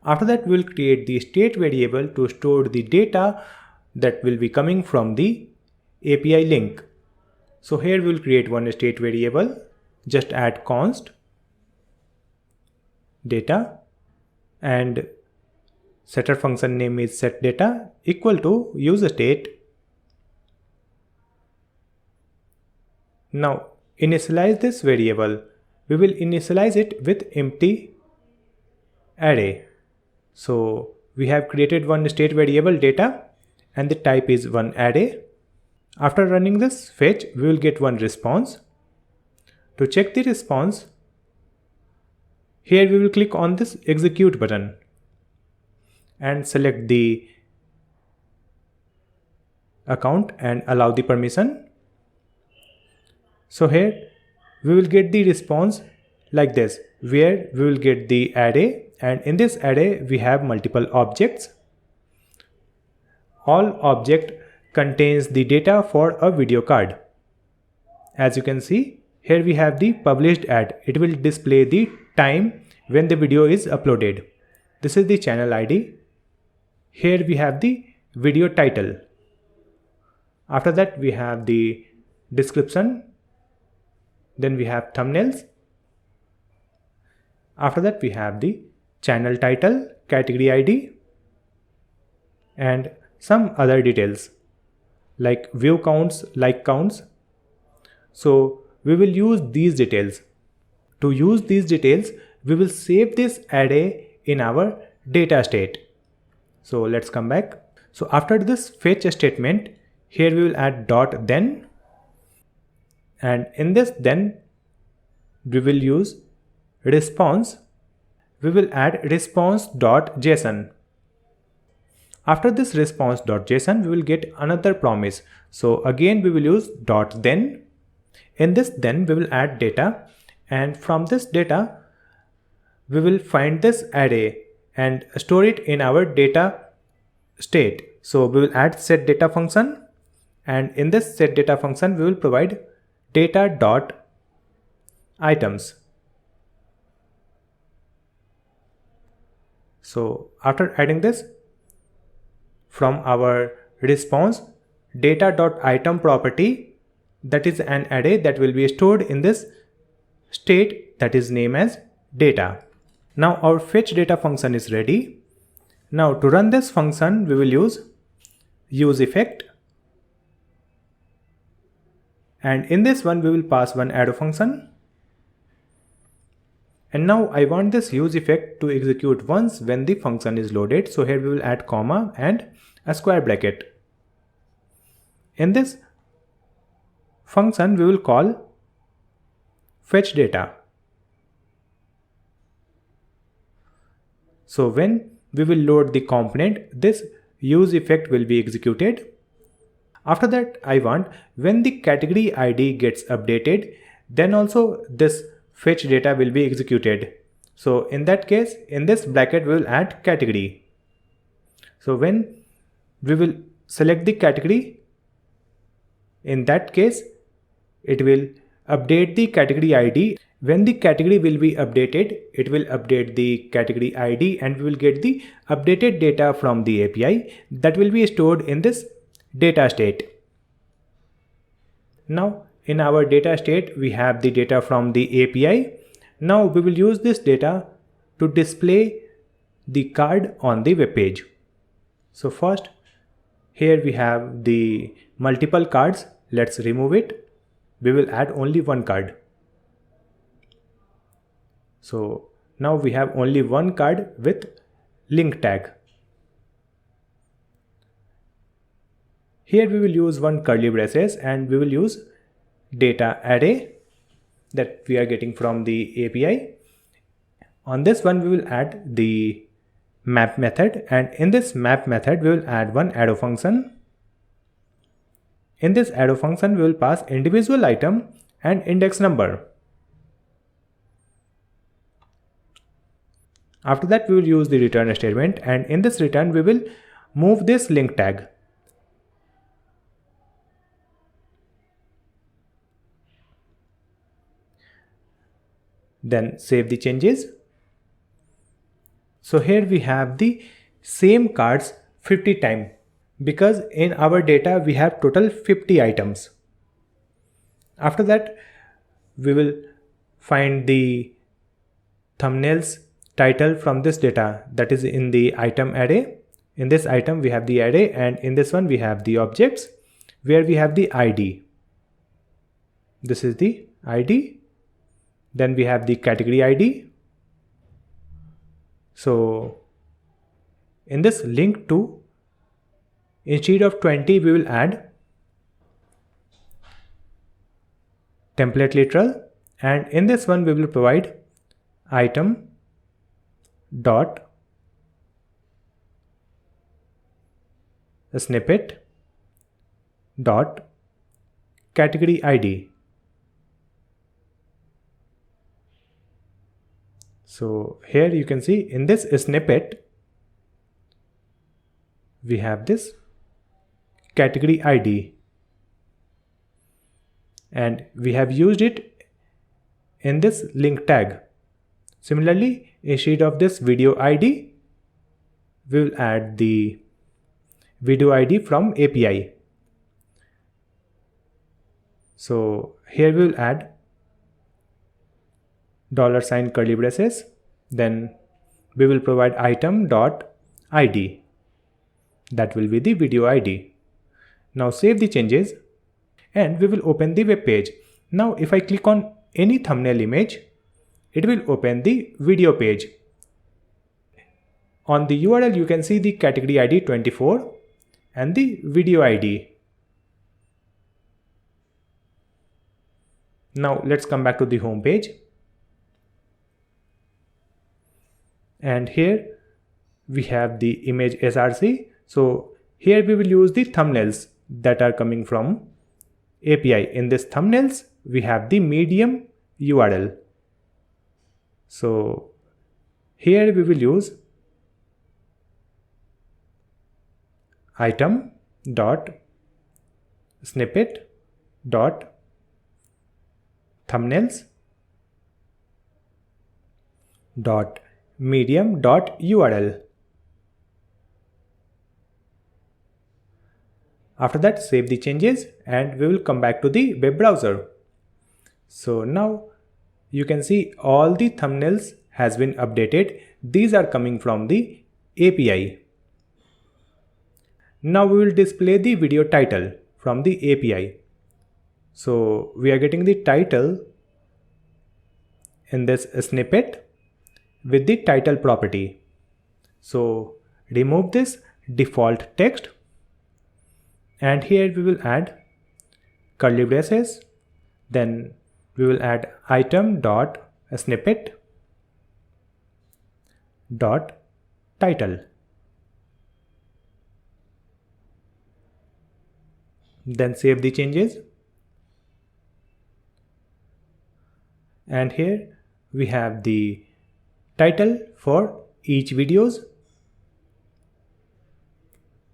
After that, we will create the state variable to store the data that will be coming from the API link. So here we will create one state variable, just add const data, and setter function name is setData equal to use state. Now initialize this variable. We will initialize it with empty array. So we have created one state variable data and the type is one array. After running this fetch, we will get one response. To check the response, here we will click on this execute button and select the account and allow the permission. So here we will get the response like this, where we will get the array, and in this array we have multiple objects. All object contains the data for a video card. As you can see, here we have the published ad. It will display the time when the video is uploaded. This is the channel ID. Here we have the video title. After that we have the description. Then we have thumbnails. After that we have the channel title, category ID, and some other details like view counts, like counts. So we will use these details. To use these details, we will save this array in our data state. So let's come back. So after this fetch statement, here we will add dot then, and in this then we will use response. We will add response.json. After this response.json, we will get another promise. So again we will use dot then. In this then we will add data, and from this data we will find this array and store it in our data state. So we will add setData function, and in this setData function we will provide data.items. So after adding this, from our response data.item property, that is an array that will be stored in this state that is named as data. Now our fetch data function is ready. Now to run this function we will use effect, and in this one we will pass one arrow function. And now I want this use effect to execute once when the function is loaded. So here we will add comma and a square bracket. In this function we will call fetch data. So when we will load the component, this use effect will be executed. After that, I want when the category ID gets updated, then also this fetch data will be executed. So in that case, in this bracket we will add category. So when we will select the category, in that case it will update the category ID. When the category will be updated, it will update the category ID and we will get the updated data from the API that will be stored in this data state. Now in our data state we have the data from the API. Now we will use this data to display the card on the web page. So first, here we have the multiple cards. Let's remove it. We will add only one card. So now we have only one card with link tag. Here we will use one curly braces and we will use data array that we are getting from the API. On this one we will add the map method, and in this map method we will add one arrow function. In this arrow function we will pass individual item and index number. After that, we will use the return statement, and in this return we will move this link tag. Then save the changes. So here we have the same cards 50 times, because in our data we have total 50 items. After that, we will find the thumbnails title from this data, that is in the item array. In this item we have the array, and in this one we have the objects where we have the ID. This is the ID. Then we have the category ID. So in this link to, instead of 20 we will add template literal, and in this one we will provide item dot snippet dot category ID. So here you can see in this snippet we have this category ID, and we have used it in this link tag. Similarly, instead of this video ID, we will add the video ID from API. So here we will add $ curly braces, then we will provide item dot ID. That will be the video ID. Now save the changes, and we will open the web page. Now if I click on any thumbnail image, it will open the video page. On the URL you can see the category ID 24 and the video ID. Now let's come back to the home page. And here we have the image src. So here we will use the thumbnails that are coming from API. In this thumbnails we have the medium URL. So here we will use item dot snippet dot thumbnails dot medium dot URL. After that, save the changes, and we will come back to the web browser. So now you can see all the thumbnails has been updated. These are coming from the API. Now we will display the video title from the API. So we are getting the title in this snippet with the title property. So remove this default text, and here we will add curly braces. Then we will add item dot snippet dot title. Then save the changes, and here we have the title for each videos.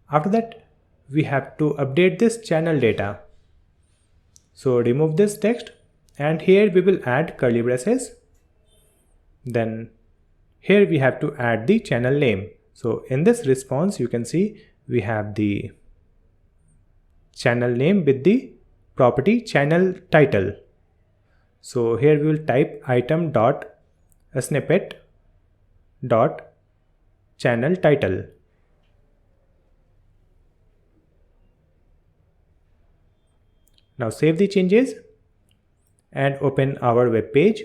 After that, we have to update this channel data. So remove this text, and here we will add curly braces. Then here we have to add the channel name. So in this response you can see we have the channel name with the property channel title. So here we will type item dot snippet dot channel title. Now save the changes and open our web page.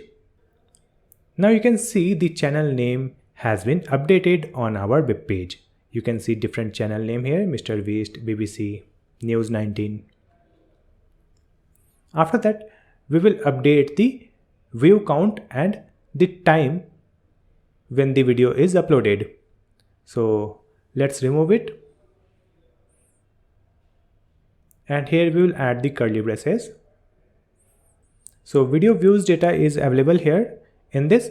Now you can see the channel name has been updated on our web page. You can see different channel name here: Mr. Beast, BBC, News 19. After that, we will update the view count and the time when the video is uploaded. So let's remove it. And here we will add the curly braces. So video views data is available here in this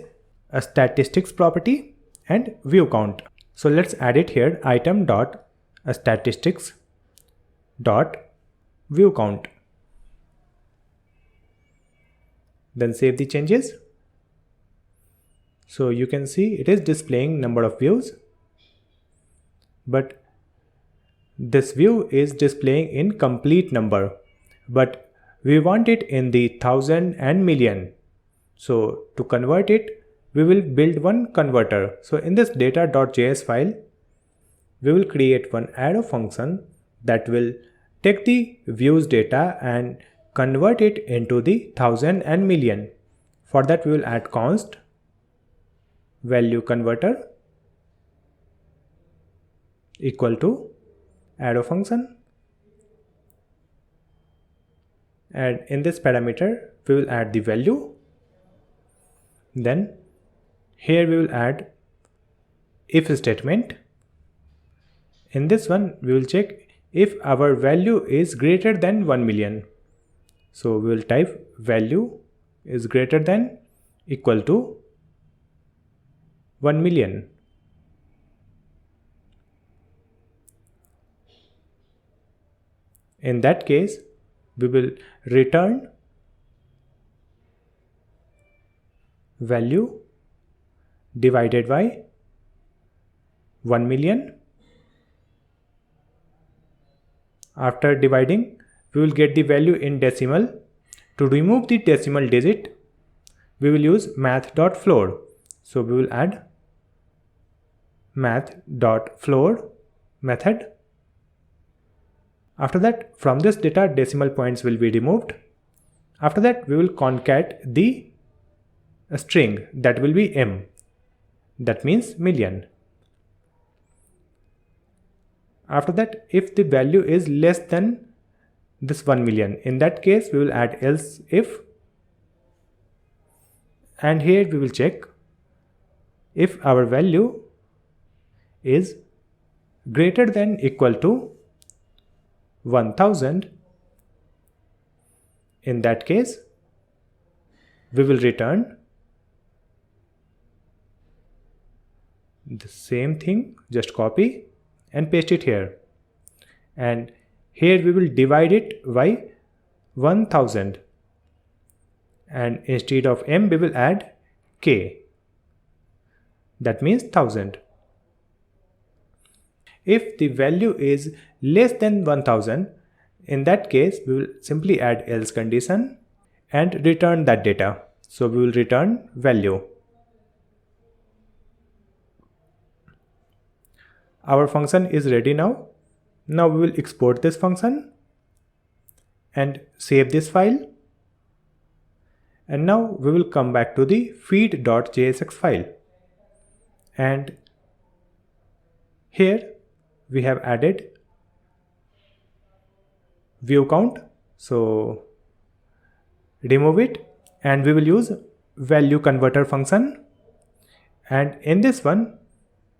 statistics property, and view count. So let's add it here, item dot statistics dot view count. Then save the changes. So you can see it is displaying number of views, but this view is displaying in complete number, but we want it in the thousand and million. So to convert it, we will build one converter. So in this data.js file, we will create one arrow function that will take the views data and convert it into the thousand and million. For that, we will add const value converter equal to arrow function, and in this parameter we will add the value. Then here we will add if statement. In this one we will check if our value is greater than 1 million. So we will type value is greater than equal to 1 million. In that case, we will return value divided by 1 million. After dividing, we will get the value in decimal. To remove the decimal digit, we will use math.floor. So we will add math.floor method. After that, from this data, decimal points will be removed. After that, we will concat the string that will be m. That means million. After that, if the value is less than this 1 million, in that case, we will add else if. And here we will check if our value is greater than equal to 1000. In that case, we will return the same thing, just copy and paste it here. And here we will divide it by 1000. And instead of m, we will add k. That means 1000. If the value is less than 1000, in that case, we will simply add else condition and return that data. So we will return value. Our function is ready now. Now we will export this function and save this file. And now we will come back to the feed.jsx file. And here we have added view count. So remove it and we will use value converter function. And in this one,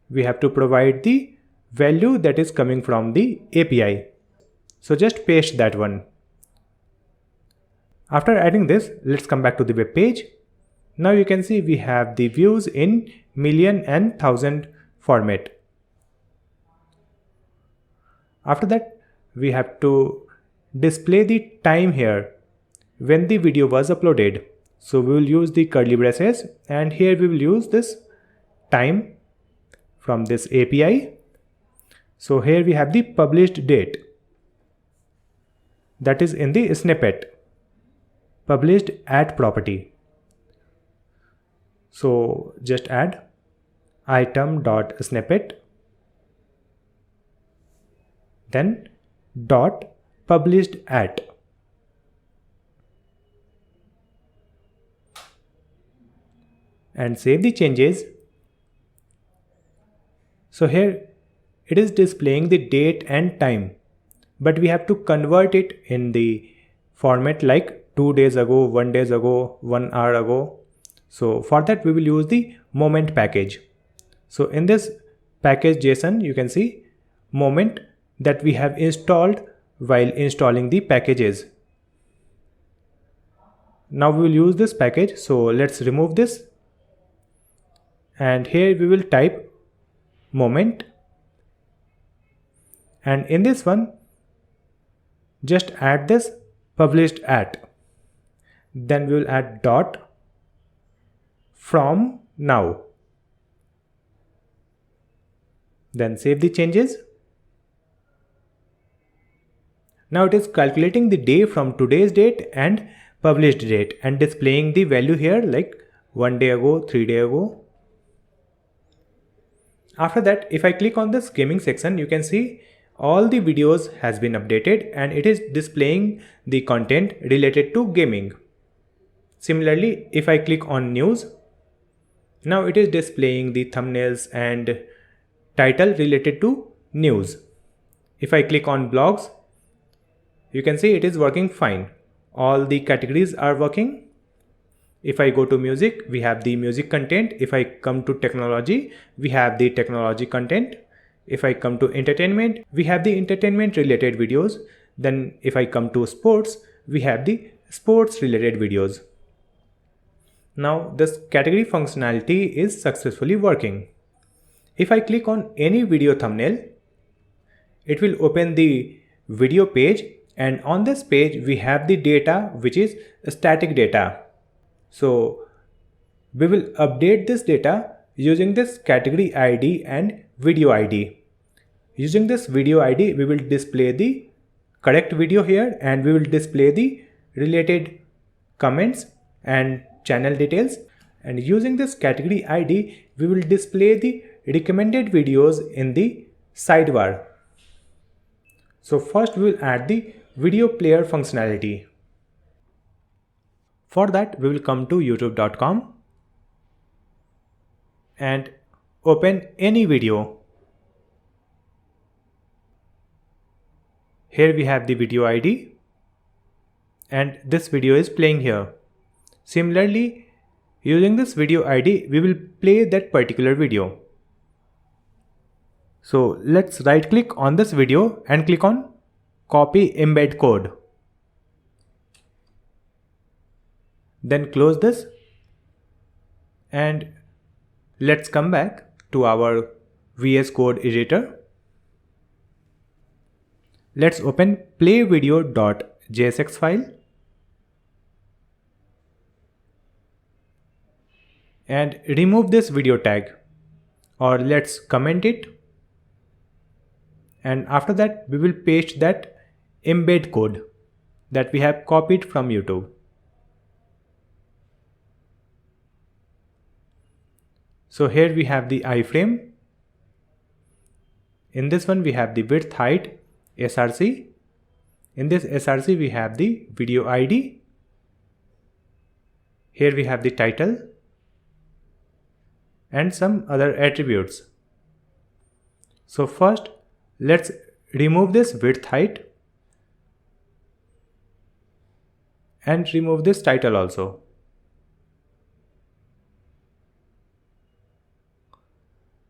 we have to provide the value that is coming from the API. So just paste that one. After adding this, let's come back to the web page. Now you can see we have the views in million and thousand format. After that, we have to display the time here when the video was uploaded. So we will use the curly braces, and here we will use this time from this API. So here we have the published date, that is in the snippet, published at property. So just add item.snippet, then dot published at. And save the changes. So here it is displaying the date and time, but we have to convert it in the format like 2 days ago, 1 day ago, 1 hour ago. So for that we will use the moment package. So in this package JSON, you can see moment that we have installed while installing the packages. Now we will use this package. So let's remove this and here we will type moment, and in this one just add this published at, then we will add dot from now, then save the changes. Now it is calculating the day from today's date and published date and displaying the value here like 1 day ago, 3 days ago. After that, if I click on this gaming section, you can see all the videos has been updated and it is displaying the content related to gaming. Similarly, if I click on news, now it is displaying the thumbnails and title related to news. If I click on blogs, you can see it is working fine. All the categories are working. If I go to music, we have the music content. If I come to technology, we have the technology content. If I come to entertainment, we have the entertainment related videos. Then if I come to sports, we have the sports related videos. Now this category functionality is successfully working. If I click on any video thumbnail, it will open the video page, and on this page we have the data which is static data. So we will update this data using this category ID and video ID. Using this video ID, we will display the correct video here and we will display the related comments and channel details. And using this category ID, we will display the recommended videos in the sidebar. So first we will add the video player functionality. For that, we will come to youtube.com and open any video. Here we have the video ID and this video is playing here. Similarly, using this video ID, we will play that particular video. So let's right click on this video and click on copy embed code. Then close this and let's come back to our VS Code editor. Let's open playvideo.jsx file and remove this video tag, or let's comment it, and after that we will paste that embed code that we have copied from YouTube. So here we have the iframe. In this one we have the width, height, src. In this src we have the video ID. Here we have the title and some other attributes. So first let's remove this width, height and remove this title also.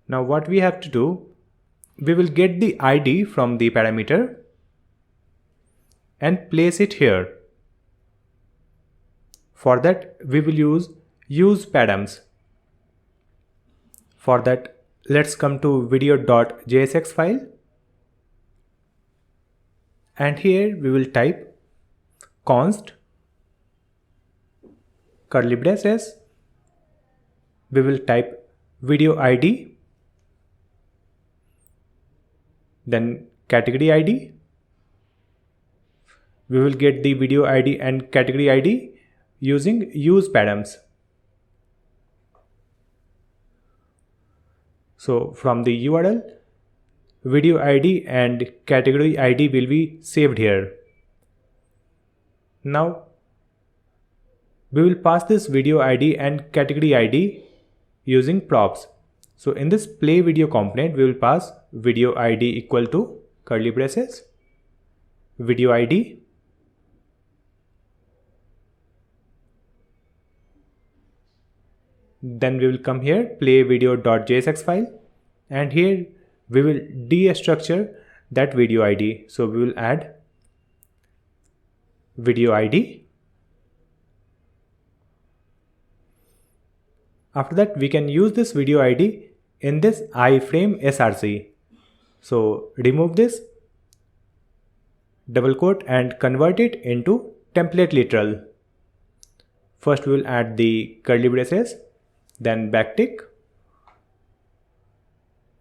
Now what we have to do, we will get the ID from the parameter and place it here. For that we will use params. For that, let's come to video.jsx file and here we will type const curly braces, we will type video ID, then category ID. We will get the video ID and category ID using use params. So from the URL, video ID and category ID will be saved here. Now we will pass this video ID and category ID using props. So in this play video component, we will pass video ID equal to curly braces, video ID, then we will come here play video.jsx file and here we will destructure that video ID. So we will add video ID After that, we can use this video ID in this iframe src. So remove this double quote and convert it into template literal. First we will add the curly braces, then backtick,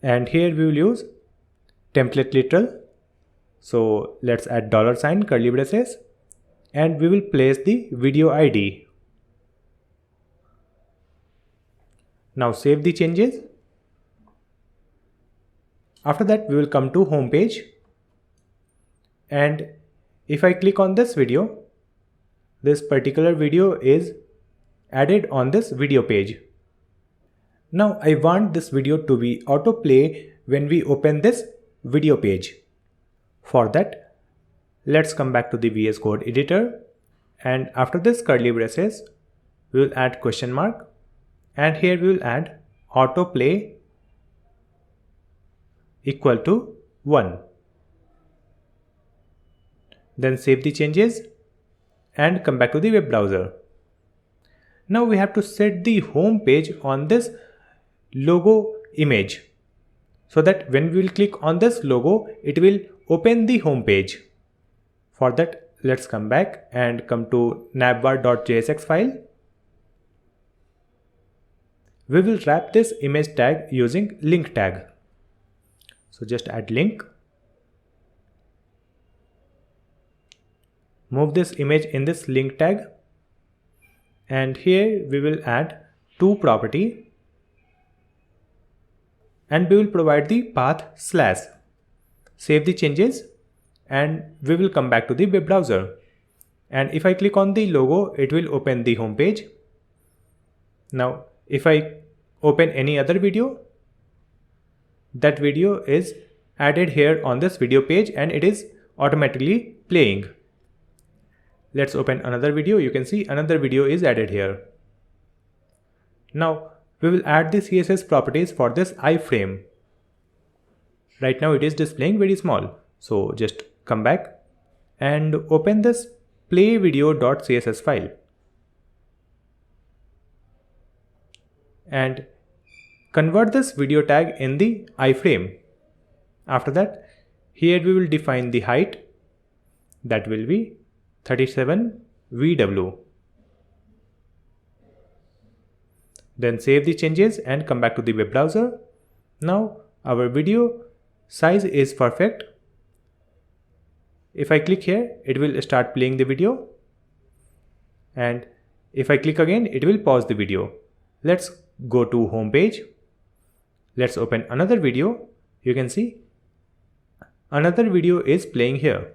and here we will use template literal. So let's add $, curly braces, and we will place the video ID. Now save the changes. After that, we will come to home page, and if I click on this video, this particular video is added on this video page. Now I want this video to be autoplay when we open this video page. For that, let's come back to the VS Code editor, and after this curly braces, we will add question mark, and here we will add autoplay equal to 1. Then save the changes and come back to the web browser. Now we have to set the home page on this logo image, so that when we will click on this logo, it will open the home page. For that, let's come back and come to navbar.jsx file. We will wrap this image tag using link tag. So just add link. Move this image in this link tag, and here we will add to property, and we will provide the path /. Save the changes, and we will come back to the web browser, and if I click on the logo, it will open the home page. Now if I open any other video, that video is added here on this video page and it is automatically playing. Let's open another video. You can see another video is added here. Now we will add the CSS properties for this iframe. Right now it is displaying very small. So just come back and open this playvideo.css file. And convert this video tag in the iframe. After that, here we will define the height, that will be 37 VW. Then save the changes and come back to the web browser. Now our video size is perfect. If I click here, it will start playing the video, and if I click again, it will pause the video. Let's go to home page. Let's open another video. You can see another video is playing here.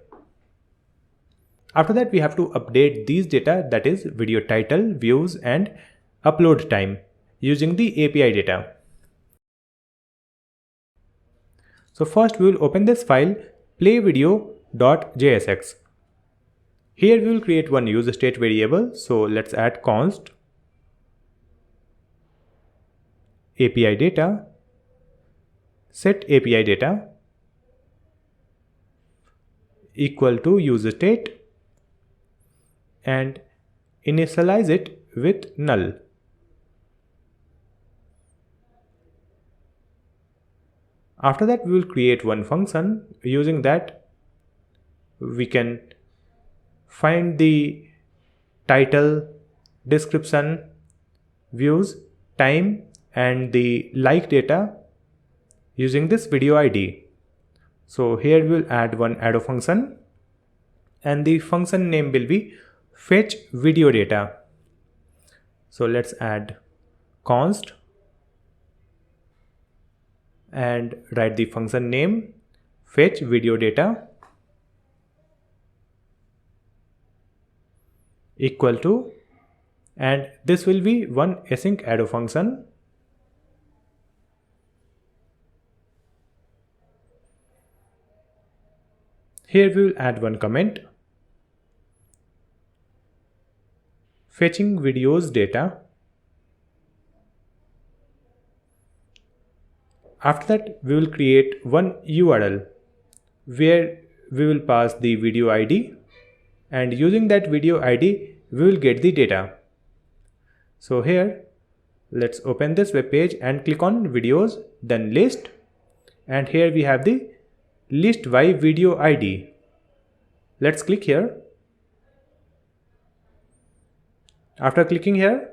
After that, we have to update these data, that is video title, views and upload time, using the API data. So first we will open this file playvideo.jsx. Here we will create one use state variable. So let's add const API data, set API data equal to use state, and initialize it with null. After that, we will create one function. Using that, we can find the title, description, views, time and the like data using this video ID. So here we will add one arrow function, and the function name will be fetch video data. So let's add const and write the function name fetch video data equal to, and this will be one async arrow function. Here we will add one comment, fetching videos data. After that, we will create one URL where we will pass the video ID, and using that video ID, we will get the data. So here, let's open this web page and click on videos, then list, and here we have the list by video ID. Let's click here. After clicking here,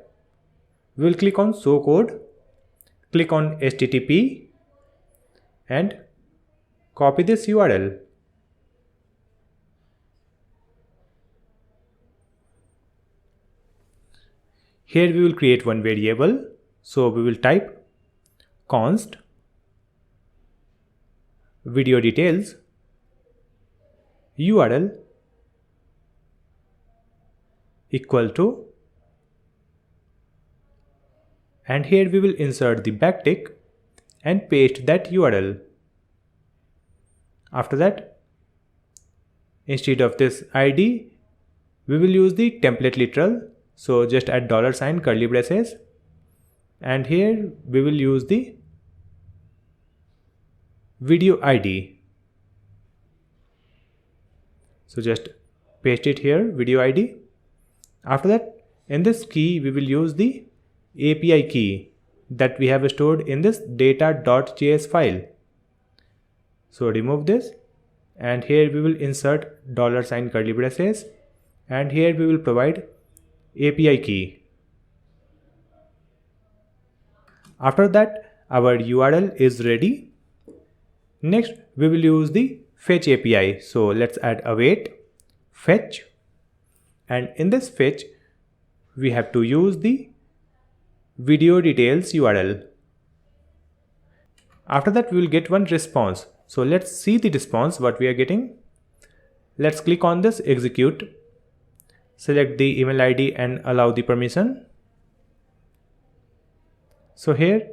we will click on show code, click on HTTP and copy this URL. Here we will create one variable, so we will type const video details URL equal to, and here we will insert the backtick and paste that URL. After that, instead of this ID, we will use the template literal, so just add $, curly braces, and here we will use the video ID. So just paste it here, video ID. After that, in this key we will use the API key that we have stored in this data.js file. So remove this, and here we will insert $, curly braces, and here we will provide API key. After that, our URL is ready. Next, we will use the fetch API. So let's add await fetch, and in this fetch we have to use the video details URL. After that, we will get one response. So let's see the response what we are getting. Let's click on this execute, select the email ID and allow the permission. So here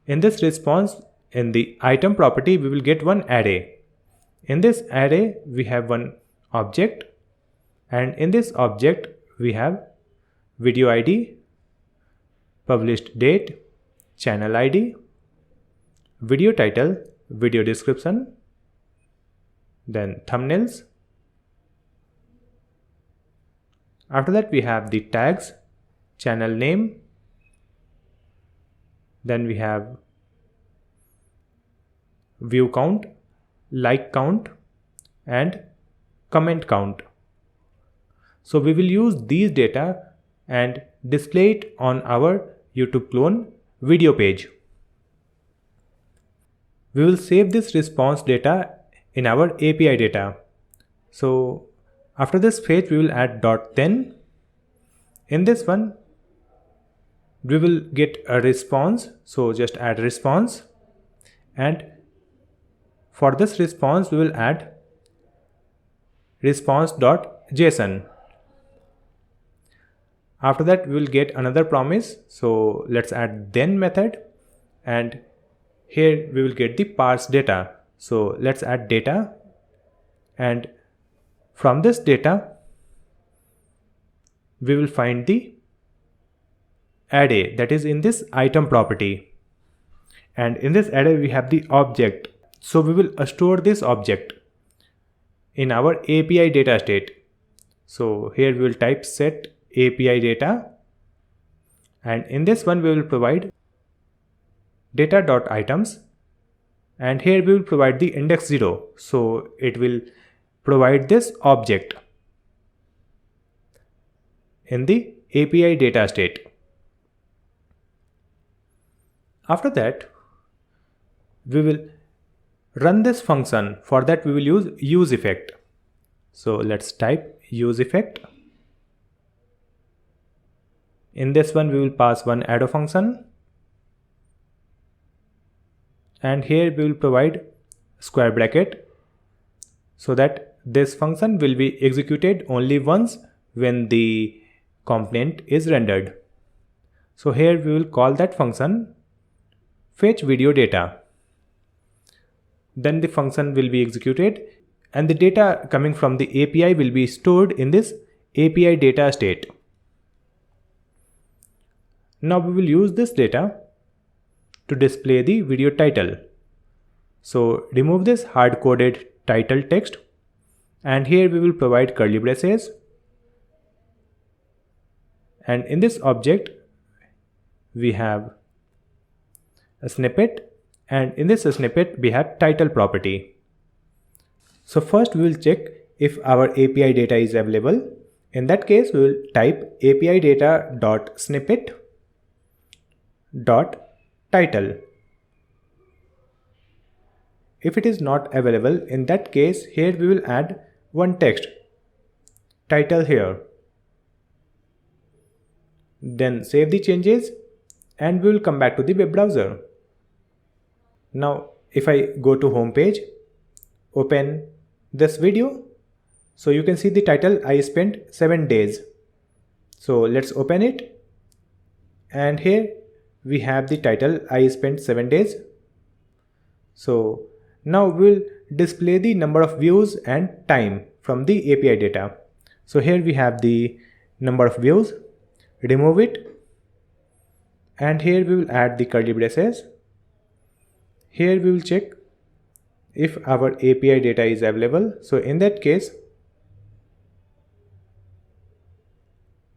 in this response, in the item property, we will get one array. In this array we have one object, and in this object we have video ID, published date, channel ID, video title, video description, then thumbnails. After that, we have the tags, channel name, then we have view count, like count and comment count. So we will use these data and display it on our YouTube clone video page. We will save this response data in our API data. So after this fetch, we will add .then. In this one, we will get a response. So just add response, and for this response, we will add response.json. After that, we will get another promise. So let's add then method, and here we will get the parse data. So let's add data, and from this data, we will find the array that is in this item property. And in this array, we have the object. So we will store this object in our API data state. So here we will type set API data, and in this one we will provide data.items, and here we will provide the index 0. So it will provide this object in the API data state. After that, we will run this function. For that, we will use use effect. So let's type use effect. In this one, we will pass one arrow function, and here we will provide square bracket, so that this function will be executed only once when the component is rendered. So here we will call that function fetch video data. Then the function will be executed, and the data coming from the API will be stored in this API data state. Now we will use this data to display the video title. So remove this hard-coded title text, and here we will provide curly braces, and in this object we have a snippet, and in this snippet we have title property. So first we will check if our API data is available. In that case, we will type API data dot snippet dot title. If it is not available, in that case, here we will add one text, title here. Then save the changes and we will come back to the web browser. Now, if I go to home page, open this video, so you can see the title I spent 7 days. So let's open it, and here we have the title I spent 7 days. So now we'll display the number of views and time from the API data. So here we have the number of views, remove it, and here we will add the curly braces. Here we will check if our API data is available. So in that case,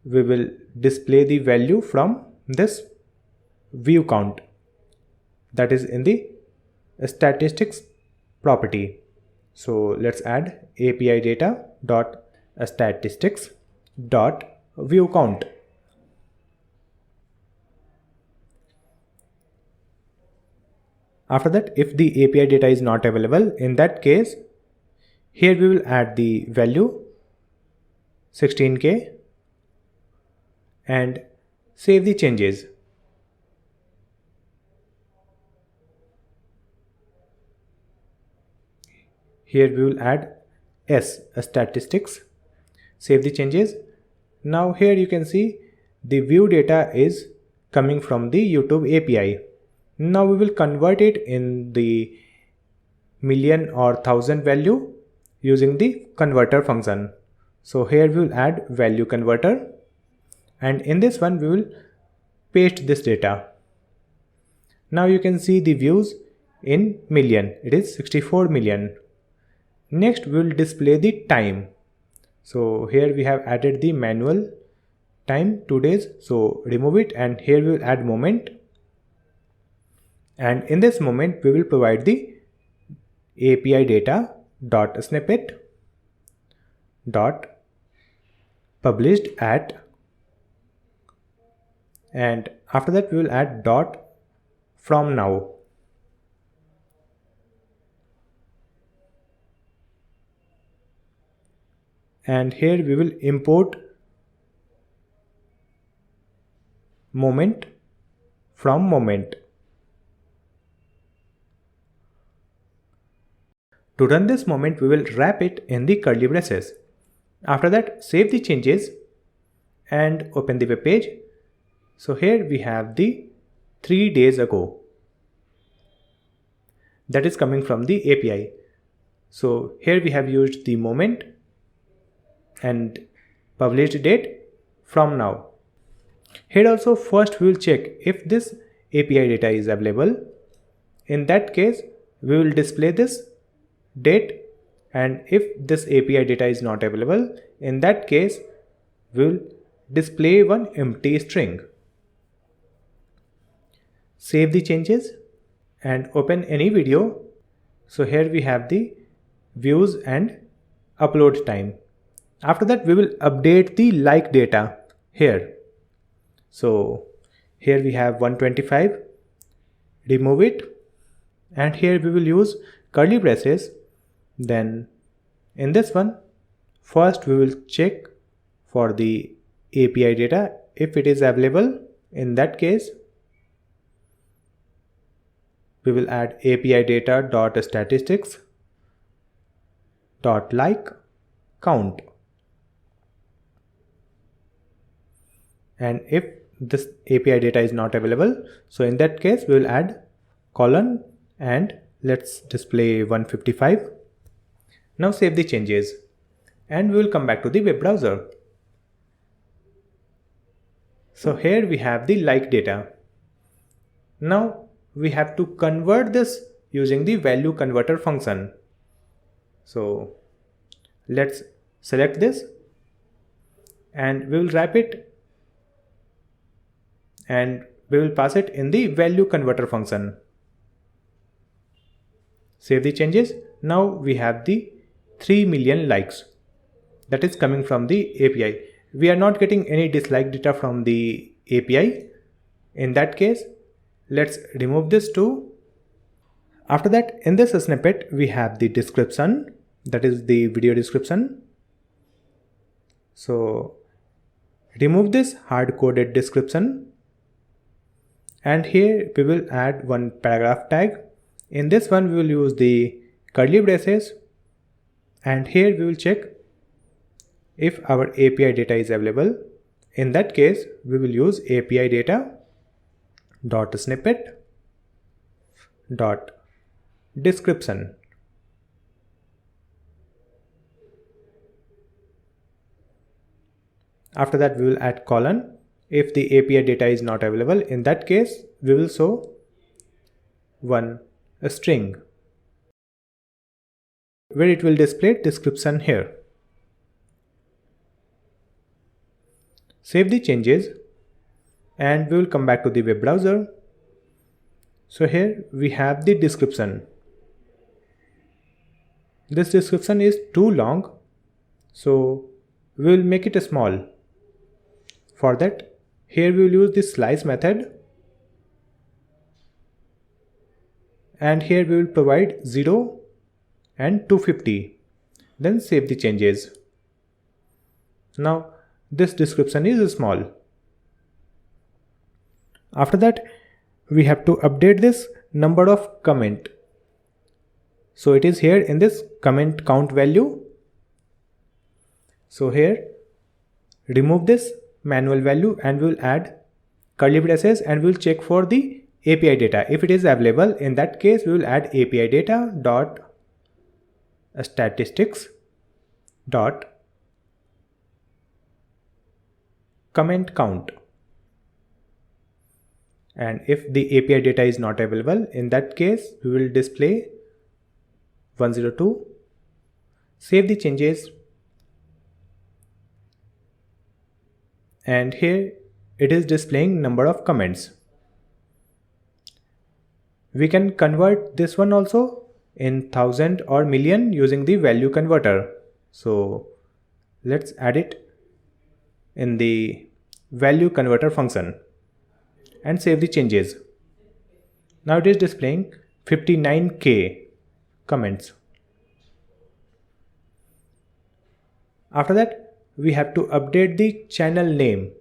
we will display the value from this view count, that is in the statistics property. So let's add API data dot statistics dot view count. After that, if the API data is not available, in that case, here we will add the value 16K and save the changes. Here we will add S statistics, save the changes. Now here you can see the view data is coming from the YouTube API. Now we will convert it in the million or thousand value using the converter function. So here we will add value converter, and in this one we will paste this data. Now you can see the views in million, it is 64 million. Next we will display the time. So here we have added the manual time 2 days, so remove it, and here we will add moment, and in this moment we will provide the API data dot snippet dot published at, and after that we will add dot from now. And here we will import moment from moment. To run this moment, we will wrap it in the curly braces. After that, save the changes and open the web page. So here we have the 3 days ago, that is coming from the API. So here we have used the moment and published date from now. Here also first we will check if this API data is available. In that case, we will display this date, and if this API data is not available, in that case we will display one empty string. Save the changes and open any video. So here we have the views and upload time. After that we will update the like data here. So here we have 125, remove it, and here we will use curly braces. Then in this one, first we will check for the API data if it is available. In that case, we will add API data dot statistics dot like count, and if this API data is not available, so in that case we will add colon and let's display 155. Now save the changes and we will come back to the web browser. So here we have the like data. Now we have to convert this using the value converter function. So let's select this and we will wrap it, and we will pass it in the value converter function. Save the changes. Now we have the 3 million likes that is coming from the API. We are not getting any dislike data from the API. In that case, let's remove this too. After that, in this snippet, we have the description, that is the video description. So remove this hard-coded description, and here we will add one paragraph tag. In this one, we will use the curly braces, and here we will check if our API data is available. In that case, we will use API data dot snippet dot description. After that, we will add colon. If the API data is not available, in that case, we will show a string where it will display description here. Save the changes, and we will come back to the web browser. So here we have the description. This description is too long, so we will make it small. For that, here we will use the slice method, and here we will provide 0 and 250. Then save the changes. Now this description is small. After that, we have to update this number of comment. So it is here in this comment count value. So here remove this manual value, and we will add curly braces, and we will check for the API data. If it is available, in that case we will add API data dot statistics dot comment count. And if the API data is not available, in that case we will display 102. Save the changes, and here it is displaying number of comments. We can convert this one also in 1000 or million using the value converter. So let's add it in the value converter function and save the changes. Now it is displaying 59k comments. After that, we have to update the channel name.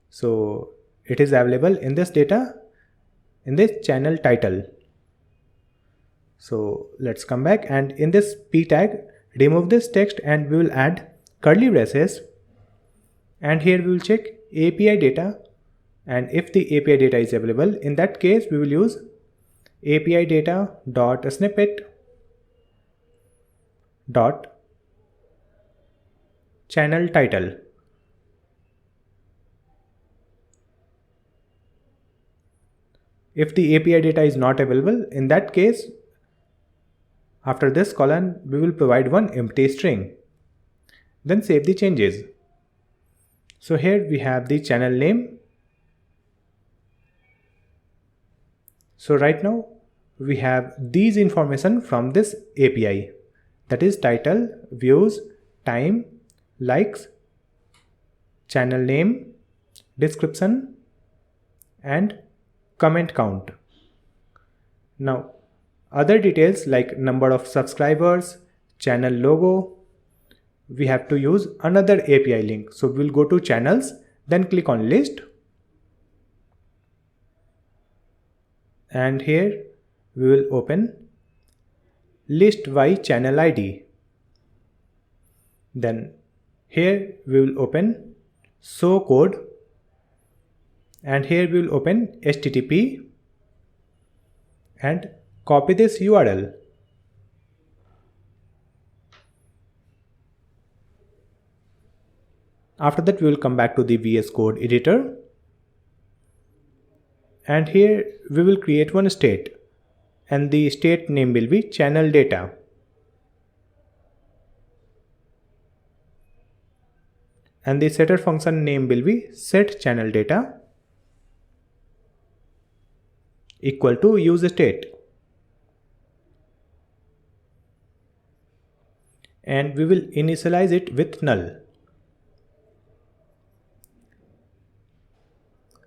So it is available in this data, in this channel title. So let's come back, and in this p tag, remove this text, and we will add curly braces, and here we will check API data, and if the API data is available, in that case we will use API data dot snippet dot channel title. If the API data is not available, in that case, after this colon, we will provide one empty string. Then save the changes. So here we have the channel name. So right now we have these information from this API, that is title, views, time, likes, channel name, description, and comment count. Now other details like number of subscribers, channel logo, we have to use another API link. So we'll go to channels, then click on list, and here we will open list by channel ID. Then here we will open show code, and here we will open HTTP and copy this URL. After that, we will come back to the VS Code editor, and here we will create one state, and the state name will be channel data. And the setter function name will be set channel data. equal to useState. And we will initialize it with null.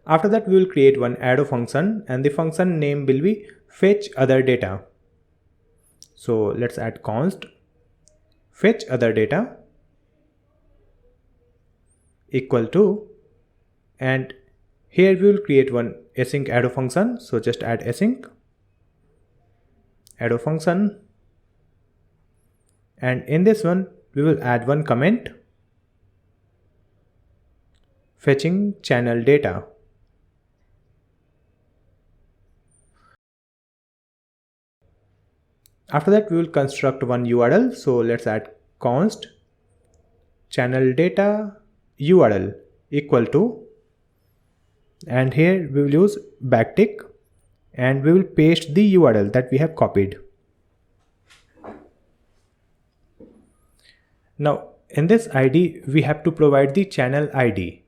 After that, we will create one arrow function, and the function name will be fetch other data. So let's add const fetch other data equal to, and here we will create one async arrow function. So just add async arrow function, and in this one we will add one comment fetching channel data. After that, we will construct one URL. So let's add const channel data URL equal to, and here we will use backtick, and we will paste the URL that we have copied. Now in this ID we have to provide the channel ID.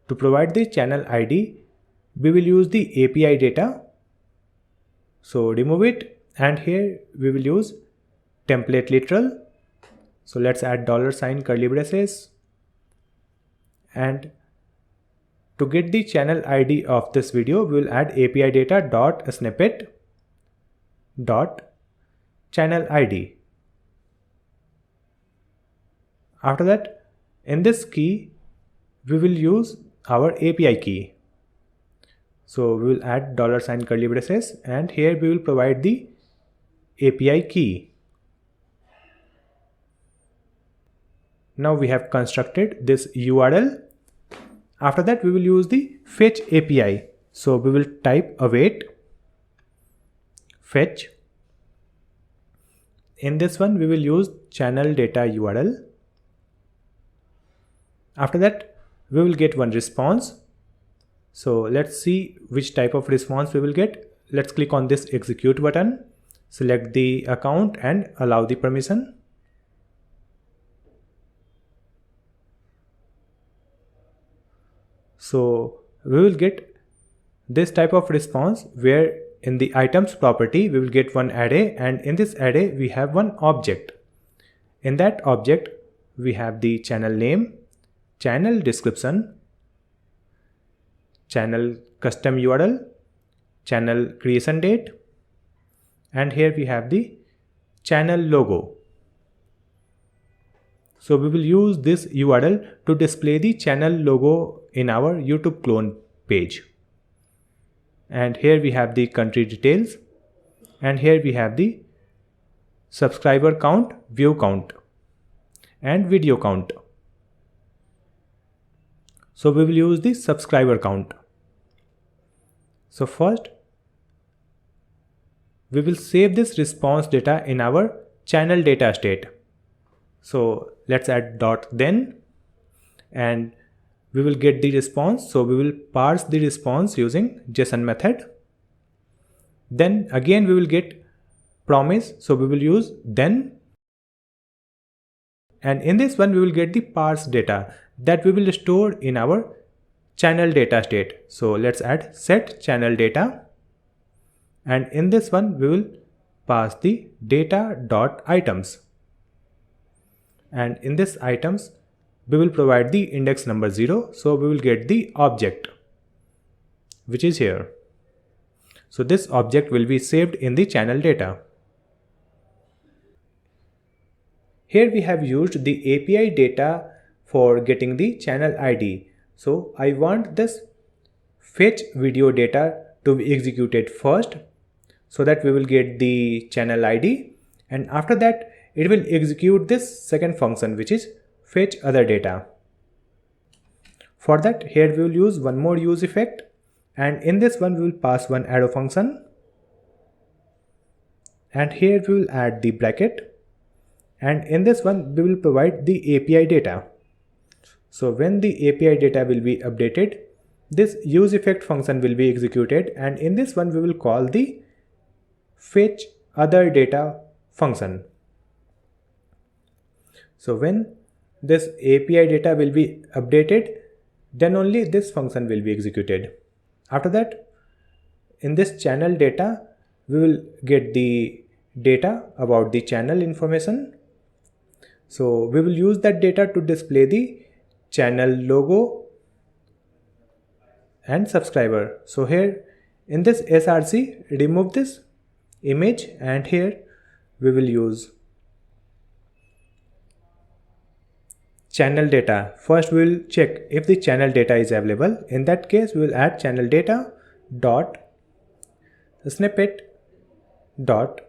To provide the channel ID, we will use the API data. So remove it, and here we will use template literal. So let's add $ curly braces, and to get the channel ID of this video, we will add API data dot snippet dot channel ID. After that, in this key we will use our API key. So we will add $ curly braces, and here we will provide the API key. Now we have constructed this URL. After that, we will use the fetch API. So we will type await fetch. In this one we will use channel data URL. After that, we will get one response. So let's see which type of response we will get. Let's click on this execute button, select the account and allow the permission. So we will get this type of response where in the items property we will get one array, and in this array we have one object. In that object we have the channel name, channel description, channel custom URL, channel creation date, and here we have the channel logo. So we will use this URL to display the channel logo in our YouTube clone page. And here we have the country details, and here we have the subscriber count, view count, and video count. So we will use the subscriber count. So first we will save this response data in our channel data state. So let's add .then, and we will get the response. So we will parse the response using JSON method. Then again we will get promise. So we will use then, and in this one we will get the parse data that we will store in our channel data state. So let's add set channel data, and in this one we will pass the data dot items, and in this items we will provide the index number 0. So we will get the object which is here. So this object will be saved in the channel data. Here we have used the API data for getting the channel ID. So I want this fetch video data to be executed first, so that we will get the channel ID, and after that it will execute this second function which is fetch other data. For that, here we will use one more use effect, and in this one we will pass one arrow function, and here we will add the bracket, and in this one we will provide the API data. So when the API data will be updated, this use effect function will be executed, and in this one we will call the fetch other data function. So when this API data will be updated, then only this function will be executed. After that, in this channel data, we will get the data about the channel information. So we will use that data to display the channel logo and subscriber. So here in this src, remove this image, and here we will use channel data. First we will check if the channel data is available. In that case, we will add channel data dot snippet dot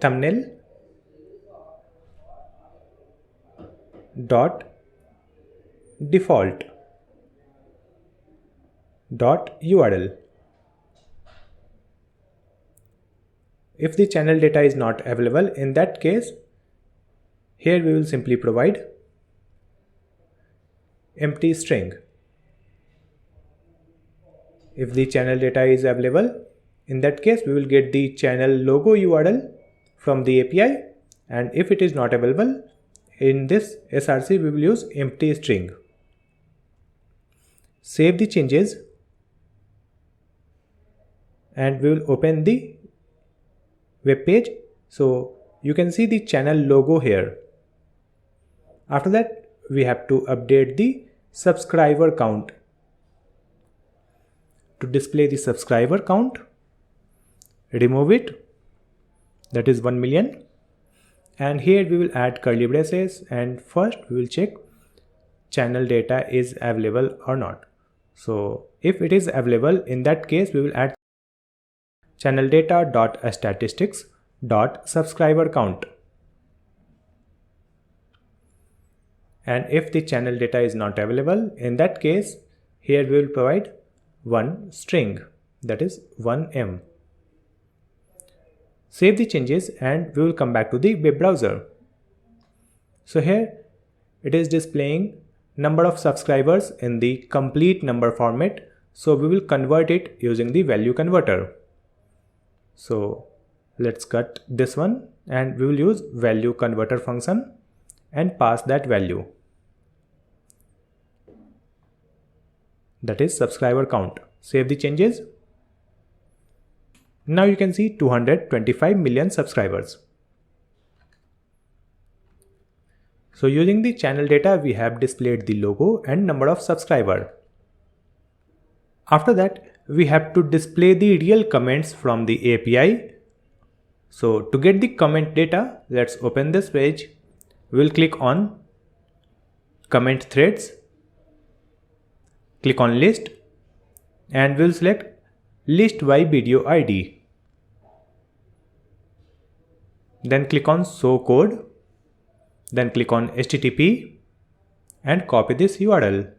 thumbnail dot default dot URL. If the channel data is not available, in that case, here we will simply provide empty string. If the channel data is available, in that case, we will get the channel logo URL from the API, and if it is not available, in this src we will use empty string. Save the changes, and we will open the web page. So you can see the channel logo here. After that, we have to update the subscriber count. To display the subscriber count, remove it, that is 1 million, and here we will add curly braces, and first we will check channel data is available or not. So if it is available, in that case we will add channel data dot statistics dot subscriber count. And if the channel data is not available, in that case, here we will provide one string, that is 1m. Save the changes, and we will come back to the web browser. So here it is displaying number of subscribers in the complete number format. So we will convert it using the value converter. So let's cut this one, and we will use value converter function and pass that value, that is subscriber count. Save the changes. Now you can see 225 million subscribers. So using the channel data, we have displayed the logo and number of subscribers. After that, we have to display the real comments from the API. So to get the comment data, let's open this page. We'll click on comment threads, click on list, and we'll select list by video ID. Then click on show code, then click on HTTP and copy this URL.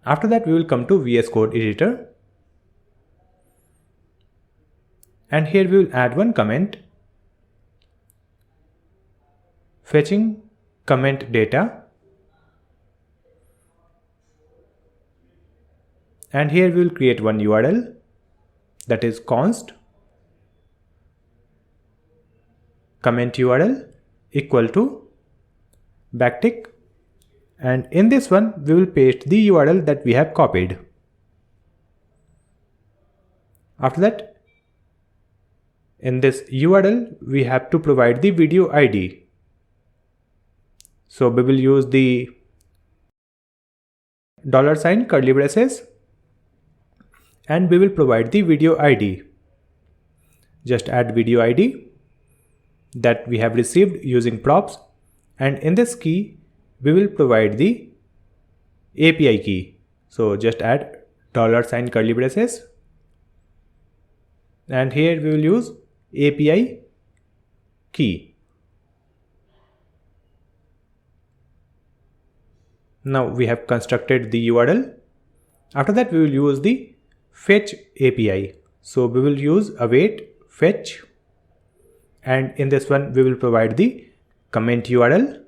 After that, we will come to VS Code editor, and here we will add one comment, fetching comment data, and here we will create one URL, that is const comment URL equal to backtick, and in this one we will paste the URL that we have copied. After that, in this URL we have to provide the video ID. So we will use the $, curly braces, and we will provide the video ID. Just add video ID that we have received using props, and in this key we will provide the API key. So just add $, curly braces, and here we will use API key. Now we have constructed the URL. After that, we will use the fetch API. So we will use await fetch, and in this one we will provide the comment URL.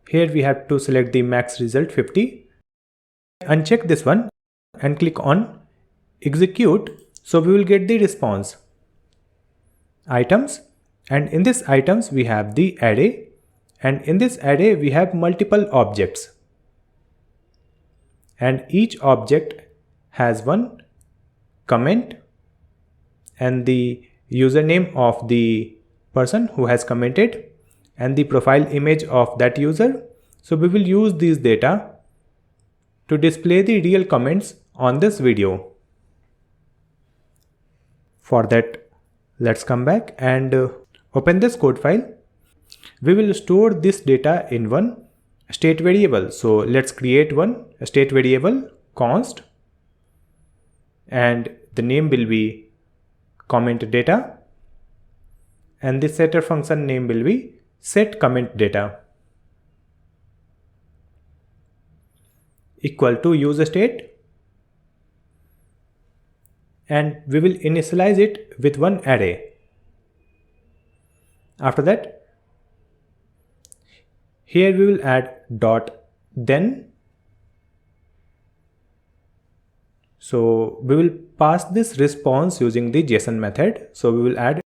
Here we have to select the max result 50. Uncheck this one and click on execute. So we will get the response. Items And in this items we have the array, and in this array we have multiple objects, and each object has one comment and the username of the person who has commented and the profile image of that user. So we will use these data to display the real comments on this video. For that, let's come back and open this code file. We will store this data in one state variable. So let's create one state variable const, and the name will be comment data, and the setter function name will be set comment data equal to use state, and we will initialize it with one array. After that, here we will add dot then. So we will pass this response using the JSON method. So we will add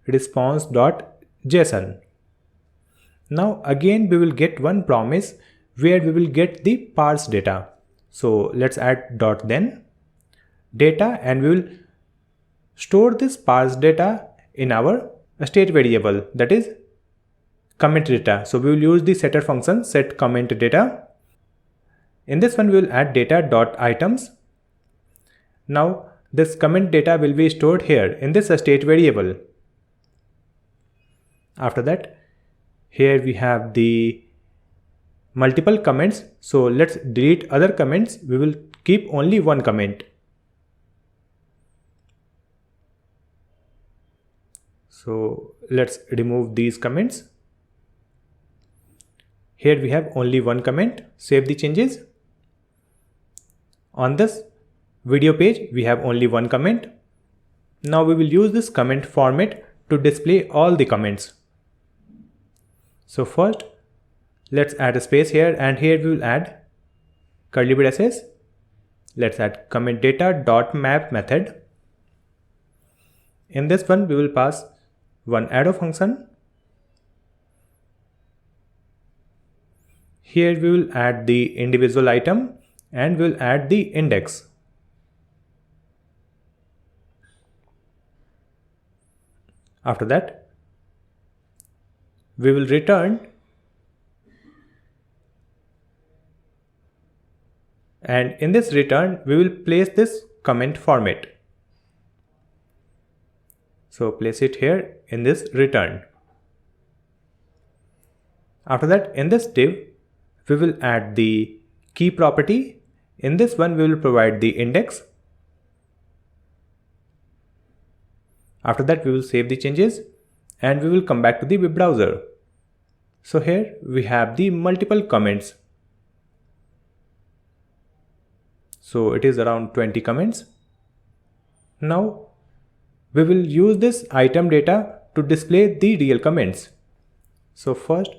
response.json. Now again we will get one promise where we will get the parse data. So let's add dot then data, and we will store this parse data in our state variable, that is comment data. So we will use the setter function set comment data. In this one we will add data dot items. Now this comment data will be stored here in this state variable. After that, here we have the multiple comments. So let's delete other comments. We will keep only one comment. So let's remove these comments. Here we have only one comment. Save the changes. On this video page, we have only one comment. Now we will use this comment format to display all the comments. So first, let's add a space here, and here we will add curly braces. Let's add comment data dot map method. In this one, we will pass one arrow function. Here we will add the individual item, and we will add the index. After that, we will return, and in this return we will place this comment format. So place it here in this return. After that, in this div we will add the key property. In this one we will provide the index. After that, we will save the changes, and we will come back to the web browser. So here we have the multiple comments. So it is around 20 comments. Now we will use this item data to display the real comments. So first,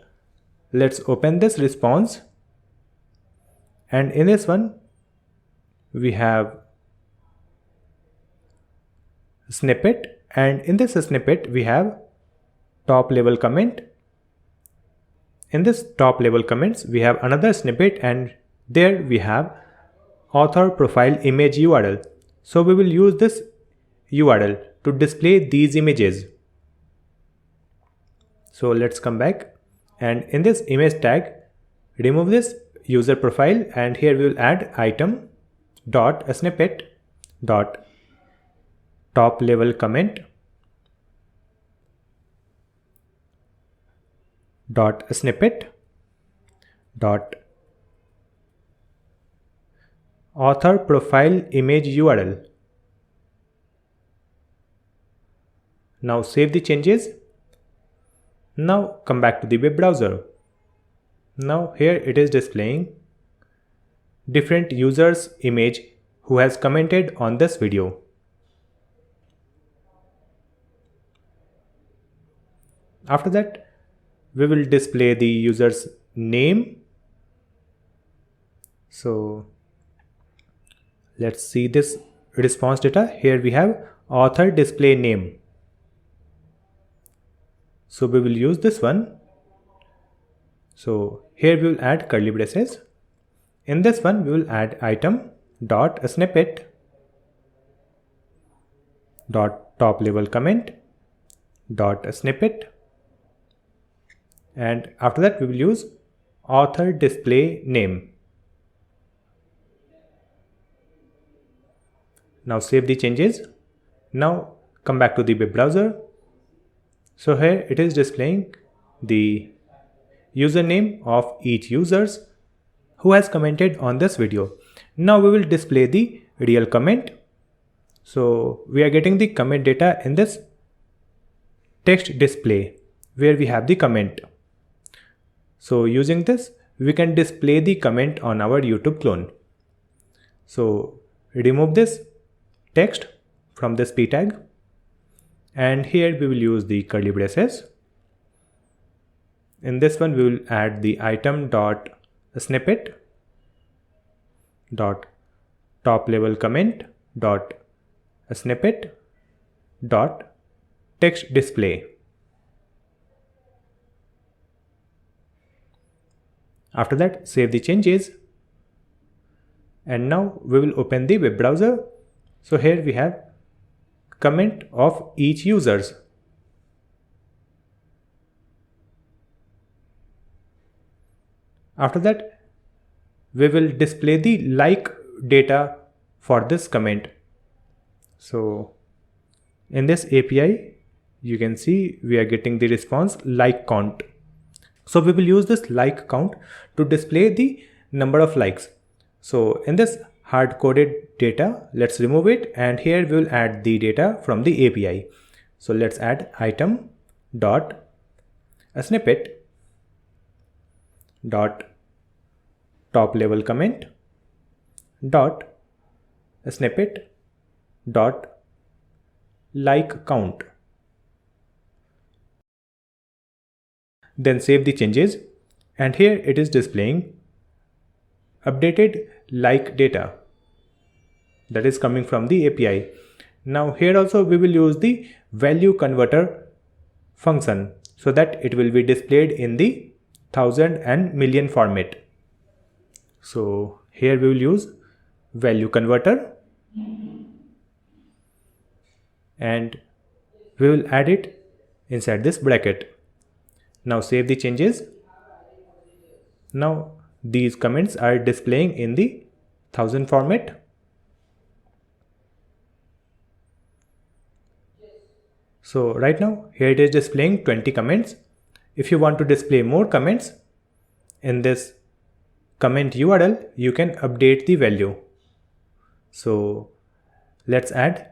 let's open this response, and in this one we have snippet, and in this snippet we have top level comment. In this top level comments we have another snippet, and there we have author profile image URL. So we will use this URL to display these images. So let's come back, and in this image tag remove this user profile, and here we will add item dot snippet dot top level comment dot snippet dot author profile image URL. Now save the changes. Now come back to the web browser. Now here it is displaying different users' image who has commented on this video. After that, we will display the user's name. So let's see this response data. Here we have author display name. So we will use this one. So here we will add curly braces. In this one we will add item dot snippet dot top level comment dot snippet, and after that we will use author display name. Now save the changes. Now come back to the web browser. So here it is displaying the username of each users who has commented on this video. Now we will display the real comment. So we are getting the comment data in this text display where we have the comment. So using this we can display the comment on our YouTube clone. So remove this text from this p tag, and here we will use the curly braces. In this one we will add the item dot snippet dot top level comment dot snippet dot text display. After that save the changes, and now we will open the web browser. So here we have comment of each users. After that we will display the like data for this comment. So in this API you can see we are getting the response like count. So we will use this like count to display the number of likes. So in this hard-coded data, let's remove it, and here we will add the data from the API. So let's add item dot snippet dot top level comment dot snippet dot like count. Then save the changes, and here it is displaying updated like data that is coming from the API. Now here also we will use the value converter function so that it will be displayed in the 1000 and million format. So here we will use value converter and we will add it inside this bracket. Now save the changes. Now these comments are displaying in the 1000 format. So right now here it is displaying 20 comments. If you want to display more comments in this comment URL, you can update the value. So let's add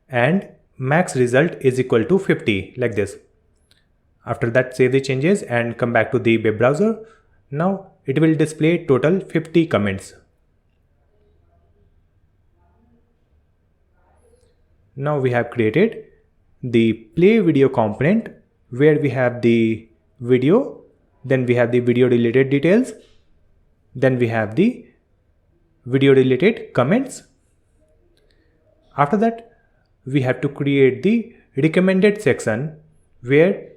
and max result is equal to 50 like this. After that save the changes and come back to the web browser. Now it will display total 50 comments. Now we have created the play video component where we have the video, then we have the video related details, then we have the video related comments. After that we have to create the recommended section where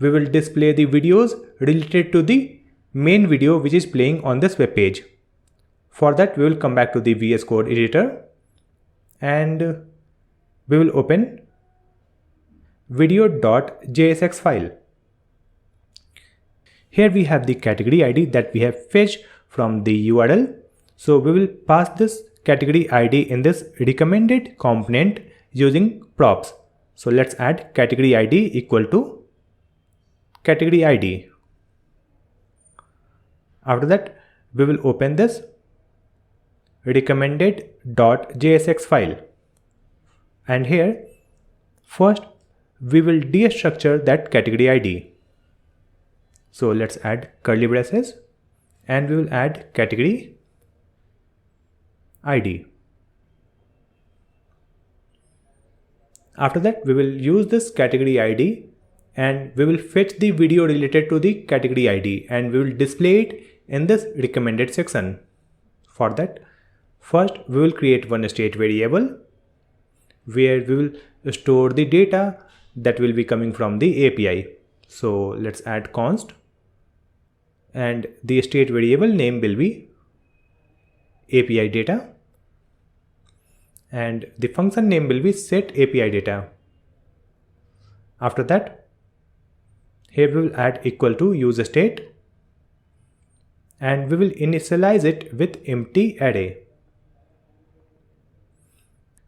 we will display the videos related to the main video which is playing on this web page. For that we will come back to the VS Code editor and we will open video.jsx file. Here we have the category ID that we have fetched from the URL. So we will pass this category ID in this recommended component using props. So let's add category ID equal to category ID. After that we will open this recommended.jsx file, and here first we will destructure that category ID. So let's add curly braces and we will add category ID. After that we will use this category ID and we will fetch the video related to the category ID and we will display it in this recommended section. For that first we will create one state variable where we will store the data that will be coming from the API. So let's add const, and the state variable name will be API data, and the function name will be set API data. After that, here we will add equal to use state, and we will initialize it with empty array.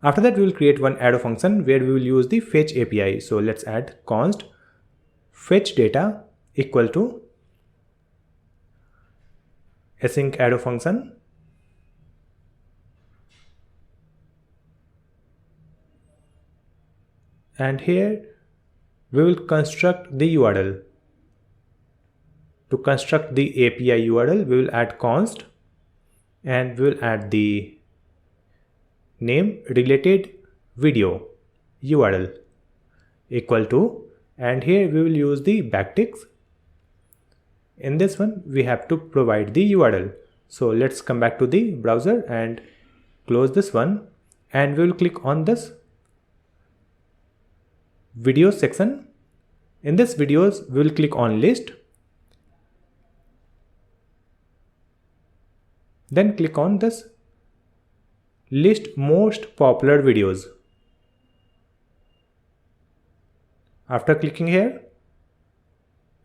After that, we will create one arrow function where we will use the fetch API. So let's add const fetch data equal to async arrow function, and here we will construct the URL. To construct the API URL, we will add const, and we will add the name related video URL equal to, and here we will use the backticks. In this one, we have to provide the URL. So let's come back to the browser and close this one, and we will click on this video section. In this videos, we will click on list, then click on this list most popular videos. After clicking here,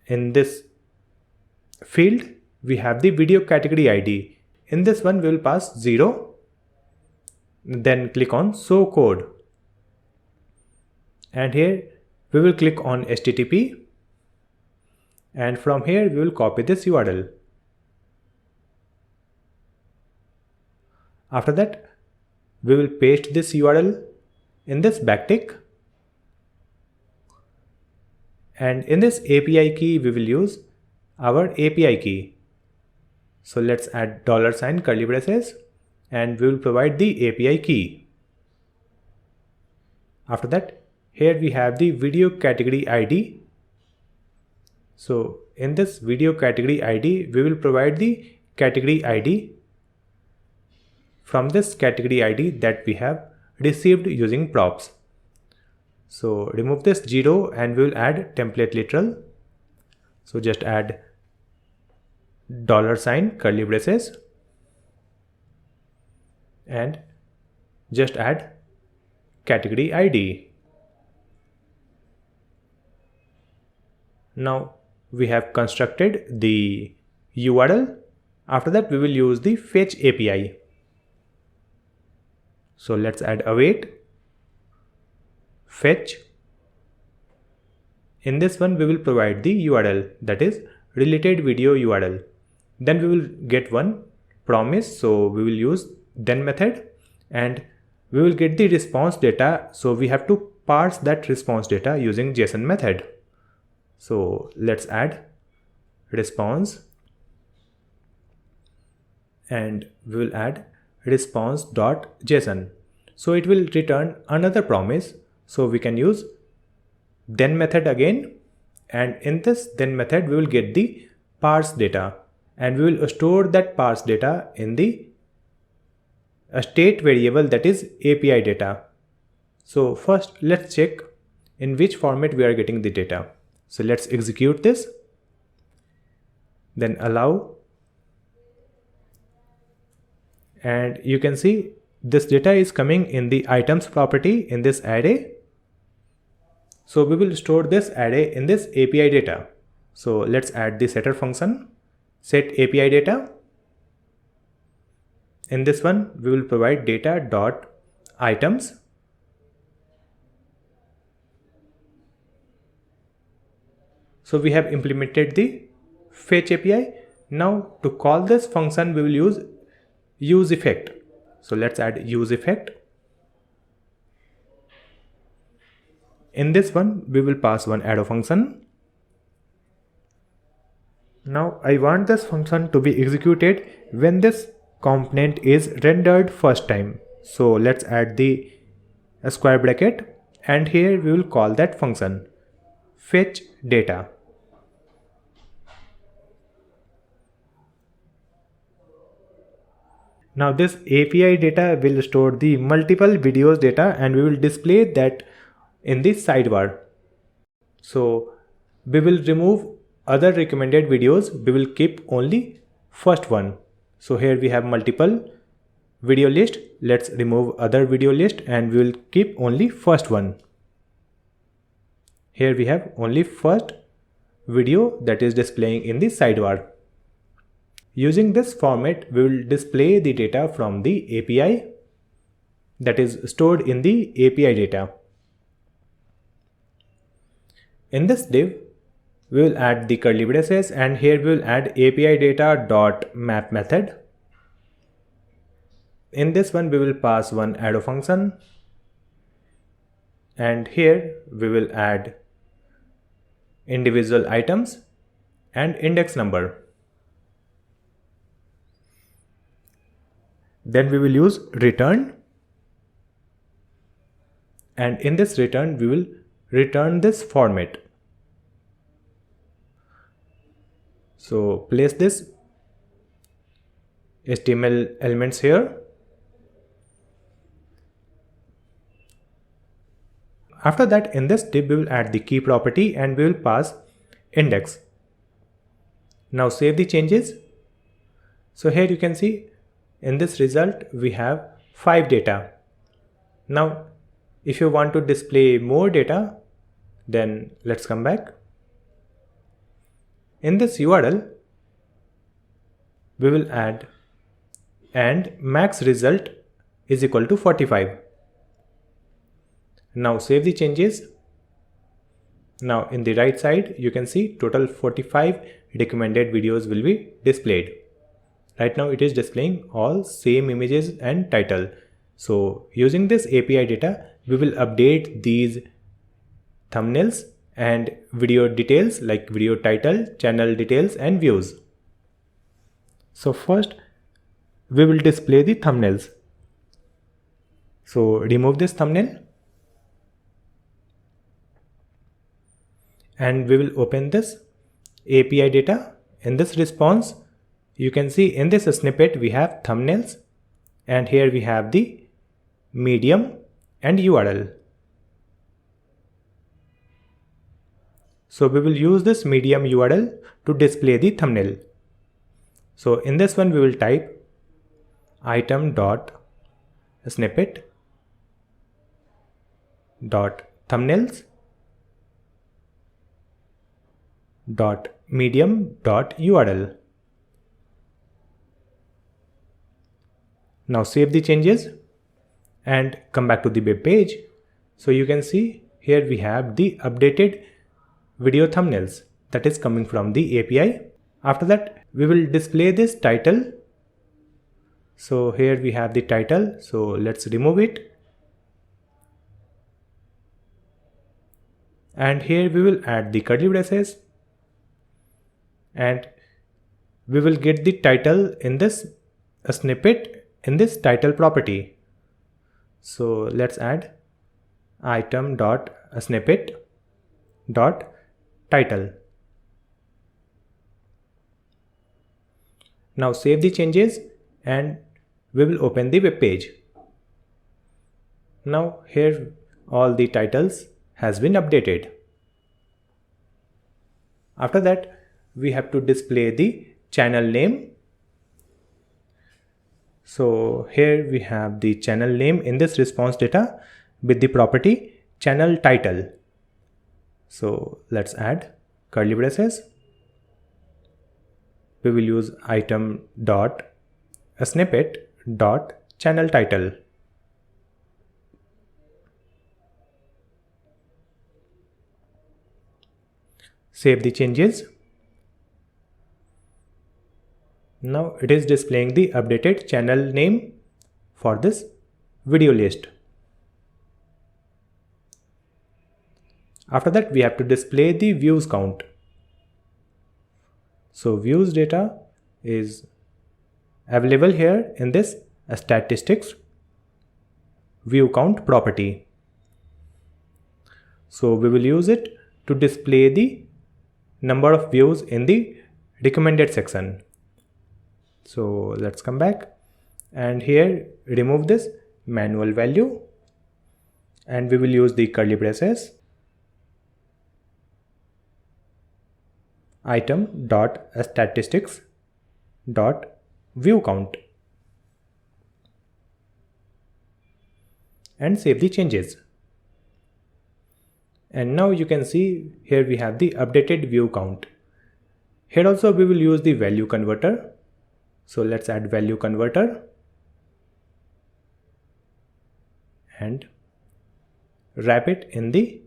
in this field we have the video category ID. In this one we will pass 0, then click on show code, and here we will click on HTTP, and from here we will copy this URL. After that, we will paste this URL in this backtick, and in this API key we will use our API key. So let's add $ curly braces, and we will provide the API key. After that, here we have the video category ID. So in this video category ID, we will provide the category ID from this category ID that we have received using props. So remove this 0, and we will add template literal. So just add $ curly braces, and just add category ID. Now we have constructed the URL. After that, we will use the fetch API. So let's add await fetch. In this one we will provide the URL, that is related video URL. Then we will get one promise, so we will use then method, and we will get the response data. So we have to parse that response data using JSON method. So let's add response, and we will add response.json. So it will return another promise. So we can use then method again, and in this then method we will get the parse data, and we will store that parse data in the state variable, that is API data. So first let's check in which format we are getting the data. So let's execute this, then allow, and you can see this data is coming in the items property in this array. So we will store this array in this API data. So let's add the setter function, set API data. In this one we will provide data dot items. So we have implemented the fetch API. Now to call this function we will use effect. So let's add use effect. In this one we will pass one arrow function. Now I want this function to be executed when this component is rendered first time. So let's add the square bracket, and here we will call that function fetch data. Now this API data will store the multiple videos data, and we will display that in the sidebar. So we will remove other recommended videos. We will keep only first one. So here we have multiple video list. Let's remove other video list and we will keep only first one. Here we have only first video that is displaying in the sidebar. Using this format, we will display the data from the API that is stored in the API data. In this div, we will add the curly braces and here we will add API data.map method. In this one, we will pass one arrow function and here we will add individual items and index number. Then we will use return, and in this return we will return this format. So place this HTML elements here. After that, in this div we will add the key property and we will pass index. Now save the changes. So here you can see in this result we have 5 data. Now if you want to display more data, then let's come back. In this URL we will add and max result is equal to 45. Now save the changes. Now in the right side you can see total 45 recommended videos will be displayed. Right now it is displaying all same images and title. So using this API data, we will update these thumbnails and video details like video title, channel details and views. So first we will display the thumbnails. So remove this thumbnail and we will open this API data. In this response, you can see in this snippet we have thumbnails and here we have the medium and URL. So we will use this medium URL to display the thumbnail. So in this one we will type item.snippet.thumbnails .medium.url. Now save the changes and come back to the web page. So you can see here we have the updated video thumbnails that is coming from the API. After that we will display this title. So here we have the title. So let's remove it. And here we will add the curly braces. And we will get the title in this snippet in this title property. So let's add item.snippet.title. Now save the changes and we will open the web page. Now here all the titles has been updated. After that we have to display the channel name. So here we have the channel name in this response data with the property channel title. So let's add curly braces. We will use item.snippet.channel title. Save the changes. Now it is displaying the updated channel name for this video list. After that we have to display the views count. So views data is available here in this statistics view count property. So we will use it to display the number of views in the recommended section. So let's come back and here remove this manual value and we will use the curly braces. item.statistics.viewCount and save the changes. And now you can see here we have the updated view count. Here also we will use the value converter. So let's add value converter and wrap it in the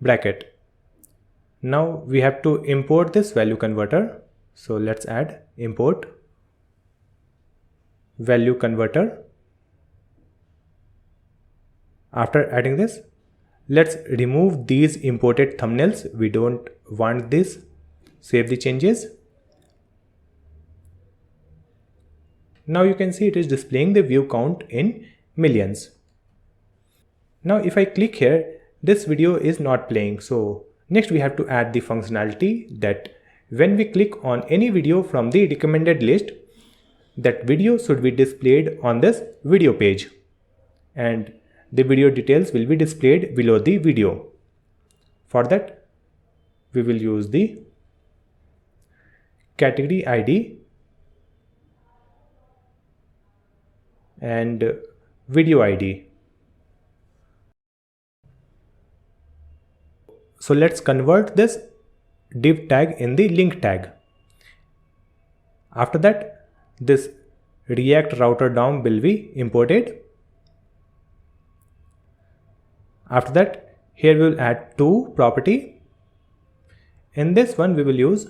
bracket. Now we have to import this value converter. So let's add import value converter. After adding this, let's remove these imported thumbnails. We don't want this. Save the changes. Now you can see it is displaying the view count in millions. Now if I click here, this video is not playing. So next we have to add the functionality that when we click on any video from the recommended list, that video should be displayed on this video page. And the video details will be displayed below the video. For that, we will use the category ID and video ID. So let's convert this div tag in the link tag. After that, this React router DOM will be imported. After that, here we will add to property. In this one, we will use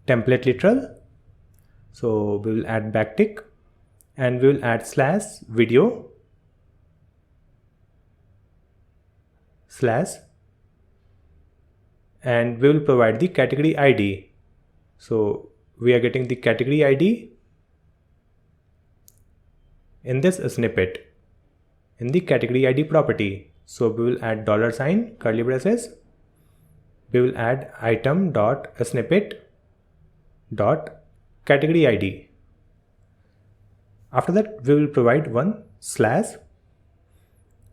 template literal. So we will add backtick and we will add / video / and we will provide the category ID. So we are getting the category ID in this snippet in the category ID property. So we will add $, curly braces. We will add item.snippet.category ID. After that, we will provide one /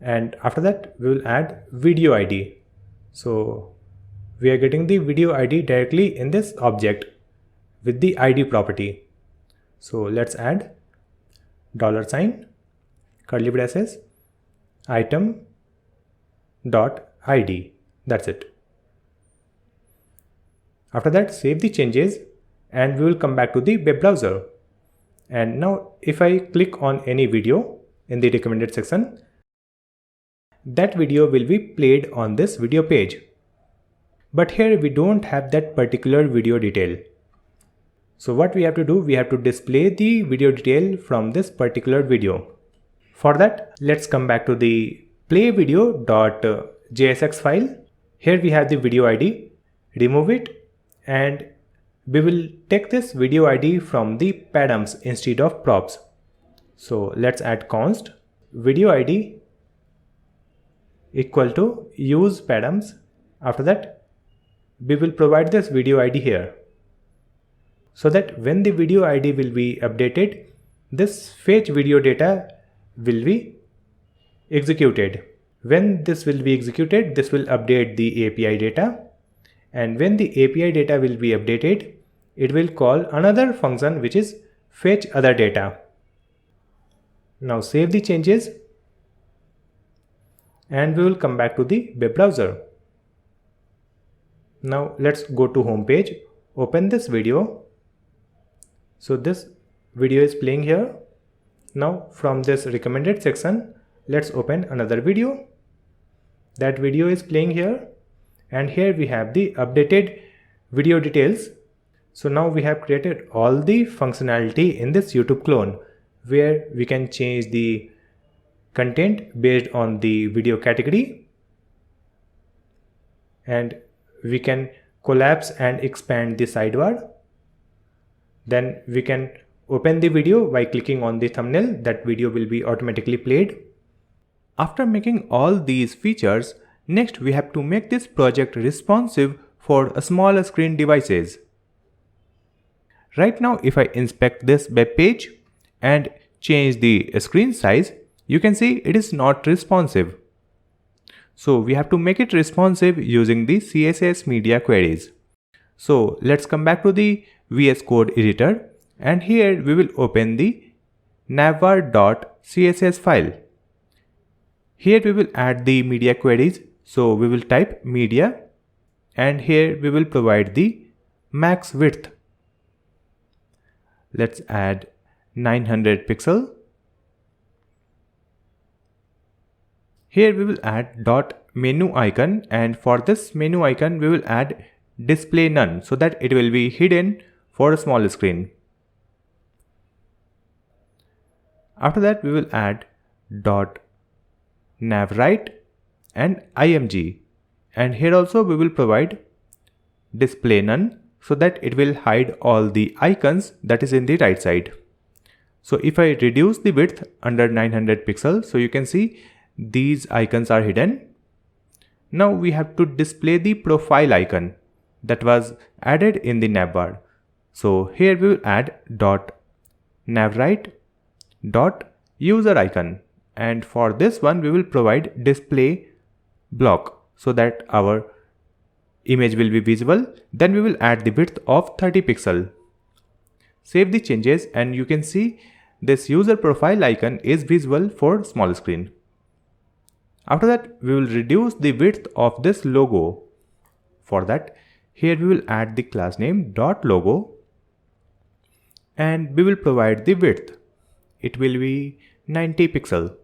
and after that we will add video ID. So we are getting the video ID directly in this object with the ID property. So let's add $, curly braces, item.id. That's it. After that, save the changes and we will come back to the web browser. And now if I click on any video in the recommended section, that video will be played on this video page. But here we don't have that particular video detail. So what we have to do, we have to display the video detail from this particular video. For that, let's come back to the playvideo.jsx file. Here we have the video ID, remove it, and we will take this video ID from the padums instead of props. So let's add const video ID equal to use padums. After that, we will provide this video ID here, so that when the video ID will be updated, this fetch video data will be executed. When this will be executed, this will update the API data, and when the API data will be updated, it will call another function which is fetch other data. Now save the changes and we will come back to the web browser. Now let's go to home page, open this video. So this video is playing here. Now from this recommended section, let's open another video. That video is playing here, and here we have the updated video details. So now we have created all the functionality in this YouTube clone, where we can change the content based on the video category, and we can collapse and expand the sidebar. Then we can open the video by clicking on the thumbnail. That video will be automatically played. After making all these features, next we have to make this project responsive for small screen devices. Right now, if I inspect this web page and change the screen size, you can see it is not responsive. So we have to make it responsive using the CSS media queries. So let's come back to the VS Code editor, and here we will open the Navbar.css file. Here we will add the media queries. So we will type media, and here we will provide the max width. Let's add 900 pixel. Here we will add dot menu icon, and for this menu icon we will add display none so that it will be hidden for a small screen. After that we will add dot navright and img, and here also we will provide display none so that it will hide all the icons that is in the right side. So if I reduce the width under 900 pixels, so you can see these icons are hidden. Now we have to display the profile icon that was added in the navbar. So here we will add dot navright dot user icon, and for this one we will provide display block so that our image will be visible. Then we will add the width of 30 pixel. Save the changes, and you can see this user profile icon is visible for small screen. After that we will reduce the width of this logo. For that, here we will add the class name dot logo, and we will provide the width. It will be 90 pixel.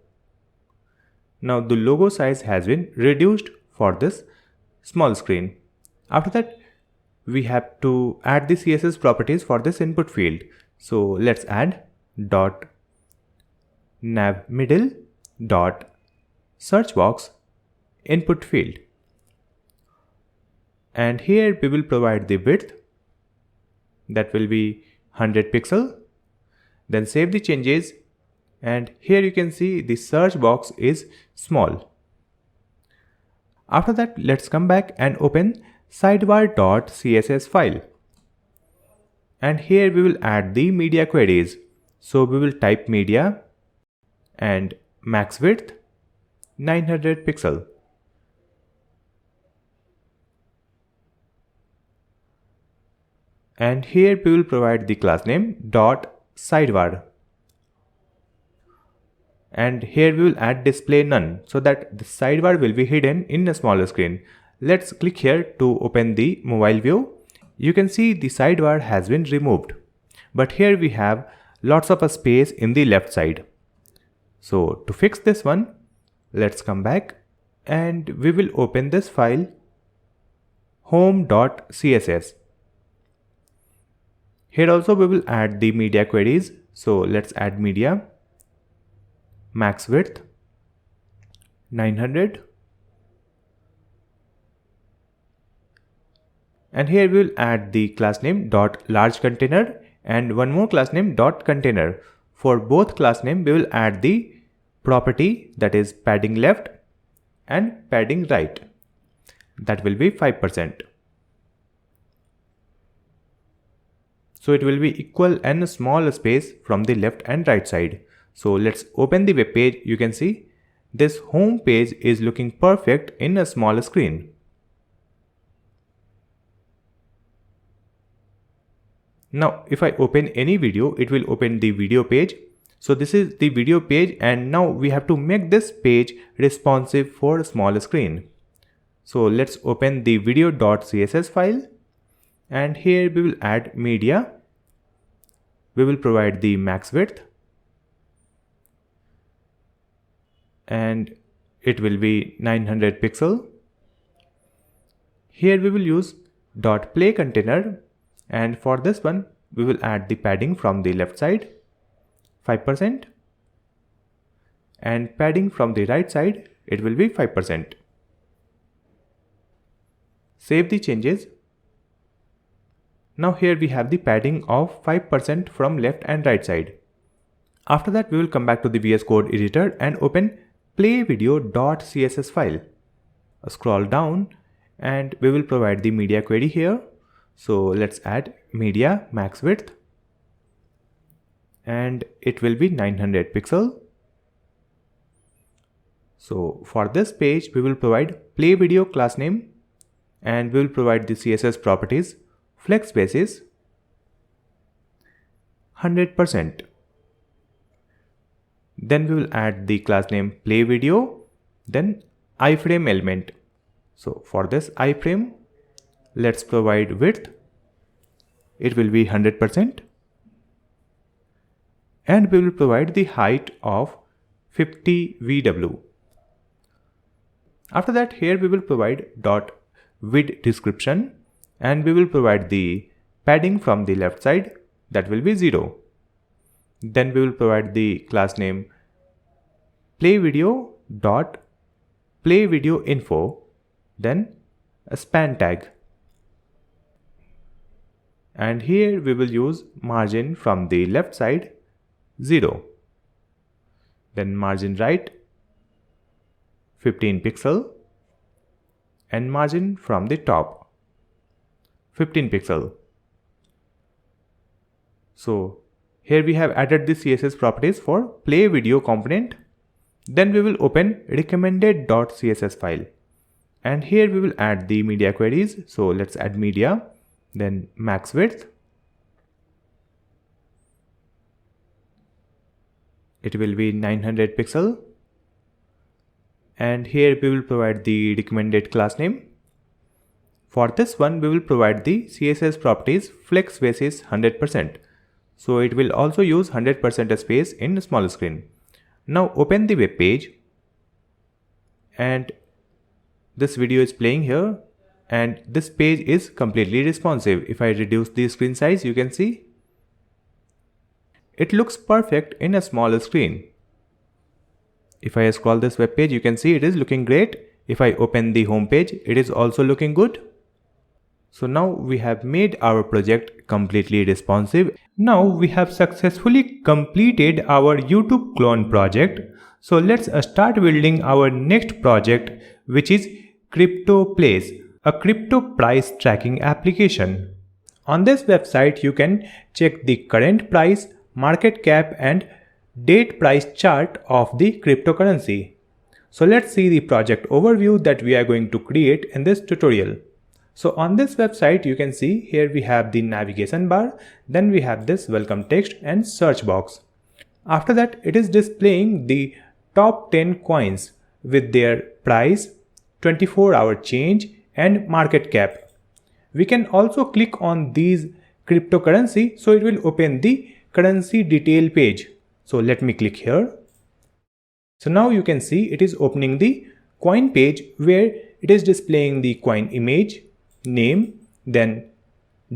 Now the logo size has been reduced for this small screen. After that we have to add the CSS properties for this input field. So let's add dot nav middle dot search box input field, and here we will provide the width that will be 100 pixel. Then save the changes, and here you can see the search box is small. After that let's come back and open sidebar.css file, and here we will add the media queries. So we will type media and max width 900 pixel. And here we will provide the class name dot sidebar, and here we will add display none so that the sidebar will be hidden in a smaller screen. Let's click here to open the mobile view. You can see the sidebar has been removed, but here we have lots of space in the left side. So to fix this one, let's come back and we will open this file home.css. Here also we will add the media queries. So let's add media, max width 900, and here we will add the class name dot large container and one more class name dot container. For both class name we will add the property that is padding left and padding right, that will be 5%. So it will be equal and a small space from the left and right side. So let's open the web page. You can see this home page is looking perfect in a small screen. Now if I open any video, it will open the video page. So this is the video page, and now we have to make this page responsive for a small screen. So let's open the video.css file, and here we will add media. We will provide the max width, and it will be 900 pixel. Here we will use dot play container, and for this one we will add the padding from the left side 5%, and padding from the right side it will be 5%. Save the changes. Now here we have the padding of 5% from left and right side. After that we will come back to the VS Code editor and open playvideo.css file. Scroll down and we will provide the media query here. So let's add media max width, and it will be 900 pixel. So for this page, we will provide play video class name, and we will provide the CSS properties, flex basis 100%. Then we will add the class name play video, then iframe element. So for this iframe, let's provide width. It will be 100%. And we will provide the height of 50 VW. After that, here we will provide .width description, and we will provide the padding from the left side, that will be 0. Then we will provide the class name play video info, then a span tag. And here we will use margin from the left side 0. Then margin right 15 pixel, and margin from the top 15 pixel. So here we have added the CSS properties for play video component. Then we will open recommended.css file, and here we will add the media queries. So let's add media, then max width. It will be 900 pixel. And here we will provide the recommended class name. For this one, we will provide the CSS properties flex basis 100%. So it will also use 100% space in small screen. Now open the web page, and this video is playing here, and this page is completely responsive. If I reduce the screen size, you can see it looks perfect in a small screen. If I scroll this web page, you can see it is looking great. If I open the home page, it is also looking good. So now we have made our project completely responsive. Now we have successfully completed our YouTube clone project. So let's start building our next project, which is CryptoPlace, a crypto price tracking application. On this website, you can check the current price, market cap, and date price chart of the cryptocurrency. So let's see the project overview that we are going to create in this tutorial. So on this website, you can see here we have the navigation bar, then we have this welcome text and search box. After that, it is displaying the top 10 coins with their price, 24-hour change, and market cap. We can also click on these cryptocurrency, so it will open the currency detail page. So let me click here. So now you can see it is opening the coin page, where it is displaying the coin image, name, then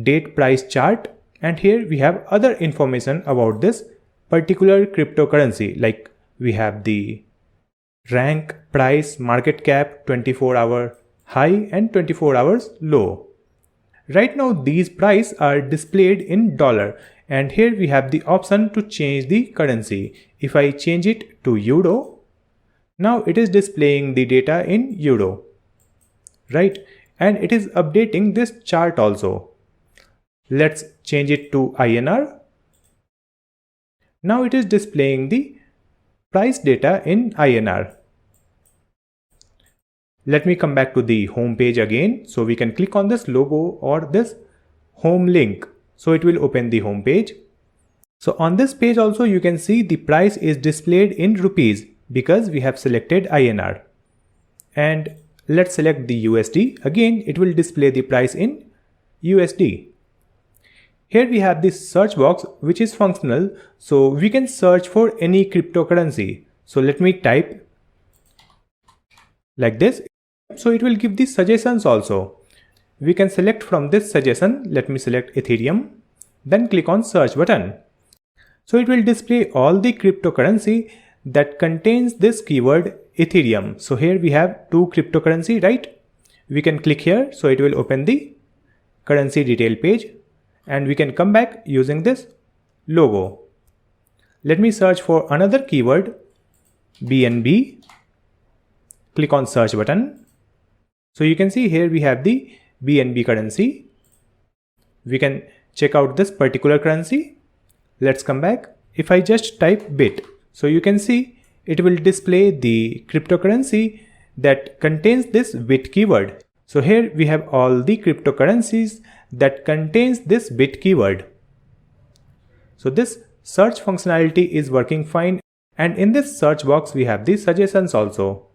date price chart, and here we have other information about this particular cryptocurrency, like we have the rank, price, market cap, 24-hour high, and 24 hours low. Right now these prices are displayed in dollar, and here we have the option to change the currency. If I change it to euro, now it is displaying the data in euro, right? And it is updating this chart also. Let's change it to INR. Now it is displaying the price data in INR. Let me come back to the home page again. So we can click on this logo or this home link. So it will open the home page. So on this page also you can see the price is displayed in rupees because we have selected INR. And let's select the USD. Again, it will display the price in USD. Here we have this search box which is functional. So we can search for any cryptocurrency. So let me type like this. So it will give the suggestions also. We can select from this suggestion. Let me select Ethereum, then click on search button. So it will display all the cryptocurrency that contains this keyword Ethereum. So here we have two cryptocurrency, right? We can click here. So it will open the currency detail page, and we can come back using this logo. Let me search for another keyword, BNB. Click on search button. So you can see here we have the BNB currency. We can check out this particular currency. Let's come back. If I just type bit, so you can see it will display the cryptocurrency that contains this bit keyword. So here we have all the cryptocurrencies that contains this bit keyword. So this search functionality is working fine, and in this search box we have the suggestions also.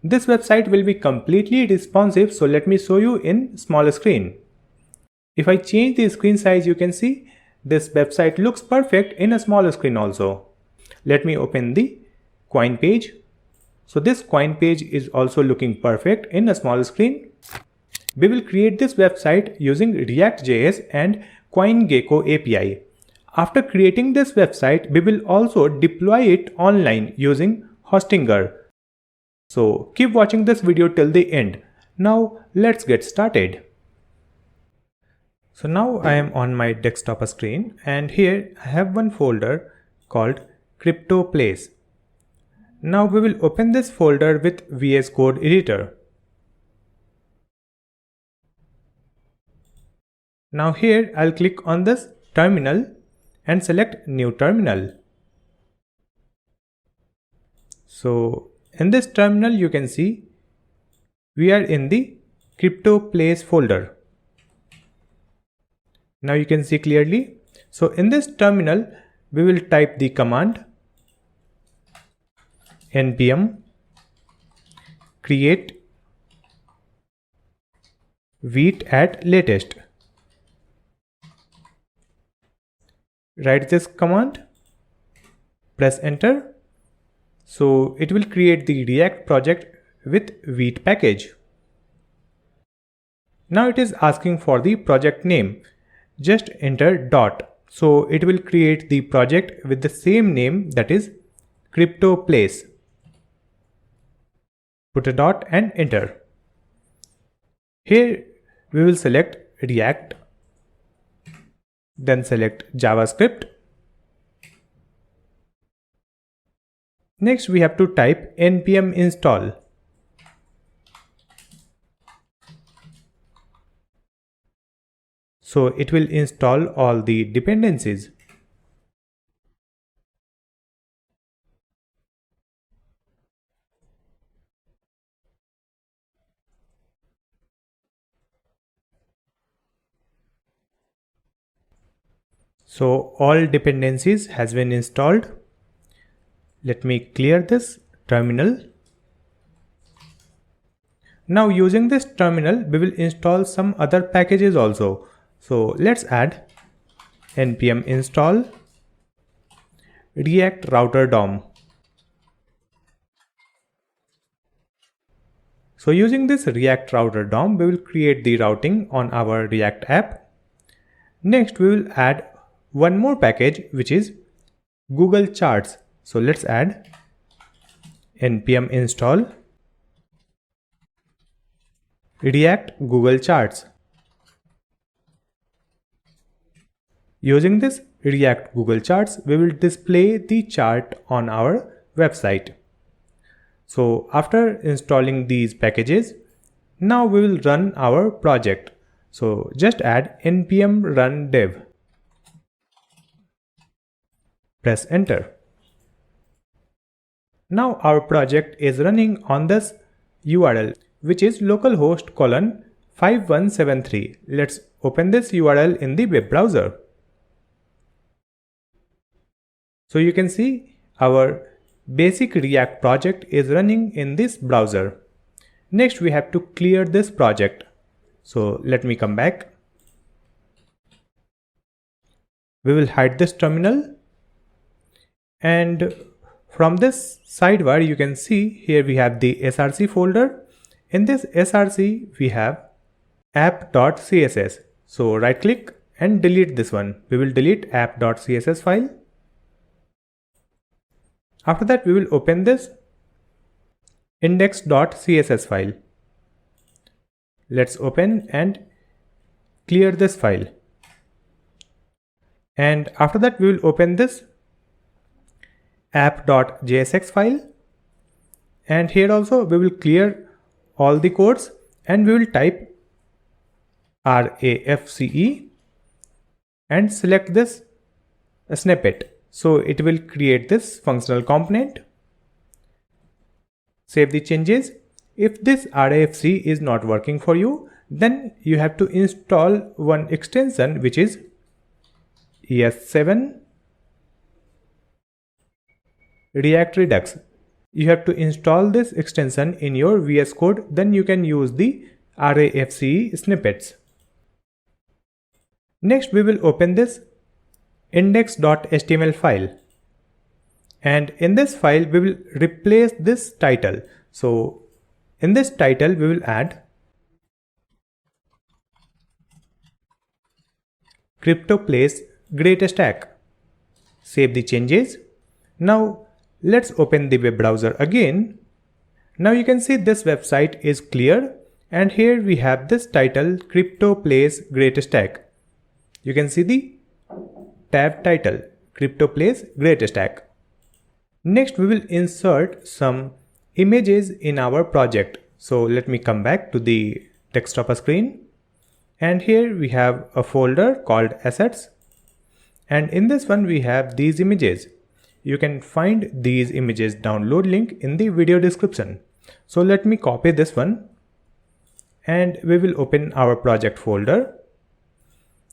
This website will be completely responsive, so let me show you in small screen. If I change the screen size, you can see this website looks perfect in a small screen also. Let me open the coin page. So this coin page is also looking perfect in a small screen. We will create this website using React.js and CoinGecko API. After creating this website, we will also deploy it online using Hostinger. So keep watching this video till the end. Now let's get started. So now I am on my desktop screen, and here I have one folder called Crypto Place. Now we will open this folder with VS Code editor. Now here I'll click on this terminal and select new terminal. So in this terminal you can see we are in the Crypto Place folder. Now you can see clearly. So in this terminal we will type the command npm create wheat at latest. Write this command, press enter. So it will create the React project with wheat package. Now it is asking for the project name. Just enter dot. So it will create the project with the same name, that is Crypto Place. Put a dot and enter. Here we will select React, then select JavaScript. Next we have to type npm install. So it will install all the dependencies. So all dependencies has been installed. Let me clear this terminal. Now using this terminal we will install some other packages also. So let's add npm install React router DOM. So using this React router DOM we will create the routing on our React app. Next we will add one more package which is Google Charts. So let's add npm install React Google Charts. Using this React Google Charts, we will display the chart on our website. So after installing these packages, now we will run our project. So just add npm run dev. Press enter. Now our project is running on this URL, which is localhost:5173. Let's open this URL in the web browser. So you can see our basic React project is running in this browser. Next we have to clear this project. So let me come back. We will hide this terminal, and from this sidebar you can see here we have the src folder. In this src we have app.css. So right click and delete this one. We will delete app.css file. After that we will open this index.css file. Let's open and clear this file. And after that we will open this app.jsx file, and here also we will clear all the codes and we will type RAFCE and select this snippet. So it will create this functional component. Save the changes. If this RAFC is not working for you, then you have to install one extension which is ES7 React Redux. You have to install this extension in your VS Code, then you can use the RAFC snippets. Next, we will open this index.html file. And in this file, we will replace this title. So in this title, we will add crypto plays great stack. Save the changes. Now let's open the web browser again. Now you can see this website is clear, and here we have this title, crypto plays great stack. You can see the tab title, crypto plays great stack. Next, we will insert some images in our project. So let me come back to the desktop screen. And here we have a folder called assets. And in this one, we have these images. You can find these images download link in the video description. So let me copy this one. And we will open our project folder.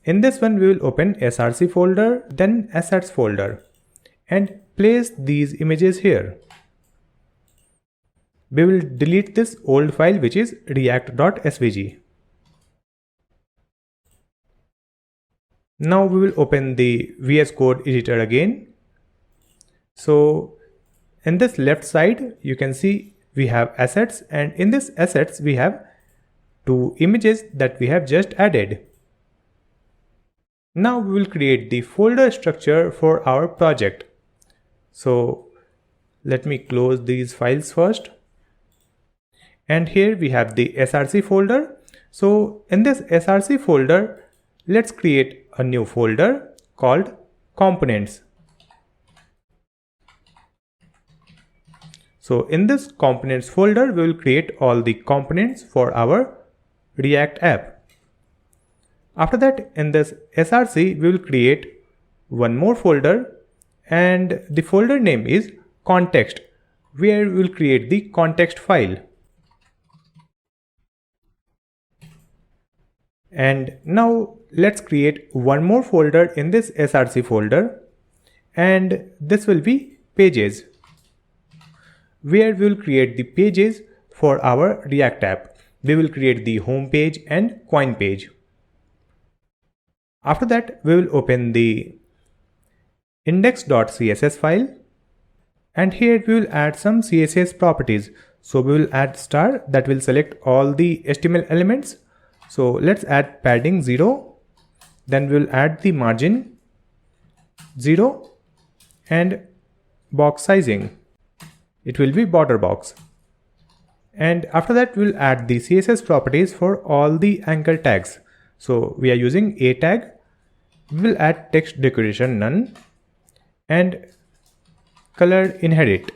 In this one, we will open src folder, then assets folder, and place these images here. We will delete this old file which is react.svg. Now we will open the VS Code editor again. So in this left side, you can see we have assets, and in this assets we have two images that we have just added. Now we will create the folder structure for our project. So let me close these files first. And here we have the src folder. So in this src folder, let's create a new folder called components. So in this components folder, we will create all the components for our React app. After that, in this src, we will create one more folder, and the folder name is context, where we will create the context file. And now let's create one more folder in this src folder, and this will be pages, where we will create the pages for our React app. We will create the home page and coin page. After that, we will open the index.css file, and here we will add some CSS properties. So we will add star that will select all the HTML elements. So let's add padding 0, then we will add the margin 0 and box sizing. It will be border box. And after that, we will add the CSS properties for all the anchor tags. So we are using a tag. We will add text decoration none and color inherit,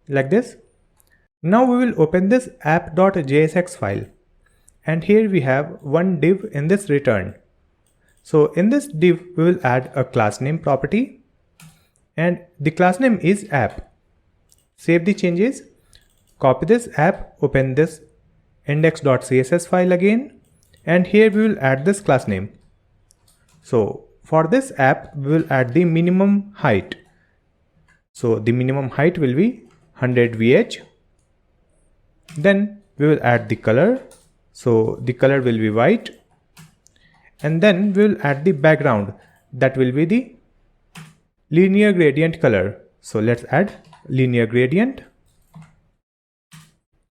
like this. Now we will open this app.jsx file, and here we have one div in this return. So in this div, we will add a class name property, and the class name is app. Save the changes, copy this app, open this index.css file again, and here we will add this class name. So for this app, we will add the minimum height. So the minimum height will be 100 VH. Then we will add the color. So the color will be white. And then we will add the background. That will be the linear gradient color. So let's add linear gradient.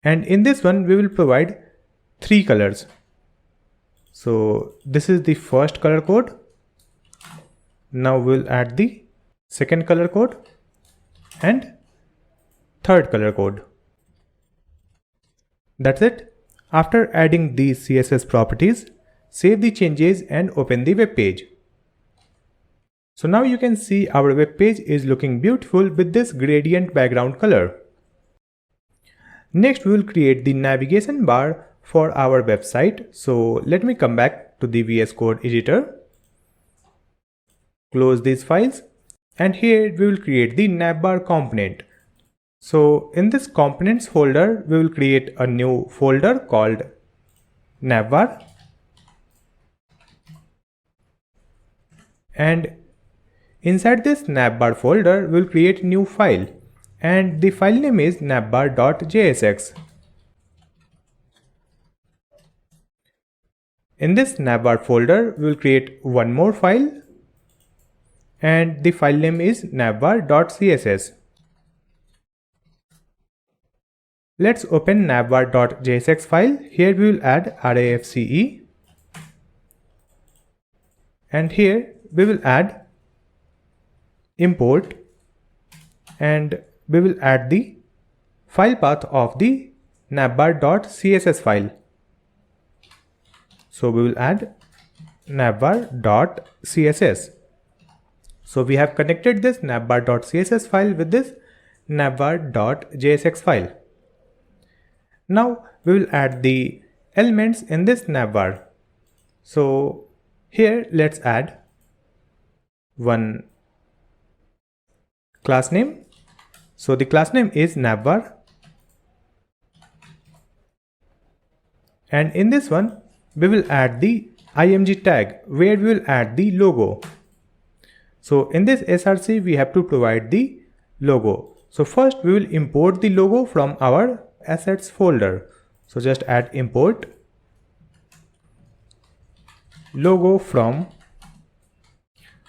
And in this one, we will provide 3 colors. So this is the first color code. Now we'll add the second color code and third color code. That's it. After adding these CSS properties, save the changes and open the web page. So now you can see our web page is looking beautiful with this gradient background color. Next, we will create the navigation bar for our website. So let me come back to the VS Code editor. Close these files, and here we will create the Navbar component. So in this components folder, we will create a new folder called Navbar, and inside this Navbar folder, we will create a new file, and the file name is navbar.jsx. In this Navbar folder, we will create one more file, and the file name is navbar.css. Let's open navbar.jsx file. Here we will add RAFCE, and here we will add import, and we will add the file path of the navbar.css file. So we will add navbar.css. So we have connected this navbar.css file with this navbar.jsx file. Now we will add the elements in this navbar. So here let's add one class name. So the class name is Navbar, and in this one we will add the img tag where we will add the logo. So in this src we have to provide the logo. So first we will import the logo from our assets folder. So just add import logo from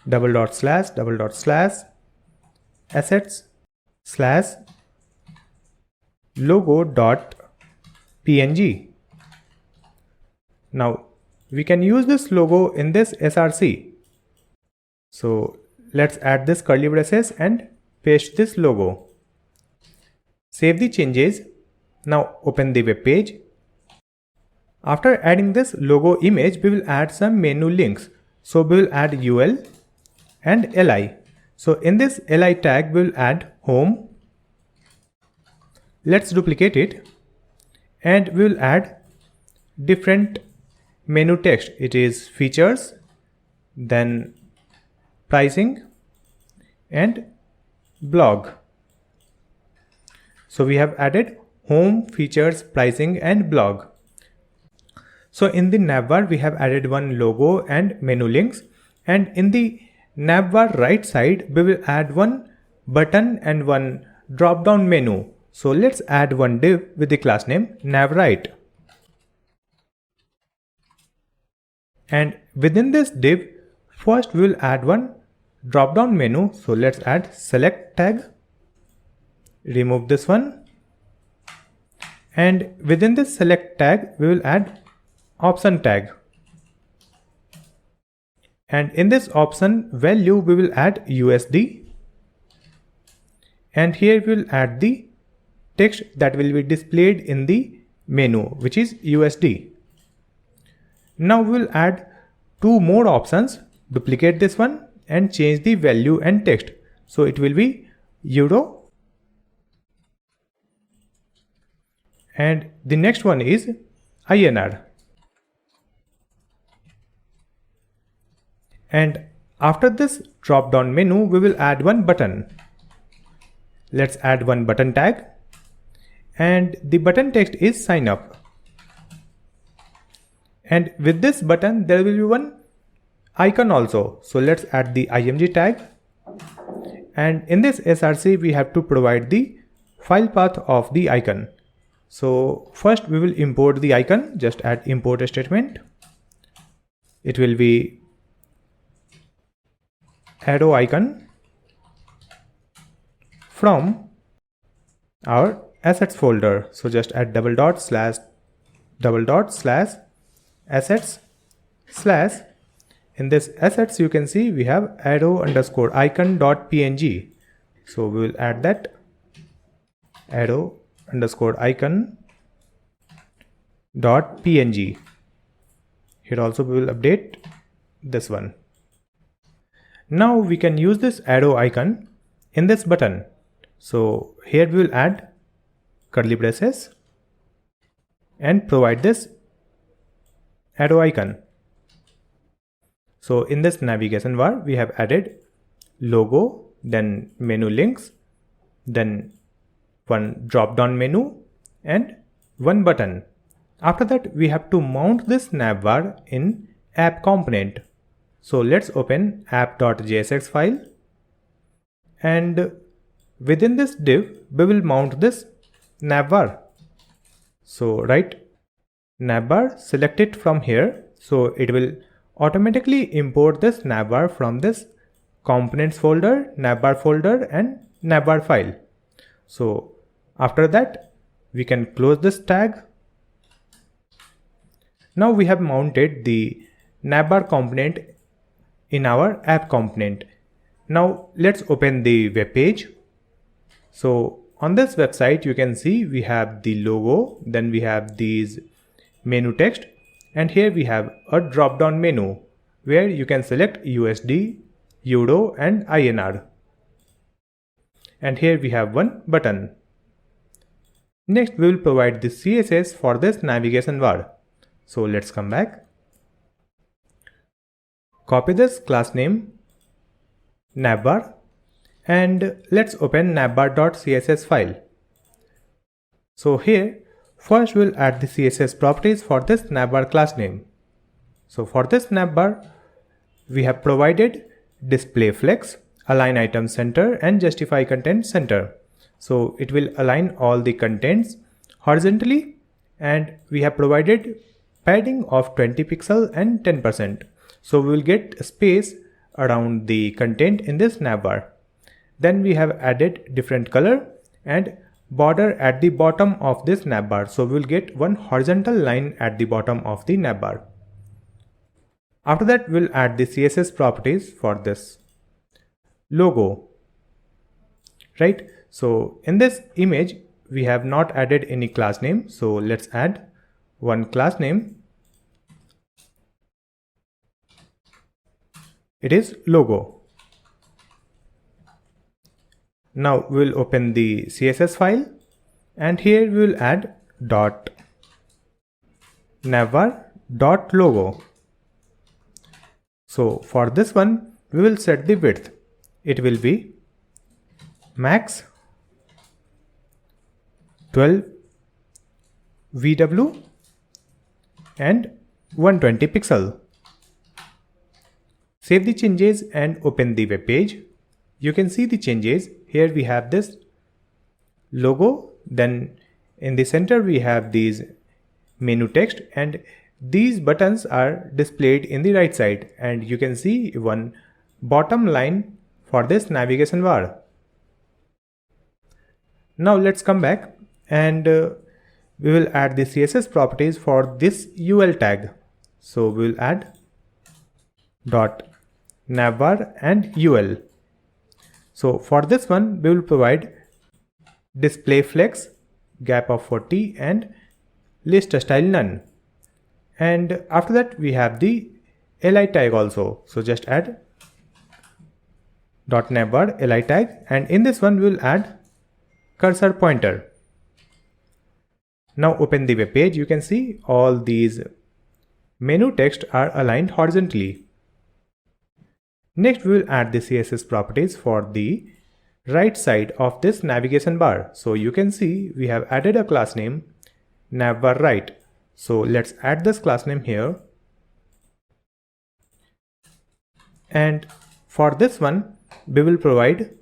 /assets/logo.png. Now we can use this logo in this src. So let's add this curly braces and paste this logo. Save the changes. Now open the web page. After adding this logo image, we will add some menu links. So we will add UL and LI. So in this LI tag, we will add home. Let's duplicate it, and we will add different menu text. It is features, then pricing, and blog. So we have added home, features, pricing, and blog. So in the navbar we have added one logo and menu links, and in the navbar right side we will add one button and one drop down menu. So let's add one div with the class name navright, and within this div first we will add one drop down menu. So let's add select tag, remove this one, and within this select tag we will add option tag, and in this option value we will add USD, and here we will add the text that will be displayed in the menu, which is USD. Now we will add two more options. Duplicate this one and change the value and text. So it will be euro, and the next one is INR. And after this drop down menu we will add one button. Let's add one button tag, and the button text is sign up, and with this button there will be one icon also. So let's add the img tag, and in this src we have to provide the file path of the icon. So first we will import the icon. Just add import statement. It will be arrow icon from our assets folder. So just add //assets/ in this assets you can see we have arrow_icon.png. So we will add that arrow_icon.png. Here also we will update this one. Now we can use this arrow icon in this button. So here we will add curly braces and provide this arrow icon. So in this navigation bar we have added logo, then menu links, then one drop down menu and one button. After that, we have to mount this navbar in app component. So let's open app.jsx file, and within this div, we will mount this navbar. So write navbar, select it from here. So it will automatically import this navbar from this components folder, navbar folder and navbar file. So after that, we can close this tag. Now we have mounted the navbar component in our app component. Now let's open the web page. So on this website, you can see we have the logo, then we have these menu text, and here we have a drop down menu where you can select USD, Euro and INR. And here we have one button. Next, we will provide the CSS for this navigation bar. So let's come back. Copy this class name navbar and let's open navbar.css file. So here, first we'll add the CSS properties for this navbar class name. So for this navbar, we have provided display flex, align item center and justify content center. So it will align all the contents horizontally, and we have provided padding of 20 pixel and 10%. So we will get space around the content in this navbar. Then we have added different color and border at the bottom of this navbar. So we will get one horizontal line at the bottom of the navbar. After that, we'll add the CSS properties for this logo, right? So in this image, we have not added any class name. So let's add one class name. It is logo. Now we'll open the CSS file, and here we will add .navbar.logo. So for this one, we will set the width. It will be max 12 VW and 120 pixel. Save the changes and open the web page. You can see the changes. Here we have this logo, then in the center we have these menu text, and these buttons are displayed in the right side, and you can see one bottom line for this navigation bar. Now let's come back and we will add the CSS properties for this UL tag. So we will add .navbar and UL. So for this one, we will provide display flex, gap of 40 and list style none. And after that, we have the li tag also. So just add .navbar li tag, and in this one, we will add cursor pointer. Now open the web page. You can see all these menu text are aligned horizontally. Next, we will add the CSS properties for the right side of this navigation bar. So you can see we have added a class name navbar right. So let's add this class name here. And for this one, we will provide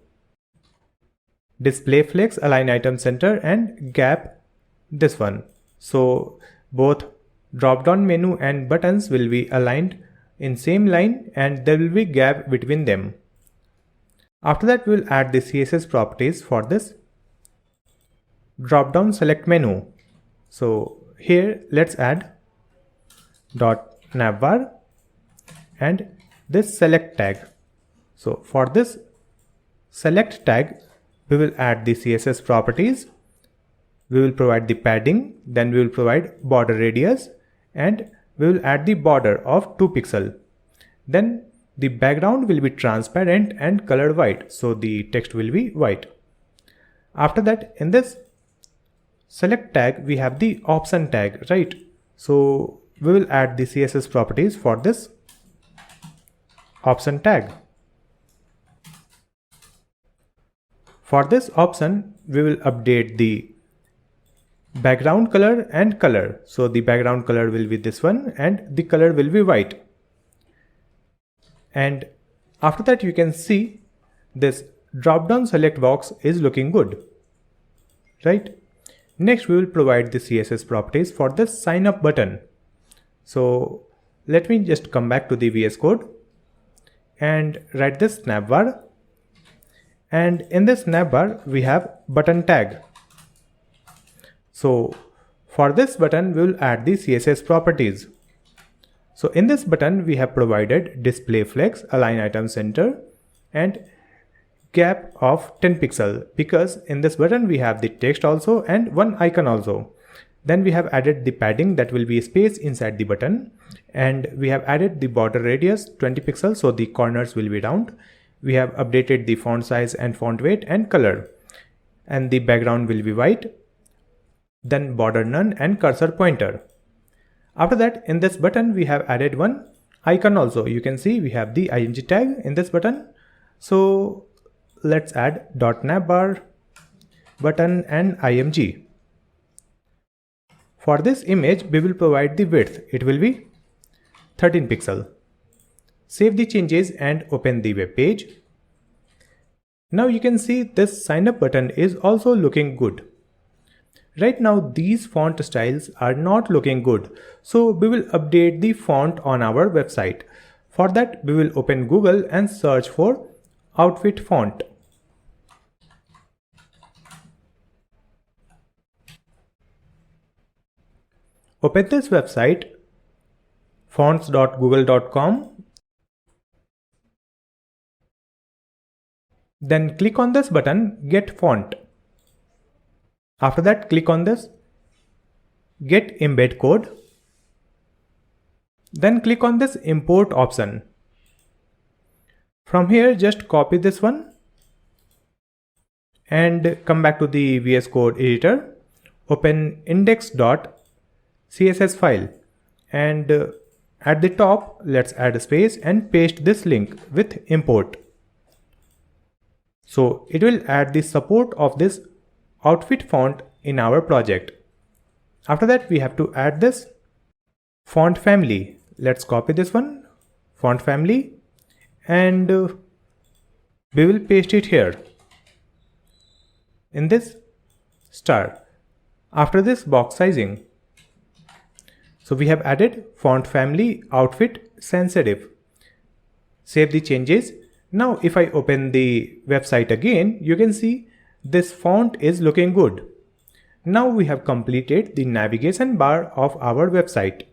display flex, align item center and gap this one. So both drop down menu and buttons will be aligned in same line, and there will be gap between them. After that, we will add the CSS properties for this drop down select menu. So here let's add .navbar and this select tag. So for this select tag, we will add the CSS properties. We will provide the padding, then we will provide border radius, and we will add the border of 2 pixel. Then the background will be transparent and colored white, so the text will be white. After that, in this select tag, we have the option tag, right? So we will add the CSS properties for this option tag. For this option, we will update the background color and color. So the background color will be this one and the color will be white. And after that, you can see this drop down select box is looking good, right? Next, we will provide the CSS properties for this sign up button. So let me just come back to the VS Code and write this Navbar. And in this Navbar, we have button tag. So for this button, we will add the CSS properties. So in this button, we have provided display flex, align item center, and gap of 10 pixel, because in this button we have the text also and one icon also. Then we have added the padding, that will be space inside the button, and we have added the border radius 20 pixels, so the corners will be round. We have updated the font size and font weight and color, and the background will be white, then border none and cursor pointer. After that, in this button we have added one icon also. You can see we have the ing tag in this button. So let's add .navbar button and img. For this image, we will provide the width. It will be 13 pixel. Save the changes and open the web page. Now you can see this sign up button is also looking good. Right now these font styles are not looking good, so we will update the font on our website. For that, we will open Google and search for outfit font. Open this website, fonts.google.com. Then click on this button, Get Font. After that, click on this Get Embed Code. Then click on this Import option. From here, just copy this one and come back to the VS Code editor. Open index.css file, and at the top, let's add a space and paste this link with import. So it will add the support of this outfit font in our project. After that, we have to add this font family. Let's copy this one, font family, and we will paste it here in this star. After this, box sizing. So we have added font family outfit sensitive. Save the changes. Now if I open the website again, you can see this font is looking good. Now we have completed the navigation bar of our website.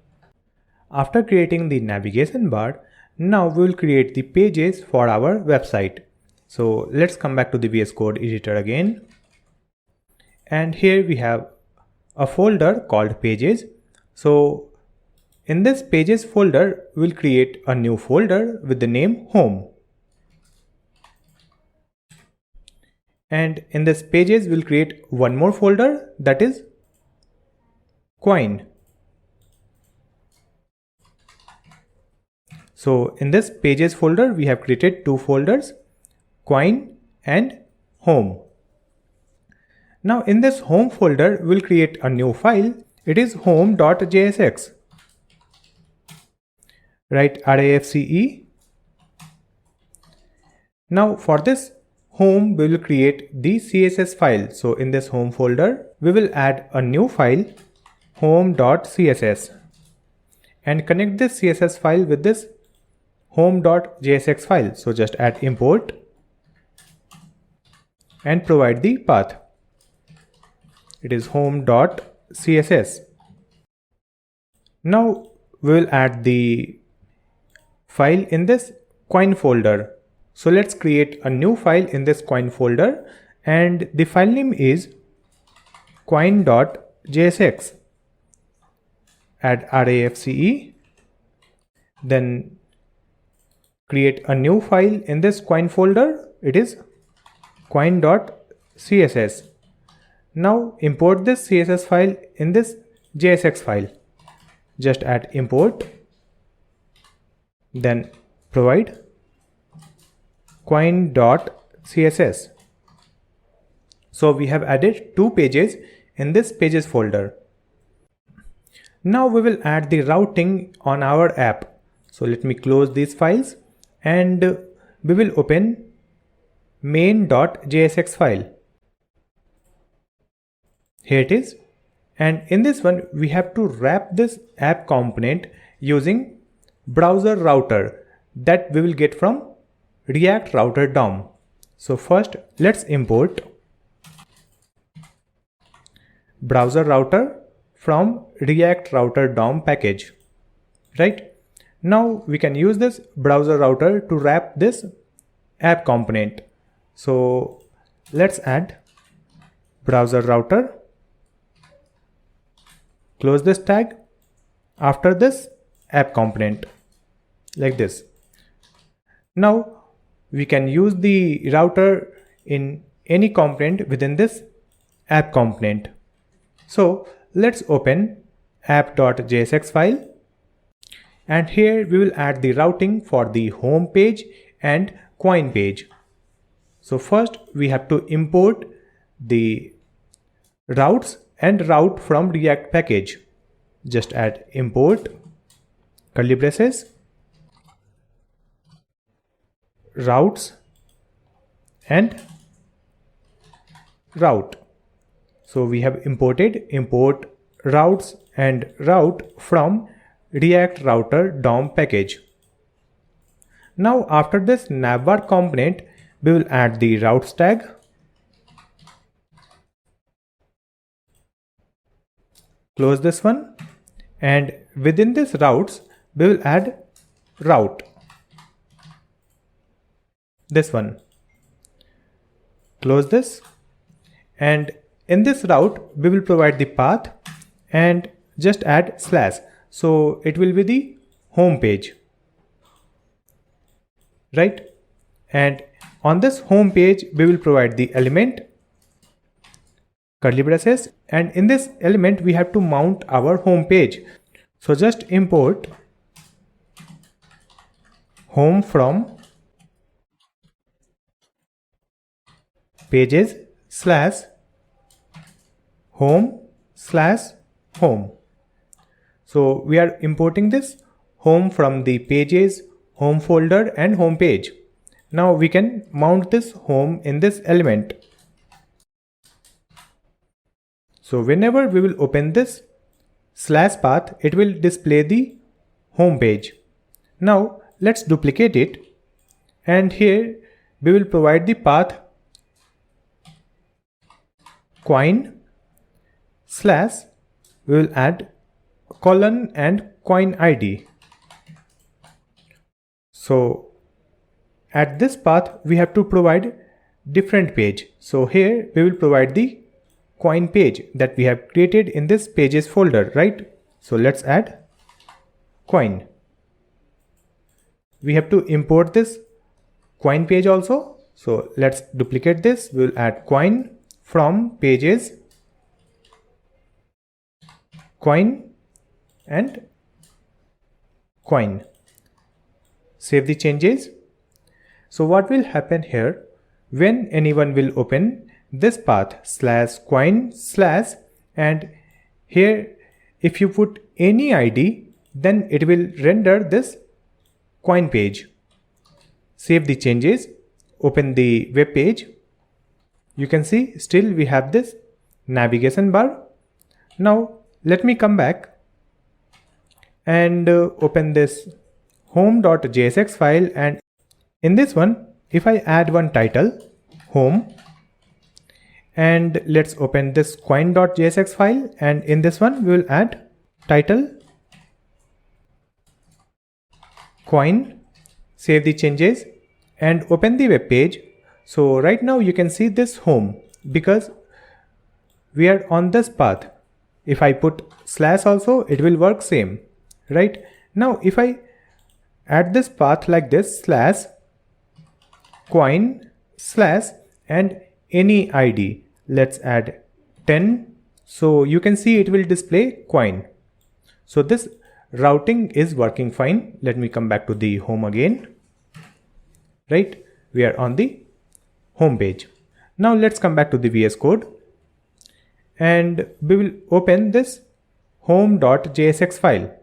After creating the navigation bar, now we will create the pages for our website. So let's come back to the VS Code editor again. And here we have a folder called pages. So in this pages folder, we'll create a new folder with the name home. And in this pages, we'll create one more folder, that is coin. So in this pages folder, we have created two folders, coin and home. Now in this home folder, we'll create a new file. It is home.jsx. Write RAFCE. Now for this home, we will create the CSS file. So in this home folder, we will add a new file, home.css, and connect this CSS file with this home.jsx file. So just add import and provide the path. It is home.css. Now we will add the file in this coin folder. So let's create a new file in this coin folder, and the file name is coin.jsx. Add RAFCE. Then create a new file in this coin folder. It is coin.css. Now import this CSS file in this JSX file. Just add import. Then provide coin.css. So we have added 2 pages in this pages folder. Now we will add the routing on our app. So let me close these files and we will open main.jsx file. Here it is. And in this one, we have to wrap this app component using browser router that we will get from React router DOM. So first, let's import browser router from React router DOM package. Right? Now we can use this browser router to wrap this app component. So let's add browser router. Close this tag. After this, app component, like this. Now we can use the router in any component within this app component. So let's open app.jsx file, and here we will add the routing for the home page and coin page. So first we have to import the routes and route from React package. Just add import curly braces routes and route. So we have imported import routes and route from React router DOM package. Now after this Navbar component, we will add the routes tag. Close this one, and within this routes we will add route, this one. Close this, and in this route we will provide the path and just add slash, so it will be the home page, right? And on this home page we will provide the element curly braces, and in this element we have to mount our home page. So just import home from pages slash home slash home. So we are importing this home from the pages, home folder and home page. Now we can mount this home in this element. So whenever we will open this slash path, it will display the home page. Now let's duplicate it, and here we will provide the path coin slash, we will add colon and coin ID. So at this path we have to provide different page. So here we will provide the coin page that we have created in this pages folder, right? So let's add coin. We have to import this coin page also. So let's duplicate this. We will add coin from pages, coin and coin. Save the changes. So what will happen here, when anyone will open this path slash coin slash, and here if you put any ID, then it will render this coin page. Save the changes, open the web page. You can see still we have this navigation bar. Now let me come back and open this home.jsx file, and in this one if I add one title home, and let's open this coin.jsx file, and in this one we will add title coin. Save the changes and open the web page. So right now you can see this home because we are on this path. If I put slash also, it will work same, right? Now if I add this path like this slash coin slash and any ID, let's add 10. So you can see it will display coin. So this routing is working fine. Let me come back to the home again, right? We are on the home page. Now let's come back to the VS Code and we will open this home.jsx file.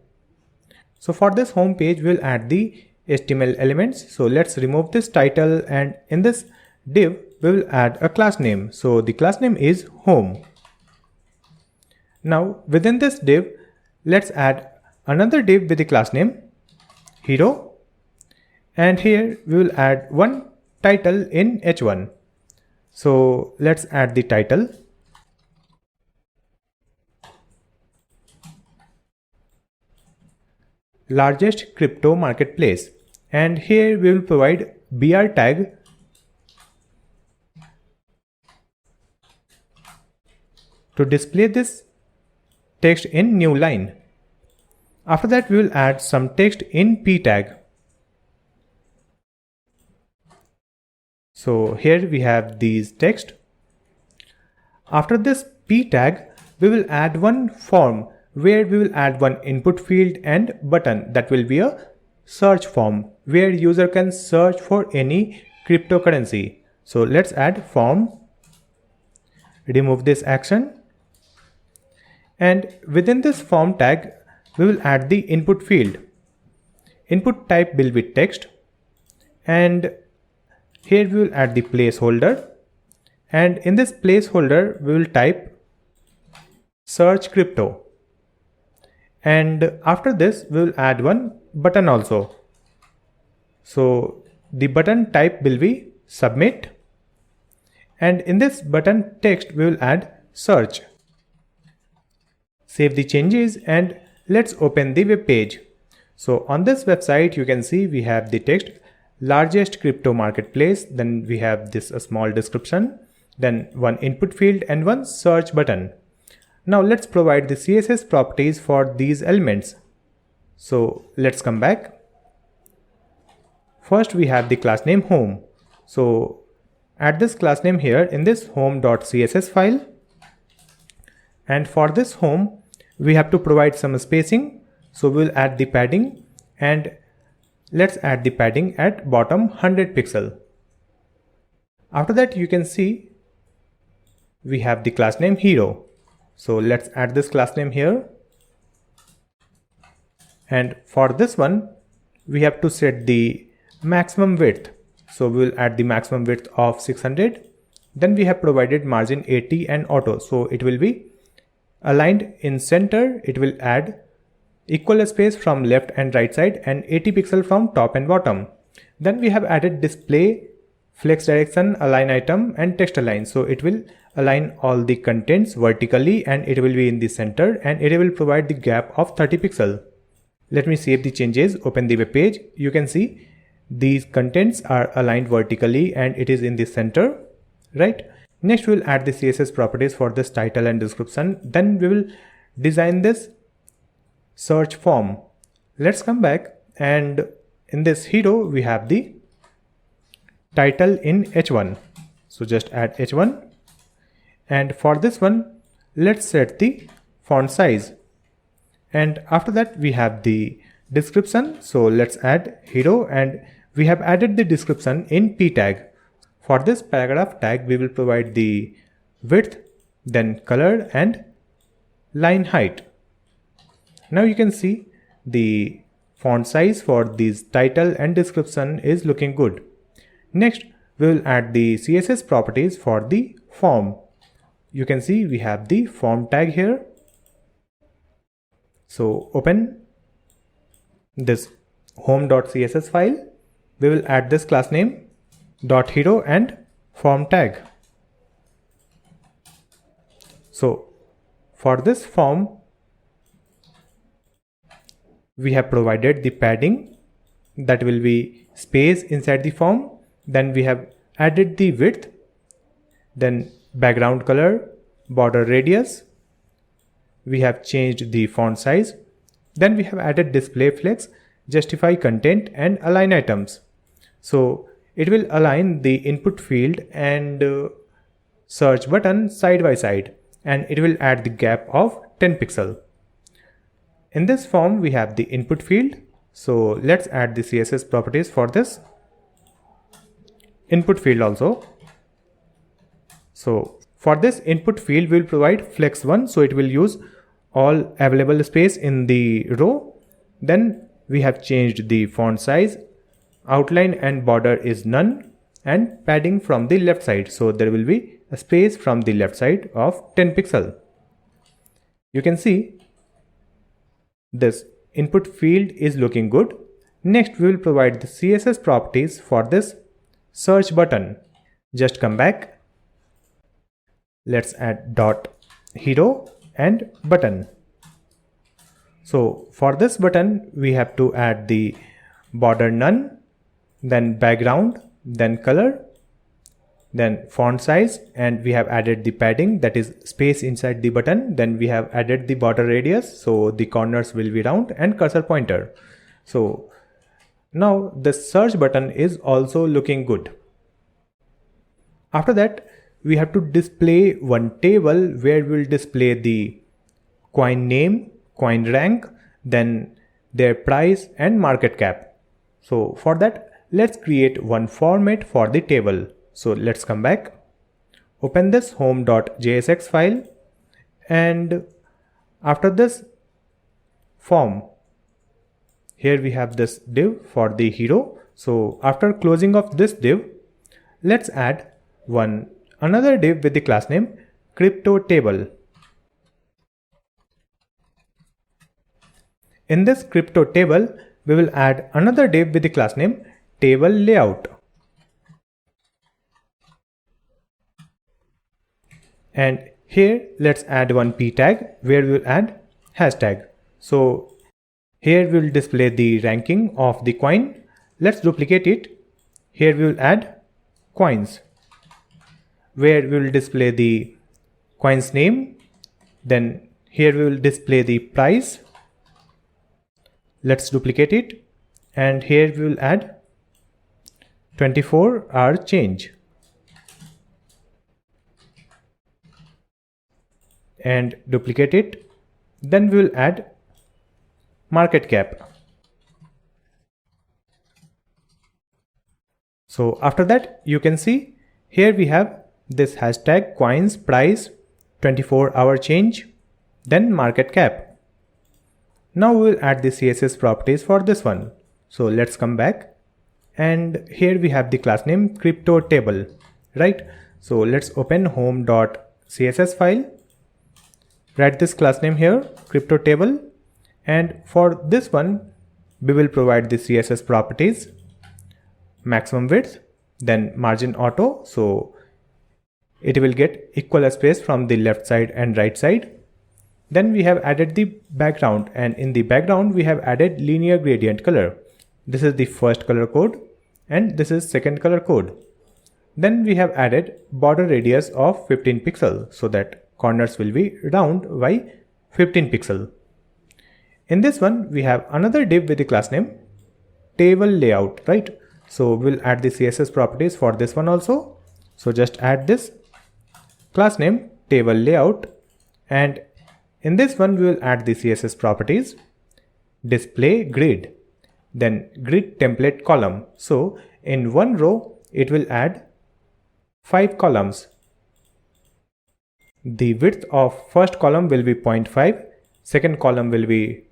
So for this home page, we'll add the HTML elements. So let's remove this title, and in this div, we will add a class name. So the class name is home. Now within this div, let's add another div with the class name hero, and here we will add one title in h1. So let's add the title. Largest crypto marketplace, and here we will provide BR tag to display this text in new line. After that, we will add some text in P tag. So here we have these text. After this P tag, we will add one form where we will add one input field and button that will be a search form where user can search for any cryptocurrency. So let's add form, remove this action, and within this form tag we will add the input field. Input type will be text, and here we will add the placeholder, and in this placeholder we will type search crypto. And after this we will add one button also. So the button type will be submit, and in this button text we will add search. Save the changes and let's open the web page. So on this website you can see we have the text largest crypto marketplace, then we have this a small description, then one input field and one search button. Now let's provide the CSS properties for these elements. So let's come back. First we have the class name home. So add this class name here in this home.css file. And for this home, we have to provide some spacing. So we'll add the padding, and let's add the padding at bottom 100 pixel. After that you can see we have the class name hero. So let's add this class name here, and for this one we have to set the maximum width. So we will add the maximum width of 600. Then we have provided margin 80 and auto, so it will be aligned in center. It will add equal space from left and right side and 80 pixel from top and bottom. Then we have added display, flex direction, align item and text align. So it will align all the contents vertically and it will be in the center, and it will provide the gap of 30 pixel. Let me save the changes, open the web page. You can see these contents are aligned vertically and it is in the center, right? Next we will add the CSS properties for this title and description. Then we will design this search form. Let's come back, and in this hero we have the title in h1. So just add h1, and for this one let's set the font size, and after that we have the description. So let's add hero, and we have added the description in p tag. For this paragraph tag we will provide the width, then color and line height. Now you can see the font size for this title and description is looking good. Next we will add the CSS properties for the form. You can see we have the form tag here. So open this home.css file. We will add this class name .hero and form tag. So for this form we have provided the padding that will be space inside the form. Then we have added the width, then background color, border radius. We have changed the font size. Then we have added display flex, justify content and align items. So it will align the input field and search button side by side, and it will add the gap of 10 pixel. In this form we have the input field. So let's add the CSS properties for this input field also. So for this input field, we will provide flex1, so it will use all available space in the row. Then we have changed the font size, outline and border is none, and padding from the left side, so there will be a space from the left side of 10 pixel. You can see this input field is looking good. Next, we will provide the CSS properties for this search button. Just come back. Let's add dot hero and button. So for this button, we have to add the border none, then background, then color, then font size, and we have added the padding, that is space inside the button. Then we have added the border radius, so the corners will be round, and cursor pointer. So now the search button is also looking good. After that, we have to display one table where we'll display the coin name, coin rank, then their price and market cap. So for that, let's create one format for the table. So let's come back, open this home.jsx file, and after this form, here we have this div for the hero. So after closing of this div, let's add another div with the class name crypto table. In this crypto table, we will add another div with the class name table layout. And here let's add one p tag where we will add hashtag. So here we will display the ranking of the coin. Let's duplicate it. Here we will add coins, where we will display the coin's name. Then here we will display the price. Let's duplicate it, and here we will add 24-hour change, and duplicate it. Then we will add market cap. So after that, you can see here we have this hashtag coins, price, 24-hour change, then market cap. Now we will add the CSS properties for this one. So let's come back, and here we have the class name crypto table, right? So let's open home.css file, write this class name here, crypto table, and for this one, we will provide the CSS properties, maximum width, then margin auto, so it will get equal space from the left side and right side. Then we have added the background, and in the background we have added linear gradient color. This is the first color code and this is second color code. Then we have added border radius of 15 pixel so that corners will be round by 15 pixel. In this one, we have another div with the class name table layout, right? So we'll add the CSS properties for this one also. So just add this class name table layout, and in this one we will add the CSS properties display grid, then grid template column. So in one row it will add 5 columns. The width of first column will be 0.5, second column will be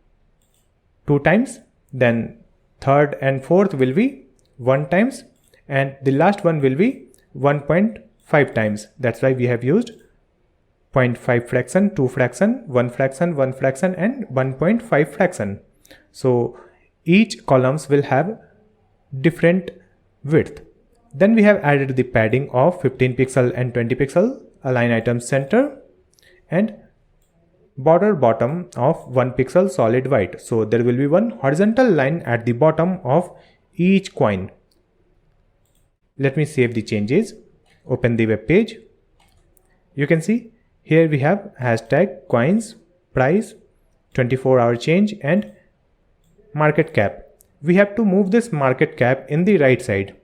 2 times, then third and fourth will be 1 times, and the last one will be 1.5 times. That's why we have used 0.5 fraction, 2 fraction, 1 fraction, 1 fraction, and 1.5 fraction. So each columns will have different width. Then we have added the padding of 15 pixel and 20 pixel, align items center, and border bottom of 1 pixel solid white. So there will be one horizontal line at the bottom of each coin. Let me save the changes, open the web page. You can see here we have hashtag coins, price, 24-hour change, and market cap. We have to move this market cap in the right side,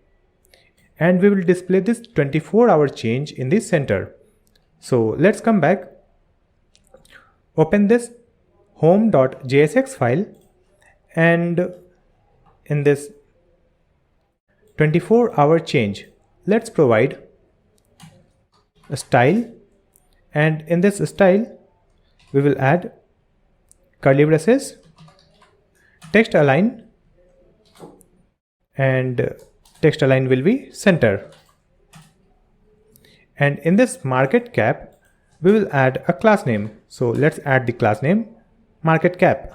and we will display this 24-hour change in the center. So let's come back, open this home.jsx file, and in this 24-hour change, let's provide style, and in this style we will add curly braces, text align, and text align will be center. And in this market cap we will add a class name. So let's add the class name market cap.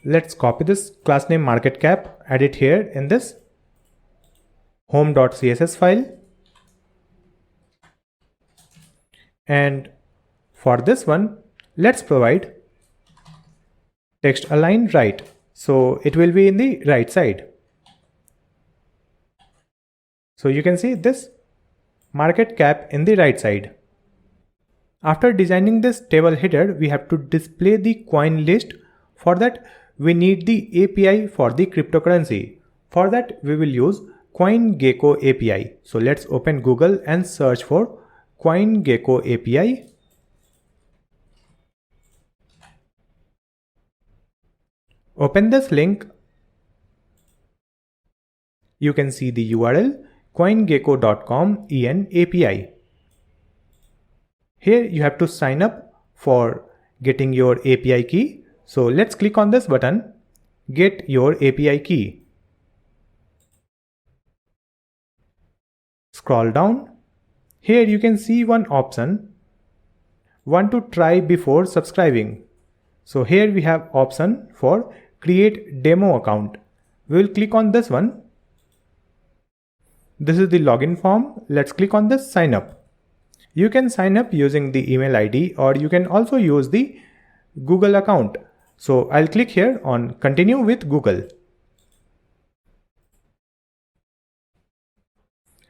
Let's copy this class name market cap, add it here in this home.css file. And for this one, let's provide text align right. So it will be in the right side. So you can see this market cap in the right side. After designing this table header, we have to display the coin list. For that, we need the API for the cryptocurrency. For that, we will use CoinGecko API. So let's open Google and search for CoinGecko API. Open this link. You can see the URL coingecko.com en API. Here you have to sign up for getting your API key. So let's click on this button, get your API key. Scroll down. Here you can see one option, want to try before subscribing. So here we have option for create demo account. We will click on this one. This is the login form. Let's click on this sign up. You can sign up using the email ID or you can also use the Google account. So I'll click here on continue with Google.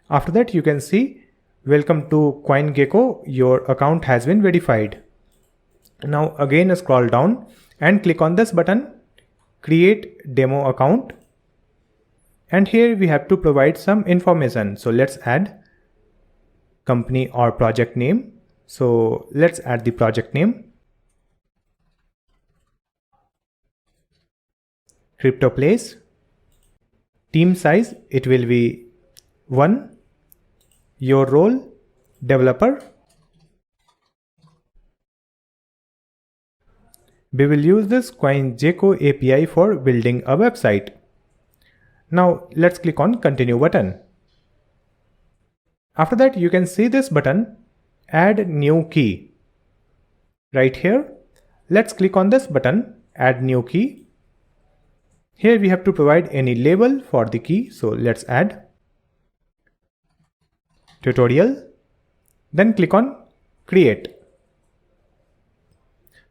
After that you can see welcome to CoinGecko, your account has been verified. Now again scroll down and click on this button, create demo account. And here we have to provide some information. So let's add company or project name. So let's add the project name. Crypto place. Team size, it will be 1. Your role, developer. We will use this CoinGecko API for building a website. Now let's click on continue button. After that you can see this button, add new key. Right here, let's click on this button, add new key. Here we have to provide any label for the key. So let's add tutorial, then click on create.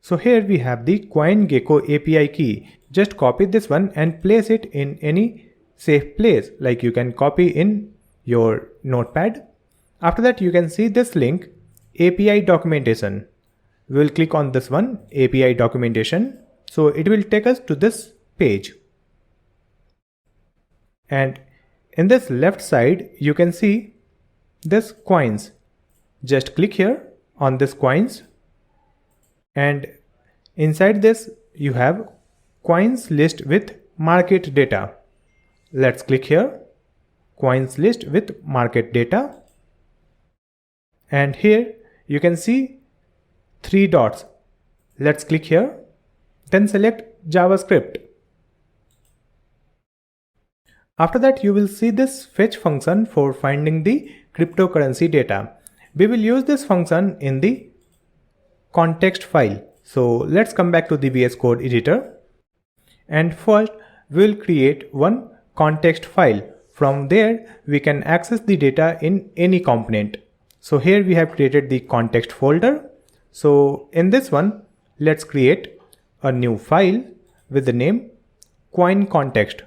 So here we have the CoinGecko API key. Just copy this one and place it in any safe place, like you can copy in your notepad. After that you can see this link, API documentation. We will click on this one, API documentation. So it will take us to this page. And in this left side you can see this coins. Just click here on this coins, and inside this you have coins list with market data. Let's click here, coins list with market data. And here you can see 3 dots. Let's click here, then select JavaScript. After that you will see this fetch function for finding the cryptocurrency data. We will use this function in the context file. So let's come back to the VS Code editor. And first we will create one context file. From there we can access the data in any component. So here we have created the context folder. So in this one, let's create a new file with the name coin context.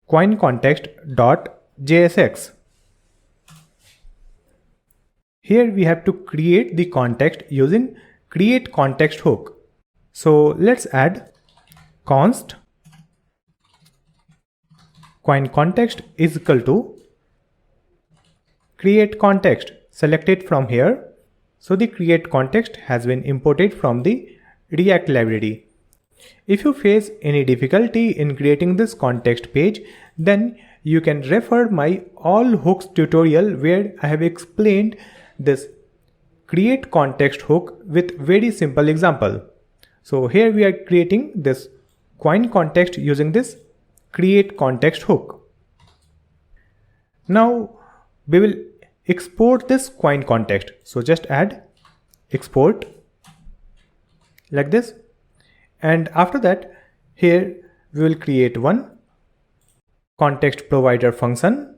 Coin context.jsx. Here we have to create the context using create context hook. So let's add const coin context is equal to create context. Select it from here. So the create context has been imported from the React library. If you face any difficulty in creating this context page, then you can refer my all hooks tutorial where I have explained this create context hook with very simple example. So here we are creating this coin context using this create context hook. Now we will export this coin context. So just add export like this. And after that, here we will create one context provider function.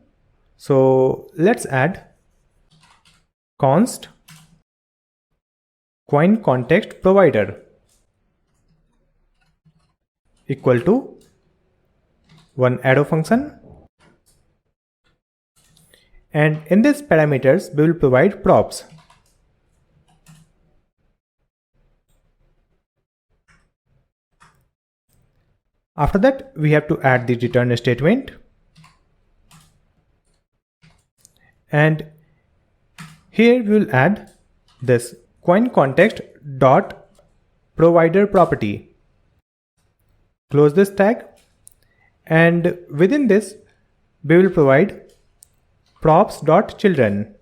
So let's add const coin context provider equal to one arrow function. And in this parameters, we will provide props. After that, we have to add the return statement. And here we will add this coin context dot provider property. Close this tag. And within this, we will provide props.children.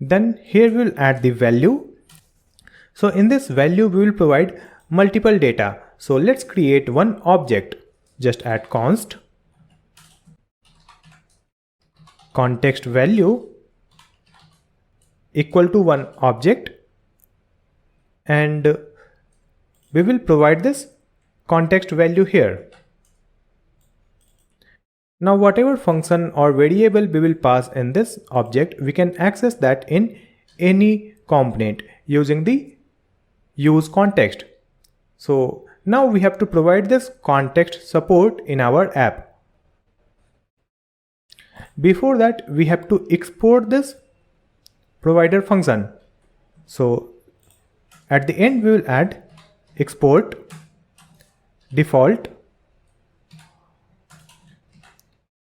Then here we will add the value. So in this value, we will provide multiple data. So let's create one object. Just add const context value equal to one object, and we will provide this context value here. Now whatever function or variable we will pass in this object, we can access that in any component using the use context. So now we have to provide this context support in our app. Before that, we have to export this provider function. So at the end, we will add export default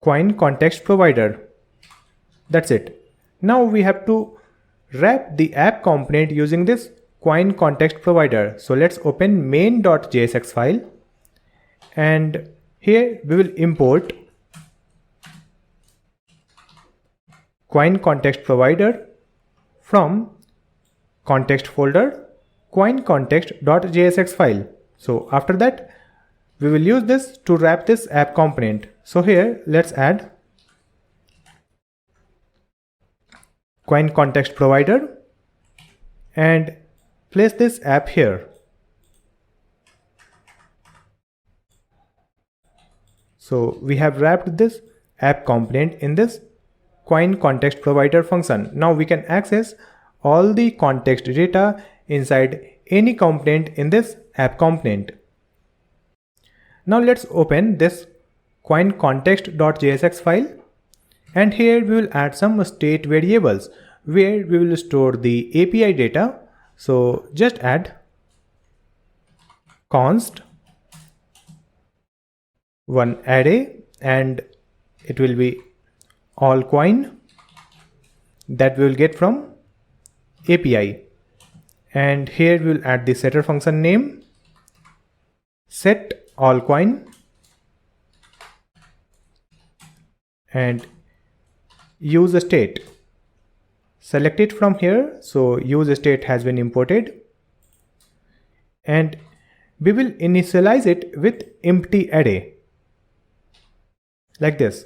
coin context provider. That's it. Now we have to wrap the app component using this coin context provider. So let's open main.jsx file, and here we will import coin context provider from context folder coin context.jsx file. So after that, we will use this to wrap this app component. So here let's add coin context provider and place this app here. So we have wrapped this app component in this coin context provider function. Now we can access all the context data inside any component in this app component. Now let's open this coin context.jsx file, and here we will add some state variables where we will store the API data. So just add const one array, and it will be all coin that we will get from API. And here we will add the setter function name, set all coin, and use state. Select it from here. So use state has been imported, and we will initialize it with empty array like this,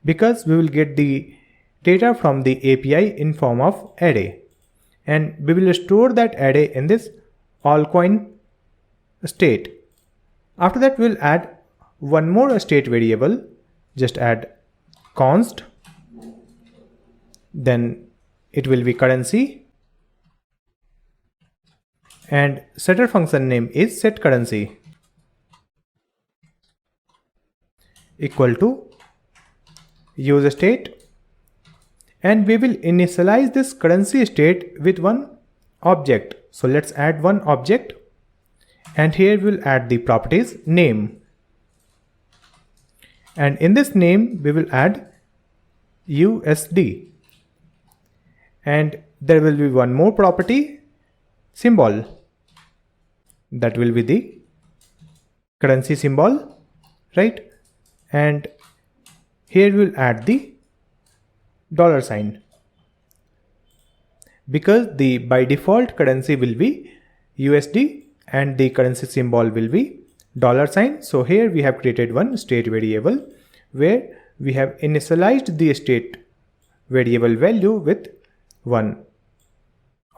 because we will get the data from the API in form of array, and we will store that array in this all coin state. After that, we'll add one more state variable. Just add const, then it will be currency, and setter function name is set currency equal to use state, and we will initialize this currency state with one object. So let's add one object, and here we'll add the properties name, and in this name we will add USD, and there will be one more property symbol. That will be the currency symbol, right? And here we'll add the dollar sign, because the by default currency will be USD and the currency symbol will be dollar sign. So here we have created one state variable where we have initialized the state variable value with one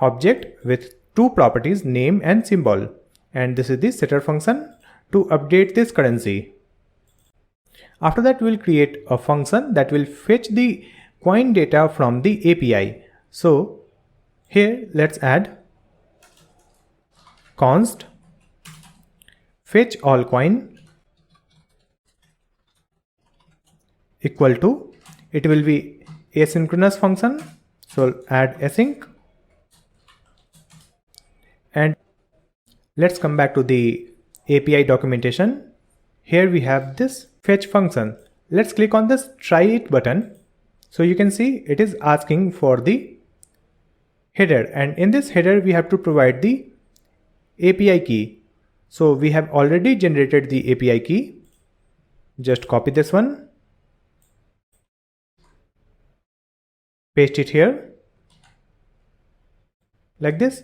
object with two properties, name and symbol, and this is the setter function to update this currency. After that, we'll create a function that will fetch the coin data from the API. So here let's add const fetch all coin equal to, it will be asynchronous function, so add async. And let's come back to the API documentation. Here we have this fetch function. Let's click on this try it button. So you can see it is asking for the header, and in this header we have to provide the API key. So we have already generated the API key. Just copy this one, paste it here like this.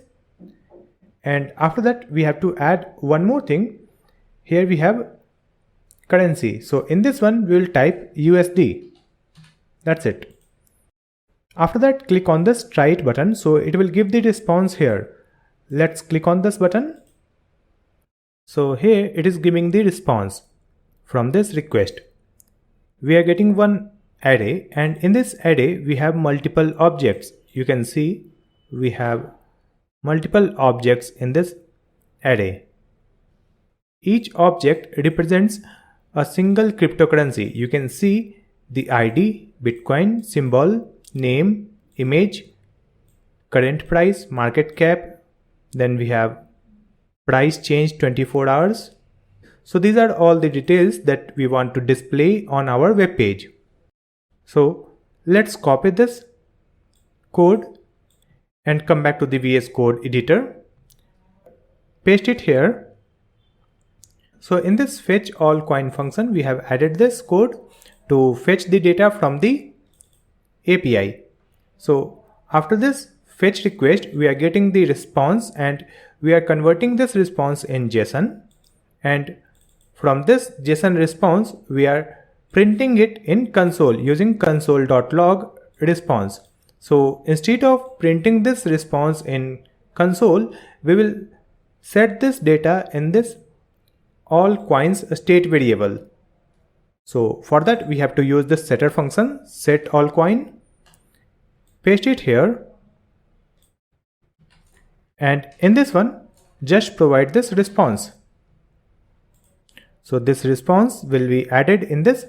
And after that we have to add one more thing. Here we have currency. So in this one we will type USD. That's it. After that, click on this try it button. So it will give the response here. Let's click on this button. So here it is giving the response from this request. We are getting one array, and in this array we have multiple objects. You can see we have multiple objects in this array. Each object represents a single cryptocurrency. You can see the ID, Bitcoin, symbol, name, image, current price, market cap, then we have price change 24 hours. So these are all the details that we want to display on our web page. So let's copy this code and come back to the VS Code editor, paste it here. So in this fetch all coin function, we have added this code to fetch the data from the API. So after this fetch request, we are getting the response and we are converting this response in JSON, and from this JSON response we are printing it in console using console.log response. So instead of printing this response in console, we will set this data in this all coins state variable. So for that we have to use this setter function, set all coin, paste it here, and in this one just provide this response. So this response will be added in this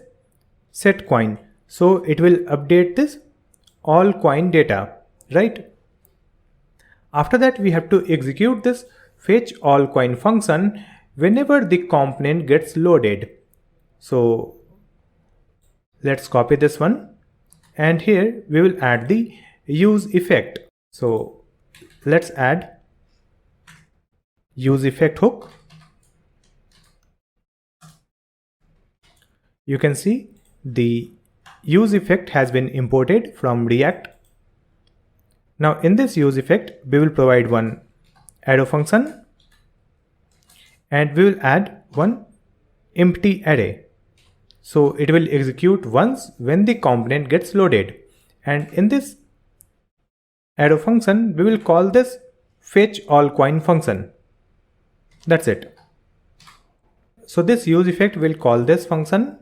set coin, so it will update this all coin data, right? After that we have to execute this fetch all coin function whenever the component gets loaded. So let's copy this one, and here we will add the use effect. So let's add use effect hook. You can see the use effect has been imported from React. Now in this use effect we will provide one arrow function, and we will add one empty array. So it will execute once when the component gets loaded, and in this arrow function we will call this fetch all coin function. That's it. So this use effect will call this function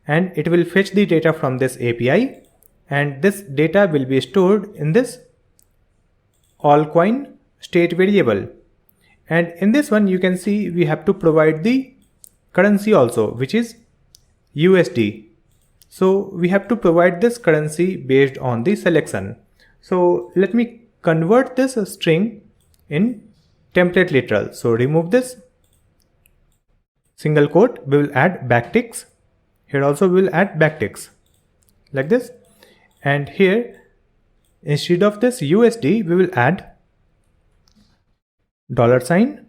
and it will fetch the data from this API, and this data will be stored in this all coin state variable. And in this one you can see we have to provide the currency also, which is USD. So we have to provide this currency based on the selection. So let me convert this string in template literal. So remove this single quote, we will add backticks. Here also we will add backticks like this, and here instead of this USD we will add dollar sign,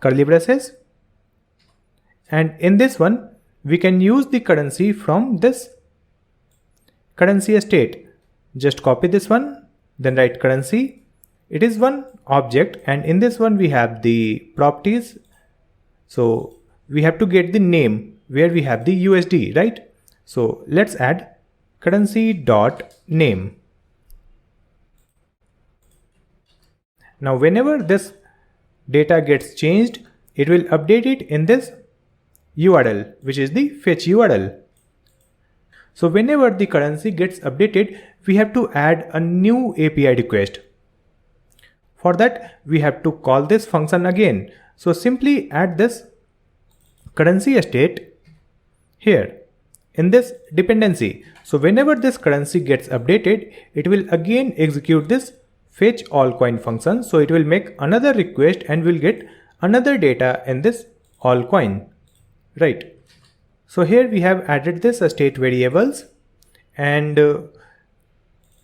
curly braces, and in this one we can use the currency from this currency state. Just copy this one, then write currency. It is one object, and in this one we have the properties. So we have to get the name where we have the USD, right? So let's add currency dot name. Now whenever this data gets changed, it will update it in this URL, which is the fetch URL. So whenever the currency gets updated, we have to add a new API request. For that, we have to call this function again. So simply add this currency state here in this dependency. So whenever this currency gets updated, it will again execute this fetch all coin function. So it will make another request and will get another data in this all coin, right? So here we have added this state variables, and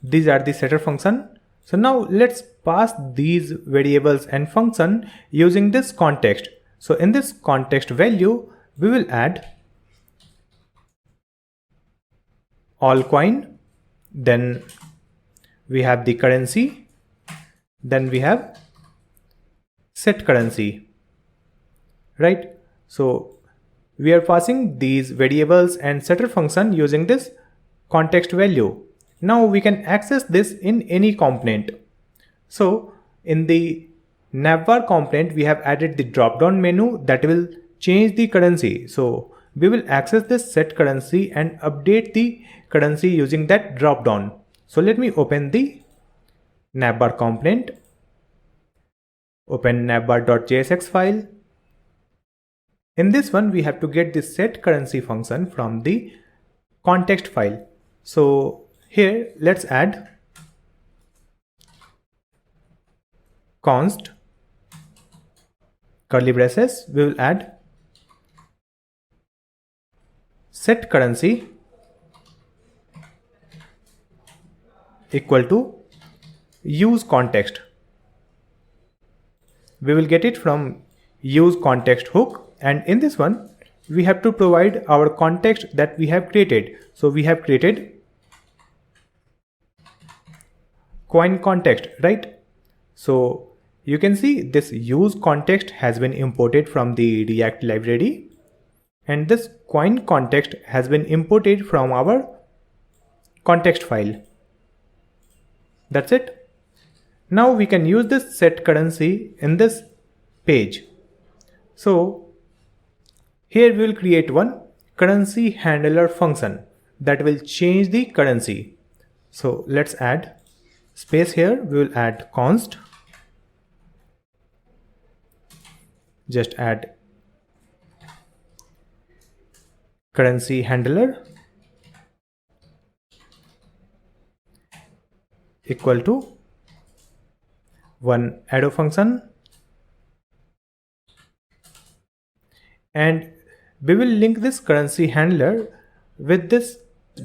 these are the setter function. So now let's pass these variables and function using this context. So in this context value, we will add all coin, then we have the currency, then we have set currency, right? So we are passing these variables and setter function using this context value. Now we can access this in any component. So in the Navbar component, we have added the drop down menu that will change the currency. So we will access this set currency and update the currency using that drop down. So let me open the Navbar component, open navbar.jsx file. In this one, we have to get the set currency function from the context file. So here, let's add const curly braces. We will add set currency equal to use context. We will get it from use context hook. And in this one, we have to provide our context that we have created. So we have created coin context, right? So you can see this use context has been imported from the React library, and this coin context has been imported from our context file. That's it. Now we can use this set currency in this page. So here we will create one currency handler function that will change the currency. So let's add space here. We will add const, just add currency handler equal to one arrow function, and we will link this currency handler with this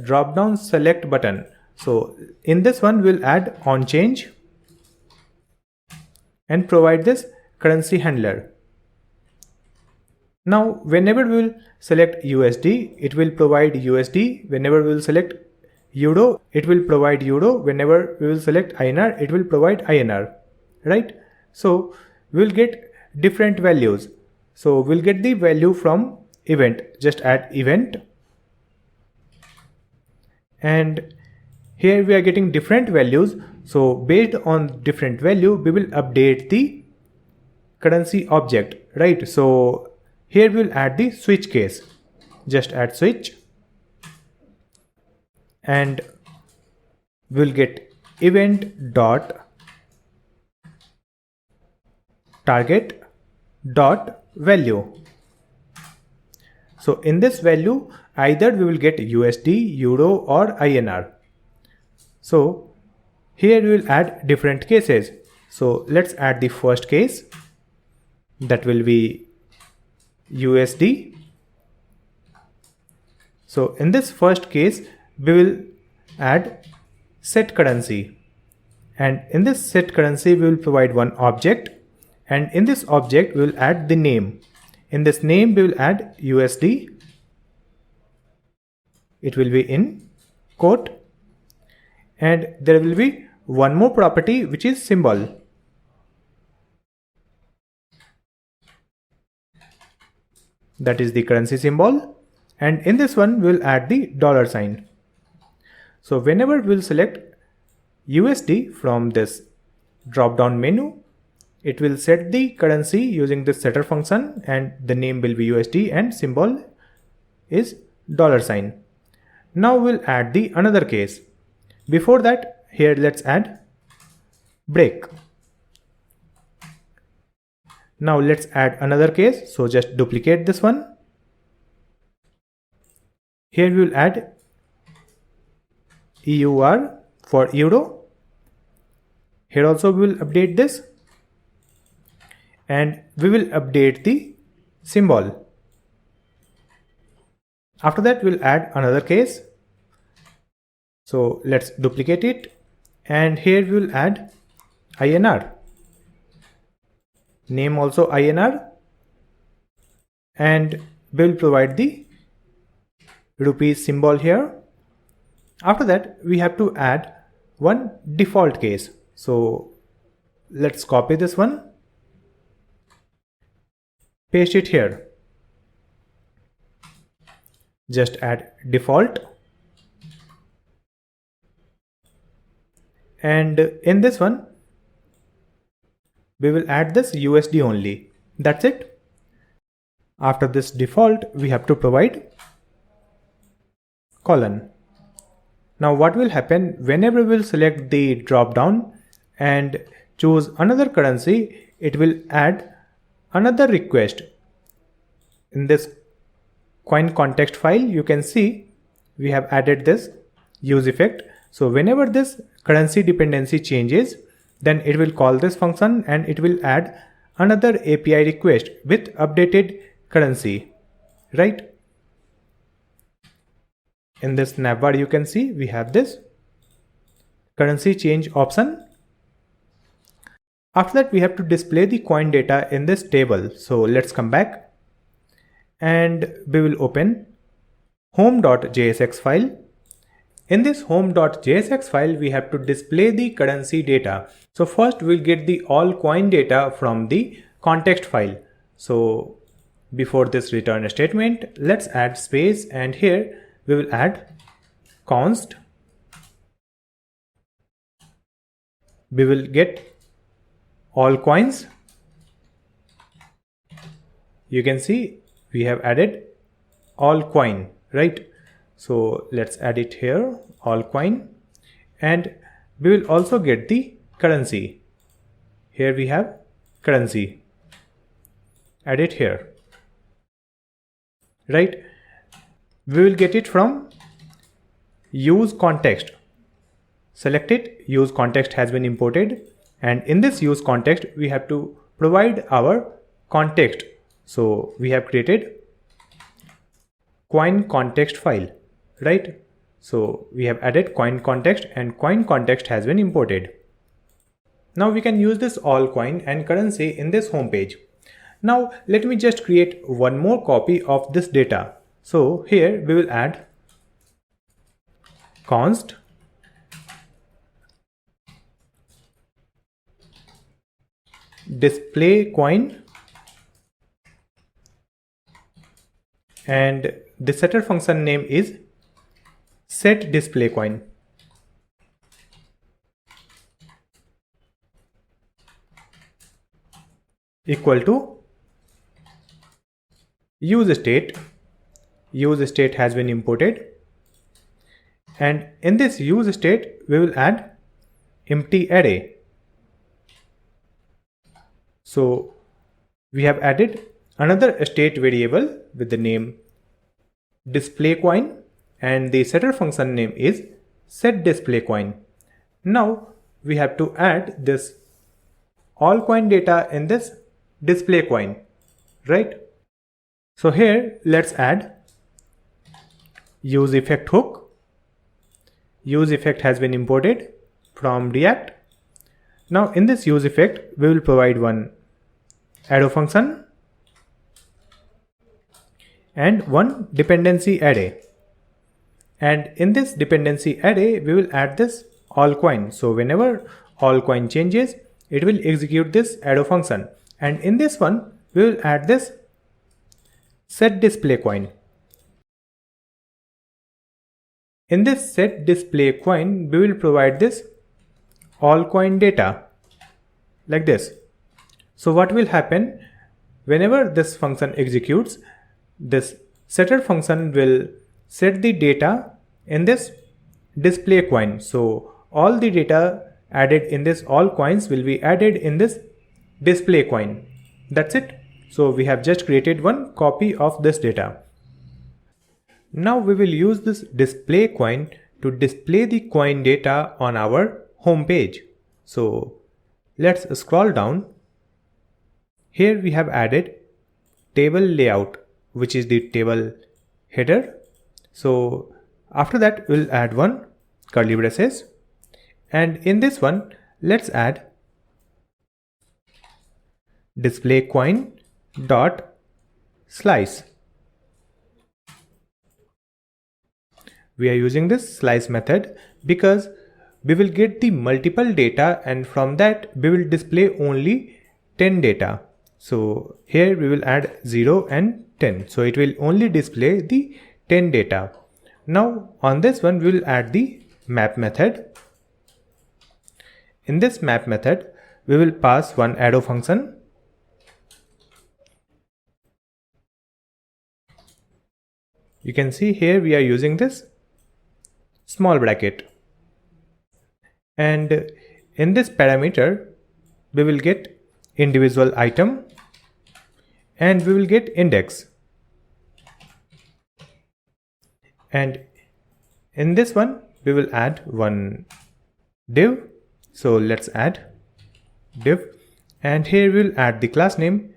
drop down select button. So in this one, we'll add on change and provide this currency handler. Now whenever we will select USD, it will provide USD. Whenever we will select Euro, it will provide Euro. Whenever we will select INR, it will provide INR, right? So we'll get different values. So we'll get the value from event. Just add event, and here we are getting different values. So based on different value, we will update the currency object, right? So here we'll add the switch case. Just add switch, and we'll get event dot target dot value. So in this value, either we will get USD, Euro or INR. So here we will add different cases. So let's add the first case, that will be USD. So in this first case, we will add set currency, and in this set currency we will provide one object, and in this object we will add the name. In this name we will add USD. It will be in quote, and there will be one more property which is symbol. That is the currency symbol, and in this one we will add the dollar sign. So whenever we will select USD from this drop down menu, it will set the currency using this setter function, and the name will be USD and symbol is dollar sign. Now we'll add the another case. Before that, here let's add break. Now let's add another case, so just duplicate this one. Here we will add EUR for euro. Here also we will update this, and we will update the symbol. After that we'll add another case. So let's duplicate it, and here we will add INR. Name also INR, and we will provide the rupees symbol here. After that we have to add one default case. So let's copy this one, paste it here. Just add default, and in this one we will add this USD only. That's it. After this default we have to provide colon. Now what will happen whenever we will select the drop down and choose another currency, it will add another request. In this coin context file you can see we have added this use effect. So whenever this currency dependency changes, then it will call this function and it will add another API request with updated currency, right? In this Navbar you can see we have this currency change option. After that we have to display the coin data in this table. So let's come back and we will open home.jsx file. In this home.jsx file we have to display the currency data. So first we'll get the all coin data from the context file. So before this return statement, let's add space, and here we will add const. We will get all coins. You can see we have added all coin, right? So let's add it here, all coin, and we will also get the currency. Here we have currency. Add it here, right? We will get it from use context. Select it, use context has been imported, and in this use context we have to provide our context. So we have created coin context file, right? So we have added coin context and coin context has been imported. Now we can use this all coin and currency in this home page. Now let me just create one more copy of this data. So here we will add const display coin, and the setter function name is set display coin. Equal to use state. Use state has been imported, and in this use state we will add empty array. So we have added another state variable with the name display coin, and the setter function name is set display coin. Now we have to add this all coin data in this display coin, right? So here let's add use effect hook. Use effect has been imported from React. Now in this use effect we will provide one arrow function and one dependency array. And in this dependency array, we will add this all coin. So whenever all coin changes, it will execute this arrow function. And in this one, we will add this set display coin. In this set display coin, we will provide this all coin data like this. So what will happen whenever this function executes, this setter function will set the data in this display coin. So all the data added in this all coins will be added in this display coin. That's it. So we have just created one copy of this data. Now we will use this display coin to display the coin data on our home page. So let's scroll down. Here we have added table layout, which is the table header. So after that, we'll add one curly braces, and in this one, let's add display coin dot slice. We are using this slice method because we will get the multiple data, and from that we will display only 10 data. So here we will add 0 and 10. So it will only display the 10 data. Now on this one, we will add the map method. In this map method, we will pass one arrow function. You can see here we are using this small bracket. And in this parameter, we will get individual item and we will get index. And in this one, we will add one div. So let's add div, and here we will add the class name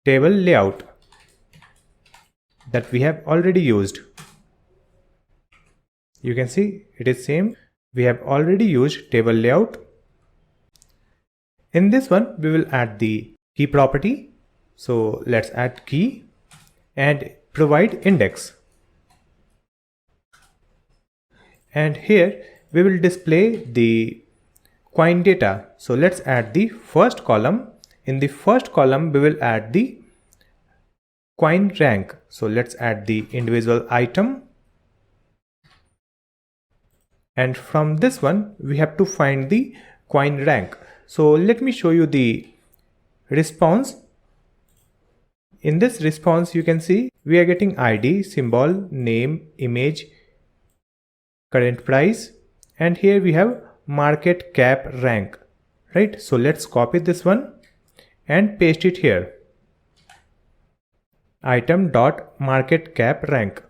table layout that we have already used. You can see it is same. We have already used table layout. In this one, we will add the key property. So let's add key and provide index. And here we will display the coin data. So let's add the first column. In the first column, we will add the coin rank. So let's add the individual item. And from this one, we have to find the coin rank. So let me show you the response. In this response, you can see we are getting ID, symbol, name, image, current price, and here we have market cap rank, right? So let's copy this one and paste it here. Item dot market cap rank.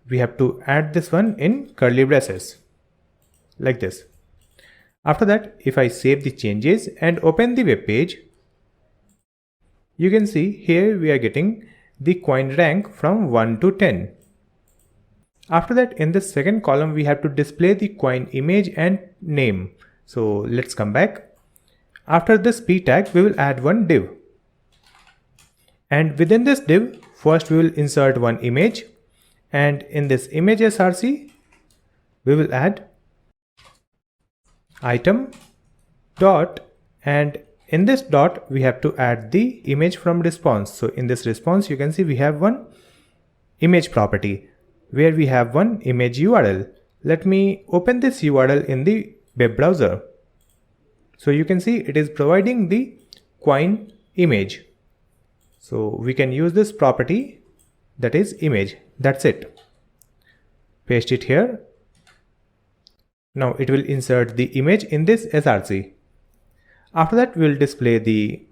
We have to add this one in curly braces like this. After that, if I save the changes and open the web page, you can see here we are getting the coin rank from 1 to 10. After that, in the second column, we have to display the coin image and name. So let's come back. After this p tag, we will add one div. And within this div, first we will insert one image. And in this image src, we will add item dot, and in this dot we have to add the image from response. So in this response, you can see we have one image property where we have one image URL. Let me open this URL in the web browser. So you can see it is providing the coin image. So we can use this property, that is image. That's it. Paste it here. Now it will insert the image in this src. After that, we will display the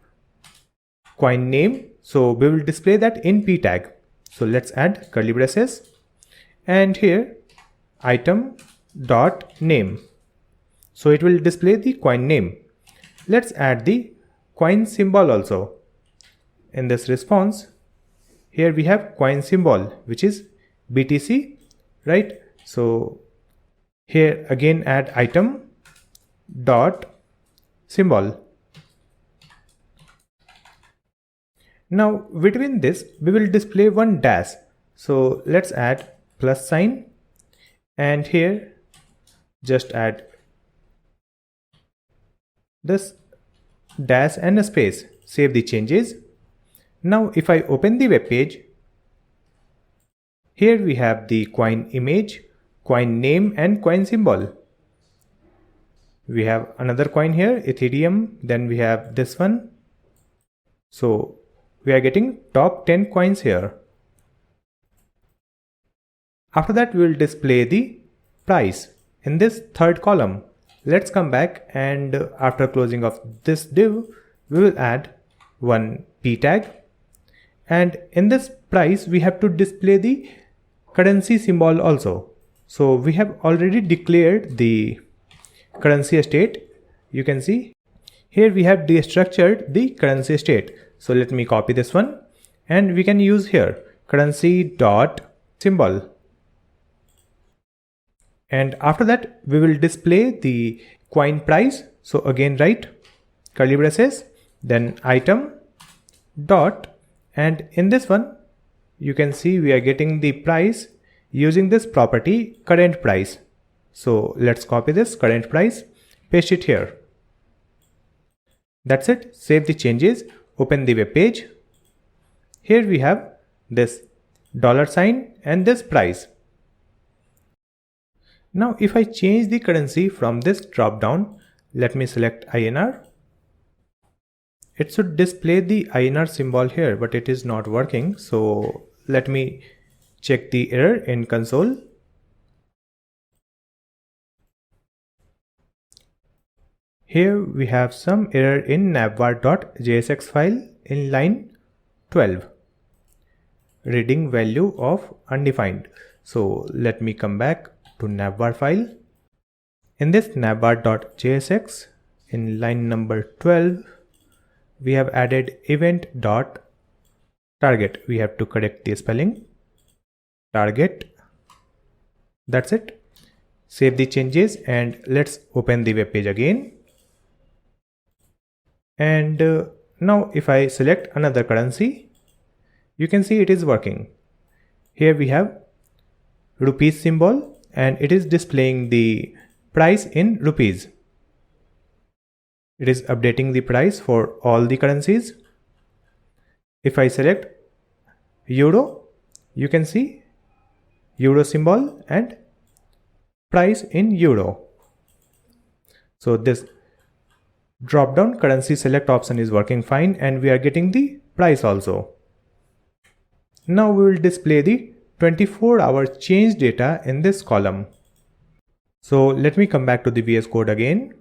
coin name. So we will display that in p tag. So let's add curly braces, and here item dot name. So it will display the coin name. Let's add the coin symbol also. In this response, here we have coin symbol, which is BTC, right? So here again add item dot symbol. Now between this we will display one dash. So let's add plus sign, and here just add this dash and a space. Save the changes. Now if I open the web page, here we have the coin image, coin name and coin symbol. We have another coin here, Ethereum, then we have this one. So we are getting top 10 coins here. After that we will display the price in this third column. Let's come back, and after closing of this div, we will add one p tag, and in this price we have to display the currency symbol also. So we have already declared the currency state. You can see here we have destructured the currency state. So let me copy this one, and we can use here currency dot symbol. And after that we will display the coin price. So again write curly braces, then item dot, and in this one you can see we are getting the price using this property current price. So let's copy this current price, paste it here. That's it. Save the changes, open the web page. Here we have this $sign and this price. Now if I change the currency from this drop down, let me select INR. It should display the INR symbol here, but it is not working. So let me check the error in console. Here we have some error in Navbar.jsx file in line 12. Reading value of undefined. So let me come back to Navbar file. In this Navbar.jsx, in line number 12, we have added event.target. We have to correct the spelling. Target. That's it. Save the changes, and let's open the web page again. And now if I select another currency, you can see it is working. Here we have rupees symbol, and it is displaying the price in rupees. It is updating the price for all the currencies. If I select euro, you can see euro symbol and price in euro. So this drop down currency select option is working fine, and we are getting the price also. Now we will display the 24-hour change data in this column. So let me come back to the VS Code again.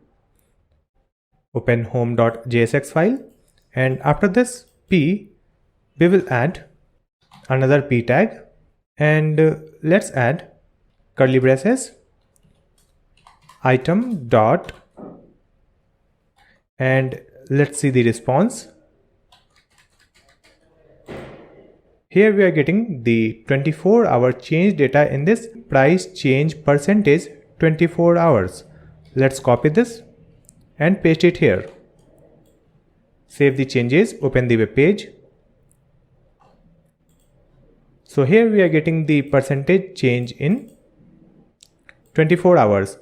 Open home.jsx file, and after this p, we will add another p tag, and let's add curly braces, item dot, and let's see the response. Here we are getting the 24-hour change data in this price change percentage 24 hours. Let's copy this and paste it here. Save the changes, open the web page. So here we are getting the percentage change in 24 hours,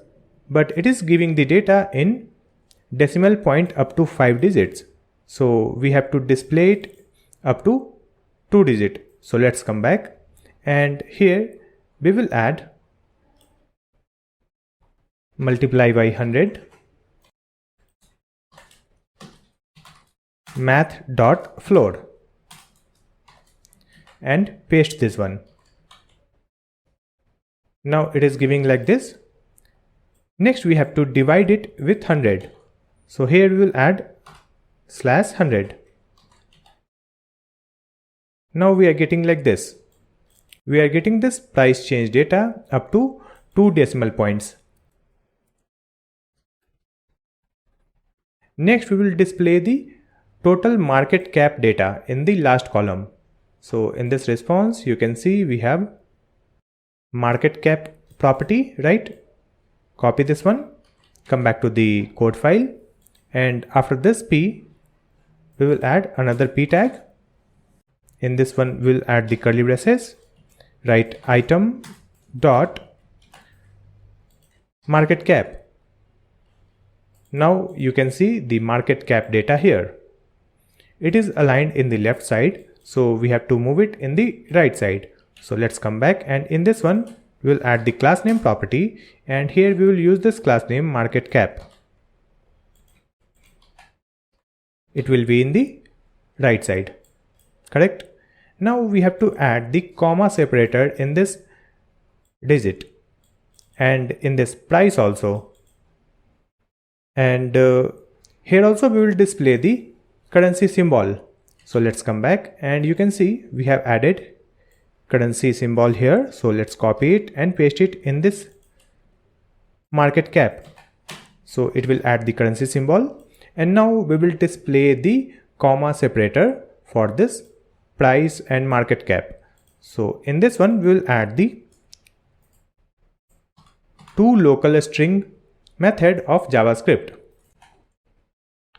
but it is giving the data in decimal point up to 5 digits. So we have to display it up to 2 digit. So let's come back, and here we will add multiply by 100 math.floor and paste this one. Now it is giving like this. Next we have to divide it with 100. So here we will add /100. Now we are getting like this. We are getting this price change data up to 2 decimal points. Next we will display the total market cap data in the last column. So in this response you can see we have market cap property, right? Copy this one come back to the code file, and after this p, we will add another p tag. In this one, we'll add the curly braces, write item dot market cap. Now you can see the market cap data here. It is aligned in the left side, so we have to move it in the right side. So let's come back, and in this one we'll add the class name property, and here we will use this class name market cap. It will be in the right side, correct? Now we have to add the comma separator in this digit and in this price also. And here also we will display the currency symbol. So let's come back, and you can see we have added currency symbol here. So let's copy it and paste it in this market cap. So it will add the currency symbol, and now we will display the comma separator for this price and market cap. So in this one we will add the toLocalString method of JavaScript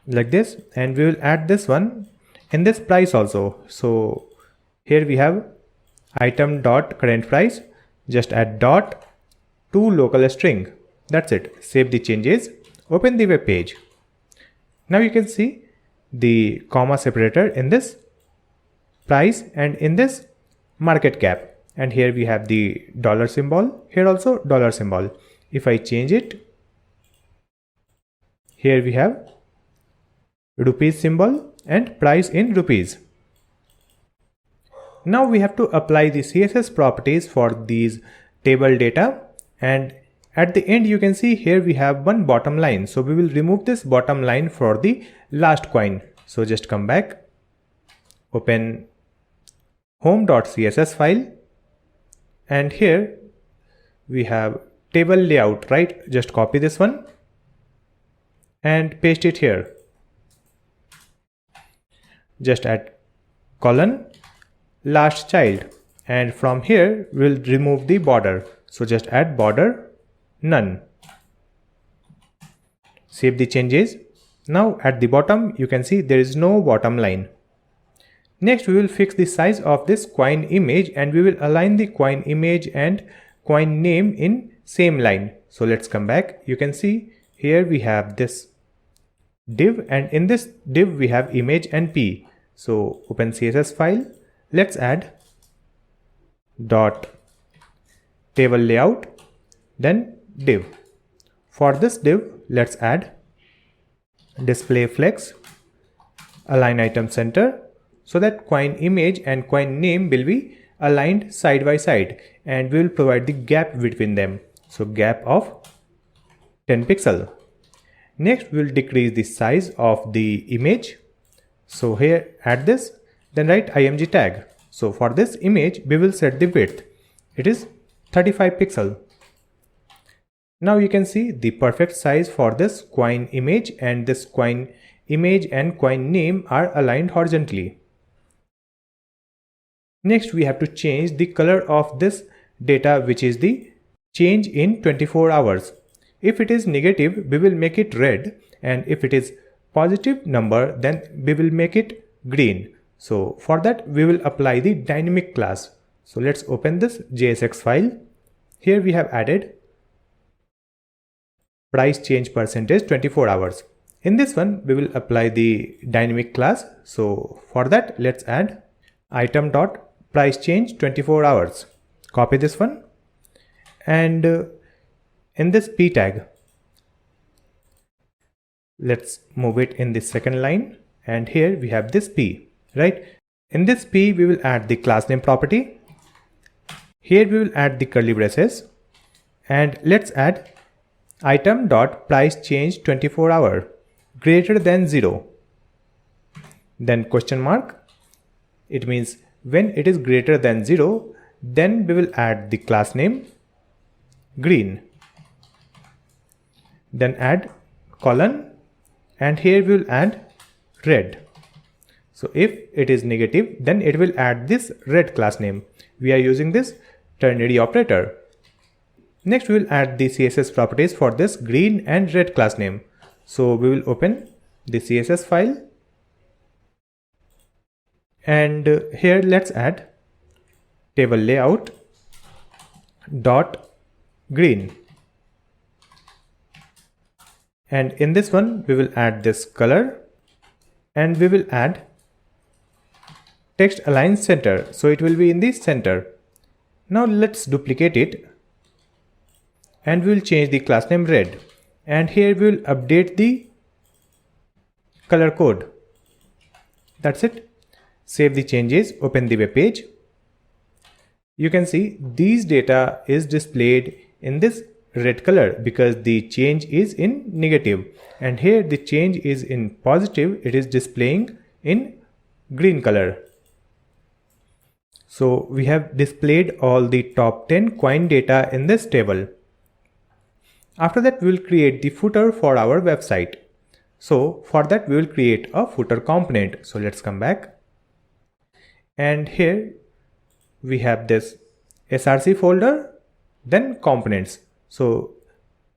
like this, and we will add this one in this price also. So here we have item dot current price, just add dot toLocalString. That's it. Save the changes, open the web page. Now you can see the comma separator in this price and in this market cap, and here we have the dollar symbol, here also dollar symbol. If I change it, here we have rupees symbol and price in rupees. Now we have to apply the CSS properties for these table data, and at the end you can see here we have one bottom line. So we will remove this bottom line for the last coin. So just come back, open home.css file, and here we have table layout, right? Just copy this one and paste it here. Just add colon last child, and from here we'll remove the border. So just add border none. Save the changes. Now at the bottom you can see there is no bottom line. Next we will fix the size of this coin image, and we will align the coin image and coin name in same line. So let's come back. You can see here we have this div, and in this div we have image and p. So open CSS file. Let's add dot table layout, then div. For this div, let's add display flex, align item center, so that coin image and coin name will be aligned side by side, and we will provide the gap between them. So gap of 10 pixel. Next we will decrease the size of the image. So here add this, then write img tag. So for this image we will set the width. It is 35 pixel. Now you can see the perfect size for this coin image, and this coin image and coin name are aligned horizontally. Next we have to change the color of this data, which is the change in 24 hours. If it is negative, we will make it red, and if it is positive number, then we will make it green. So for that we will apply the dynamic class. So let's open this JSX file. Here we have added price change percentage 24 hours. In this one we will apply the dynamic class. So for that let's add item dot price change 24 hours. Copy this one, and in this p tag let's move it in the second line, and here we have this p, right? In this p we will add the class name property. Here we will add the curly braces, and let's add item dot price change 24 hour greater than 0, then question mark. It means when it is greater than 0, then we will add the class name green, then add colon, and here we will add red. So if it is negative, then it will add this red class name. We are using this ternary operator. Next we will add the CSS properties for this green and red class name. So we will open the CSS file, and here let's add table layout dot green, and in this one we will add this color, and we will add text align center, so it will be in the center. Now let's duplicate it, and we will change the class name red, and here we will update the color code. That's it. Save the changes, open the web page. You can see these data is displayed in this red color because the change is in negative, and here the change is in positive, it is displaying in green color. So we have displayed all the top 10 coin data in this table. After that we will create the footer for our website. So for that we will create a footer component. So let's come back, and here we have this src folder, then components. So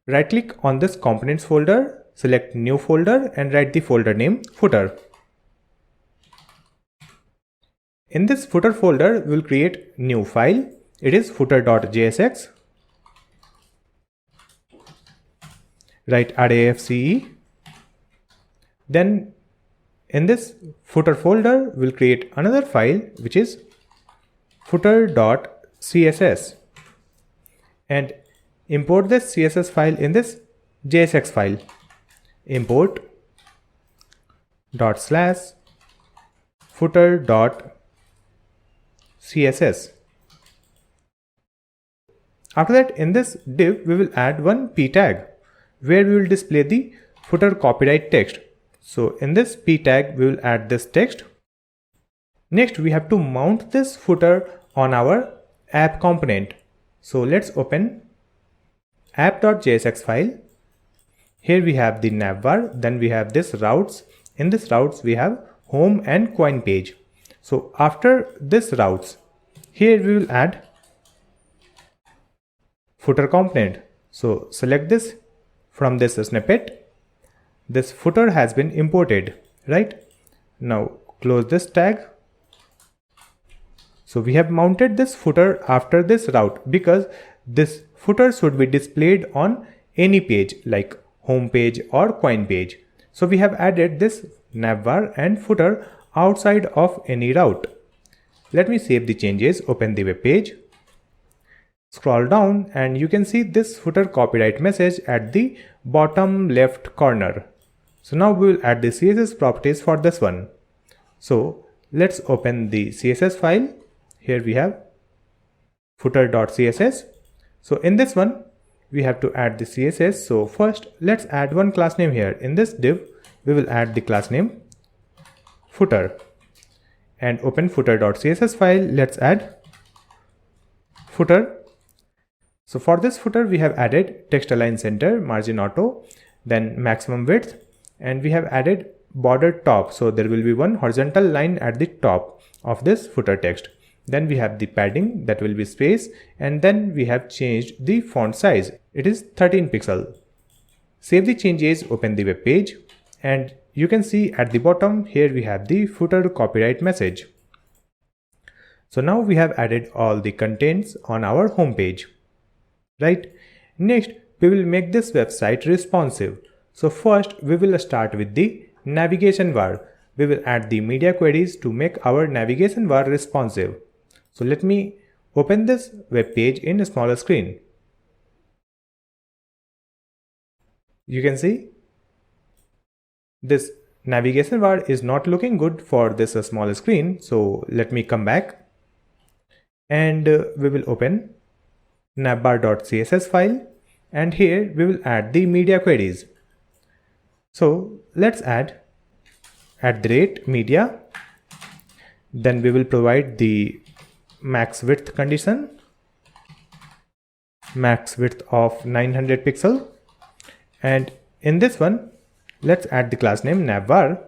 right click on this components folder, select new folder, and write the folder name footer. In this footer folder we will create new file. It is footer.jsx. Write rafce. Then in this footer folder we will create another file which is footer.css, and import this CSS file in this JSX file. Import /footer.css. After that, in this div we will add one p tag where we will display the footer copyright text. So in this p tag we will add this text. Next we have to mount this footer on our app component. So let's open app.jsx file. Here we have the navbar, then we have this routes. In this routes we have home and coin page. So after this routes, here we will add footer component. So select this from this snippet. This footer has been imported, right? Now close this tag. So we have mounted this footer after this route because this footer should be displayed on any page like home page or coin page. So we have added this navbar and footer outside of any route. Let me save the changes, open the web page. Scroll down and you can see this footer copyright message at the bottom left corner. So now we will add the CSS properties for this one. So let's open the CSS file. Here we have footer.css. So in this one we have to add the CSS. So first let's add one class name here. In this div we will add the class name footer, and open footer.css file. Let's add footer. So for this footer we have added text align center, margin auto, then maximum width, and we have added border top. So there will be one horizontal line at the top of this footer text. Then we have the padding, that will be space, and then we have changed the font size. It is 13 pixel. Save the changes, open the web page, and you can see at the bottom here we have the footer copyright message. So now we have added all the contents on our home page, right? Next we will make this website responsive. So first we will start with the navigation bar. We will add the media queries to make our navigation bar responsive. So let me open this web page in a smaller screen. You can see this navigation bar is not looking good for this small screen. So let me come back, and we will open navbar.css file, and here we will add the media queries. So let's add @media, then we will provide the max width condition, max width of 900 pixel, and in this one let's add the class name navbar,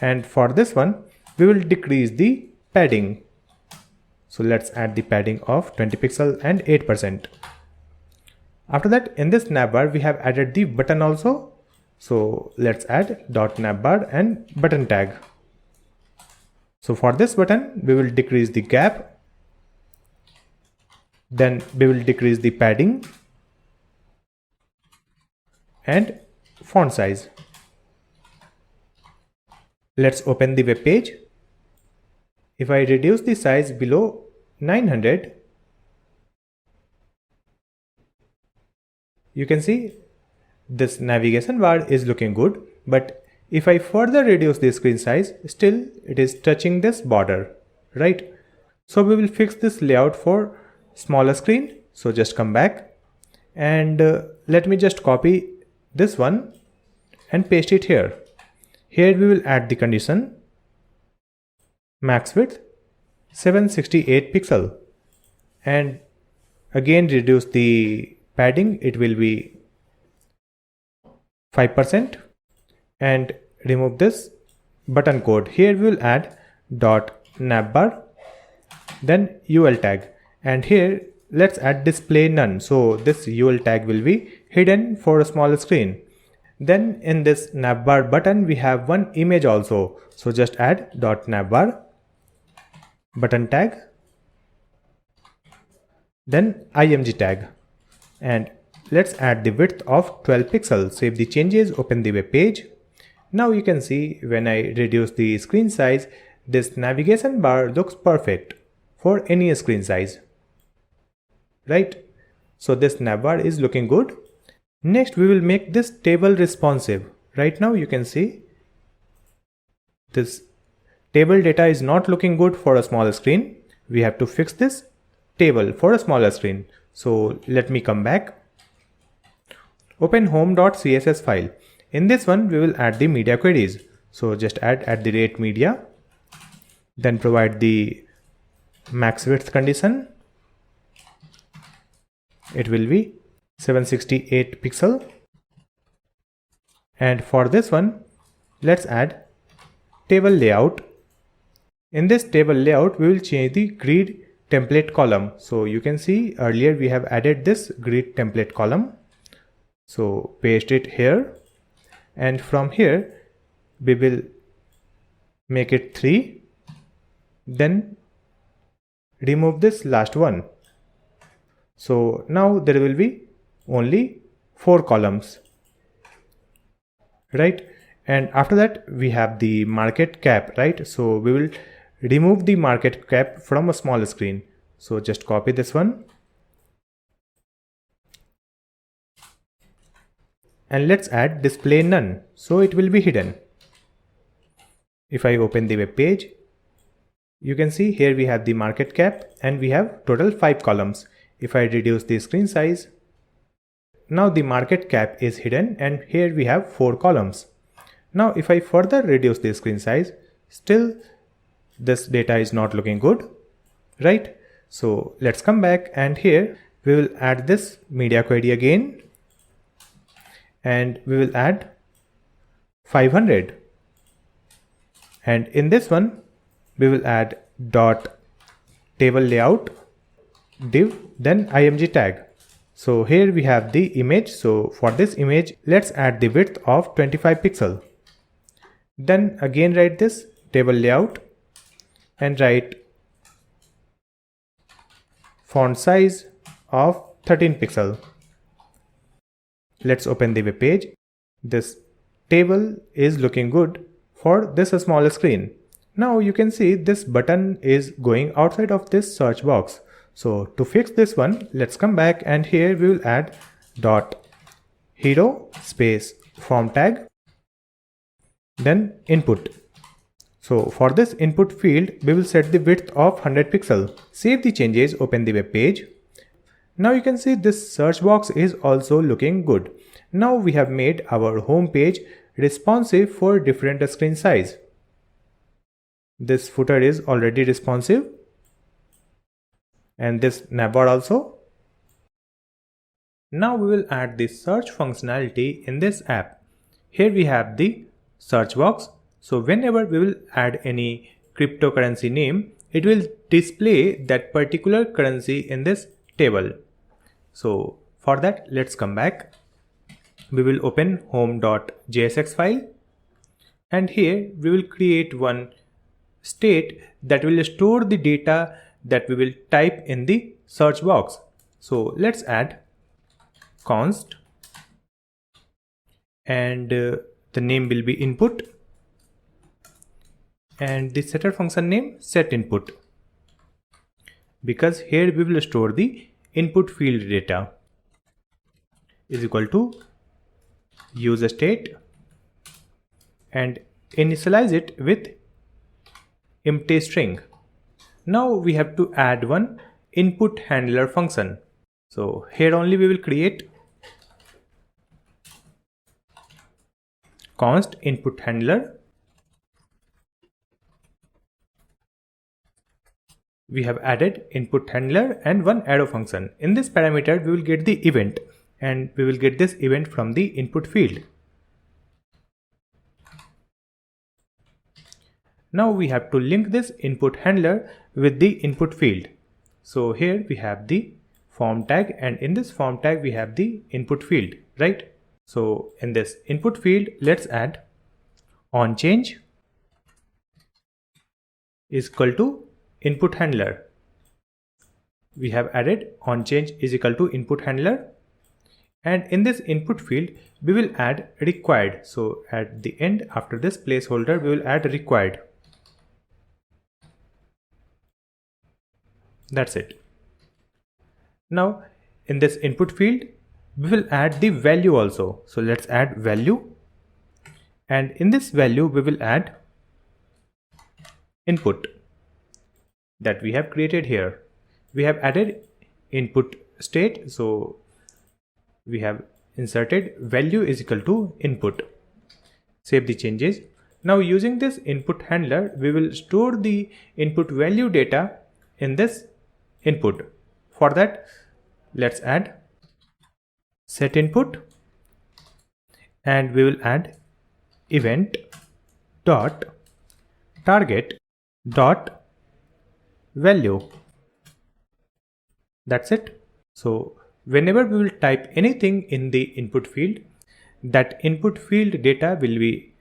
and for this one we will decrease the padding. So let's add the padding of 20 pixel and 8%. After that, in this navbar, we have added the button also. So let's add .navbar and button tag. So for this button, we will decrease the gap. Then we will decrease the padding and font size. Let's open the web page. If I reduce the size below 900, you can see this navigation bar is looking good, but if I further reduce the screen size, still it is touching this border, right? So we will fix this layout for smaller screen. So just come back and let me just copy this one and paste it here. Here we will add the condition max width 768 pixel and again reduce the padding, it will be 5% and remove this button code. Here we will add .navbar, then UL tag, and here let's add display none. So this UL tag will be hidden for a small screen. Then in this navbar button we have one image also. So just add .navbar button tag, then img tag, and let's add the width of 12 pixels. Save the changes, open the web page. Now you can see when I reduce the screen size, this navigation bar looks perfect for any screen size, right? So this navbar is looking good. Next we will make this table responsive. Right now you can see this table data is not looking good for a small screen. We have to fix this table for a smaller screen. So let me come back. Open home.css file. In this one we will add the media queries. So just add @media, then provide the max width condition. It will be 768 pixel, and for this one let's add table layout. In this table layout we will change the grid template column. So you can see earlier we have added this grid template column. So paste it here, and from here we will make it 3, then remove this last one. So now there will be only 4 columns, right? And after that we have the market cap, right? So we will remove the market cap from a small screen. So just copy this one and let's add display none, so it will be hidden. If I open the web page, you can see here we have the market cap and we have total 5 columns. If I reduce the screen size, now the market cap is hidden and here we have 4 columns. Now if I further reduce the screen size, still this data is not looking good, right? So let's come back, and here we will add this media query again, and we will add 500, and in this one we will add table layout div, then img tag. So here we have the image. So for this image let's add the width of 25 pixel, then again write this table layout and write font size of 13 pixel. Let's open the web page. This table is looking good for this small screen. Now you can see this button is going outside of this search box. So to fix this one, let's come back, and here we will add hero space form tag, then input. So for this input field we will set the width of 100 pixel. Save the changes, open the web page. Now you can see this search box is also looking good. Now we have made our home page responsive for different screen size. This footer is already responsive, and this navbar also. Now we will add the search functionality in this app. Here we have the search box. So whenever we will add any cryptocurrency name, it will display that particular currency in this table. So For that, let's come back. We will open home.jsx file, and here we will create one state that will store the data that we will type in the search box. So let's add const, and the name will be input, and the setter function name set input, because here we will store the input field data, is equal to use state, and initialize it with empty string. Now we have to add one input handler function. So here only we will create const input handler. We have added input handler and one arrow function. In this parameter, we will get the event, and we will get this event from the input field. Now we have to link this input handler with the input field. So here we have the form tag, and in this form tag we have the input field, right? So in this input field, let's add onChange is equal to input handler. We have added onChange is equal to input handler, and in this input field we will add required. So at the end, after this placeholder, we will add required. That's it. Now in this input field we will add the value also. So let's add value, and in this value we will add input that we have created here. We have added input state, so we have inserted value is equal to input. Save the changes. Now using this input handler, we will store the input value data in this input. For that, let's add set input, and we will add event dot target dot value. That's it. So whenever we will type anything in the input field, that input field data will be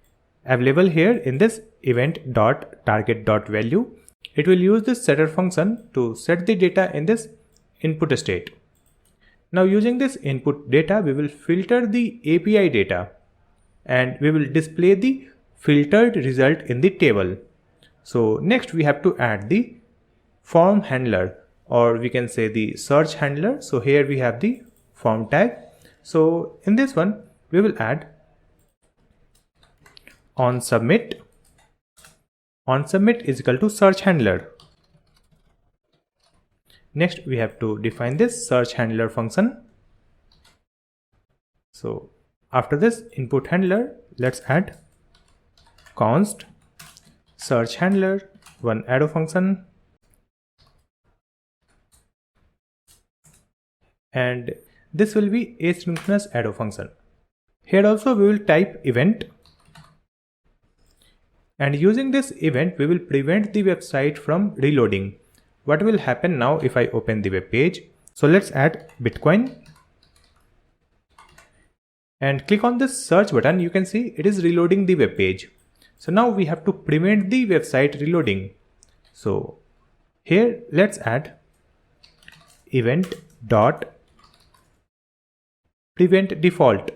available here in this event dot target dot value. It will use this setter function to set the data in this input state. Now using this input data, we will filter the API data, and we will display the filtered result in the table. So next we have to add the form handler, or we can say the search handler. So here we have the form tag. So in this one we will add onSubmit. OnSubmit is equal to search handler. Next we have to define this search handler function. So after this input handler, let's add const search handler, one arrow function, and this will be asynchronous arrow function. Here also we will type event, and using this event we will prevent the website from reloading. What will happen now if I open the web page? So let's add Bitcoin and click on this search button. You can see it is reloading the web page. So now we have to prevent the website reloading. So here let's add event dot prevent default.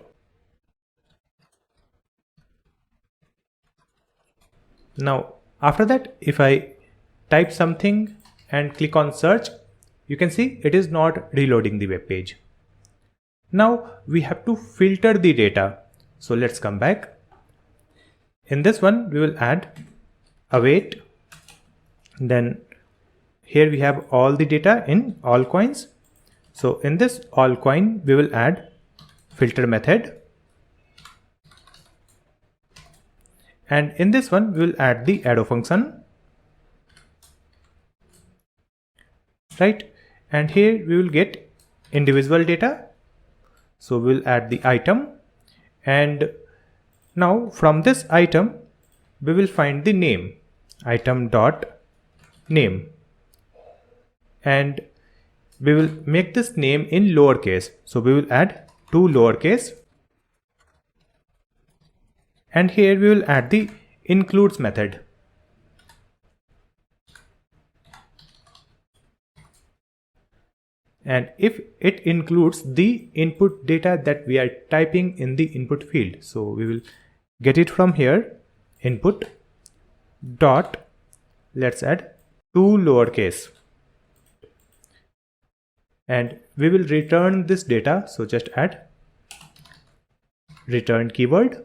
Now after that, if I type something and click on search, you can see it is not reloading the web page. Now we have to filter the data. So let's come back. In this one we will add await. Then here we have all the data in all coins. So in this all coin we will add filter method. And in this one we will add the arrow function. Right, and here we will get individual data. So we will add the item, and now from this item we will find the name, item dot name, and we will make this name in lowercase. So we will add 2 lowercase, and here we will add the includes method. And if it includes the input data that we are typing in the input field, so we will get it from here, input dot, let's add 2 lowercase, and we will return this data. So just add return keyword.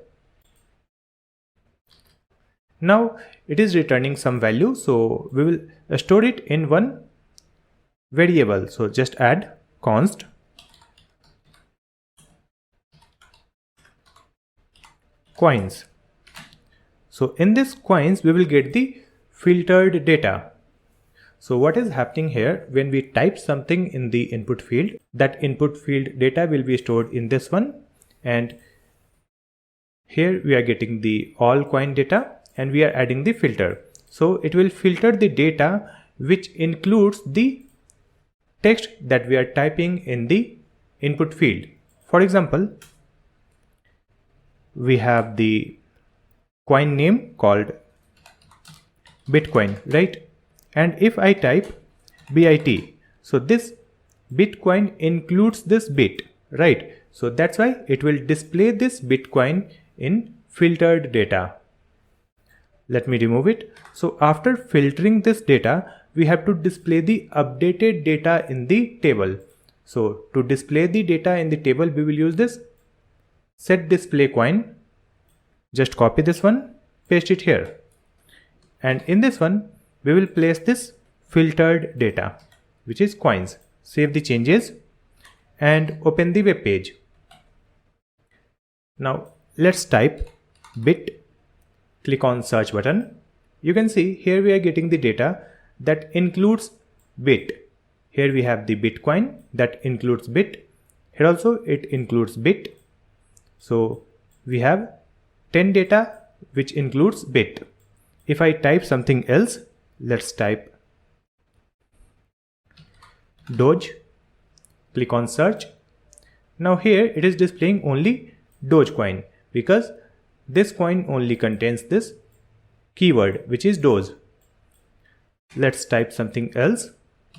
Now it is returning some value, so we will store it in one variable. So just add const coins. So in this coins we will get the filtered data. So what is happening here, when we type something in the input field, that input field data will be stored in this one, and here we are getting the all coin data, and we are adding the filter. So it will filter the data which includes the text that we are typing in the input field. For example, we have the coin name called Bitcoin, right? And if I type BIT, so this Bitcoin includes this bit, right? So that's why it will display this Bitcoin in filtered data. Let me remove it. So after filtering this data, we have to display the updated data in the table. So to display the data in the table, we will use this set display coin. Just copy this one, paste it here. And in this one, we will place this filtered data, which is coins. Save the changes and open the web page. Now let's type bit. Click on search button. You can see here we are getting the data that includes bit. Here we have the Bitcoin that includes bit. Here also it includes bit. So we have 10 data which includes bit. If I type something else, let's type Doge. Click on search. Now here it is displaying only Dogecoin because this coin only contains this keyword, which is Doge. Let's type something else,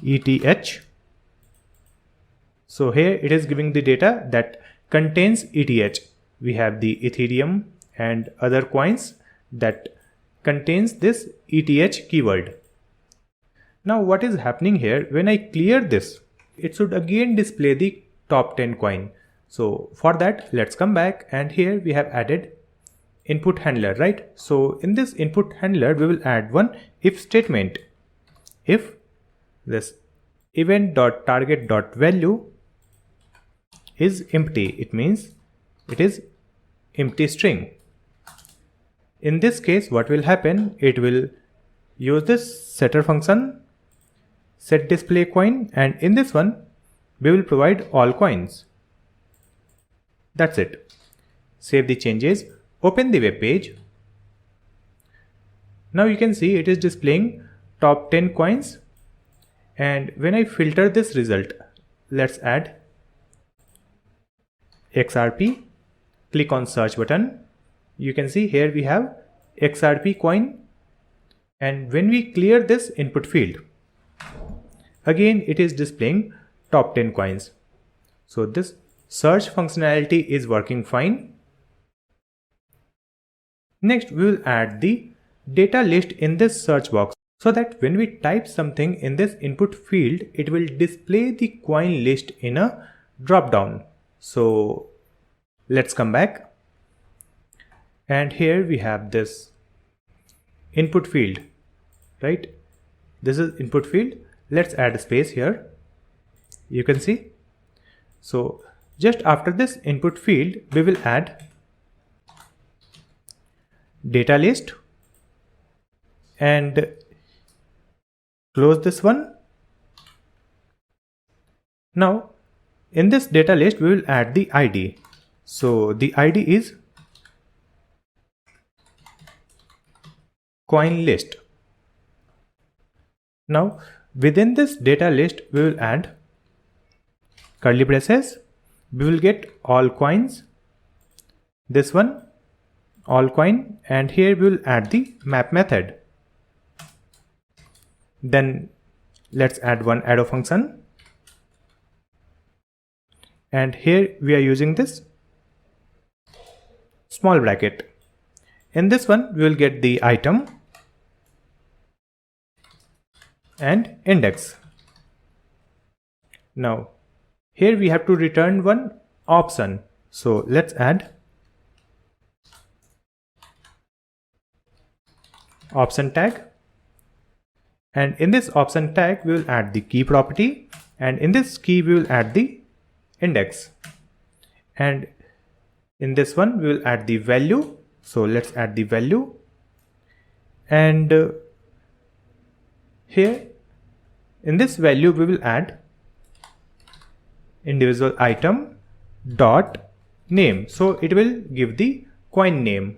ETH. So here it is giving the data that contains ETH. We have the Ethereum and other coins that contains this ETH keyword. Now what is happening here, when I clear this, it should again display the top 10 coin. So for that, let's come back, and here we have added input handler, right? So in this input handler, we will add one if statement. If this event.target.value is empty, it means it is empty string. In this case, what will happen, it will use this setter function, set display coin, and in this one we will provide all coins. That's it. Save the changes, open the web page. Now you can see it is displaying top 10 coins, and when I filter this result, let's add XRP. Click on search button. You can see here we have XRP coin, and when we clear this input field, again it is displaying top 10 coins. So this search functionality is working fine. Next we will add the data list in this search box, so that when we type something in this input field, it will display the coin list in a drop down. So let's come back, and here we have this input field, right? This is input field. Let's add a space here. You can see. So just after this input field, we will add data list and close this one. Now in this data list, we will add the ID. So the ID is coin list. Now within this data list, we will add curly braces, we will get all coins, this one all coin, and here we will add the map method. Then let's add one arrow function, and here we are using this small bracket. In this one we will get the item and index. Now here we have to return one option, so let's add option tag, and in this option tag we will add the key property, and in this key we will add the index, and in this one we will add the value. So let's add the value, and here in this value we will add individual item dot name, so it will give the coin name.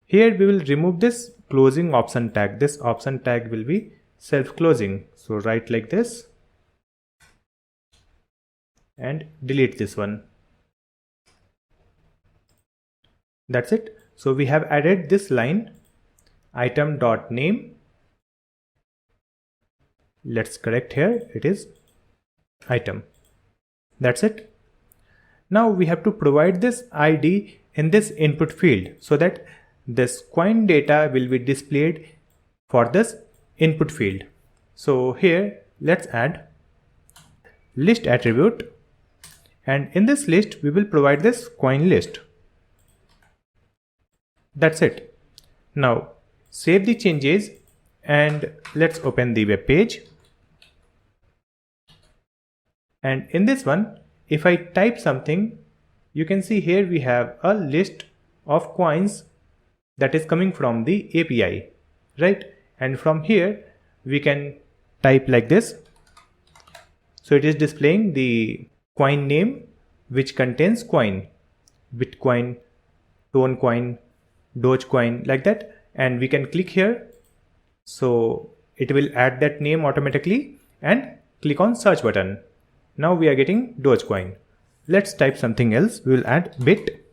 Here we will remove this closing option tag. This option tag will be self-closing, so write like this and delete this one. That's it. So we have added this line item dot name. Let's correct here, it is item. That's it. Now we have to provide this ID in this input field so that this coin data will be displayed for this input field. So here let's add list attribute, and in this list we will provide this coin list. That's it. Now save the changes and let's open the web page. And in this one, if I type something, you can see here we have a list of coins that is coming from the API, right? And from here we can type like this. So it is displaying the coin name which contains coin, Bitcoin, Tonecoin, Dogecoin, like that, and we can click here. So it will add that name automatically, and click on search button. Now we are getting Dogecoin. Let's type something else. We will add bit.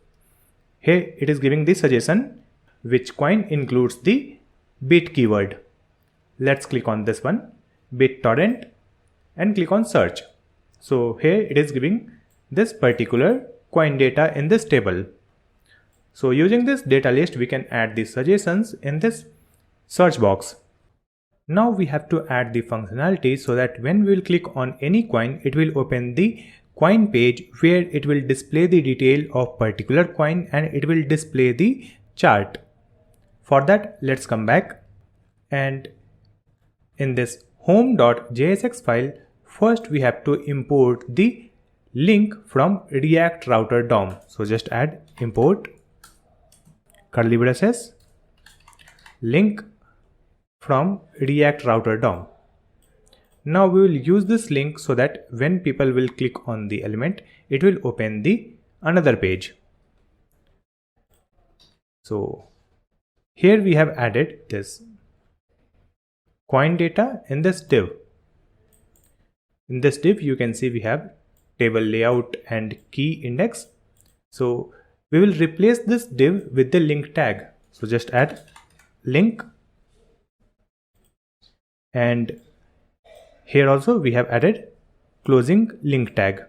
Here it is giving the suggestion which coin includes the bit keyword. Let's click on this one, BitTorrent, and click on search. So here it is giving this particular coin data in this table. So using this data list we can add the suggestions in this search box. Now we have to add the functionality so that when we will click on any coin, it will open the coin page where it will display the detail of particular coin and it will display the chart. For that, let's come back, and in this home.jsx file, first we have to import the link from React router DOM. So just add import curly braces link from React router DOM. Now we will use this link so that when people will click on the element, it will open the another page. So here we have added this coin data in this div. In this div you can see we have table layout and key index. So we will replace this div with the link tag. So just add link, and here also we have added closing link tag.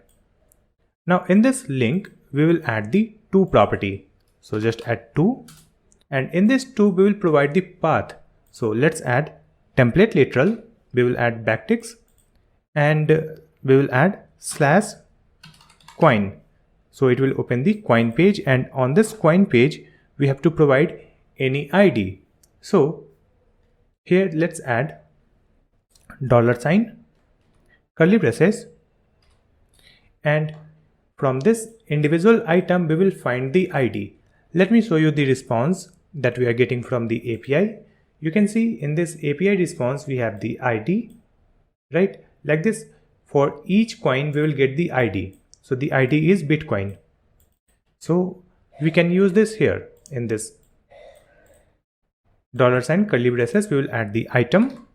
Now in this link we will add the to property. So just add to, and in this to we will provide the path. So let's add template literal, we will add backticks, and we will add slash coin. So it will open the coin page, and on this coin page we have to provide any ID. So here let's add $, curly braces, and from this individual item we will find the ID. Let me show you the response that we are getting from the API. You can see in this API response we have the ID, right? Like this, for each coin we will get the ID. So the ID is Bitcoin. So we can use this here in this $ curly braces. We will add the item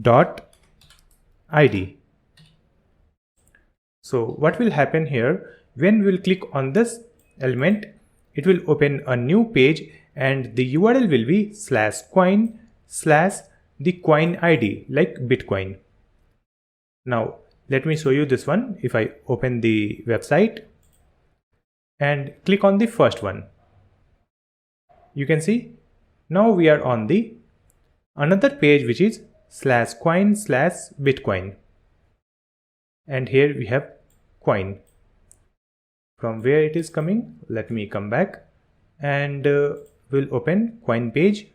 dot ID. So what will happen here, when we will click on this element, it will open a new page and the URL will be /coin/ the coin ID like Bitcoin. Now let me show you this one. If I open the website and click on the first one, you can see now we are on the another page which is /coin/Bitcoin, and here we have coin. From where it is coming, let me come back and we'll open coin page.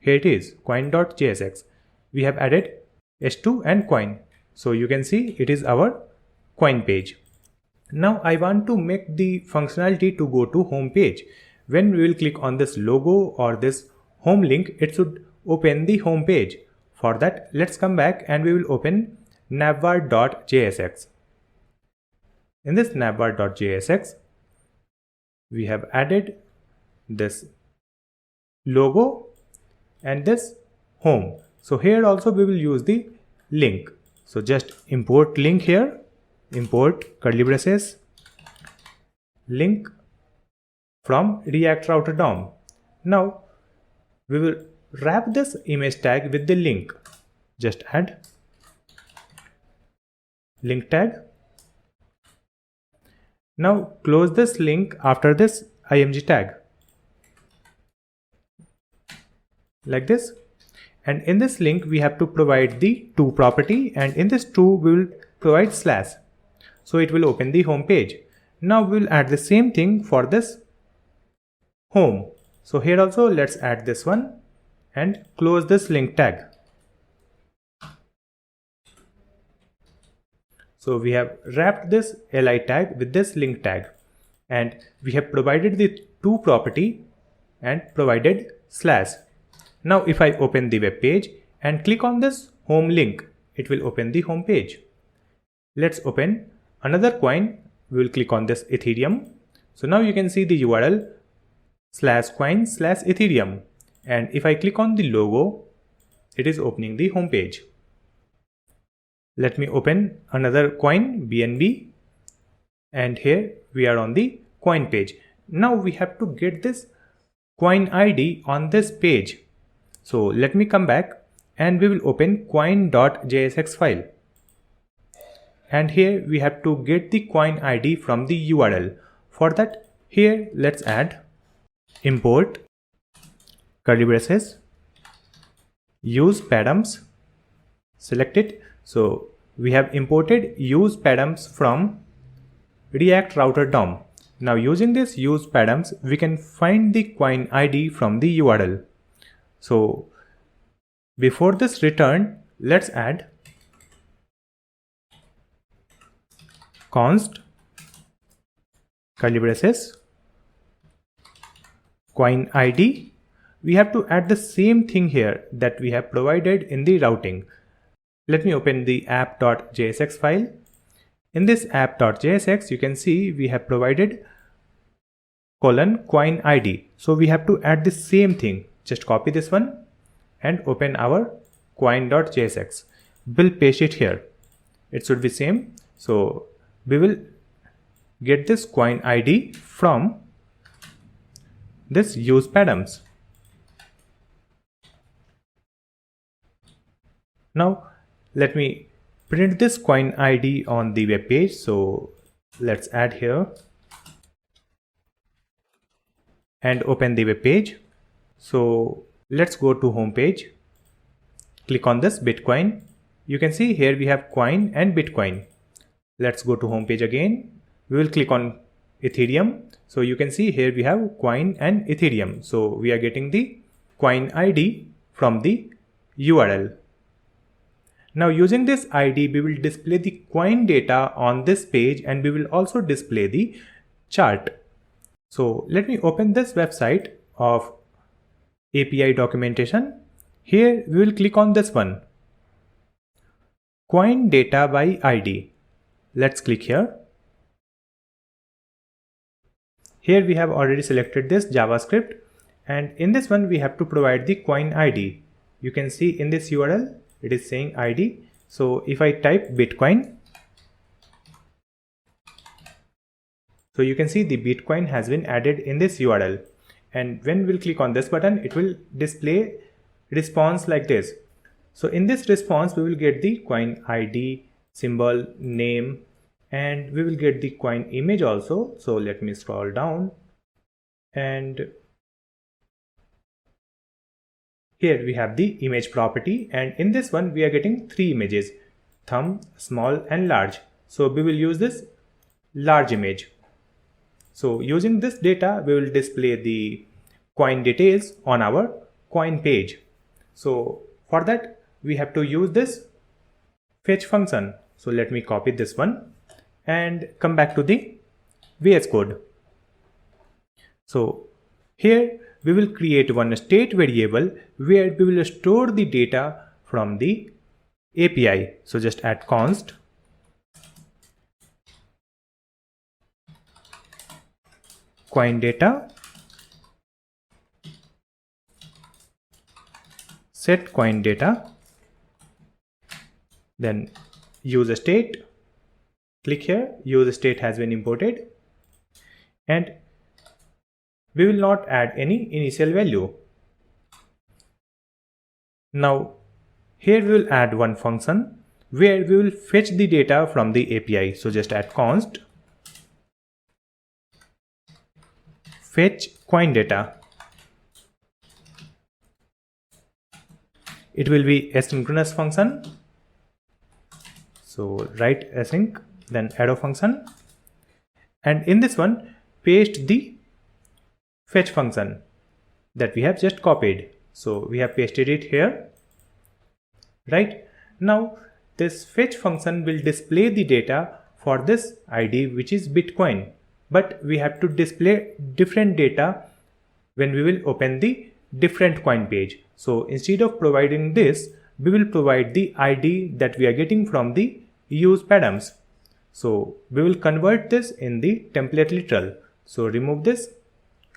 Here it is, coin.jsx. We have added h2 and coin, so you can see it is our coin page. Now I want to make the functionality to go to home page. When we will click on this logo or this home link, it should open the home page. For that, let's come back and we will open Navbar.jsx. In this Navbar.jsx, we have added this logo and this home. So here also we will use the link. So just import link here, import curly braces, link from React Router DOM. Now we will wrap this image tag with the link. Just add link tag. Now close this link after this img tag like this, and in this link we have to provide the to property, and in this to we will provide /, so it will open the home page. Now we will add the same thing for this home. So here also let's add this one and close this link tag. So we have wrapped this li tag with this link tag, and we have provided the to property and provided /. Now if I open the web page and click on this home link, it will open the home page. Let's open another coin. We will click on this Ethereum. So now you can see the URL /coin/Ethereum, and if I click on the logo, it is opening the home page. Let me open another coin, BNB, and here we are on the coin page. Now we have to get this coin ID on this page. So let me come back and we will open coin.jsx file. And here we have to get the coin ID from the URL. For that, here let's add import curly braces, use padams, select it. So we have imported use padams from React Router DOM. Now using this use padams, we can find the coin ID from the URL. So before this return, let's add const curly braces coin ID. We have to add the same thing here that we have provided in the routing. Let me open the app.jsx file. In this app.jsx, you can see we have provided :coin ID. So we have to add the same thing. Just copy this one and open our coin.jsx. We'll paste it here. It should be same. So we will get this coin ID from this use padams. Now let me print this coin ID on the web page. So let's add here and open the web page. So let's go to home page. Click on this Bitcoin. You can see here we have coin and Bitcoin. Let's go to home page again. We will click on Ethereum. So you can see here we have coin and Ethereum. So we are getting the coin ID from the URL. Now using this ID, we will display the coin data on this page, and we will also display the chart. So let me open this website of API documentation. Here we will click on this one, coin data by ID. Let's click here. Here we have already selected this JavaScript, and in this one we have to provide the coin ID. You can see in this URL it is saying ID. So if I type Bitcoin, So you can see the Bitcoin has been added in this URL, and when we'll click on this button, it will display response like this. So in this response, we will get the coin ID, symbol, name, and we will get the coin image also. So let me scroll down, and here we have the image property, and in this one we are getting three images: thumb, small, and large. So we will use this large image. So using this data, we will display the coin details on our coin page. So for that, we have to use this fetch function. So let me copy this one and come back to the VS Code. So here we will create one state variable where we will store the data from the API. So just add const coin data, set coin data, then use state. Click here, use state has been imported, and we will not add any initial value. Now here we will add one function where we will fetch the data from the API. So just add const fetch coin data. It will be asynchronous function. So write async, then arrow function, and in this one paste the fetch function that we have just copied. So we have pasted it here. Right now this fetch function will display the data for this ID, which is Bitcoin, but we have to display different data when we will open the different coin page. So instead of providing this, we will provide the ID that we are getting from the use params. So we will convert this in the template literal. So remove this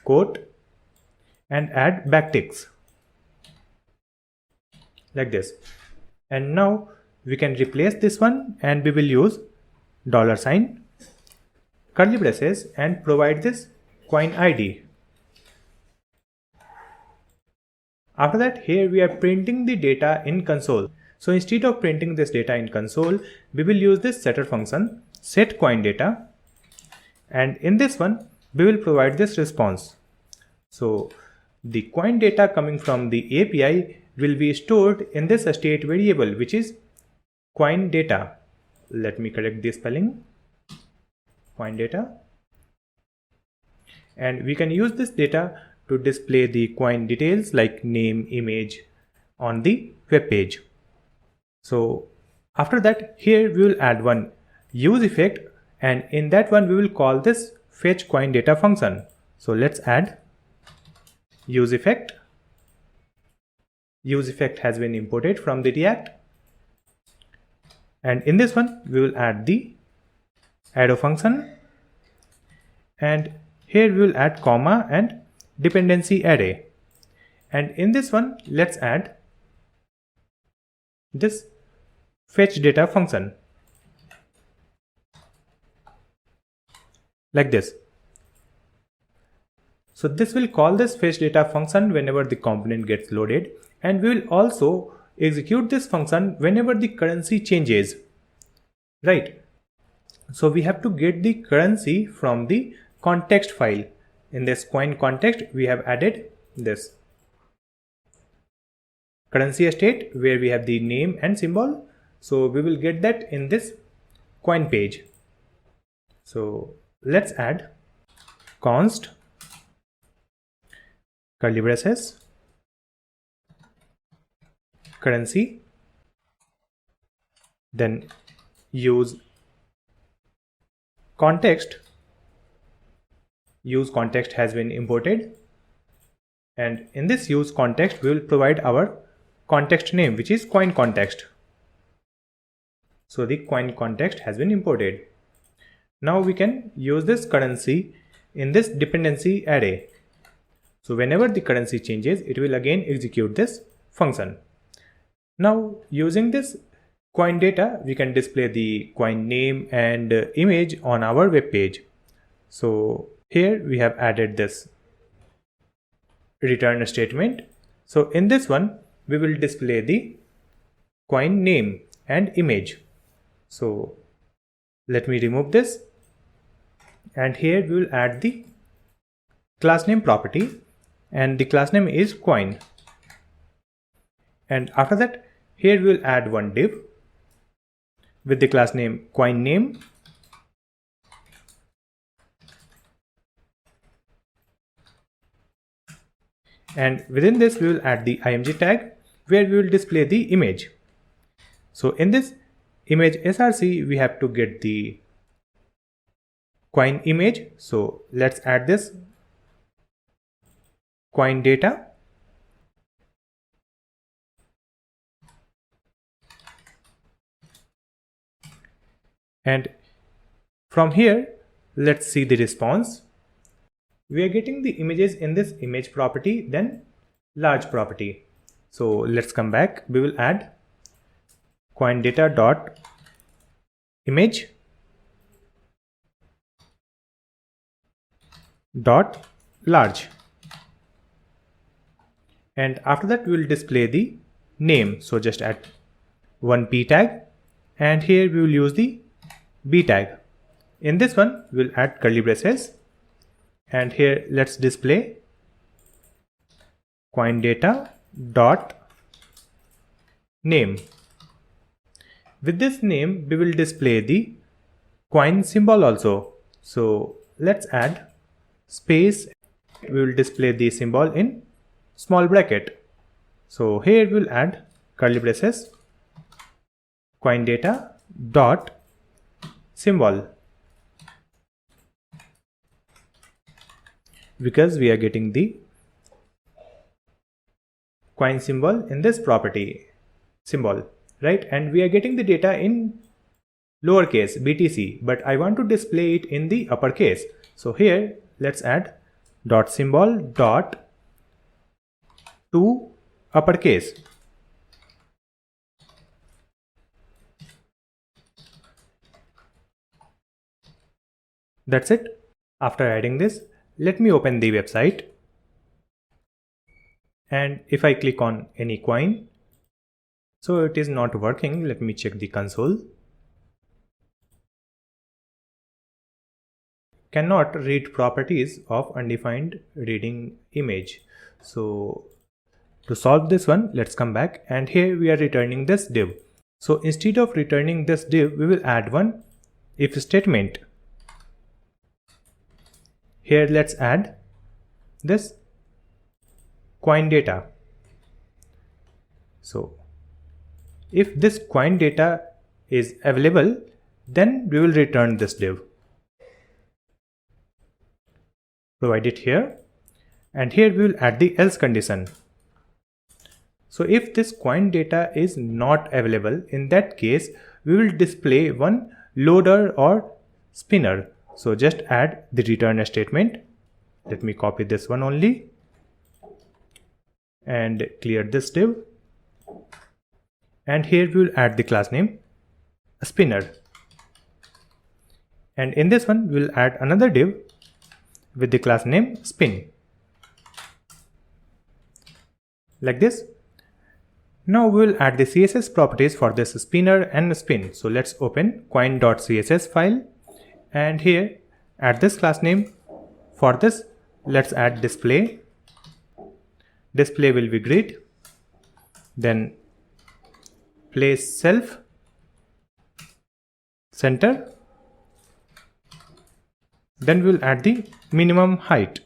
quote and add backticks like this. And now we can replace this one, and we will use $, curly braces, and provide this coin ID. After that, here we are printing the data in console. So instead of printing this data in console, we will use this setter function, set coin data, and in this one we will provide this response. So the coin data coming from the API will be stored in this state variable, which is coin data. Let me correct the spelling, coin data, and we can use this data to display the coin details like name, image on the web page. So after that, here we will add one use effect, and in that one we will call this fetch coin data function. So let's add use effect. Use effect has been imported from the React, and in this one we will add the arrow function, and here we will add comma and dependency array, and in this one let's add this fetch data function like this. So this will call this fetch data function whenever the component gets loaded, and we will also execute this function whenever the currency changes. Right, so we have to get the currency from the context file. In this coin context, we have added this currency state where we have the name and symbol. So we will get that in this coin page. So let's add const curly braces currency, then use context. Use context has been imported, and in this use context we will provide our context name, which is coin context. So the coin context has been imported. Now we can use this currency in this dependency array. So whenever the currency changes, it will again execute this function. Now using this coin data, we can display the coin name and image on our web page. So here we have added this return statement. So in this one, we will display the coin name and image. So let me remove this, and here we will add the class name property, and the class name is coin. And after that, here we will add one div with the class name coin name, and within this we will add the img tag where we will display the image. So in this image src, we have to get the coin image. So let's add this coin data, and from here let's see the response. We are getting the images in this image property, then large property. So let's come back. We will add coin data dot image dot large, and after that we will display the name. So just add one p tag, and here we will use the b tag. In this one we will add curly braces, and here let's display coin data dot name. With this name we will display the coin symbol also. So let's add space. We will display the symbol in small bracket. So here we will add curly braces coin data dot symbol, because we are getting the coin symbol in this property symbol, right? And we are getting the data in lowercase btc, but I want to display it in the uppercase. So here let's add dot symbol dot to uppercase. That's it. After adding this, let me open the website, and if I click on any coin, so it is not working. Let me check the console. Cannot read properties of undefined reading image. So to solve this one, let's come back, and here we are returning this div. So instead of returning this div, we will add one if statement. Here let's add this coin data. So if this coin data is available, then we will return this div. Provide it here, and here we will add the else condition. So if this coin data is not available, in that case we will display one loader or spinner. So just add the return statement. Let me copy this one only and clear this div, and here we will add the class name spinner, and in this one we will add another div with the class name spin, like this. Now we will add the CSS properties for this spinner and spin. So let's open coin.css file, and here add this class name. For this, let's add display. Display will be grid, then place self center, then we'll add the minimum height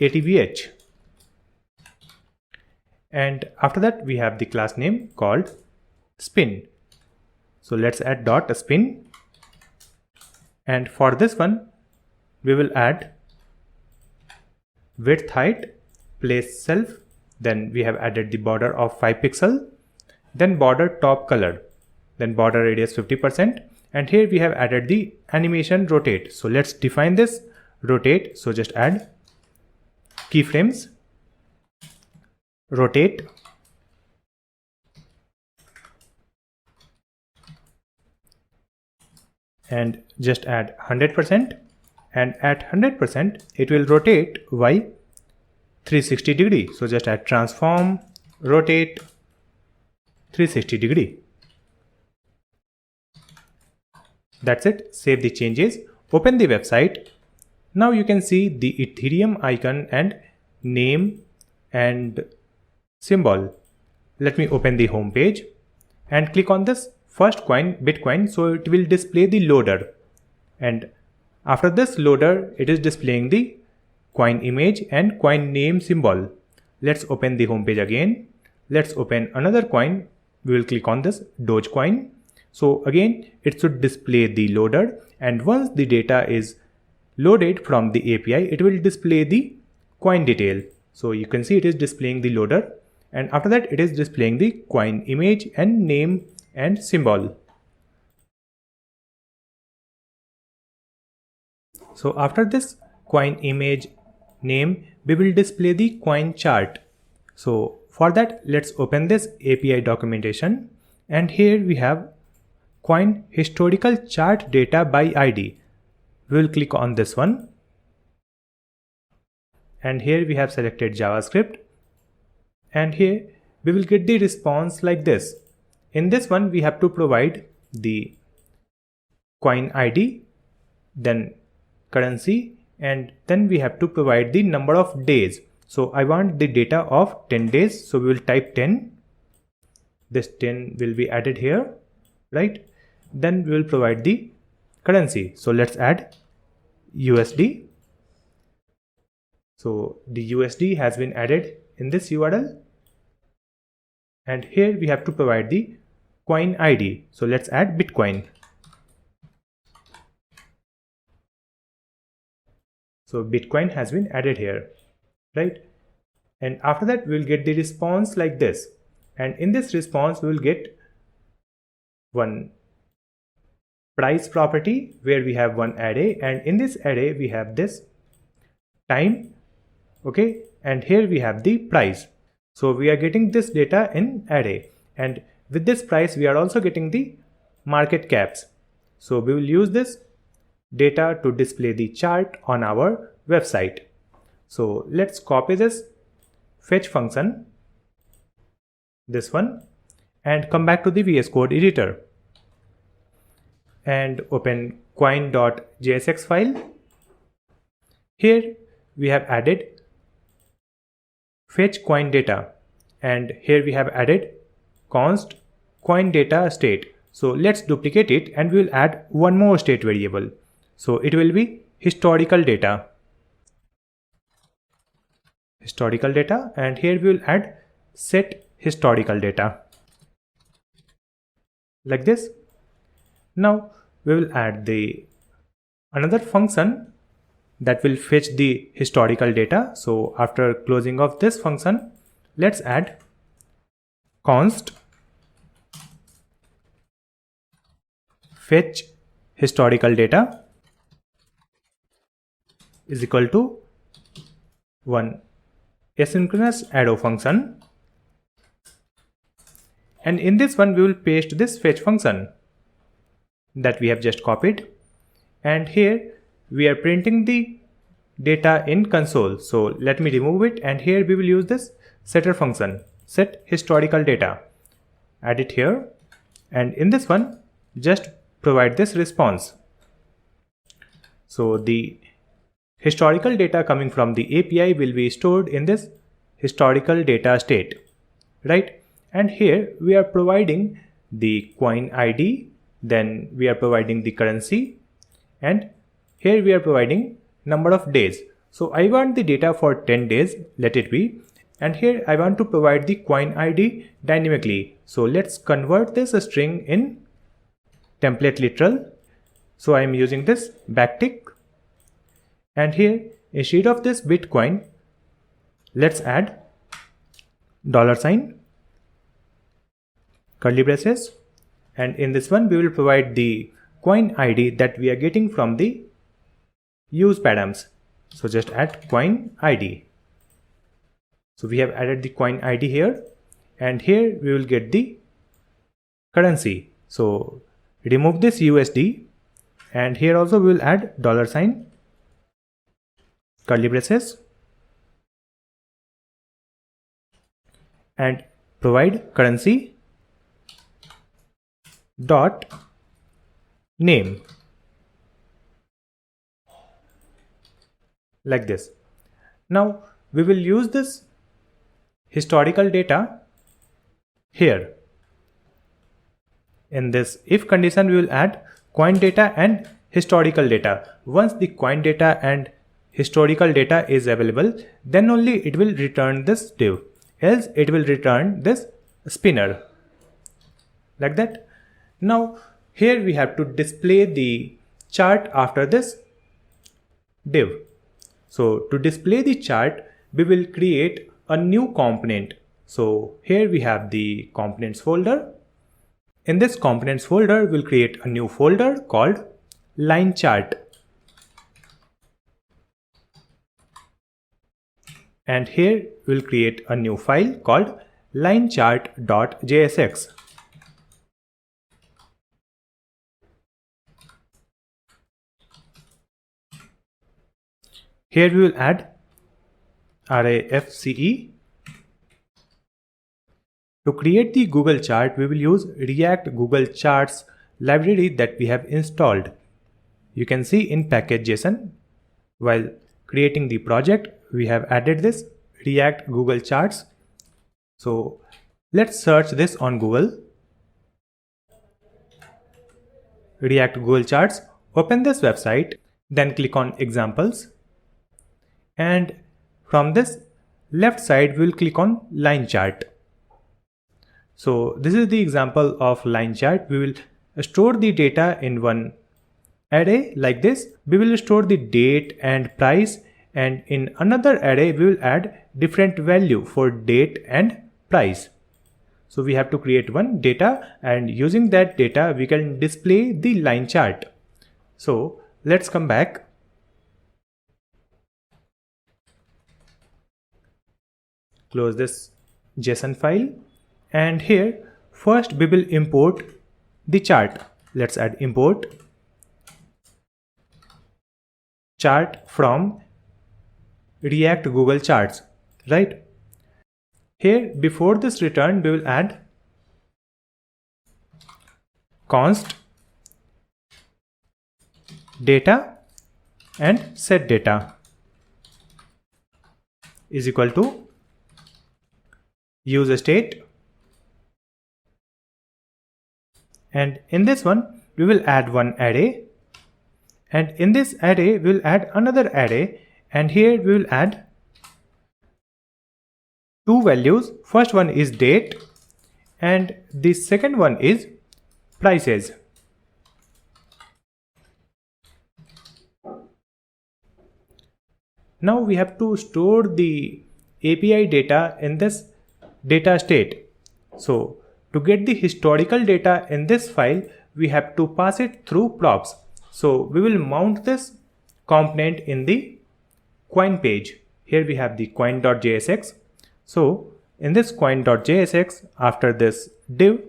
ATBH, and after that we have the class name called spin. So let's add dot spin, and for this one we will add width height place self, then we have added the border of 5 pixel, then border top color, then border radius 50%, and here we have added the animation rotate. So let's define this rotate. So just add keyframes rotate, and just add 100%, and at 100% it will rotate y 360 degree. So just add transform rotate 360 degree. That's it. Save the changes, open the website. Now you can see the Ethereum icon and name and symbol. Let me open the home page and click on this first coin, Bitcoin. So it will display the loader, and after this loader it is displaying the coin image and coin name symbol. Let's open the home page again. Let's open another coin. We will click on this Dogecoin. So again it should display the loader, and once the data is loaded from the API, it will display the coin detail. So you can see it is displaying the loader, and after that it is displaying the coin image and name and symbol. So after this coin image name, we will display the coin chart. So for that, let's open this API documentation, and here we have coin historical chart data by ID. We will click on this one, and here we have selected JavaScript, and here we will get the response like this. In this one we have to provide the coin ID, then currency, and then we have to provide the number of days. So I want the data of 10 days, so we will type 10. This 10 will be added here, right? Then we will provide the currency. So let's add USD. So the USD has been added in this URL, and here we have to provide the coin ID. So let's add Bitcoin. So Bitcoin has been added here, right? And after that we will get the response like this, and in this response we will get one price property where we have one array, and in this array we have this time, okay, and here we have the price. So we are getting this data in array, and with this price we are also getting the market caps. So we will use this data to display the chart on our website. So let's copy this fetch function, this one, and come back to the VS Code editor and open coin.jsx file. Here we have added fetch coin data, and here we have added const coin data state. So let's duplicate it, and we will add one more state variable. So it will be historical data, and here we will add set historical data like this. Now we will add the another function that will fetch the historical data. So after closing of this function, let's add const fetch historical data is equal to one asynchronous arrow function, and in this one we will paste this fetch function that we have just copied, and here we are printing the data in console. So let me remove it, and here we will use this setter function, set historical data, add it here, and in this one just provide this response. So the historical data coming from the API will be stored in this historical data state, right? And here we are providing the coin ID, then we are providing the currency, and here we are providing number of days. So I want the data for 10 days, let it be, and here I want to provide the coin ID dynamically. So let's convert this string in template literal. So I am using this backtick, and here instead of this Bitcoin, let's add $, curly braces, and in this one we will provide the coin ID that we are getting from the use params. So just add coin ID. So we have added the coin ID here, and here we will get the currency. So remove this USD and here also we will add $, curly braces, and provide currency dot name, like this. Now we will use this historical data here. In this if condition, we will add coin data and historical data. Once the coin data and historical data is available, then only it will return this div, else it will return this spinner, like that. Now here we have to display the chart after this div. So to display the chart, we will create a new component. So here we have the components folder. In this components folder, we'll create a new folder called line chart. And here we'll create a new file called linechart.jsx. Here we will add RAFCE. To create the Google chart, we will use React Google Charts library that we have installed. You can see in package.json. While creating the project, we have added this React Google Charts. So let's search this on Google. React Google Charts. Open this website, then click on examples. And from this left side, we will click on line chart. So this is the example of line chart. We will store the data in one array like this. We will store the date and price, and in another array we will add different value for date and price. So we have to create one data, and using that data we can display the line chart. So let's come back. Close this JSON file. And here first we will import the chart. Let's add import chart from React Google Charts, right? Here before this return, we will add const data and set data is equal to use state. And in this one, we will add one array, and in this array, we will add another array, and here we will add two values. First one is date, and the second one is prices. Now we have to store the API data in this data state. So to get the historical data in this file, we have to pass it through props. So we will mount this component in the coin page. Here we have the coin.jsx. So in this coin.jsx, after this div,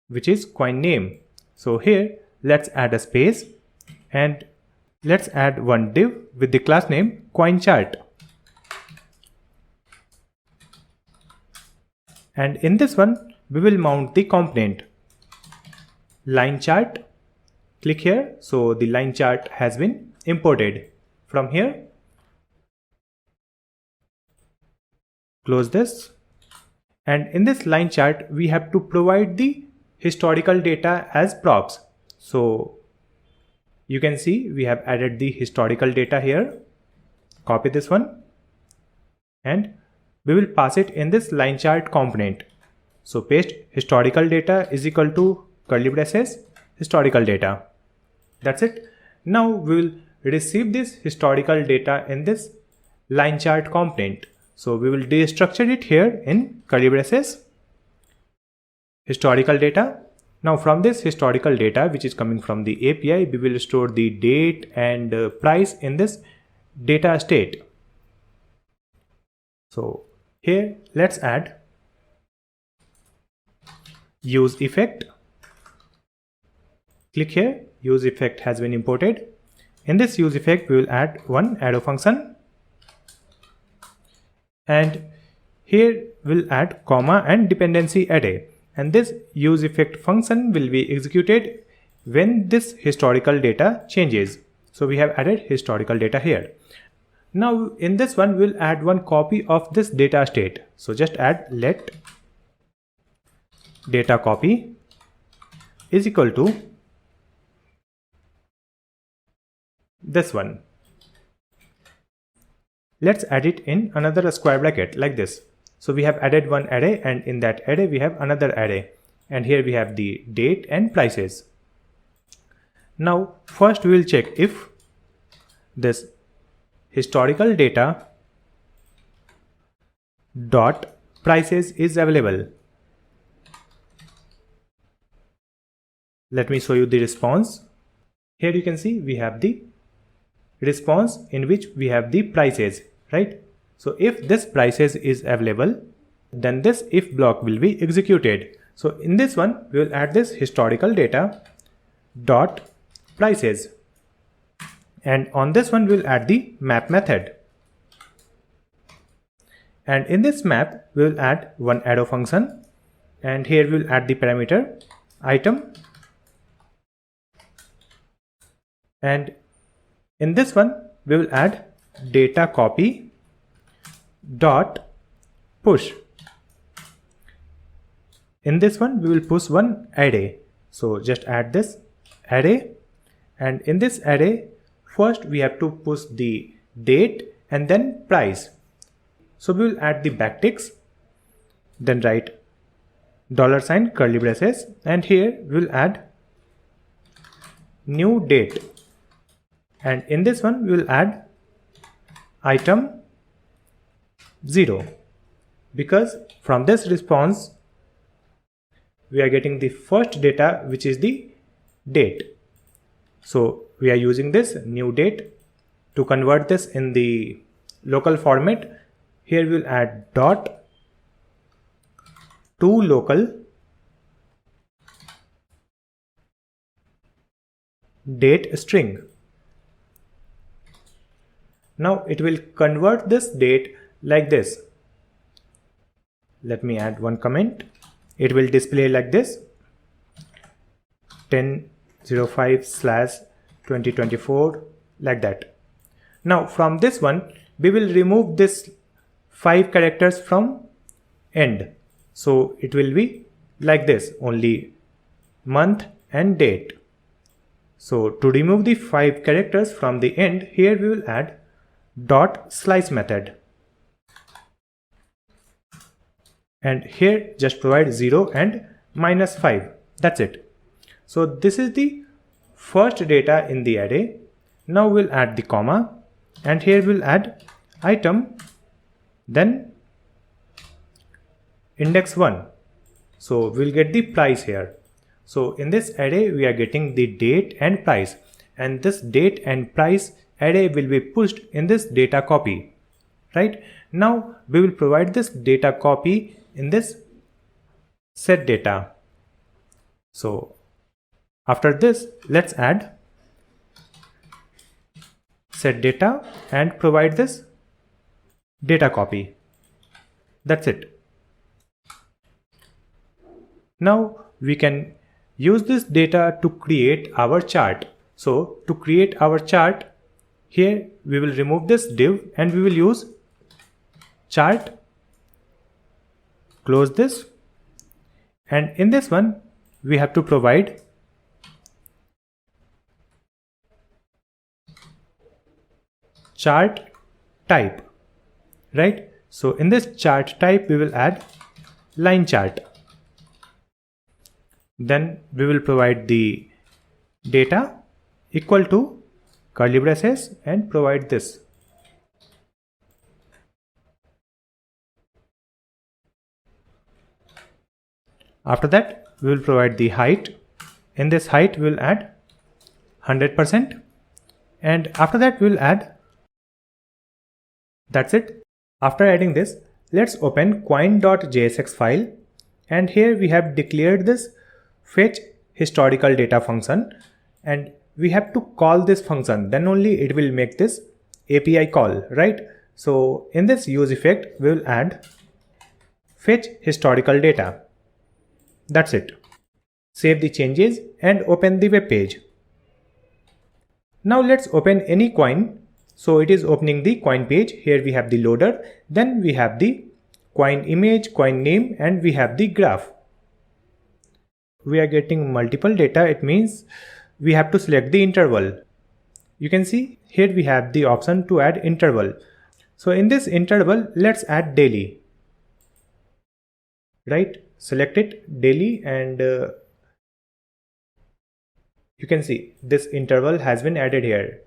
which is coin name. So here let's add a space, and let's add one div with the class name coin chart. And in this one, we will mount the component line chart. Click here. So the line chart has been imported from here. Close this. And in this line chart, we have to provide the historical data as props. So you can see we have added the historical data here. Copy this one, and we will pass it in this line chart component. So paste historical data is equal to curly braces historical data. That's it. Now we will receive this historical data in this line chart component. So we will destructure it here in curly braces historical data. Now from this historical data, which is coming from the API, we will store the date and price in this data state. So here let's add use effect Click here, use effect has been imported. In this use effect, we will add one arrow function, and here we'll add comma and dependency array, and this use effect function will be executed when this historical data changes. So we have added historical data here. Now in this one, we'll add one copy of this data state. So just add let data copy is equal to this one. Let's add it in another square bracket like this. So we have added one array, and in that array we have another array, and here we have the date and prices. Now first we will check if this historical data dot prices is available. Let me show you the response. Here you can see we have the response in which we have the prices, right? So if this prices is available, then this if block will be executed. So in this one, we will add this historical data dot prices, and on this one we will add the map method, and in this map we will add one arrow function, and here we will add the parameter item, and in this one we will add data copy dot push. In this one we will push one array, so just add this array, and in this array first we have to push the date and then price. So we will add the backticks, then write $, curly braces, and here we will add new date, and in this one we will add item 0, because from this response we are getting the first data, which is the date. So we are using this new date to convert this in the local format. Here we will add dot to local date string. Now it will convert this date like this. Let me add one comment. It will display like this: 10/05/2024, like that. Now from this one we will remove this 5 characters from end. So it will be like this, only month and date. So to remove the 5 characters from the end, here we will add dot slice method, and here just provide 0 and -5. That's it. So this is the first data in the array. Now we'll add the comma, and here we'll add item, then index 1. So we'll get the price here. So in this array we are getting the date and price, and this date and price array will be pushed in this data copy, right? Now we will provide this data copy in this set data. So after this, let's add set data and provide this data copy. That's it. Now we can use this data to create our chart. So to create our chart, here we will remove this div and we will use chart, close this, and in this one we have to provide chart type, right? So in this chart type we will add line chart, then we will provide the data equal to curly braces and provide this. After that we will provide the height. In this height we will add 100%, and after that we will add. That's it. After adding this, let's open coin.jsx file, and here we have declared this fetch historical data function, and we have to call this function, then only it will make this API call, right? So in this use effect, we will add fetch historical data. That's it. Save the changes and open the web page. Now let's open any coin. So it is opening the coin page. Here we have the loader, then we have the coin image, coin name, and we have the graph. We are getting multiple data. It means we have to select the interval. You can see here we have the option to add interval. So in this interval, let's add daily. Right? Select it daily, and you can see this interval has been added here,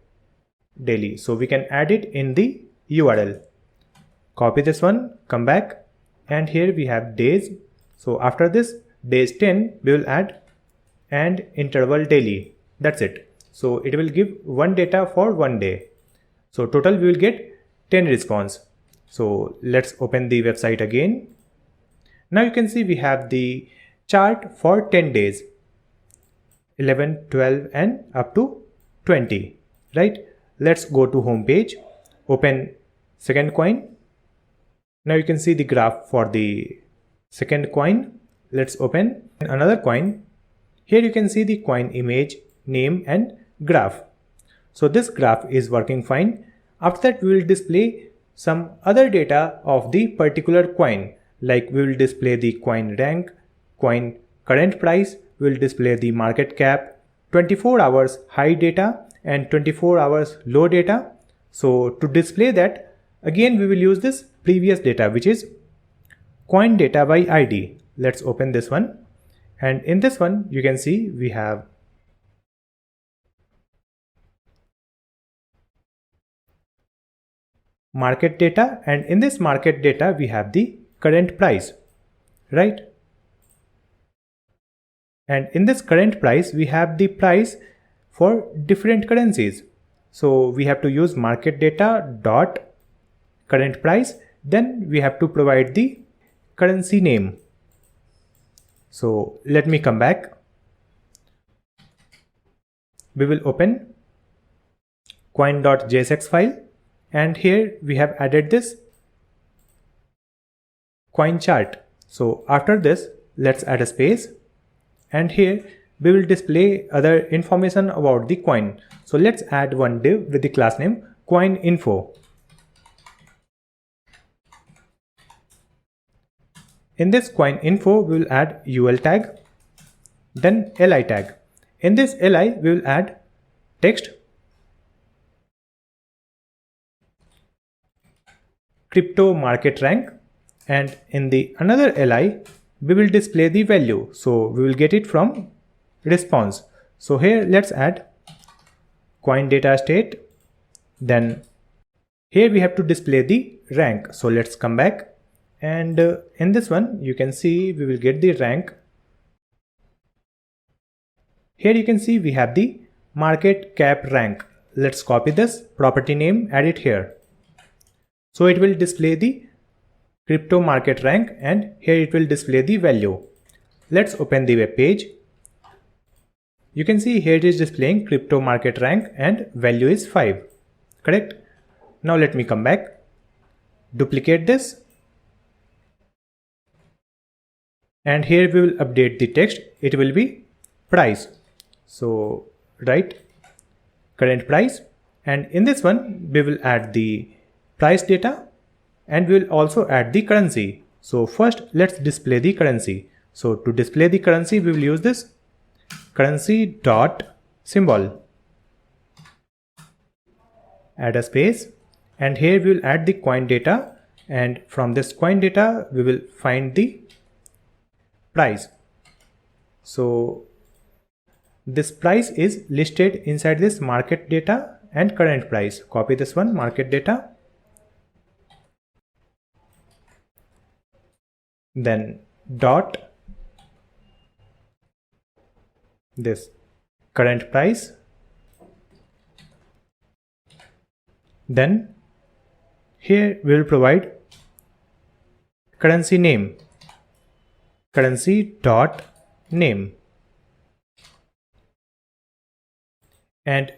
daily. So we can add it in the URL. Copy this one, come back, and here we have days. So after this days 10, we will add and interval daily. That's it. So it will give one data for one day. So total we will get 10 response. So let's open the website again. Now you can see we have the chart for 10 days, 11, 12, and up to 20, right? Let's go to home page, open second coin. Now you can see the graph for the second coin. Let's open another coin. Here you can see the coin image, name, and graph. So this graph is working fine. After that, we will display some other data of the particular coin. Like we will display the coin rank, coin current price, we will display the market cap, 24 hours high data and 24 hours low data. So to display that, again we will use this previous data, which is coin data by ID. Let's open this one, and in this one you can see we have market data, and in this market data we have the current price, right? And in this current price we have the price for different currencies. So we have to use market data dot current price, then we have to provide the currency name. So let me come back. We will open coin.jsx file, and here we have added this coin chart. So after this, let's add a space, and here we will display other information about the coin. So let's add one div with the class name coin info. In this coin info, we will add UL tag, then LI tag. In this LI, we will add text, crypto market rank, and in the another LI, we will display the value. So we will get it from response. So here let's add coin data state, then here we have to display the rank. So let's come back, and in this one you can see we will get the rank. Here you can see we have the market cap rank. Let's copy this property name, add it here. So it will display the crypto market rank, and here it will display the value. Let's open the web page. You can see here it is displaying crypto market rank and value is 5, correct? Now let me come back, duplicate this, and here we will update the text. It will be price. So write current price, and in this one we will add the price data, and we will also add the currency. So first let's display the currency. So to display the currency, we will use this currency dot symbol, add a space, and here we will add the coin data, and from this coin data we will find the price. So this price is listed inside this market data and current price. Copy this one, market data, then dot this current price, then here we will provide currency name, currency dot name. And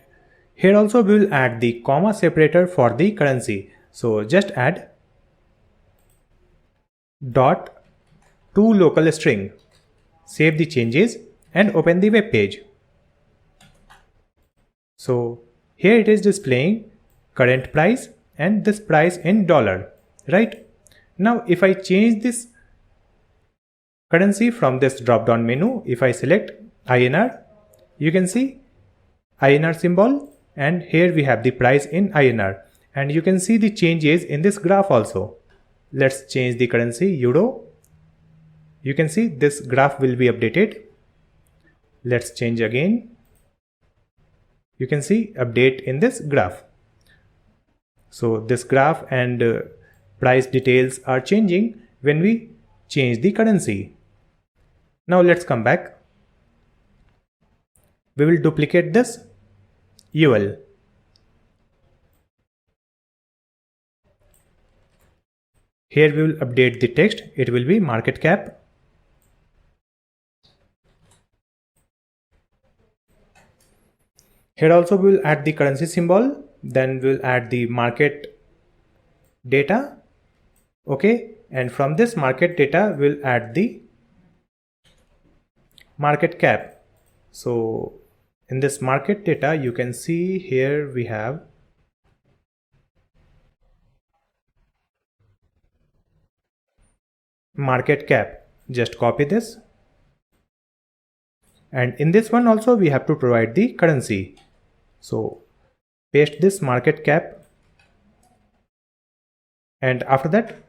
here also we will add the comma separator for the currency. So just add dot to local string, save the changes and open the web page. So here it is displaying current price and this price in dollar, right? Now if I change this currency from this drop down menu, if I select INR, you can see INR symbol, and here we have the price in INR, and you can see the changes in this graph also. Let's change the currency euro. You can see this graph will be updated. Let's change again. You can see update in this graph. So this graph and price details are changing when we change the currency. Now let's come back. We will duplicate this UL. Here we will update the text. It will be market cap. Here also we will add the currency symbol. Then we will add the market data. Okay. And from this market data, we will add the market cap. So in this market data, you can see here we have market cap. Just copy this. And in this one also we have to provide the currency. So paste this market cap. And after that,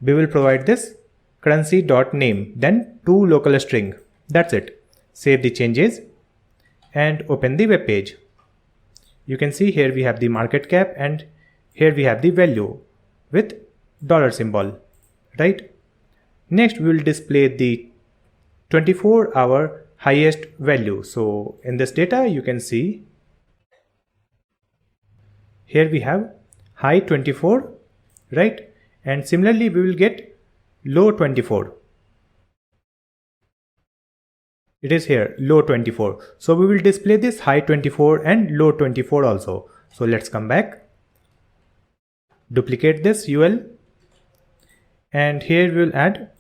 we will provide this currency.name, then to local string. That's it. Save the changes and open the web page. You can see here we have the market cap and here we have the value with dollar symbol, right? Next we will display the 24-hour highest value. So in this data you can see here we have high 24, right? And similarly we will get low 24. It is here low 24. So we will display this high 24 and low 24 also. So let's come back, duplicate this UL, and here we will add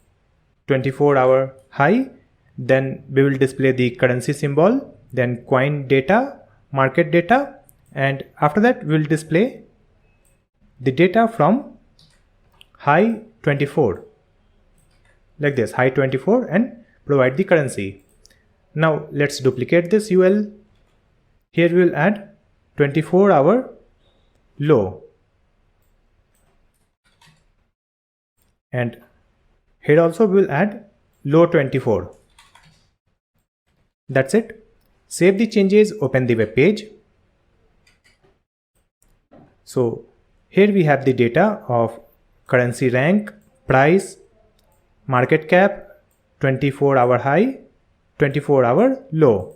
24-hour high. Then we will display the currency symbol, then coin data, market data, and after that we will display the data from high 24 like this, high 24, and provide the currency. Now let's duplicate this UL. Here we will add 24-hour low, and here also we will add low 24. That's it. Save the changes, open the web page. So here we have the data of currency rank, price, market cap, 24-hour high, 24-hour low.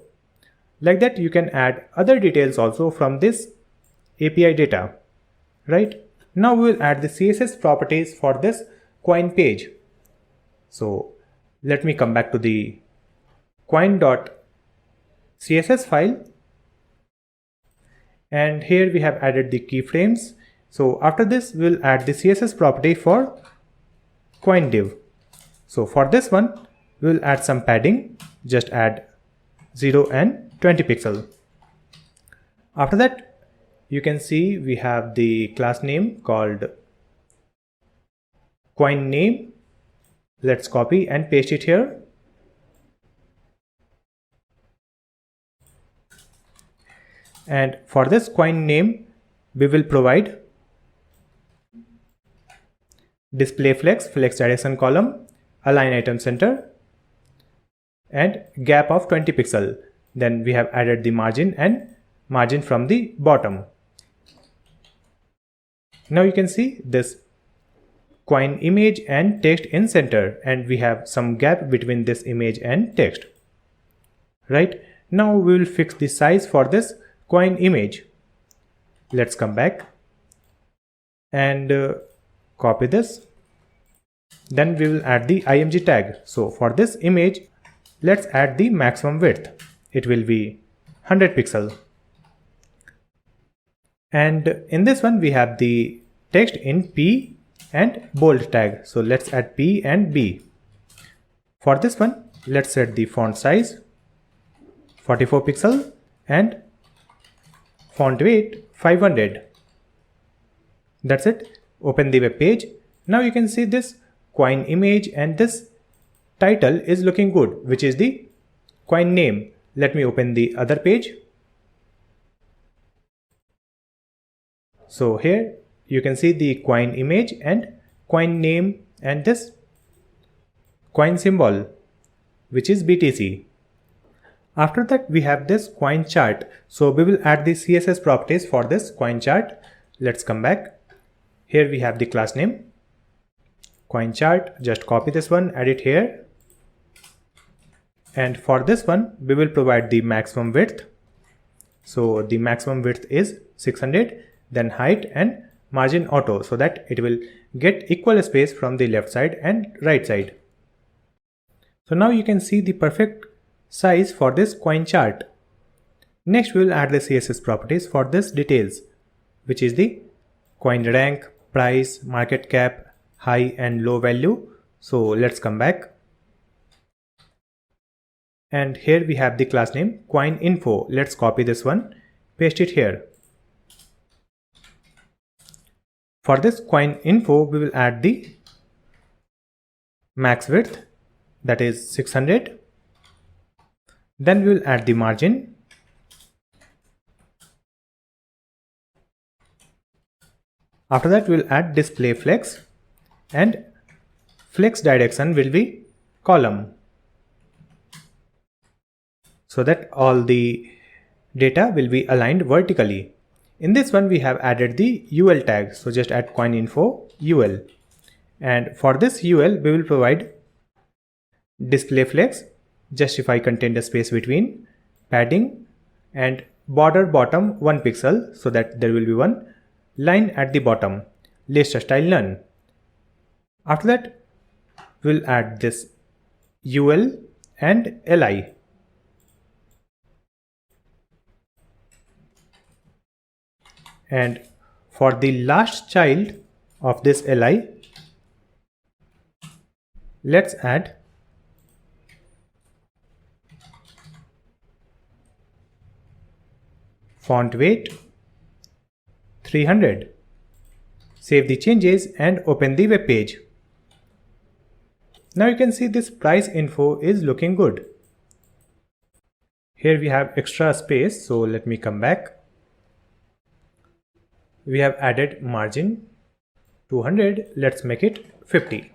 Like that you can add other details also from this API data, right? Now we will add the CSS properties for this coin page. So let me come back to the coin.css file, and here we have added the keyframes. So after this we'll add the CSS property for coin div. So for this one we'll add some padding. Just add 0 and 20 pixel. After that you can see we have the class name called coin name. Let's copy and paste it here. And for this coin name we will provide display flex, flex direction column, align item center, and gap of 20 pixel. Then we have added the margin and margin from the bottom. Now you can see this coin image and text in center, and we have some gap between this image and text, right? Now we will fix the size for this coin image. Let's come back and copy this. Then we will add the img tag. So for this image, let's add the maximum width. It will be 100 pixel. And in this one we have the text in P and bold tag. So let's add P and B. For this one, let's set the font size 44 pixel and font weight 500. That's it. Open the web page. Now you can see this coin image and this title is looking good, which is the coin name. Let me open the other page. So here you can see the coin image and coin name and this coin symbol, which is BTC. After that we have this coin chart. So we will add the CSS properties for this coin chart. Let's come back. Here we have the class name coin chart. Just copy this one, add it here. And for this one we will provide the maximum width. So the maximum width is 600, then height and margin auto, so that it will get equal space from the left side and right side. So now you can see the perfect size for this coin chart. Next we will add the CSS properties for this details, which is the coin rank, price, market cap, high and low value. So let's come back. And here we have the class name coin info. Let's copy this one, paste it here. For this coin info we will add the max width, that is 600. Then we will add the margin. After that we will add display flex, and flex direction will be column, so that all the data will be aligned vertically. In this one we have added the UL tag. So just add coin info UL. And for this UL we will provide display flex, justify container space between, padding and border bottom 1 pixel, so that there will be one line at the bottom, list style none. After that we'll add this UL and LI. And for the last child of this LI, let's add font weight 300. Save the changes and open the web page. Now you can see this price info is looking good. Here we have extra space, so let me come back. We have added margin 200. Let's make it 50.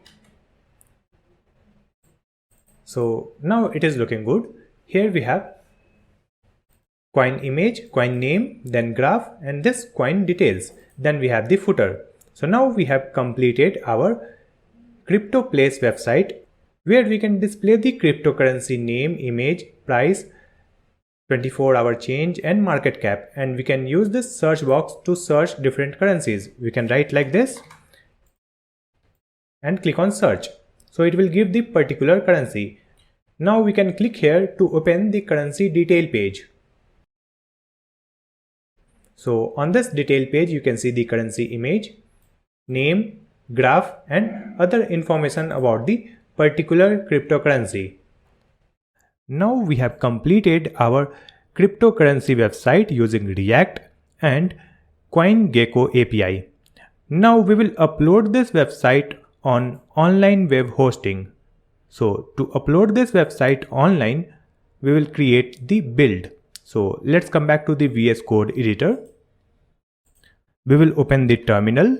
So now it is looking good. Here we have coin image, coin name, then graph and this coin details. Then we have the footer. So now we have completed our crypto place website, where we can display the cryptocurrency name, image, price, 24-hour change and market cap. And we can use this search box to search different currencies. We can write like this and click on search. So it will give the particular currency. Now we can click here to open the currency detail page. So on this detail page you can see the currency image, name, graph and other information about the particular cryptocurrency. Now we have completed our cryptocurrency website using React and CoinGecko API. Now we will upload this website on online web hosting. So to upload this website online, we will create the build. So let's come back to the VS Code editor. We will open the terminal.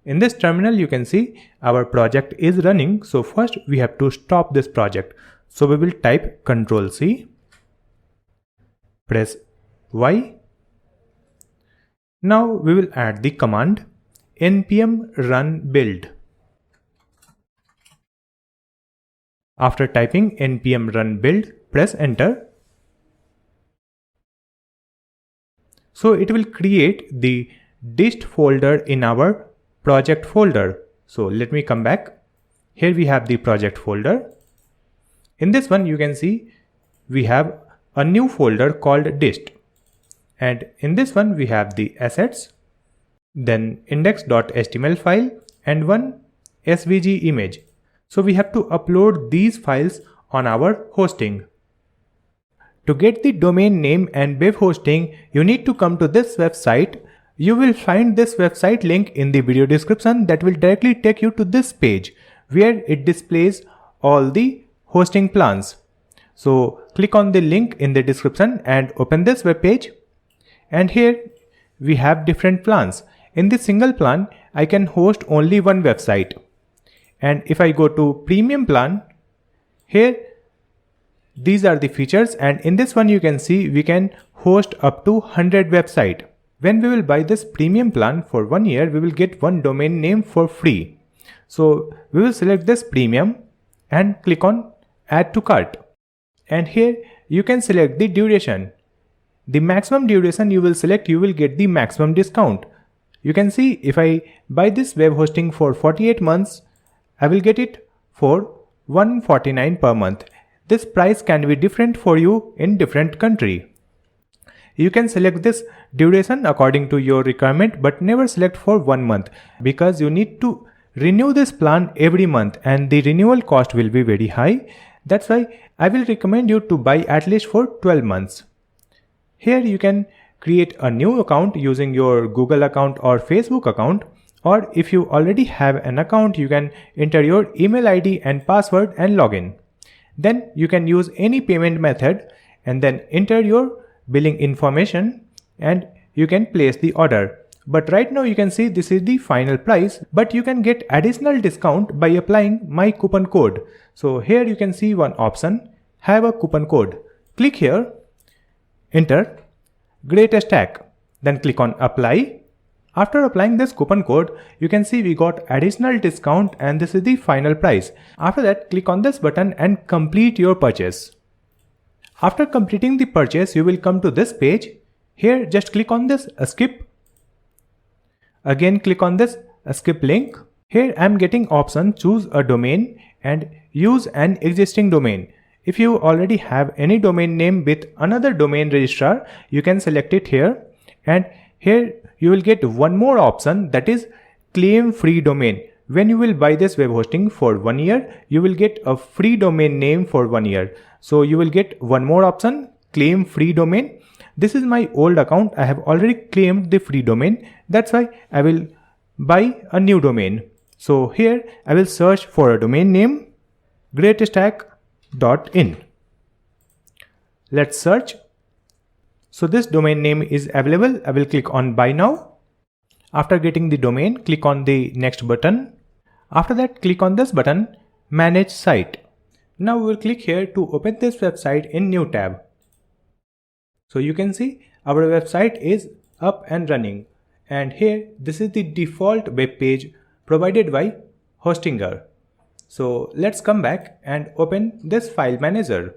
In this terminal you can see our project is running. So first we have to stop this project. So we will type Ctrl+C, press Y. Now we will add the command npm run build. After typing npm run build, press enter. So it will create the dist folder in our project folder. So let me come back. Here we have the project folder. In this one you can see we have a new folder called dist. And in this one we have the assets, then index.html file and one SVG image. So we have to upload these files on our hosting. To get the domain name and web hosting, you need to come to this website. You will find this website link in the video description that will directly take you to this page where it displays all the hosting plans. So click on the link in the description and open this web page. And here we have different plans. In this single plan, I can host only one website. And if I go to premium plan, here these are the features, and in this one you can see we can host up to 100 websites. When we will buy this premium plan for 1 year, we will get one domain name for free. So we will select this premium and click on add to cart. And here you can select the duration. The maximum duration you will select, you will get the maximum discount. You can see if I buy this web hosting for 48 months, I will get it for $149 per month. This price can be different for you in different country. You can select this duration according to your requirement, but never select for 1 month because you need to renew this plan every month and the renewal cost will be very high. That's why I will recommend you to buy at least for 12 months. Here you can create a new account using your Google account or Facebook account, or if you already have an account, you can enter your email ID and password and login. Then you can use any payment method and then enter your billing information and you can place the order. But right now you can see this is the final price, but you can get additional discount by applying my coupon code. So here you can see one option, have a coupon code. Click here, enter Great Stack, then click on apply. After applying this coupon code, you can see we got additional discount and this is the final price. After that, click on this button and complete your purchase. After completing the purchase, you will come to this page. Here, just click on this skip. Again, click on this skip link. Here, I am getting option choose a domain and use an existing domain. If you already have any domain name with another domain registrar, you can select it here. And here you will get one more option, that is claim free domain. When you will buy this web hosting for 1 year, you will get a free domain name for 1 year. So you will get one more option, claim free domain. This is my old account. I have already claimed the free domain. That's why I will buy a new domain. So here I will search for a domain name, greatstack.in. Let's search. So this domain name is available. I will click on buy now. After getting the domain, click on the next button. After that, click on this button, manage site. Now we will click here to open this website in new tab. So you can see our website is up and running. And here, this is the default web page provided by Hostinger. So let's come back and open this file manager.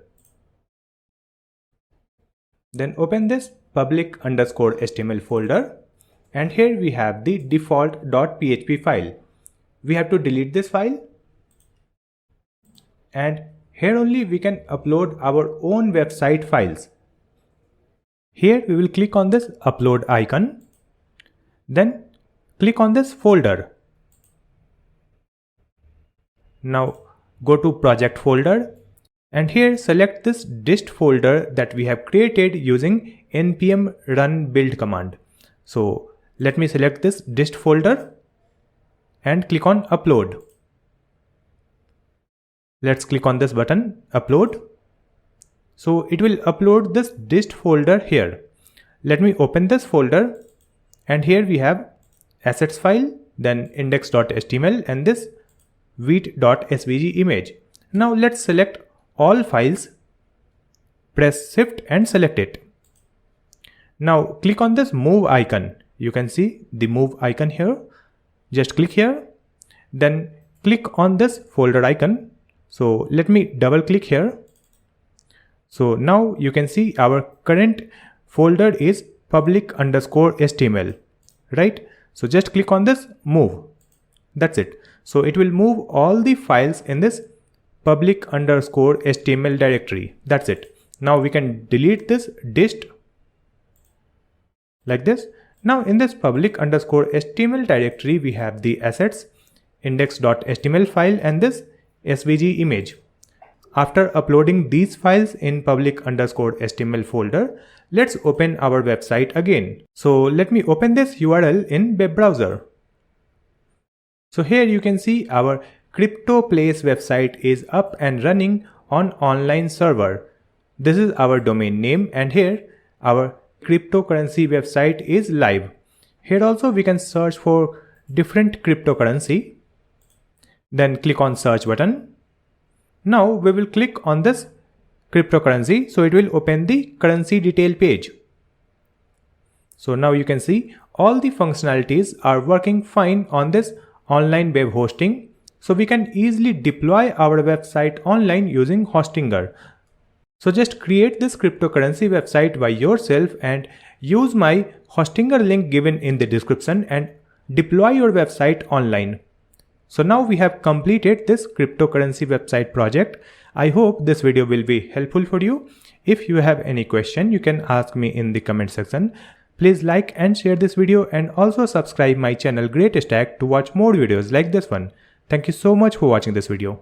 Then open this public_HTML folder, and here we have the default.php file. We have to delete this file, and here only we can upload our own website files. Here we will click on this upload icon, then click on this folder. Now go to project folder. And here select this dist folder that we have created using npm run build command. So let me select this dist folder and click on upload. Let's click on this button, upload. So it will upload this dist folder here. Let me open this folder, and here we have assets file, then index.html and this wheat.svg image. Now let's select all files, press shift and select it. Now click on this move icon. You can see the move icon here. Just click here, then click on this folder icon. So let me double click here. So now you can see our current folder is public_HTML, right? So just click on this move. That's it. So it will move all the files in this public_HTML directory. That's it. Now we can delete this dist. like this. Now in this public_HTML directory, we have the assets, index.html file and this svg image. After uploading these files in public_HTML folder, let's open our website again. So let me open this URL in web browser. So here you can see our CryptoPlace website is up and running on online server. This is our domain name and here our cryptocurrency website is live. Here also we can search for different cryptocurrency. Then click on search button. Now we will click on this cryptocurrency, so it will open the currency detail page. So now you can see all the functionalities are working fine on this online web hosting. So we can easily deploy our website online using Hostinger. So just create this cryptocurrency website by yourself and use my Hostinger link given in the description and deploy your website online. So now we have completed this cryptocurrency website project. I hope this video will be helpful for you. If you have any question, you can ask me in the comment section. Please like and share this video and also subscribe my channel Great Stack to watch more videos like this one. Thank you so much for watching this video.